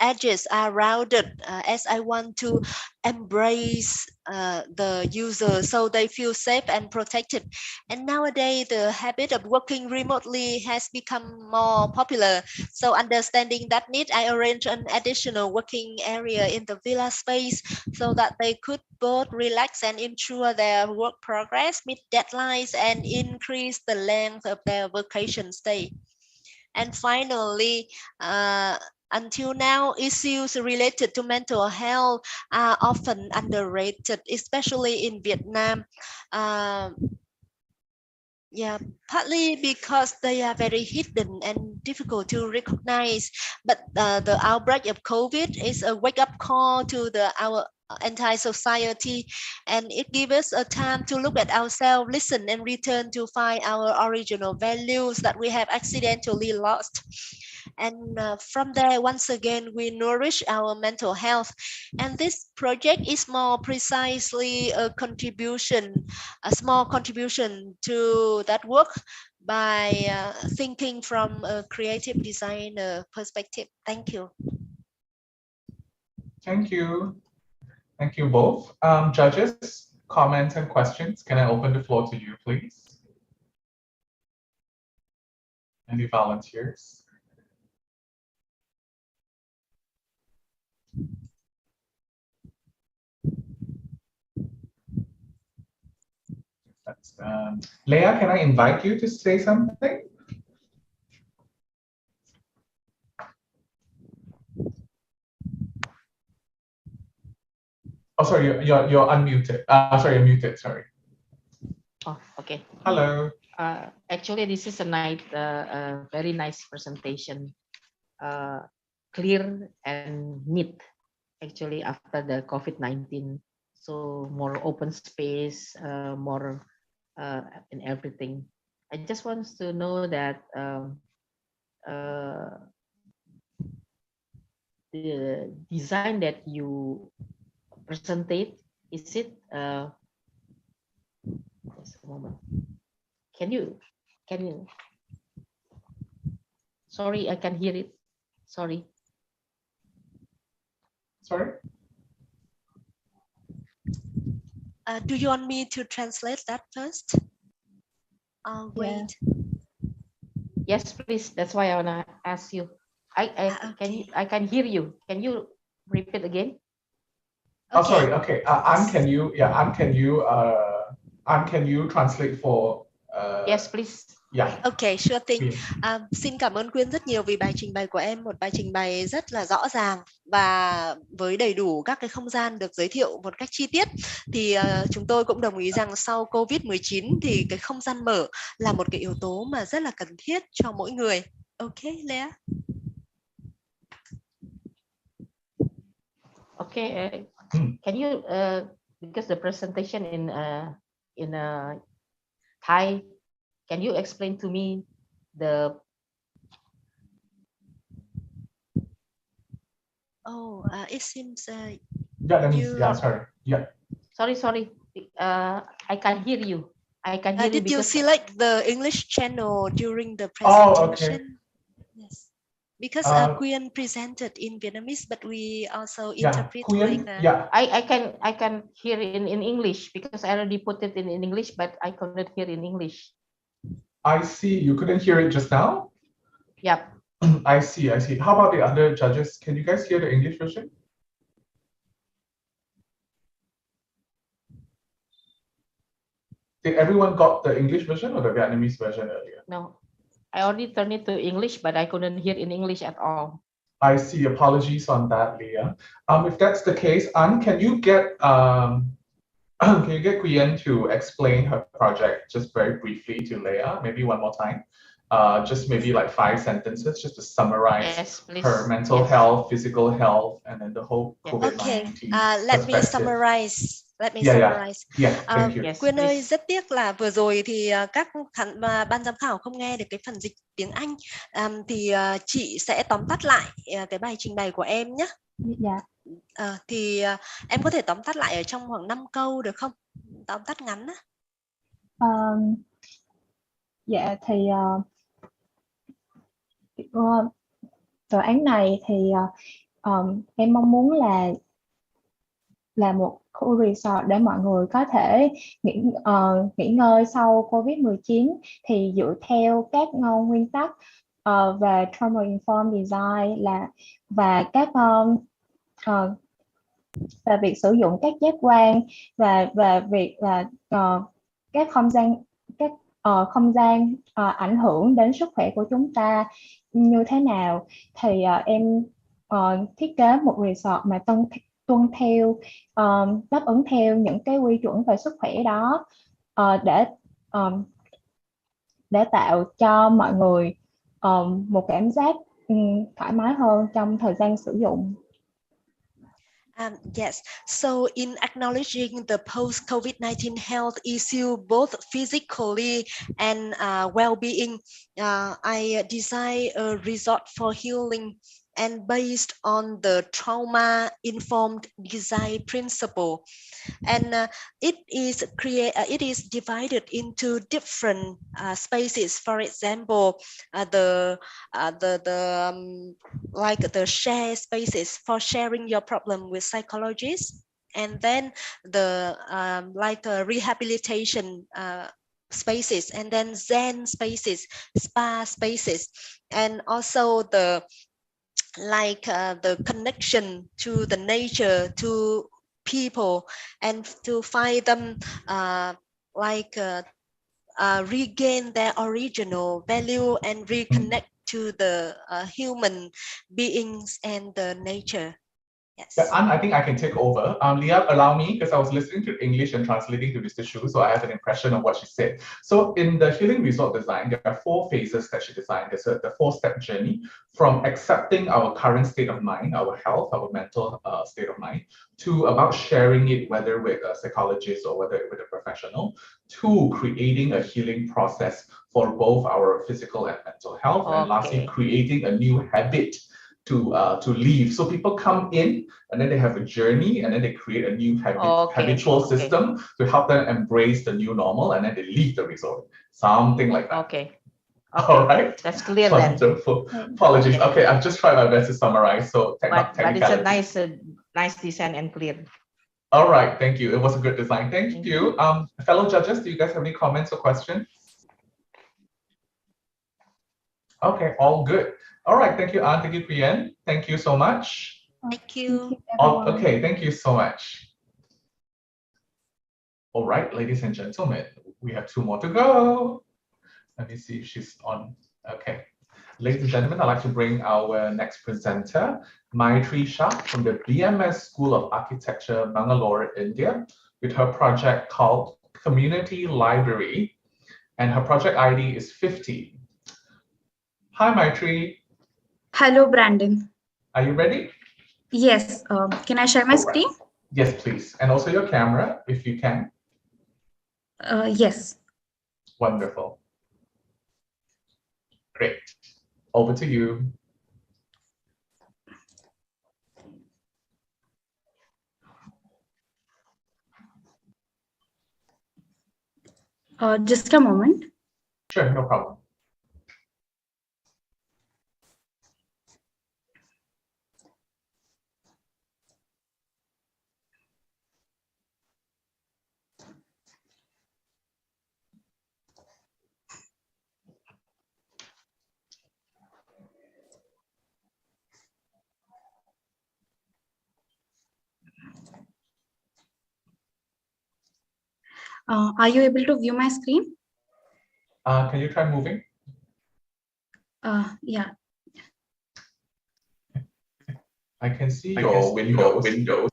edges are rounded as I want to embrace the user so they feel safe and protected. And nowadays, the habit of working remotely has become more popular. So understanding that need, I arranged an additional working area in the villa space so that they could both relax and ensure their work progress, meet deadlines, and increase the length of their vacation stay. And finally, until now, issues related to mental health are often underrated, especially in Vietnam. Yeah, partly because they are very hidden and difficult to recognize. But the outbreak of COVID is a wake-up call to our entire society, and it gives us a time to look at ourselves, listen, and return to find our original values that we have accidentally lost. And from there, once again, we nourish our mental health. And this project is more precisely a small contribution to that work by thinking from a creative designer perspective. Thank you. Thank you. Thank you both. Judges, comments and questions. Can I open the floor to you, please? Any volunteers? That's, Leah, can I invite you to say something? Oh, sorry, you're unmuted. Sorry, you're muted. Sorry. Oh, okay. Hello. Actually, this is a very nice presentation, clear and neat. Actually, after the COVID-19, so more open space, more in everything. I just want to know that the design that you presented, is it just a moment. Can you sorry, I can hear it. Sorry. Do you want me to translate that first? Wait. Yes, please. That's why I wanna ask you. I can hear you. Can you repeat again? Oh, sorry. Okay. Can you translate for? Yes, please. Yeah. Okay, sure thing. Xin cảm ơn Quyên rất nhiều vì bài trình bày của em, một bài trình bày rất là rõ ràng và với đầy đủ các cái không gian được giới thiệu một cách chi tiết. Thì chúng tôi cũng đồng ý rằng sau Covid-19 thì cái không gian mở là một cái yếu tố mà rất là cần thiết cho mỗi người. Okay, Lea. Okay. Can you because the presentation in Thai, can you explain to me the? It seems. Sorry. Yeah. Sorry. I can hear you. I can hear you. Did you because select the English channel during the presentation? Oh, okay. Yes. Because Quyên presented in Vietnamese, but we also interpret Quyên, like I can hear in English because I already put it in English, but I couldn't hear in English. I see. You couldn't hear it just now? Yep. I see. How about the other judges? Can you guys hear the English version? Did everyone got the English version or the Vietnamese version earlier? No, I only turned it to English, but I couldn't hear in English at all. I see. Apologies on that, Leah. If that's the case, can you get Quyên to explain her project just very briefly to Leah, maybe one more time? Just maybe like 5 sentences, just to summarize her mental health, physical health, and then the whole COVID-19 let me summarize. Thank you. Quyên ơi, rất tiếc là vừa rồi thì các ban giám khảo không nghe được cái phần dịch tiếng Anh. Thì chị sẽ tóm tắt lại cái bài trình bày của em nhé. Thì em có thể tóm tắt lại ở trong khoảng 5 câu được không? Tóm tắt ngắn á. Dự án này thì Em mong muốn là một khu resort để mọi người có thể nghỉ ngơi sau Covid-19 thì dựa theo các nguyên tắc về trauma informed design và các và việc sử dụng các giác quan và việc là các không gian ảnh hưởng đến sức khỏe của chúng ta như thế nào, thì em thiết kế một resort mà tuân theo đáp ứng theo những cái quy chuẩn về sức khỏe đó, để tạo cho mọi người một cảm giác thoải mái hơn trong thời gian sử dụng. Yes, so in acknowledging the post-COVID-19 health issue, both physically and well-being, I design a resort for healing, and based on the trauma-informed design principle. And it is divided into different spaces. For example, like the share spaces for sharing your problem with psychologists, and then the rehabilitation spaces, and then Zen spaces, spa spaces, and also the connection to the nature, to people, and to find them regain their original value and reconnect to the human beings and the nature. Yes. Yeah, I think I can take over. Leah, allow me, because I was listening to English and translating to Mr. Shu, so I have an impression of what she said. So in the healing resort design, there are 4 phases that she designed. There's the 4-step journey from accepting our current state of mind, our health, our mental state of mind, to about sharing it, whether with a psychologist or whether with a professional, to creating a healing process for both our physical and mental health, and lastly, creating a new habit to leave. So people come in and then they have a journey, and then they create a new habitual system to help them embrace the new normal, and then they leave the resort. Something like that. Okay. All right. That's clear Wonderful. then. Apologies. Okay, I've just tried my best to summarize. So but it's a nice design and clear. All right. Thank you. It was a good design. Thank you. Fellow judges, do you guys have any comments or questions? Okay, all good. All right, thank you, Anne. Thank you, Priyan. Thank you so much. Thank you. Okay, thank you so much. All right, ladies and gentlemen, we have 2 more to go. Let me see if she's on. Okay. Ladies and gentlemen, I'd like to bring our next presenter, Maitri Shah from the BMS School of Architecture, Bangalore, India, with her project called Community Library, and her project ID is 50. Hi, Maitri. Hello, Brandon. Are you ready? Yes. Can I share my screen? Yes, please. And also your camera, if you can. Yes. Wonderful. Great. Over to you. Just a moment. Sure, no problem. Are you able to view my screen? Can you try moving? Yeah. I can see your windows.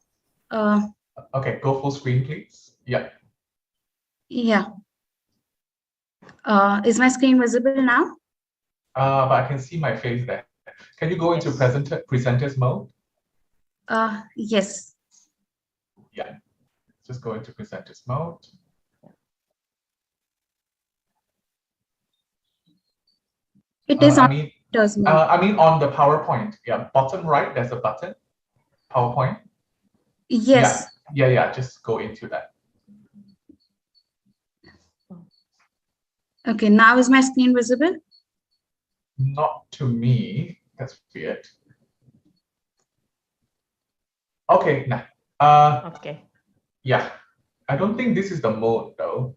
Okay, go full screen, please. Yeah. Yeah. Is my screen visible now? But I can see my face there. Can you go into presenters mode? Yes. Yeah. Just go into presenters mode. It is on I mean on the PowerPoint. Yeah, bottom right, there's a button. PowerPoint. Yes. Yeah. Just go into that. Okay, now is my screen visible? Not to me. That's weird. Okay, nah. Okay. Yeah, I don't think this is the mode though.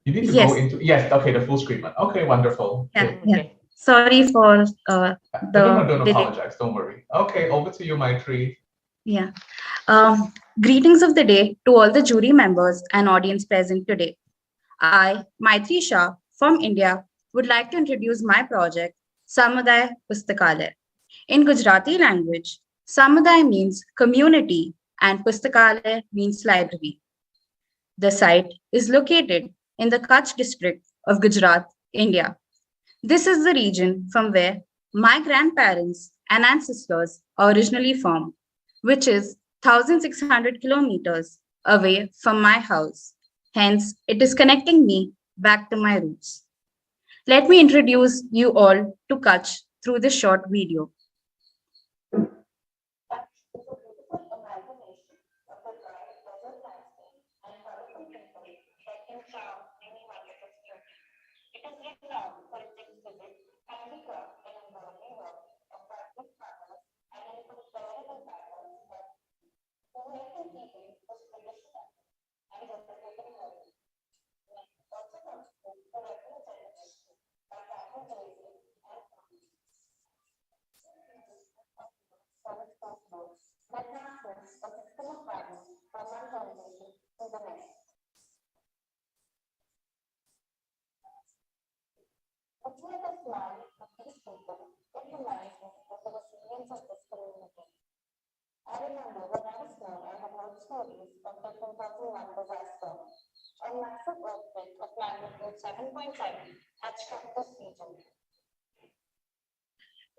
You need to Yes. go into, yes, okay, the full screen one. Okay, wonderful. Yeah, Good. yeah. Sorry for No, don't delay. apologize. Don't worry. Okay, over to you, Maitri. Yeah. Greetings of the day to all the jury members and audience present today. I, Maitri Shah from India, would like to introduce my project, Samuday Pustakalaya. In Gujarati language, Samuday means community and Pustakalaya means library. The site is located in the Kutch district of Gujarat, India. This is the region from where my grandparents and ancestors are originally from, which is 1,600 kilometers away from my house. Hence, it is connecting me back to my roots. Let me introduce you all to Kutch through this short video.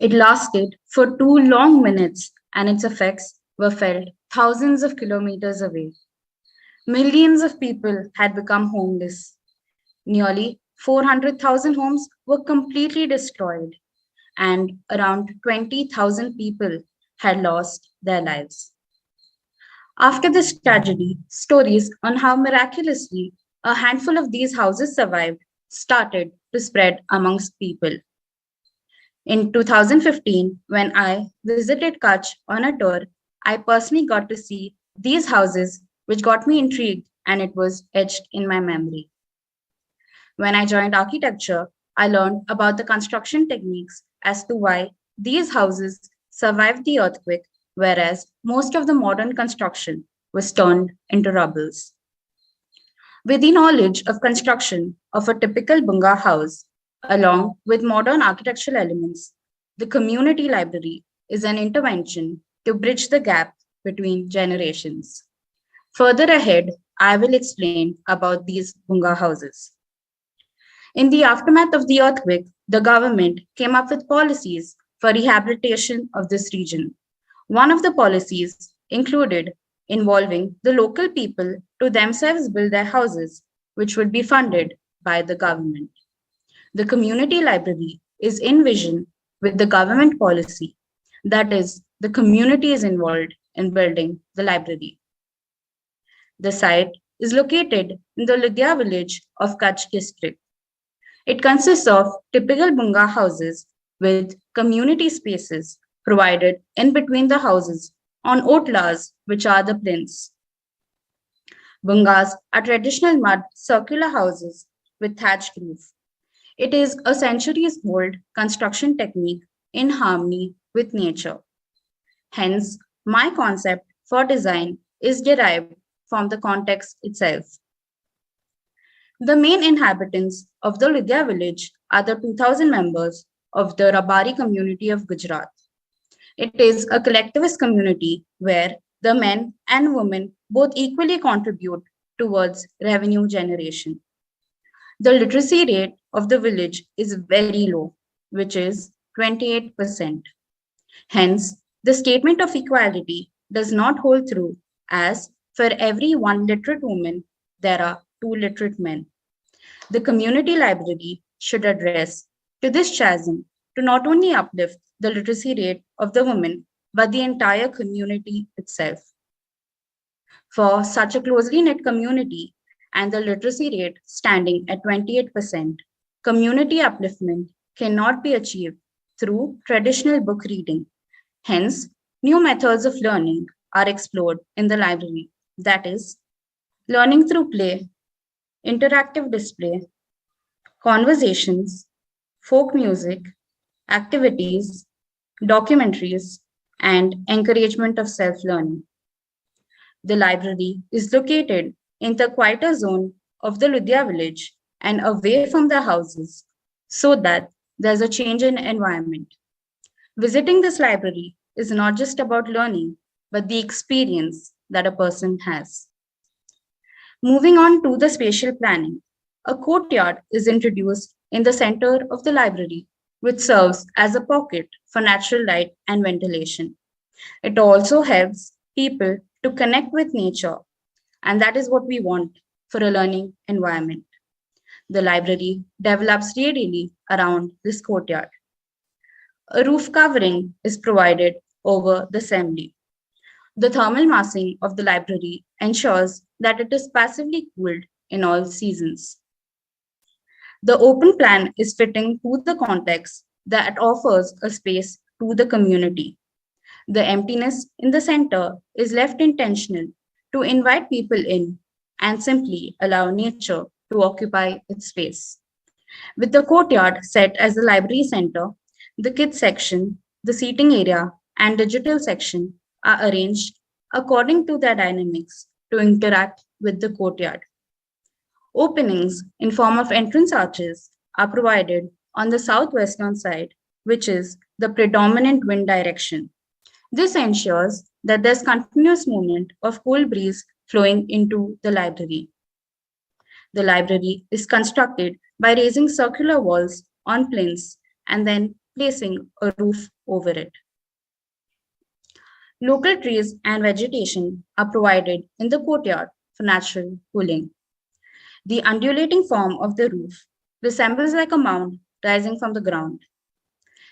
It lasted for 2 long minutes and its effects were felt thousands of kilometers away. Millions of people had become homeless. Nearly 400,000 homes were completely destroyed, and around 20,000 people had lost their lives. After this tragedy, stories on how miraculously a handful of these houses survived started to spread amongst people. In 2015, when I visited Kutch on a tour, I personally got to see these houses, which got me intrigued, and it was etched in my memory. When I joined architecture, I learned about the construction techniques as to why these houses survived the earthquake, whereas most of the modern construction was turned into rubbles. With the knowledge of construction of a typical Bunga house, along with modern architectural elements, the community library is an intervention to bridge the gap between generations. Further ahead, I will explain about these Bunga houses. In the aftermath of the earthquake, the government came up with policies for rehabilitation of this region. One of the policies included involving the local people to themselves build their houses, which would be funded by the government. The community library is envisioned with the government policy, that is, the community is involved in building the library. The site is located in the Ludhia village of Kutch district. It consists of typical Bunga houses with community spaces provided in between the houses on otlas, which are the plinths. Bungas are traditional mud circular houses with thatched roof. It is a centuries-old construction technique in harmony with nature. Hence, my concept for design is derived from the context itself. The main inhabitants of the Ludhia village are the 2,000 members of the Rabari community of Gujarat. It is a collectivist community where the men and women both equally contribute towards revenue generation. The literacy rate of the village is very low, which is 28%. Hence, the statement of equality does not hold true, as for every 1 literate woman, there are 2 literate men. The community library should address to this chasm to not only uplift the literacy rate of the women, but the entire community itself. For such a closely knit community and the literacy rate standing at 28%, community upliftment cannot be achieved through traditional book reading. Hence, new methods of learning are explored in the library. That is, learning through play, interactive display, conversations, folk music, activities, documentaries, and encouragement of self-learning. The library is located in the quieter zone of the Ludhia village and away from the houses so that there's a change in environment. Visiting this library is not just about learning, but the experience that a person has. Moving on to the spatial planning, a courtyard is introduced in the center of the library, which serves as a pocket for natural light and ventilation. It also helps people to connect with nature, and that is what we want for a learning environment. The library develops radially around this courtyard. A roof covering is provided over the assembly. The thermal massing of the library ensures that it is passively cooled in all seasons. The open plan is fitting to the context that offers a space to the community. The emptiness in the center is left intentional to invite people in and simply allow nature to occupy its space. With the courtyard set as the library center, the kids section, the seating area, and digital section are arranged according to their dynamics to interact with the courtyard. Openings in form of entrance arches are provided on the southwestern side, which is the predominant wind direction. This ensures that there's continuous movement of cool breeze flowing into the library. The library is constructed by raising circular walls on plinths and then placing a roof over it. Local trees and vegetation are provided in the courtyard for natural cooling. The undulating form of the roof resembles like a mound rising from the ground.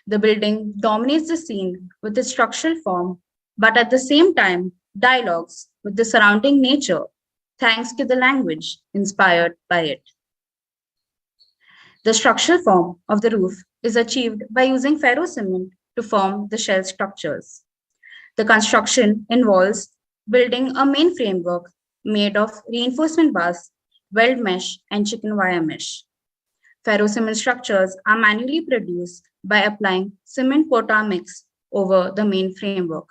The building dominates the scene with its structural form, but at the same time dialogues with the surrounding nature thanks to the language inspired by it. The structural form of the roof is achieved by using ferro cement to form the shell structures. The construction involves building a main framework made of reinforcement bars, weld mesh, and chicken wire mesh. Ferro cement structures are manually produced by applying cement mortar mix over the main framework.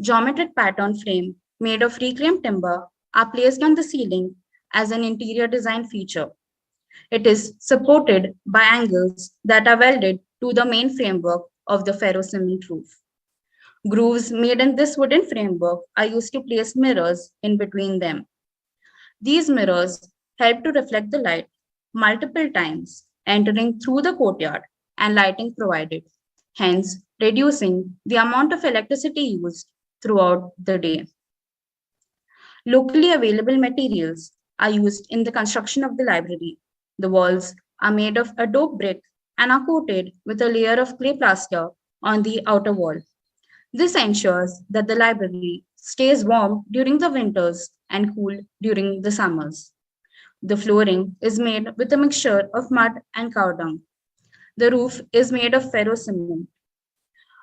Geometric pattern frame made of reclaimed timber are placed on the ceiling as an interior design feature. It is supported by angles that are welded to the main framework of the ferro cement roof. Grooves made in this wooden framework are used to place mirrors in between them. These mirrors help to reflect the light multiple times, entering through the courtyard and lighting provided, hence reducing the amount of electricity used throughout the day. Locally available materials are used in the construction of the library. The walls are made of adobe brick and are coated with a layer of clay plaster on the outer wall. This ensures that the library stays warm during the winters and cool during the summers. The flooring is made with a mixture of mud and cow dung. The roof is made of ferro cement.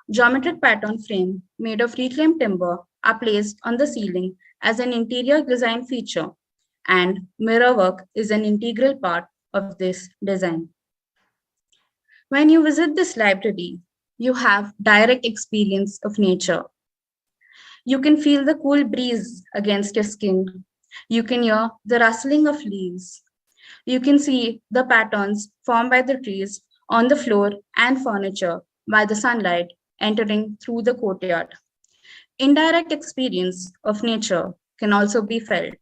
Geometric pattern frame made of reclaimed timber are placed on the ceiling as an interior design feature, and mirror work is an integral part of this design. When you visit this library, you have direct experience of nature. You can feel the cool breeze against your skin. You can hear the rustling of leaves. You can see the patterns formed by the trees on the floor and furniture by the sunlight entering through the courtyard. Indirect experience of nature can also be felt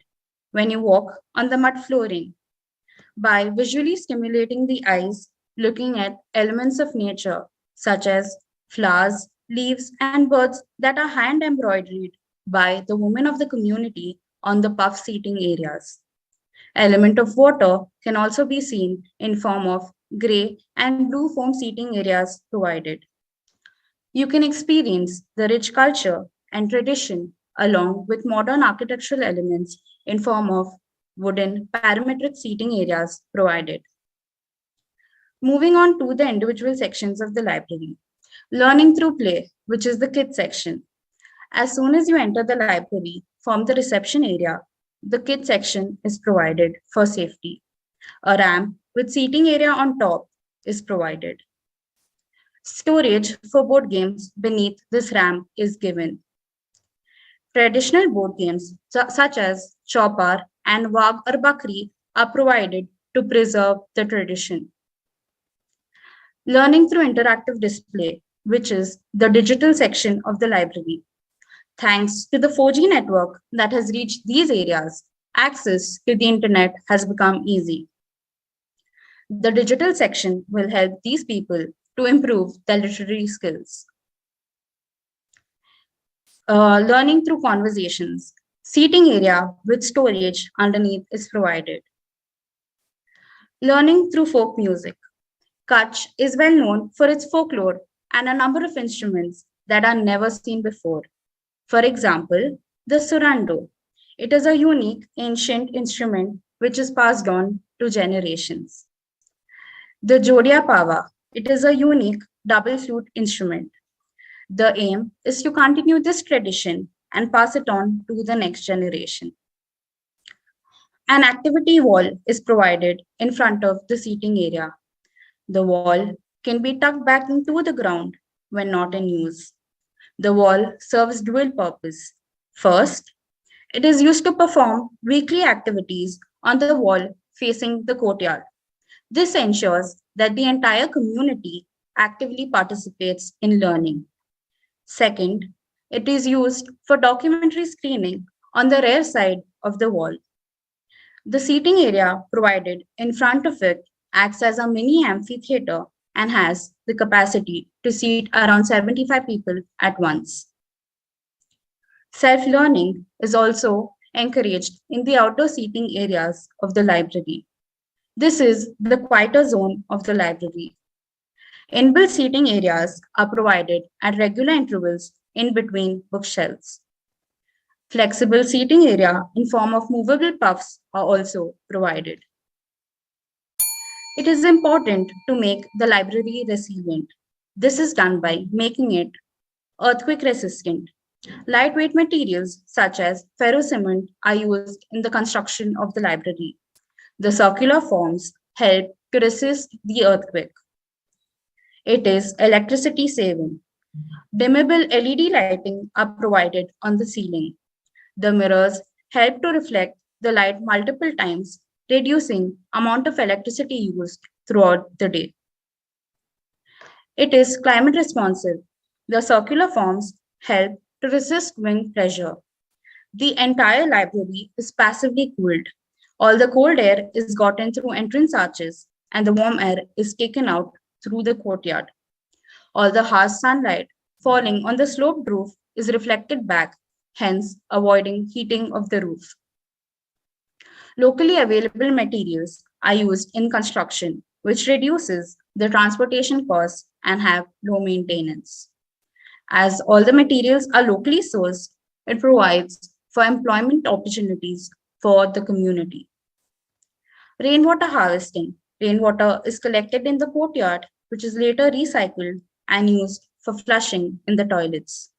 when you walk on the mud flooring. By visually stimulating the eyes, looking at elements of nature such as flowers, leaves, and birds that are hand embroidered by the women of the community on the puff seating areas. Element of water can also be seen in form of gray and blue foam seating areas provided. You can experience the rich culture and tradition along with modern architectural elements in form of wooden parametric seating areas provided. Moving on to the individual sections of the library. Learning through play, which is the kids section. As soon as you enter the library from the reception area, the kids section is provided for safety. A ramp with seating area on top is provided. Storage for board games beneath this ramp is given. Traditional board games such as Chopar and Wag or Bakri are provided to preserve the tradition. Learning through interactive display, which is the digital section of the library. Thanks to the 4G network that has reached these areas, access to the internet has become easy. The digital section will help these people to improve their literary skills. Learning through conversations. Seating area with storage underneath is provided. Learning through folk music. Kutch is well known for its folklore and a number of instruments that are never seen before. For example, the surando. It is a unique ancient instrument which is passed on to generations. The jodia pava. It is a unique double flute instrument. The aim is to continue this tradition and pass it on to the next generation. An activity wall is provided in front of the seating area. The wall can be tucked back into the ground when not in use. The wall serves dual purpose. First, it is used to perform weekly activities on the wall facing the courtyard. This ensures that the entire community actively participates in learning. Second, it is used for documentary screening on the rear side of the wall. The seating area provided in front of it acts as a mini amphitheater and has the capacity to seat around 75 people at once. Self-learning is also encouraged in the outdoor seating areas of the library. This is the quieter zone of the library. Inbuilt seating areas are provided at regular intervals in between bookshelves. Flexible seating area in form of movable puffs are also provided. It is important to make the library resilient. This is done by making it earthquake resistant. Lightweight materials such as ferrocement are used in the construction of the library. The circular forms help to resist the earthquake. It is electricity saving. Dimmable LED lighting are provided on the ceiling. The mirrors help to reflect the light multiple times, reducing amount of electricity used throughout the day. It is climate responsive. The circular forms help to resist wind pressure. The entire library is passively cooled. All the cold air is gotten through entrance arches and the warm air is taken out through the courtyard. All the harsh sunlight falling on the sloped roof is reflected back, hence avoiding heating of the roof. Locally available materials are used in construction, which reduces the transportation costs and have low maintenance. As all the materials are locally sourced, it provides for employment opportunities for the community. Rainwater harvesting. Rainwater is collected in the courtyard, which is later recycled and used for flushing in the toilets.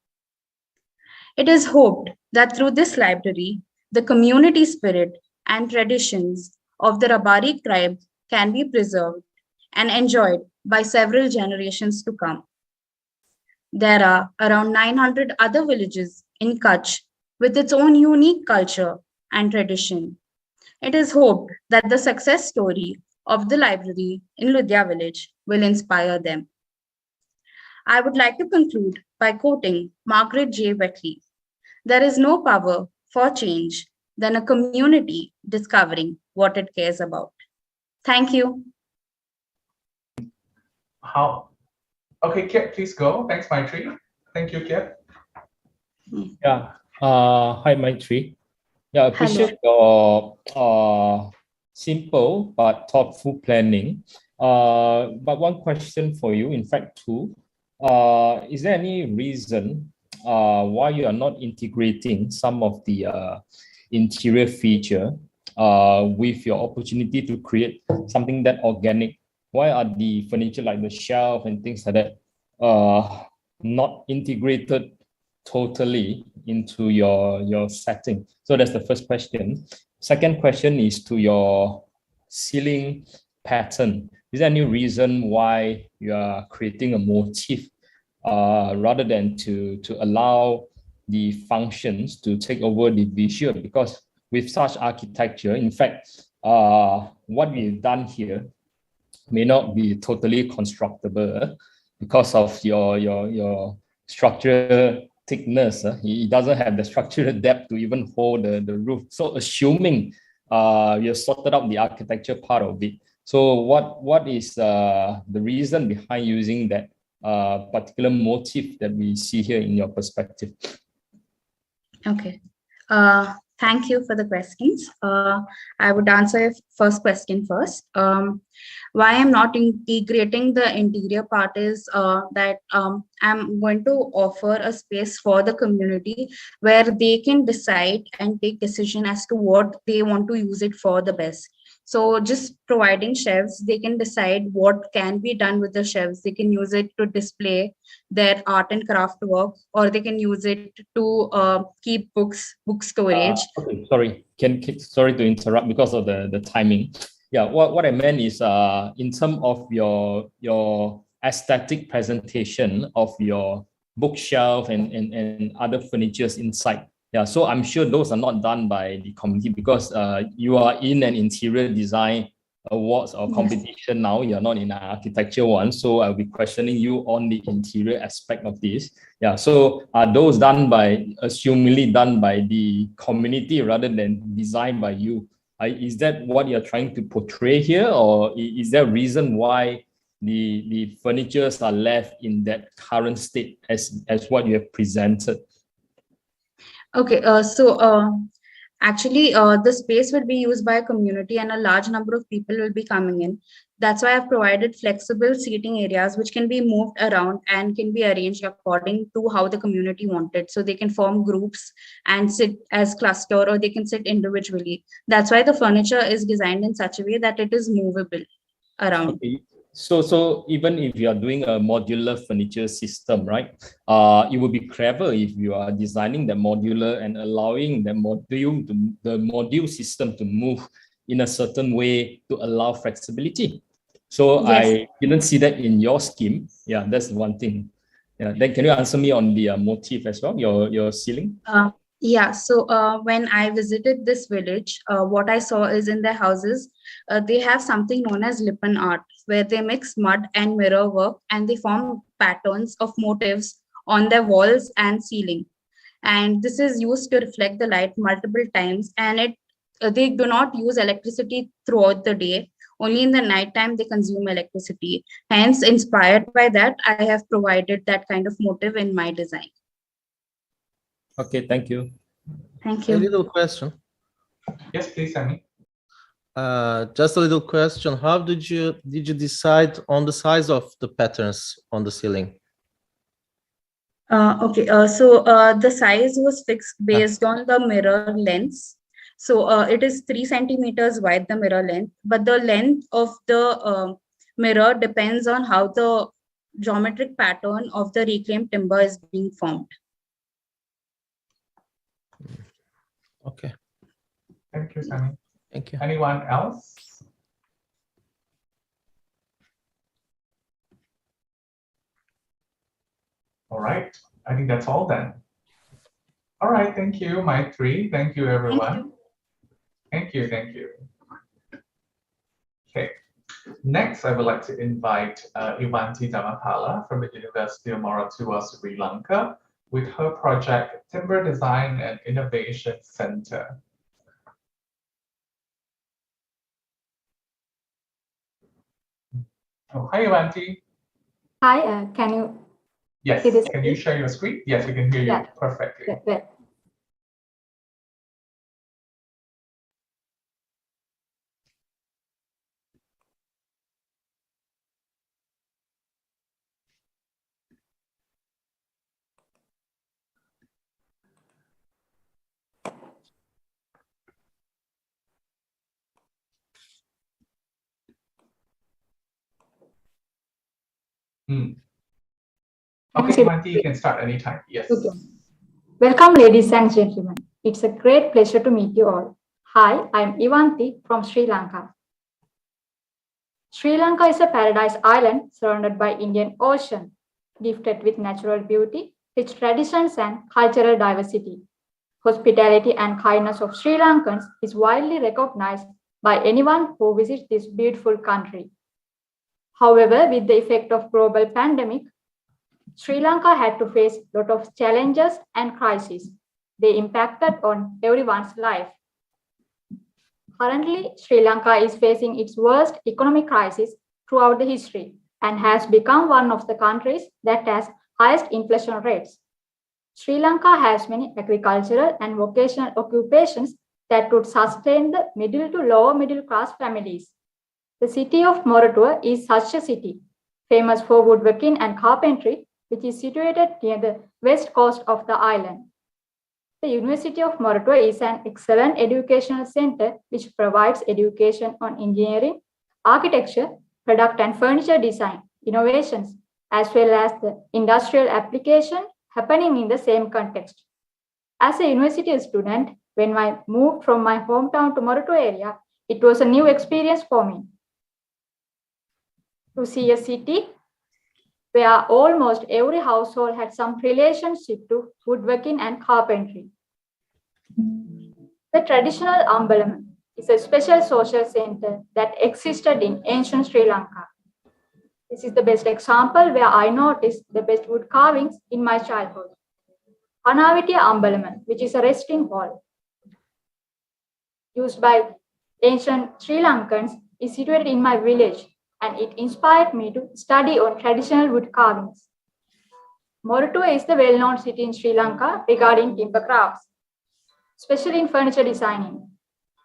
It is hoped that through this library, the community spirit and traditions of the Rabari tribe can be preserved and enjoyed by several generations to come. There are around 900 other villages in Kutch with its own unique culture and tradition. It is hoped that the success story of the library in Ludhia village will inspire them. I would like to conclude by quoting Margaret J. Wheatley. There is no power for change than a community discovering what it cares about. Thank you. Okay, Kip, please go. Thanks, Maitri. Thank you, Kip. Yeah. Hi, Maitri. Yeah, appreciate your simple but thoughtful planning. But one question for you, in fact, two. Is there any reason why you are not integrating some of the interior feature with your opportunity to create something that organic? Why are the furniture like the shelf and things like that not integrated totally into your setting? So that's the first question. Second question is to your ceiling pattern. Is there any reason why you are creating a motif rather than to allow the functions to take over the visual? Because with such architecture, in fact, what we've done here may not be totally constructible because of your structural thickness. It doesn't have the structural depth to even hold the roof. So assuming you sorted out the architecture part of it, so what is the reason behind using that particular motif that we see here in your perspective? Okay. Thank you for the questions. I would answer your first question first. Why I'm not integrating the interior part is that I'm going to offer a space for the community where they can decide and take decision as to what they want to use it for the best. So just providing shelves, they can decide what can be done with the shelves. They can use it to display their art and craft work, or they can use it to keep book storage. Okay, sorry. Sorry to interrupt because of the timing. Yeah, what I meant is in terms of your aesthetic presentation of your bookshelf and other furnitures inside. Yeah, so I'm sure those are not done by the community because you are in an interior design awards or competition now. You're not in an architecture one. So I'll be questioning you on the interior aspect of this. Yeah, so are those assumingly done by the community rather than designed by you? Is that what you're trying to portray here, or is there a reason why the furnitures are left in that current state as what you have presented? Okay, actually, the space will be used by a community and a large number of people will be coming in. That's why I've provided flexible seating areas which can be moved around and can be arranged according to how the community wanted. So they can form groups and sit as cluster, or they can sit individually. That's why the furniture is designed in such a way that it is movable around. Okay. So even if you are doing a modular furniture system, right? It would be clever if you are designing the modular and allowing the module system to move in a certain way to allow flexibility. So Yes. I didn't see that in your scheme. Yeah, that's one thing. Yeah. Then can you answer me on the motif as well, your ceiling? Yeah, so when I visited this village, what I saw is in their houses, they have something known as Lipan art, where they mix mud and mirror work and they form patterns of motifs on their walls and ceiling. And this is used to reflect the light multiple times, and they do not use electricity throughout the day. Only in the night time they consume electricity. Hence, inspired by that, I have provided that kind of motif in my design. Okay, thank you. Thank A you. little question. Yes, please, Sammy. Just a little question. How did you decide on the size of the patterns on the ceiling? Okay, the size was fixed based on the mirror lengths. So it is 3 centimeters wide, the mirror length, but the length of the mirror depends on how the geometric pattern of the reclaimed timber is being formed. Okay. Thank you, Sammy. Thank you. Anyone else? All right. I think that's all then. All right. Thank you, Mike 3. Thank you, everyone. Thank you. Thank you. Okay. Next, I would like to invite Ivanti Dhamapala from the University of Maura to Sri Lanka with her project Timber Design and Innovation Center. Oh, hi, Ivanti. Hi, can you? Yes. Can you share your screen? Yes, we can hear you perfectly. Yeah. Okay, Ivanti, you can start anytime. Yes. Okay. Welcome, ladies and gentlemen. It's a great pleasure to meet you all. Hi, I'm Ivanti from Sri Lanka. Sri Lanka is a paradise island surrounded by Indian Ocean, gifted with natural beauty, rich traditions and cultural diversity. Hospitality and kindness of Sri Lankans is widely recognized by anyone who visits this beautiful country. However, with the effect of global pandemic, Sri Lanka had to face a lot of challenges and crises. They impacted on everyone's life. Currently, Sri Lanka is facing its worst economic crisis throughout the history and has become one of the countries that has highest inflation rates. Sri Lanka has many agricultural and vocational occupations that would sustain the middle to lower middle class families. The city of Moratuwa is such a city, famous for woodworking and carpentry, which is situated near the west coast of the island. The University of Moratuwa is an excellent educational center which provides education on engineering, architecture, product and furniture design, innovations, as well as the industrial application happening in the same context. As a university student, when I moved from my hometown to Moratuwa area, it was a new experience for me. To see a city where almost every household had some relationship to woodworking and carpentry. The traditional Ambalam is a special social center that existed in ancient Sri Lanka. This is the best example where I noticed the best wood carvings in my childhood. Hanavitiya Ambalaman, which is a resting hall used by ancient Sri Lankans, is situated in my village, and it inspired me to study on traditional wood carvings. Moratuwa is the well-known city in Sri Lanka regarding timber crafts, especially in furniture designing.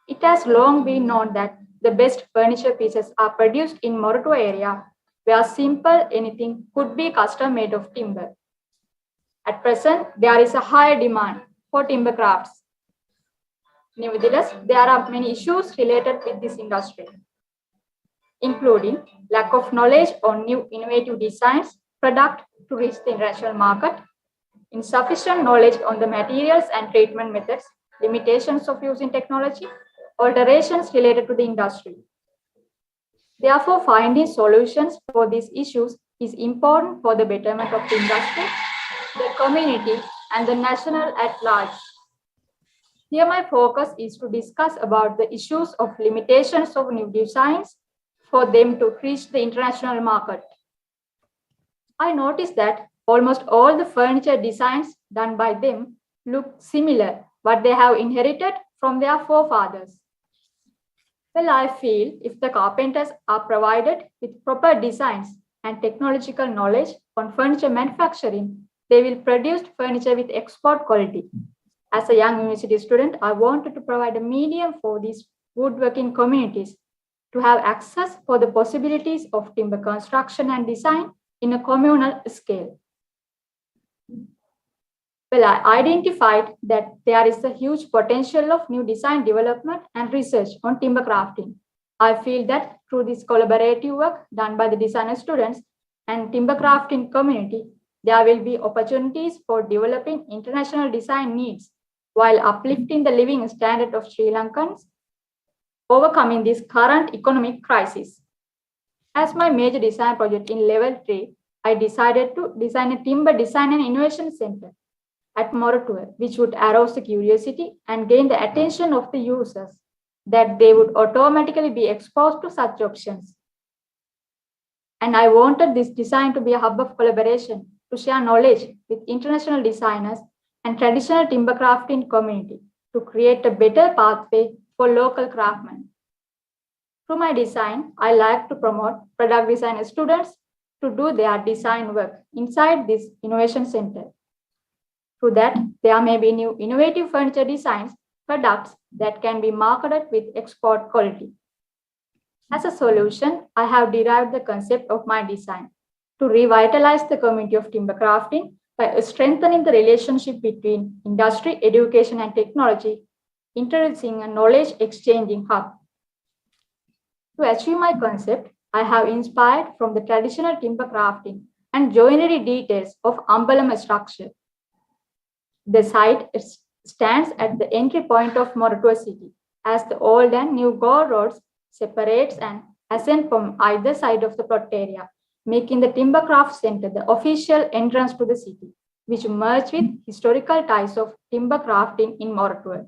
It has long been known that the best furniture pieces are produced in Moratuwa area, where simple anything could be custom made of timber. At present, there is a high demand for timber crafts. Nevertheless, there are many issues related with this industry, including lack of knowledge on new innovative designs, product to reach the international market, insufficient knowledge on the materials and treatment methods, limitations of using technology, alterations related to the industry. Therefore, finding solutions for these issues is important for the betterment of the industry, the community, and the national at large. Here my focus is to discuss about the issues of limitations of new designs for them to reach the international market. I noticed that almost all the furniture designs done by them look similar, but they have inherited from their forefathers. Well, I feel if the carpenters are provided with proper designs and technological knowledge on furniture manufacturing, they will produce furniture with export quality. As a young university student, I wanted to provide a medium for these woodworking communities to have access for the possibilities of timber construction and design in a communal scale. Well, I identified that there is a huge potential of new design development and research on timber crafting. I feel that through this collaborative work done by the designer students and timber crafting community, there will be opportunities for developing international design needs while uplifting the living standard of Sri Lankans, overcoming this current economic crisis. As my major design project in level 3, I decided to design a timber design and innovation center at Moratuwa, which would arouse the curiosity and gain the attention of the users, that they would automatically be exposed to such options. And I wanted this design to be a hub of collaboration to share knowledge with international designers and traditional timber crafting community to create a better pathway for local craftsmen. Through my design, I like to promote product design students to do their design work inside this innovation center. Through that, there may be new innovative furniture designs, products that can be marketed with export quality. As a solution, I have derived the concept of my design to revitalize the community of timber crafting by strengthening the relationship between industry, education, and technology, introducing a knowledge exchanging hub. To achieve my concept, I have inspired from the traditional timber crafting and joinery details of emblem structure. The site stands at the entry point of Moratuwa city, as the old and new Gore roads separates and ascend from either side of the plot area, making the Timbercraft Center the official entrance to the city, which merge with historical ties of timber crafting in Moratuwa.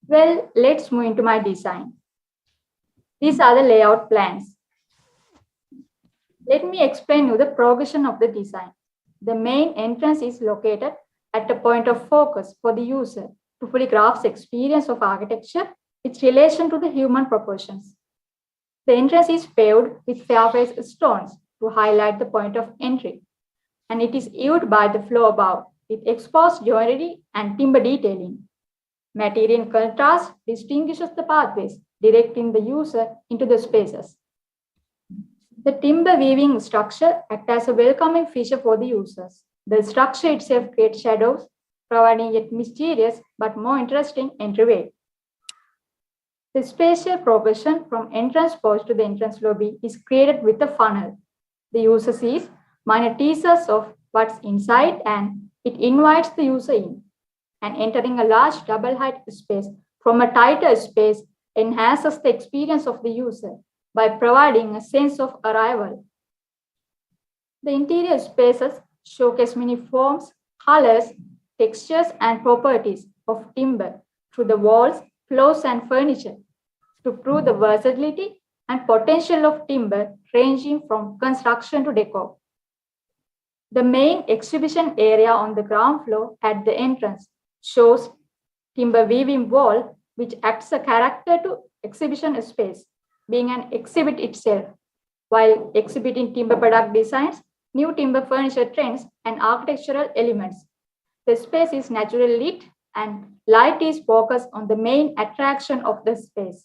Well, let's move into my design. These are the layout plans. Let me explain you the progression of the design. The main entrance is located at a point of focus for the user to fully grasp the experience of architecture, its relation to the human proportions. The entrance is paved with fair-faced stones to highlight the point of entry, and it is viewed by the floor above with exposed joinery and timber detailing. Material contrast distinguishes the pathways, directing the user into the spaces. The timber weaving structure acts as a welcoming feature for the users. The structure itself creates shadows, providing yet mysterious but more interesting entryway. The spatial progression from entrance porch to the entrance lobby is created with a funnel. The user sees minor teasers of what's inside, and it invites the user in. And entering a large double height space from a tighter space enhances the experience of the user by providing a sense of arrival. The interior spaces showcase many forms, colors, textures, and properties of timber through the walls, floors, and furniture to prove the versatility and potential of timber ranging from construction to decor. The main exhibition area on the ground floor at the entrance shows timber weaving wall, which acts as a character to exhibition space, being an exhibit itself, while exhibiting timber product designs, new timber furniture trends, and architectural elements. The space is naturally lit and light is focused on the main attraction of the space.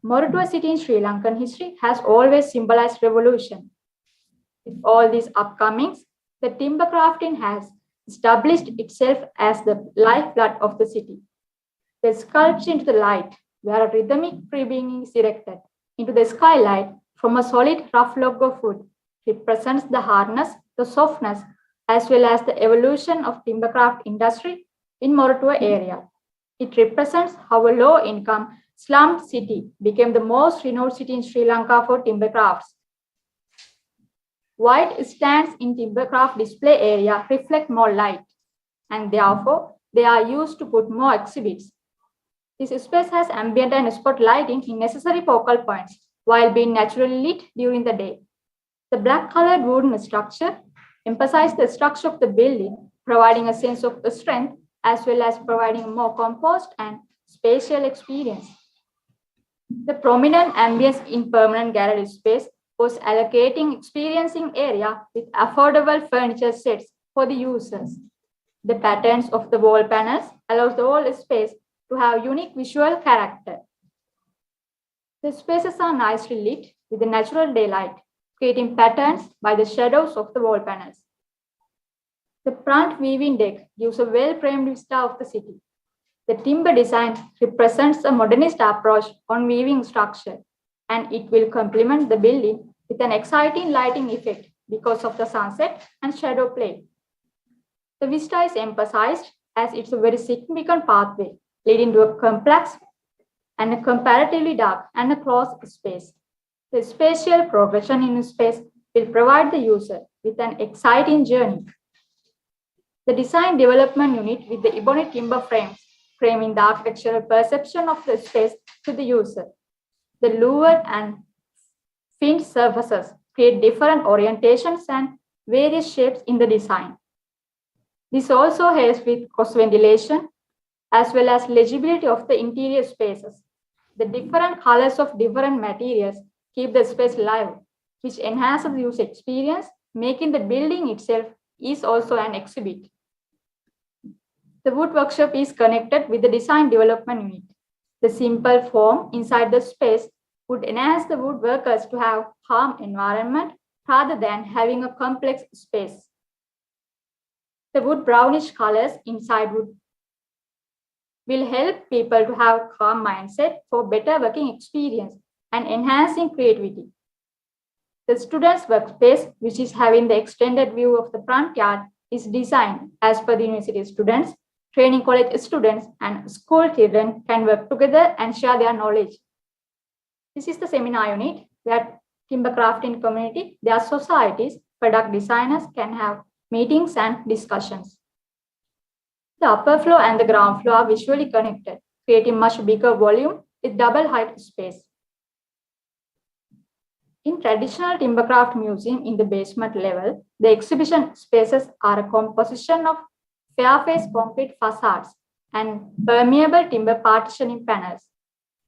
Moratuwa city in Sri Lankan history has always symbolized revolution. With all these upcomings, the timber crafting has established itself as the lifeblood of the city. The sculpture into the light, where a rhythmic freebeing is erected into the skylight from a solid rough log of wood, represents the hardness, the softness, as well as the evolution of timbercraft industry in Moratuwa area. It represents how a low-income slum city became the most renowned city in Sri Lanka for timber crafts. White stands in timbercraft display area reflect more light, and therefore they are used to put more exhibits. This space has ambient and spot lighting in necessary focal points while being naturally lit during the day. The black-colored wooden structure emphasizes the structure of the building, providing a sense of strength as well as providing a more composed and spatial experience. The prominent ambience in permanent gallery space was allocating experiencing area with affordable furniture sets for the users. The patterns of the wall panels allows the whole space to have unique visual character. The spaces are nicely lit with the natural daylight, creating patterns by the shadows of the wall panels. The front weaving deck gives a well-framed vista of the city. The timber design represents a modernist approach on weaving structure, and it will complement the building with an exciting lighting effect because of the sunset and shadow play. The vista is emphasized as it's a very significant pathway leading to a complex and a comparatively dark and a closed space. The spatial progression in space will provide the user with an exciting journey. The design development unit with the ebony timber frames framing the architectural perception of the space to the user. The louvered and finished surfaces create different orientations and various shapes in the design. This also helps with cross ventilation as well as legibility of the interior spaces. The different colors of different materials keep the space live, which enhances the user experience, making the building itself is also an exhibit. The wood workshop is connected with the design development unit. The simple form inside the space would enhance the woodworkers to have calm environment rather than having a complex space. The wood brownish colors inside wood will help people to have calm mindset for better working experience and enhancing creativity. The students' workspace, which is having the extended view of the front yard, is designed as per the university students. Training college students and school children can work together and share their knowledge. This is the seminar unit where timber crafting community, their societies, product designers can have meetings and discussions. The upper floor and the ground floor are visually connected, creating much bigger volume with double height space. In traditional timbercraft museum in the basement level, the exhibition spaces are a composition of fair-face concrete facades and permeable timber partitioning panels.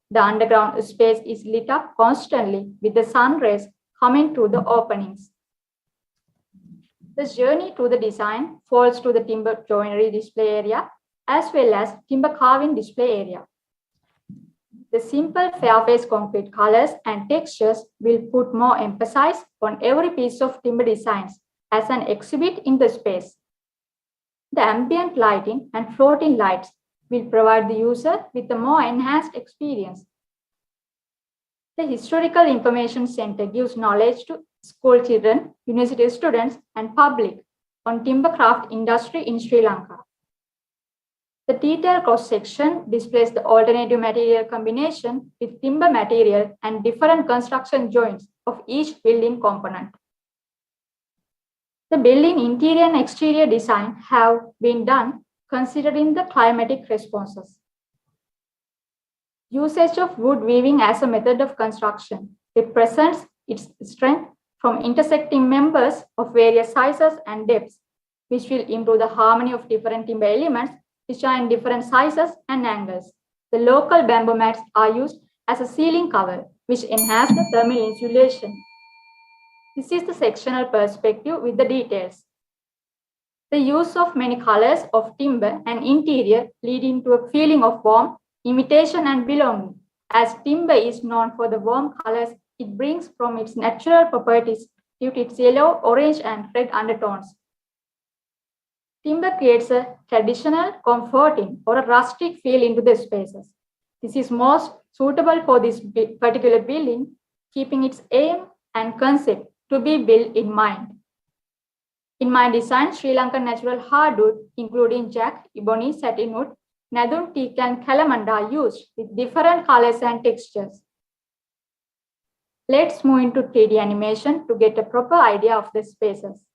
The underground space is lit up constantly with the sun rays coming through the openings. The journey to the design falls to the timber joinery display area as well as timber carving display area. The simple fair-face concrete colors and textures will put more emphasis on every piece of timber designs as an exhibit in the space. The ambient lighting and floating lights will provide the user with a more enhanced experience. The Historical Information Center gives knowledge to school children, university students, and public on timbercraft industry in Sri Lanka. The detailed cross-section displays the alternative material combination with timber material and different construction joints of each building component. The building interior and exterior design have been done considering the climatic responses. Usage of wood weaving as a method of construction represents its strength from intersecting members of various sizes and depths, which will improve the harmony of different timber elements which are in different sizes and angles. The local bamboo mats are used as a ceiling cover, which enhance the thermal insulation. This is the sectional perspective with the details. The use of many colors of timber and interior leading to a feeling of warmth, invitation, and belonging. As timber is known for the warm colors it brings from its natural properties due to its yellow, orange, and red undertones. Timber creates a traditional, comforting, or a rustic feel into the spaces. This is most suitable for this particular building, keeping its aim and concept to be built in mind. In my design, Sri Lankan natural hardwood, including jack, ebony, satinwood, nadum, teak, and calamanda are used with different colors and textures. Let's move into 3D animation to get a proper idea of the spaces.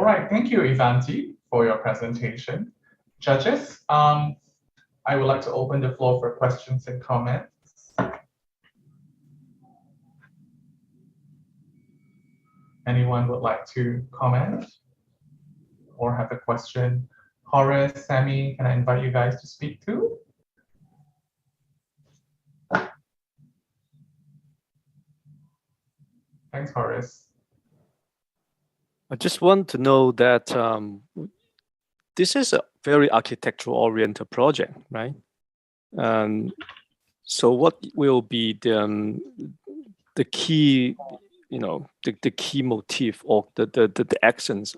All right, thank you, Ivanti, for your presentation. Judges, I would like to open the floor for questions and comments. Anyone would like to comment or have a question? Horace, Sammy, can I invite you guys to speak too? Thanks, Horace. I just want to know that this is a very architectural-oriented project, right? So what will be the key, the key motif or the accents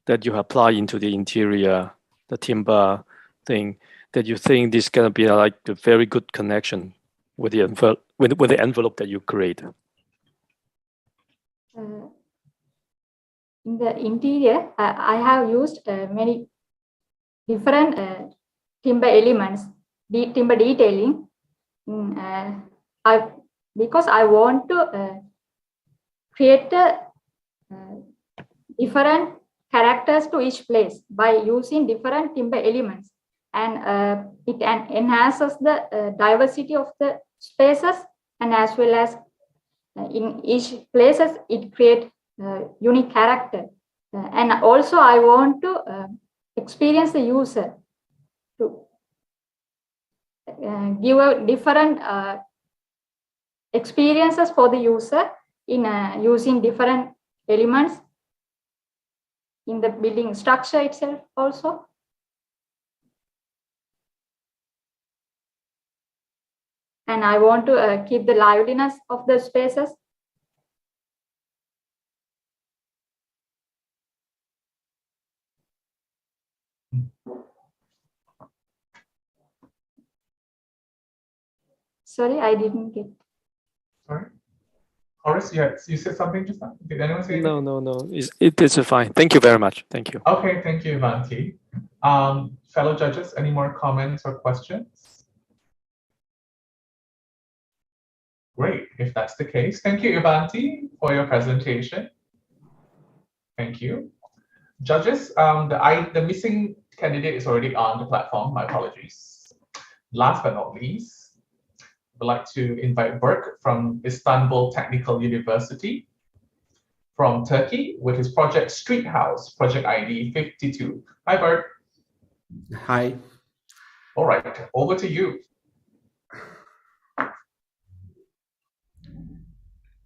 that you apply into the interior, the timber thing, that you think this is gonna be like a very good connection with the envelope that you create? In the interior, I have used many different timber elements, timber detailing, because I want to create different characters to each place by using different timber elements, and it enhances the diversity of the spaces, and as well as in each places it creates unique character, and also I want to experience the user to give a different experiences for the user in using different elements in the building structure itself also. And I want to keep the liveliness of the spaces. Sorry, I didn't get. Sorry, Horace, you said something just now. Did anyone say anything? No. It is fine. Thank you very much. Thank you. Okay, thank you, Ivanti. Fellow judges, any more comments or questions? Great, if that's the case. Thank you, Ivanti, for your presentation. Thank you. Judges, the missing candidate is already on the platform. My apologies. Last but not least, I'd like to invite Burke from Istanbul Technical University from Turkey with his project Street House, project ID 52. Hi, Burke. Hi. All right, over to you.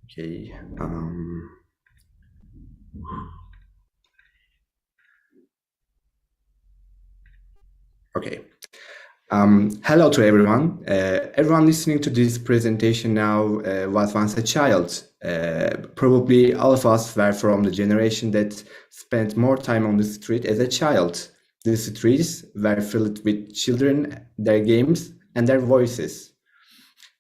Okay. Okay. Hello to everyone. Everyone listening to this presentation now was once a child. Probably all of us were from the generation that spent more time on the street as a child. The streets were filled with children, their games, and their voices.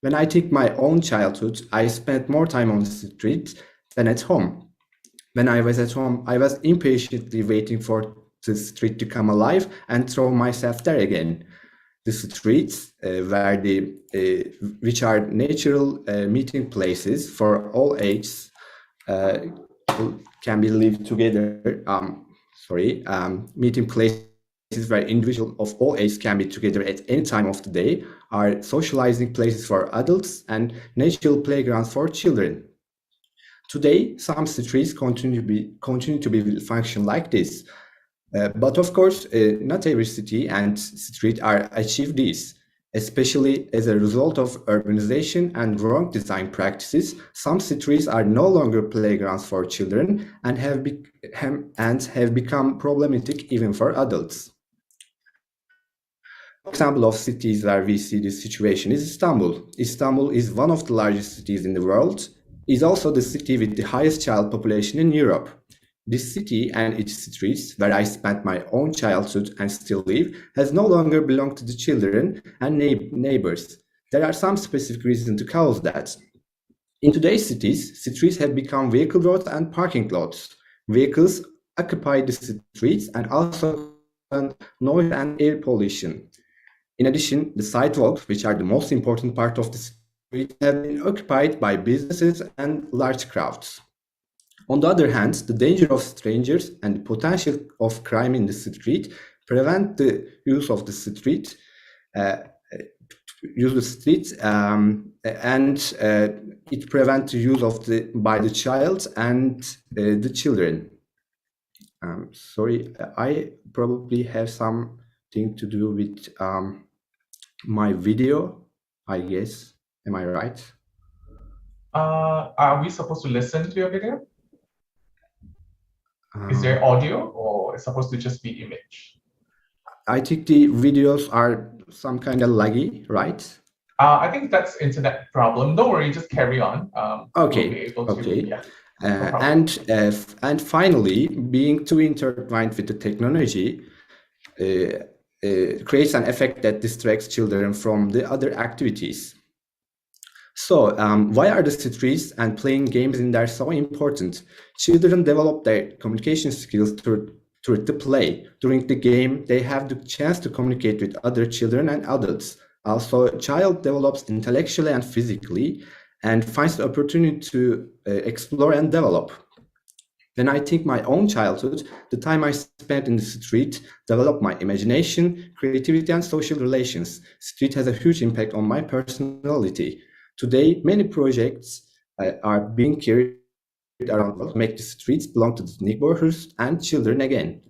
When I think my own childhood, I spent more time on the street than at home. When I was at home, I was impatiently waiting for the street to come alive and throw myself there again. The streets which are natural meeting places for all ages can be lived together. Meeting places where individuals of all ages can be together at any time of the day are socializing places for adults and natural playgrounds for children. Today, some streets continue to be function like this. But of course, not every city and street are achieve this. Especially as a result of urbanization and wrong design practices, some streets are no longer playgrounds for children and have become problematic even for adults. An example of cities where we see this situation is Istanbul. Istanbul is one of the largest cities in the world. It is also the city with the highest child population in Europe. This city and its streets, where I spent my own childhood and still live, has no longer belonged to the children and neighbors. There are some specific reasons to cause that. In today's cities, streets have become vehicle roads and parking lots. Vehicles occupy the streets and also noise and air pollution. In addition, the sidewalks, which are the most important part of the street, have been occupied by businesses and large crowds. On the other hand, the danger of strangers and the potential of crime in the street prevent the use of the street, and it prevents the use of by the child and the children. Sorry, I probably have something to do with my video, I guess. Am I right? Are we supposed to listen to your video? Is there audio or it's supposed to just be image? I think the videos are some kind of laggy, right? I think that's internet problem. Don't worry, just carry on. Okay. We'll be able to, Okay. yeah. And finally, being too intertwined with the technology creates an effect that distracts children from the other activities. So why are the streets and playing games in there so important? Children develop their communication skills through the play. During the game, they have the chance to communicate with other children and adults. Also, a child develops intellectually and physically and finds the opportunity to explore and develop. When I think my own childhood, the time I spent in the street developed my imagination, creativity, and social relations. Street has a huge impact on my personality. Today, many projects are being carried around to make the streets belong to the neighborhoods and children again.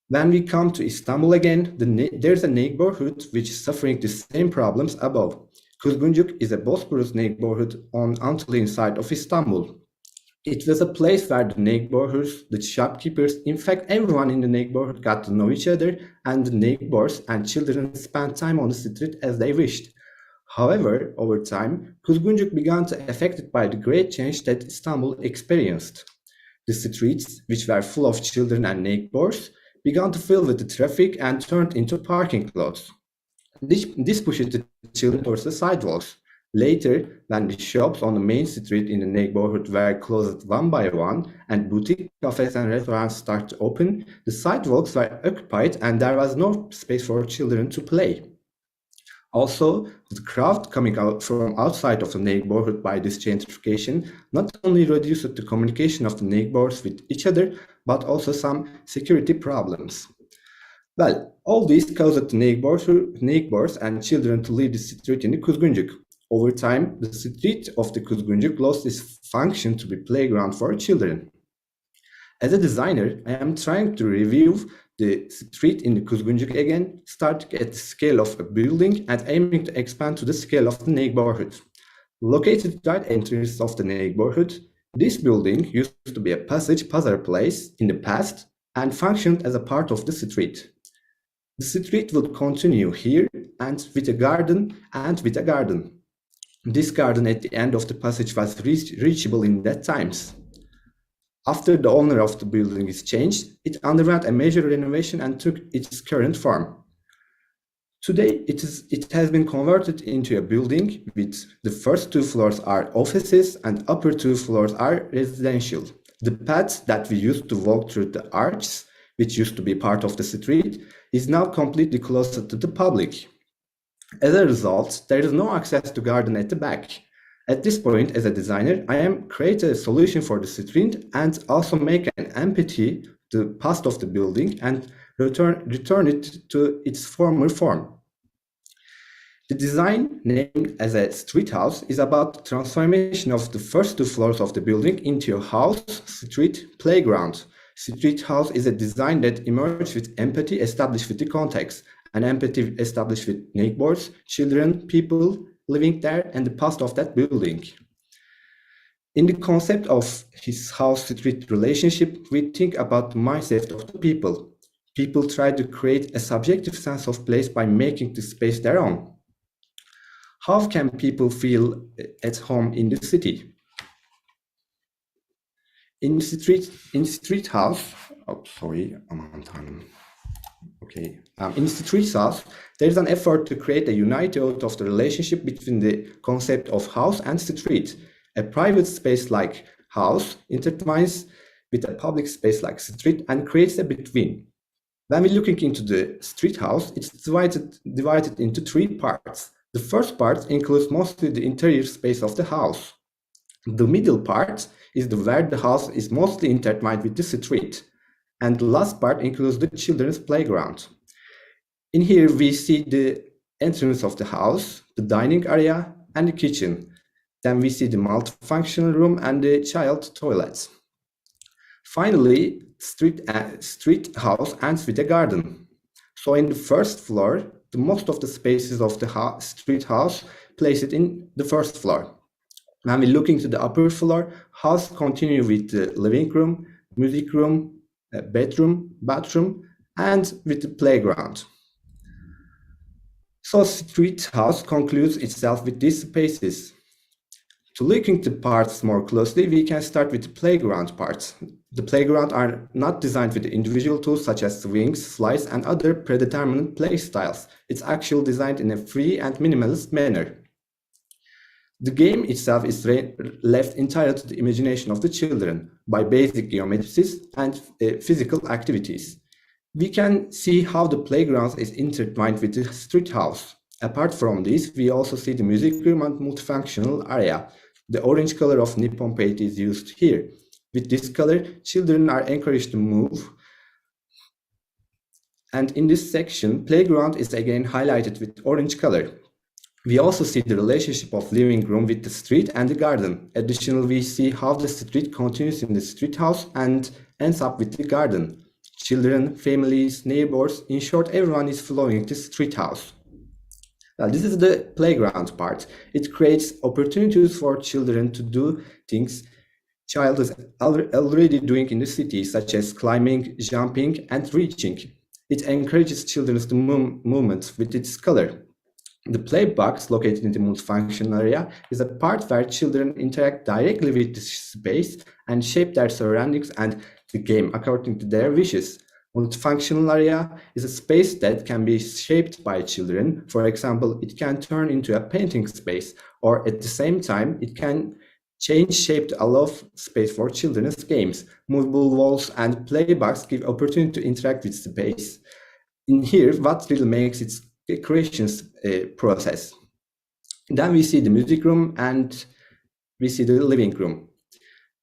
When we come to Istanbul again, there's a neighborhood which is suffering the same problems above. Kuzguncuk is a Bosporus neighborhood on Anatolian side of Istanbul. It was a place where the neighborhoods, the shopkeepers, in fact, everyone in the neighborhood got to know each other, and the neighbors and children spent time on the street as they wished. However, over time, Kuzguncuk began to be affected by the great change that Istanbul experienced. The streets, which were full of children and neighbors, began to fill with the traffic and turned into parking lots. This pushed the children towards the sidewalks. Later, when the shops on the main street in the neighborhood were closed one by one and boutique cafes and restaurants started to open, the sidewalks were occupied and there was no space for children to play. Also, the crowd coming out from outside of the neighborhood by this gentrification not only reduced the communication of the neighbors with each other, but also some security problems. Well, all this caused the neighbors and children to leave the street in the Kuzguncuk. Over time, the street of the Kuzguncuk lost its function to be playground for children. As a designer, I am trying to review the street in the Kuzguncuk again, starting at the scale of a building and aiming to expand to the scale of the neighborhood. Located right entrance of the neighborhood, this building used to be a pazar place in the past and functioned as a part of the street. The street will continue here and with a garden and with a garden. This garden at the end of the passage was reachable in that times. After the owner of the building is changed, it underwent a major renovation and took its current form. Today, it has been converted into a building with the first 2 floors are offices and upper 2 floors are residential. The path that we used to walk through the arches, which used to be part of the street, is now completely closed to the public. As a result, there is no access to garden at the back. At this point, as a designer, I am creating a solution for the street and also make an empty the past of the building and return it to its former form. The design, named as a street house, is about the transformation of the first 2 floors of the building into a house, street, playground. Street house is a design that emerged with empathy established with the context, and empathy established with neighbors, children, people living there, and the past of that building. In the concept of his house-street relationship, we think about the mindset of the people. People try to create a subjective sense of place by making the space their own. How can people feel at home in the city? In street house, oh, sorry, I'm on time. Okay. In the street house, there is an effort to create a unity of the relationship between the concept of house and street. A private space like house intertwines with a public space like street and creates a between. When we're looking into the street house, it's divided into 3 parts. The first part includes mostly the interior space of the house. The middle part is where the house is mostly intertwined with the street, and the last part includes the children's playground. In here, we see the entrance of the house, the dining area, and the kitchen. Then we see the multifunctional room and the child toilets. Finally, street house ends with a garden. So in the first floor, the most of the spaces of the street house place it in the first floor. When we look into the upper floor, house continue with the living room, music room, bedroom, bathroom, and with the playground. So street house concludes itself with these spaces. To look into parts more closely, we can start with the playground parts. The playground are not designed with individual tools such as swings, slides, and other predetermined play styles. It's actually designed in a free and minimalist manner. The game itself is left entirely to the imagination of the children by basic geometries and physical activities. We can see how the playground is intertwined with the street house. Apart from this, we also see the music room and multifunctional area. The orange color of Nippon Paint is used here. With this color, children are encouraged to move. And in this section, playground is again highlighted with orange color. We also see the relationship of living room with the street and the garden. Additionally, we see how the street continues in the street house and ends up with the garden. Children, families, neighbors, in short, everyone is flowing to the street house. Now, this is the playground part. It creates opportunities for children to do things child is already doing in the city, such as climbing, jumping, and reaching. It encourages children to movement with its color. The play box, located in the multifunction area, is a part where children interact directly with the space and shape their surroundings and the game according to their wishes. Multifunctional area is a space that can be shaped by children. For example, it can turn into a painting space, or at the same time, it can change shape to allow space for children's games. Movable walls and play box give opportunity to interact with space. In here, what really makes its creations process. Then we see the music room and we see the living room.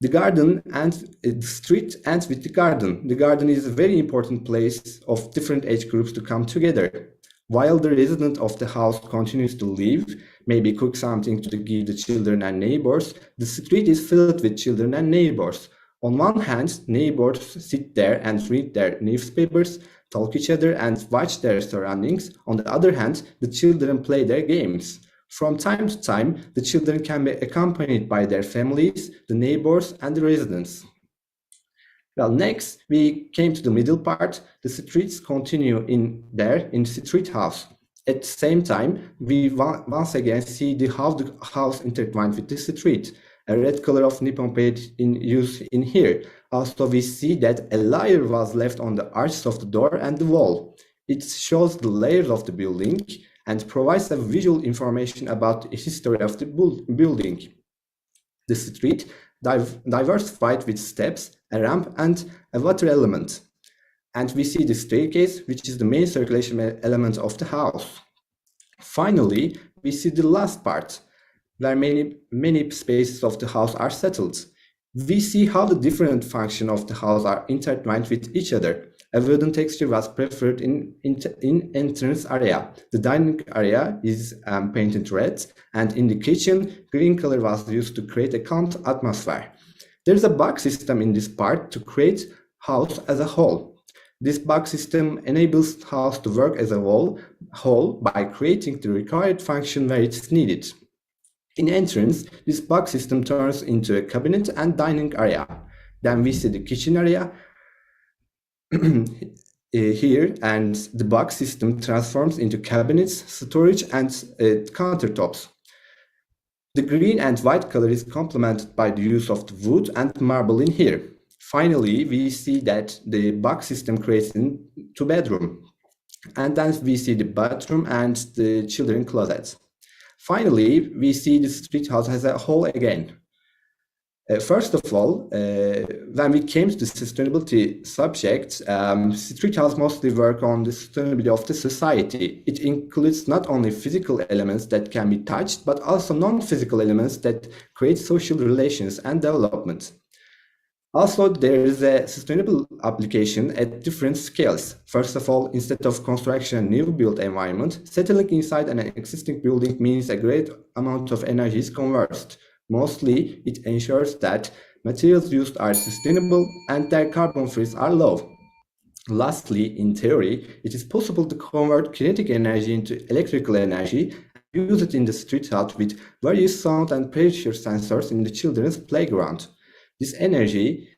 The garden and the street ends with the garden. The garden is a very important place of different age groups to come together. While the resident of the house continues to live, maybe cook something to give the children and neighbors, the street is filled with children and neighbors. On one hand, neighbors sit there and read their newspapers, talk each other and watch their surroundings. On the other hand, the children play their games. From time to time, the children can be accompanied by their families, the neighbors, and the residents. Well, next, we came to the middle part. The streets continue in the street house. At the same time, we once again see how the house intertwined with the street. A red color of Nippon Paint in use in here. Also, we see that a layer was left on the arches of the door and the wall. It shows the layers of the building and provides a visual information about the history of the building. The street diversified with steps, a ramp, and a water element. And we see the staircase, which is the main circulation element of the house. Finally, we see the last part, where many spaces of the house are settled. We see how the different functions of the house are intertwined with each other. A wooden texture was preferred in entrance area. The dining area is painted red, and in the kitchen, green color was used to create a calm atmosphere. There's a box system in this part to create house as a whole. This box system enables house to work as a whole by creating the required function where it's needed. In entrance, this box system turns into a cabinet and dining area. Then we see the kitchen area here, and the box system transforms into cabinets, storage, and countertops. The green and white color is complemented by the use of the wood and marble in here. Finally, we see that the box system creates two bedrooms, and then we see the bathroom and the children's closets. Finally, we see the street house as a whole again. First of all, when we came to the sustainability subject, street house mostly work on the sustainability of the society. It includes not only physical elements that can be touched, but also non-physical elements that create social relations and development. Also, there is a sustainable application at different scales. First of all, instead of construction and new built environment, settling inside an existing building means a great amount of energy is conserved. Mostly, it ensures that materials used are sustainable and their carbon footprints are low. Lastly, in theory, it is possible to convert kinetic energy into electrical energy and use it in the street out with various sound and pressure sensors in the children's playground. This energy,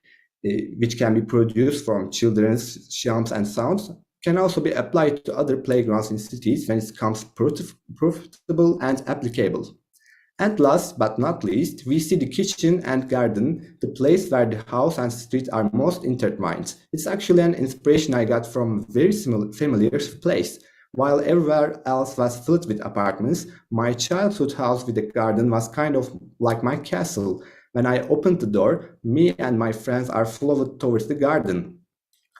which can be produced from children's sounds and sounds, can also be applied to other playgrounds in cities when it becomes profitable and applicable. And last but not least, we see the kitchen and garden, the place where the house and street are most intertwined. It's actually an inspiration I got from a very familiar place. While everywhere else was filled with apartments, my childhood house with a garden was kind of like my castle. When I opened the door, me and my friends are flowed towards the garden.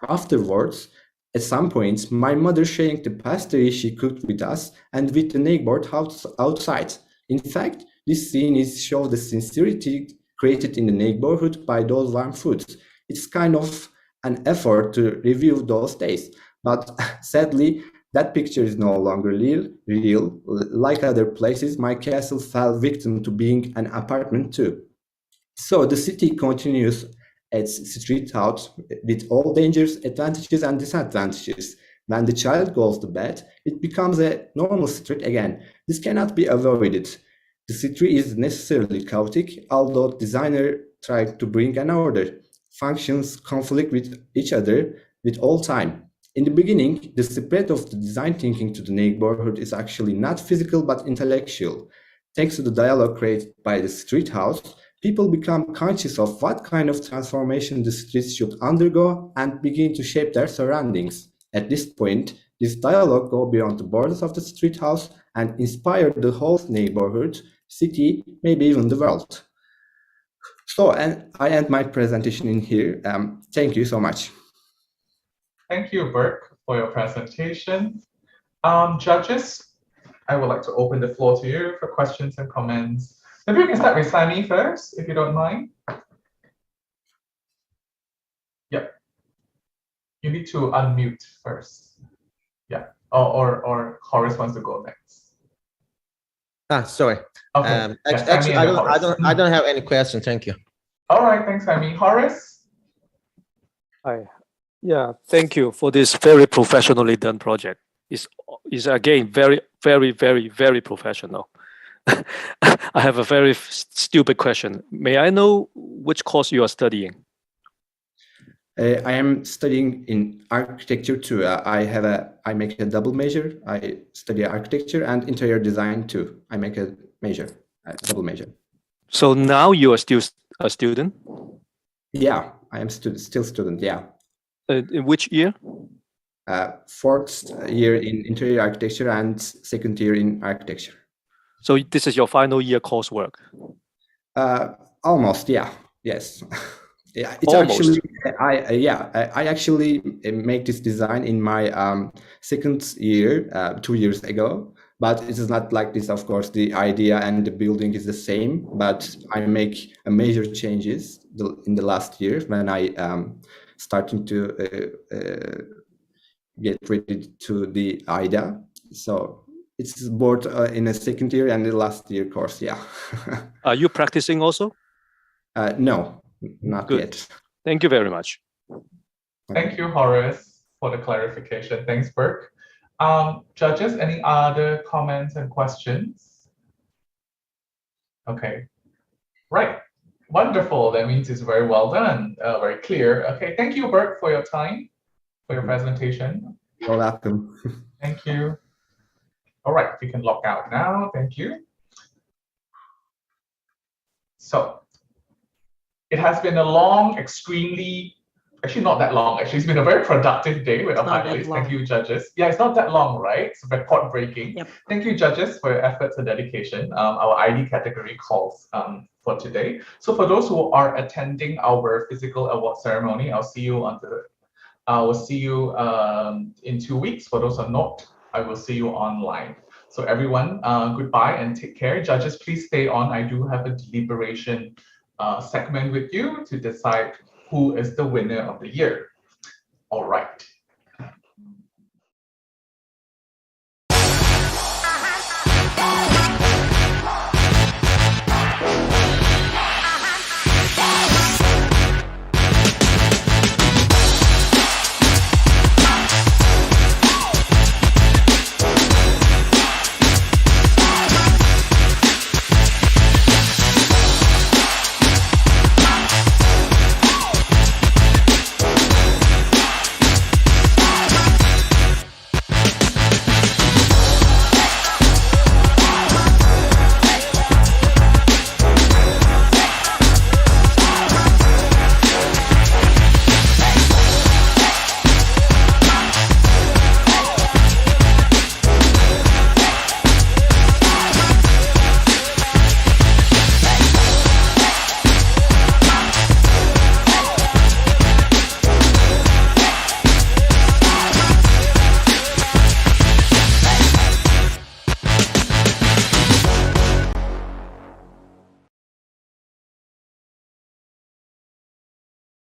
Afterwards, at some point, my mother sharing the pastry she cooked with us and with the neighbor house outside. In fact, this scene shows the sincerity created in the neighborhood by those warm foods. It's kind of an effort to review those days, but sadly, that picture is no longer real. Like other places, my castle fell victim to being an apartment too. So the city continues its street out with all dangers, advantages, and disadvantages. When the child goes to bed, it becomes a normal street again. This cannot be avoided. The street is necessarily chaotic, although designer tried to bring an order. Functions conflict with each other with all time. In the beginning, the spread of the design thinking to the neighborhood is actually not physical but intellectual. Thanks to the dialogue created by the street house, people become conscious of what kind of transformation the streets should undergo and begin to shape their surroundings. At this point, this dialogue goes beyond the borders of the street house and inspire the whole neighborhood, city, maybe even the world. So, and I end my presentation in here. Thank you so much. Thank you, Burke, for your presentation. Judges, I would like to open the floor to you for questions and comments. Maybe we can start with Sammy first, if you don't mind. Yep. You need to unmute first. Yeah. Or Horace wants to go next. Sorry. Okay. Actually, I don't have any question. Thank you. All right. Thanks, Sammy. Horace. Hi. Yeah. Thank you for this very professionally done project. It's again very, very, very, very professional. I have a very stupid question. May I know which course you are studying? I am studying in architecture too. I make a double major. I study architecture and interior design too. I make a major, a double major. So now you are still a student? Yeah, I am still student. Yeah. In which year? Fourth year in interior architecture and second year in architecture. So this is your final year coursework? Almost, yeah. Yes. Yeah, it's almost. Actually, I actually make this design in my second year, 2 years ago. But it is not like this, of course. The idea and the building is the same, but I make major changes in the last year when I starting to get ready to the AYDA. So it's both in a second year and the last year course, yeah. Are you practicing also? No, not yet. Thank you very much. Thank you, Horace, for the clarification. Thanks, Burke. Judges, any other comments and questions? Okay, right. Wonderful. That means it's very well done, very clear. Okay, thank you, Burke, for your time, for your presentation. You're welcome. Thank you. All right, we can log out now. Thank you. So it has been a long, actually not that long. Actually, it's been a very productive day with our finalists. Thank you, judges. Yeah, it's not that long, right? It's record-breaking. Yep. Thank you, judges, for your efforts and dedication. Our ID category calls for today. So for those who are attending our physical award ceremony, I'll see you in 2 weeks. For those who are not, I will see you online. So everyone, goodbye and take care. Judges, please stay on. I do have a deliberation segment with you to decide who is the winner of the year. All right.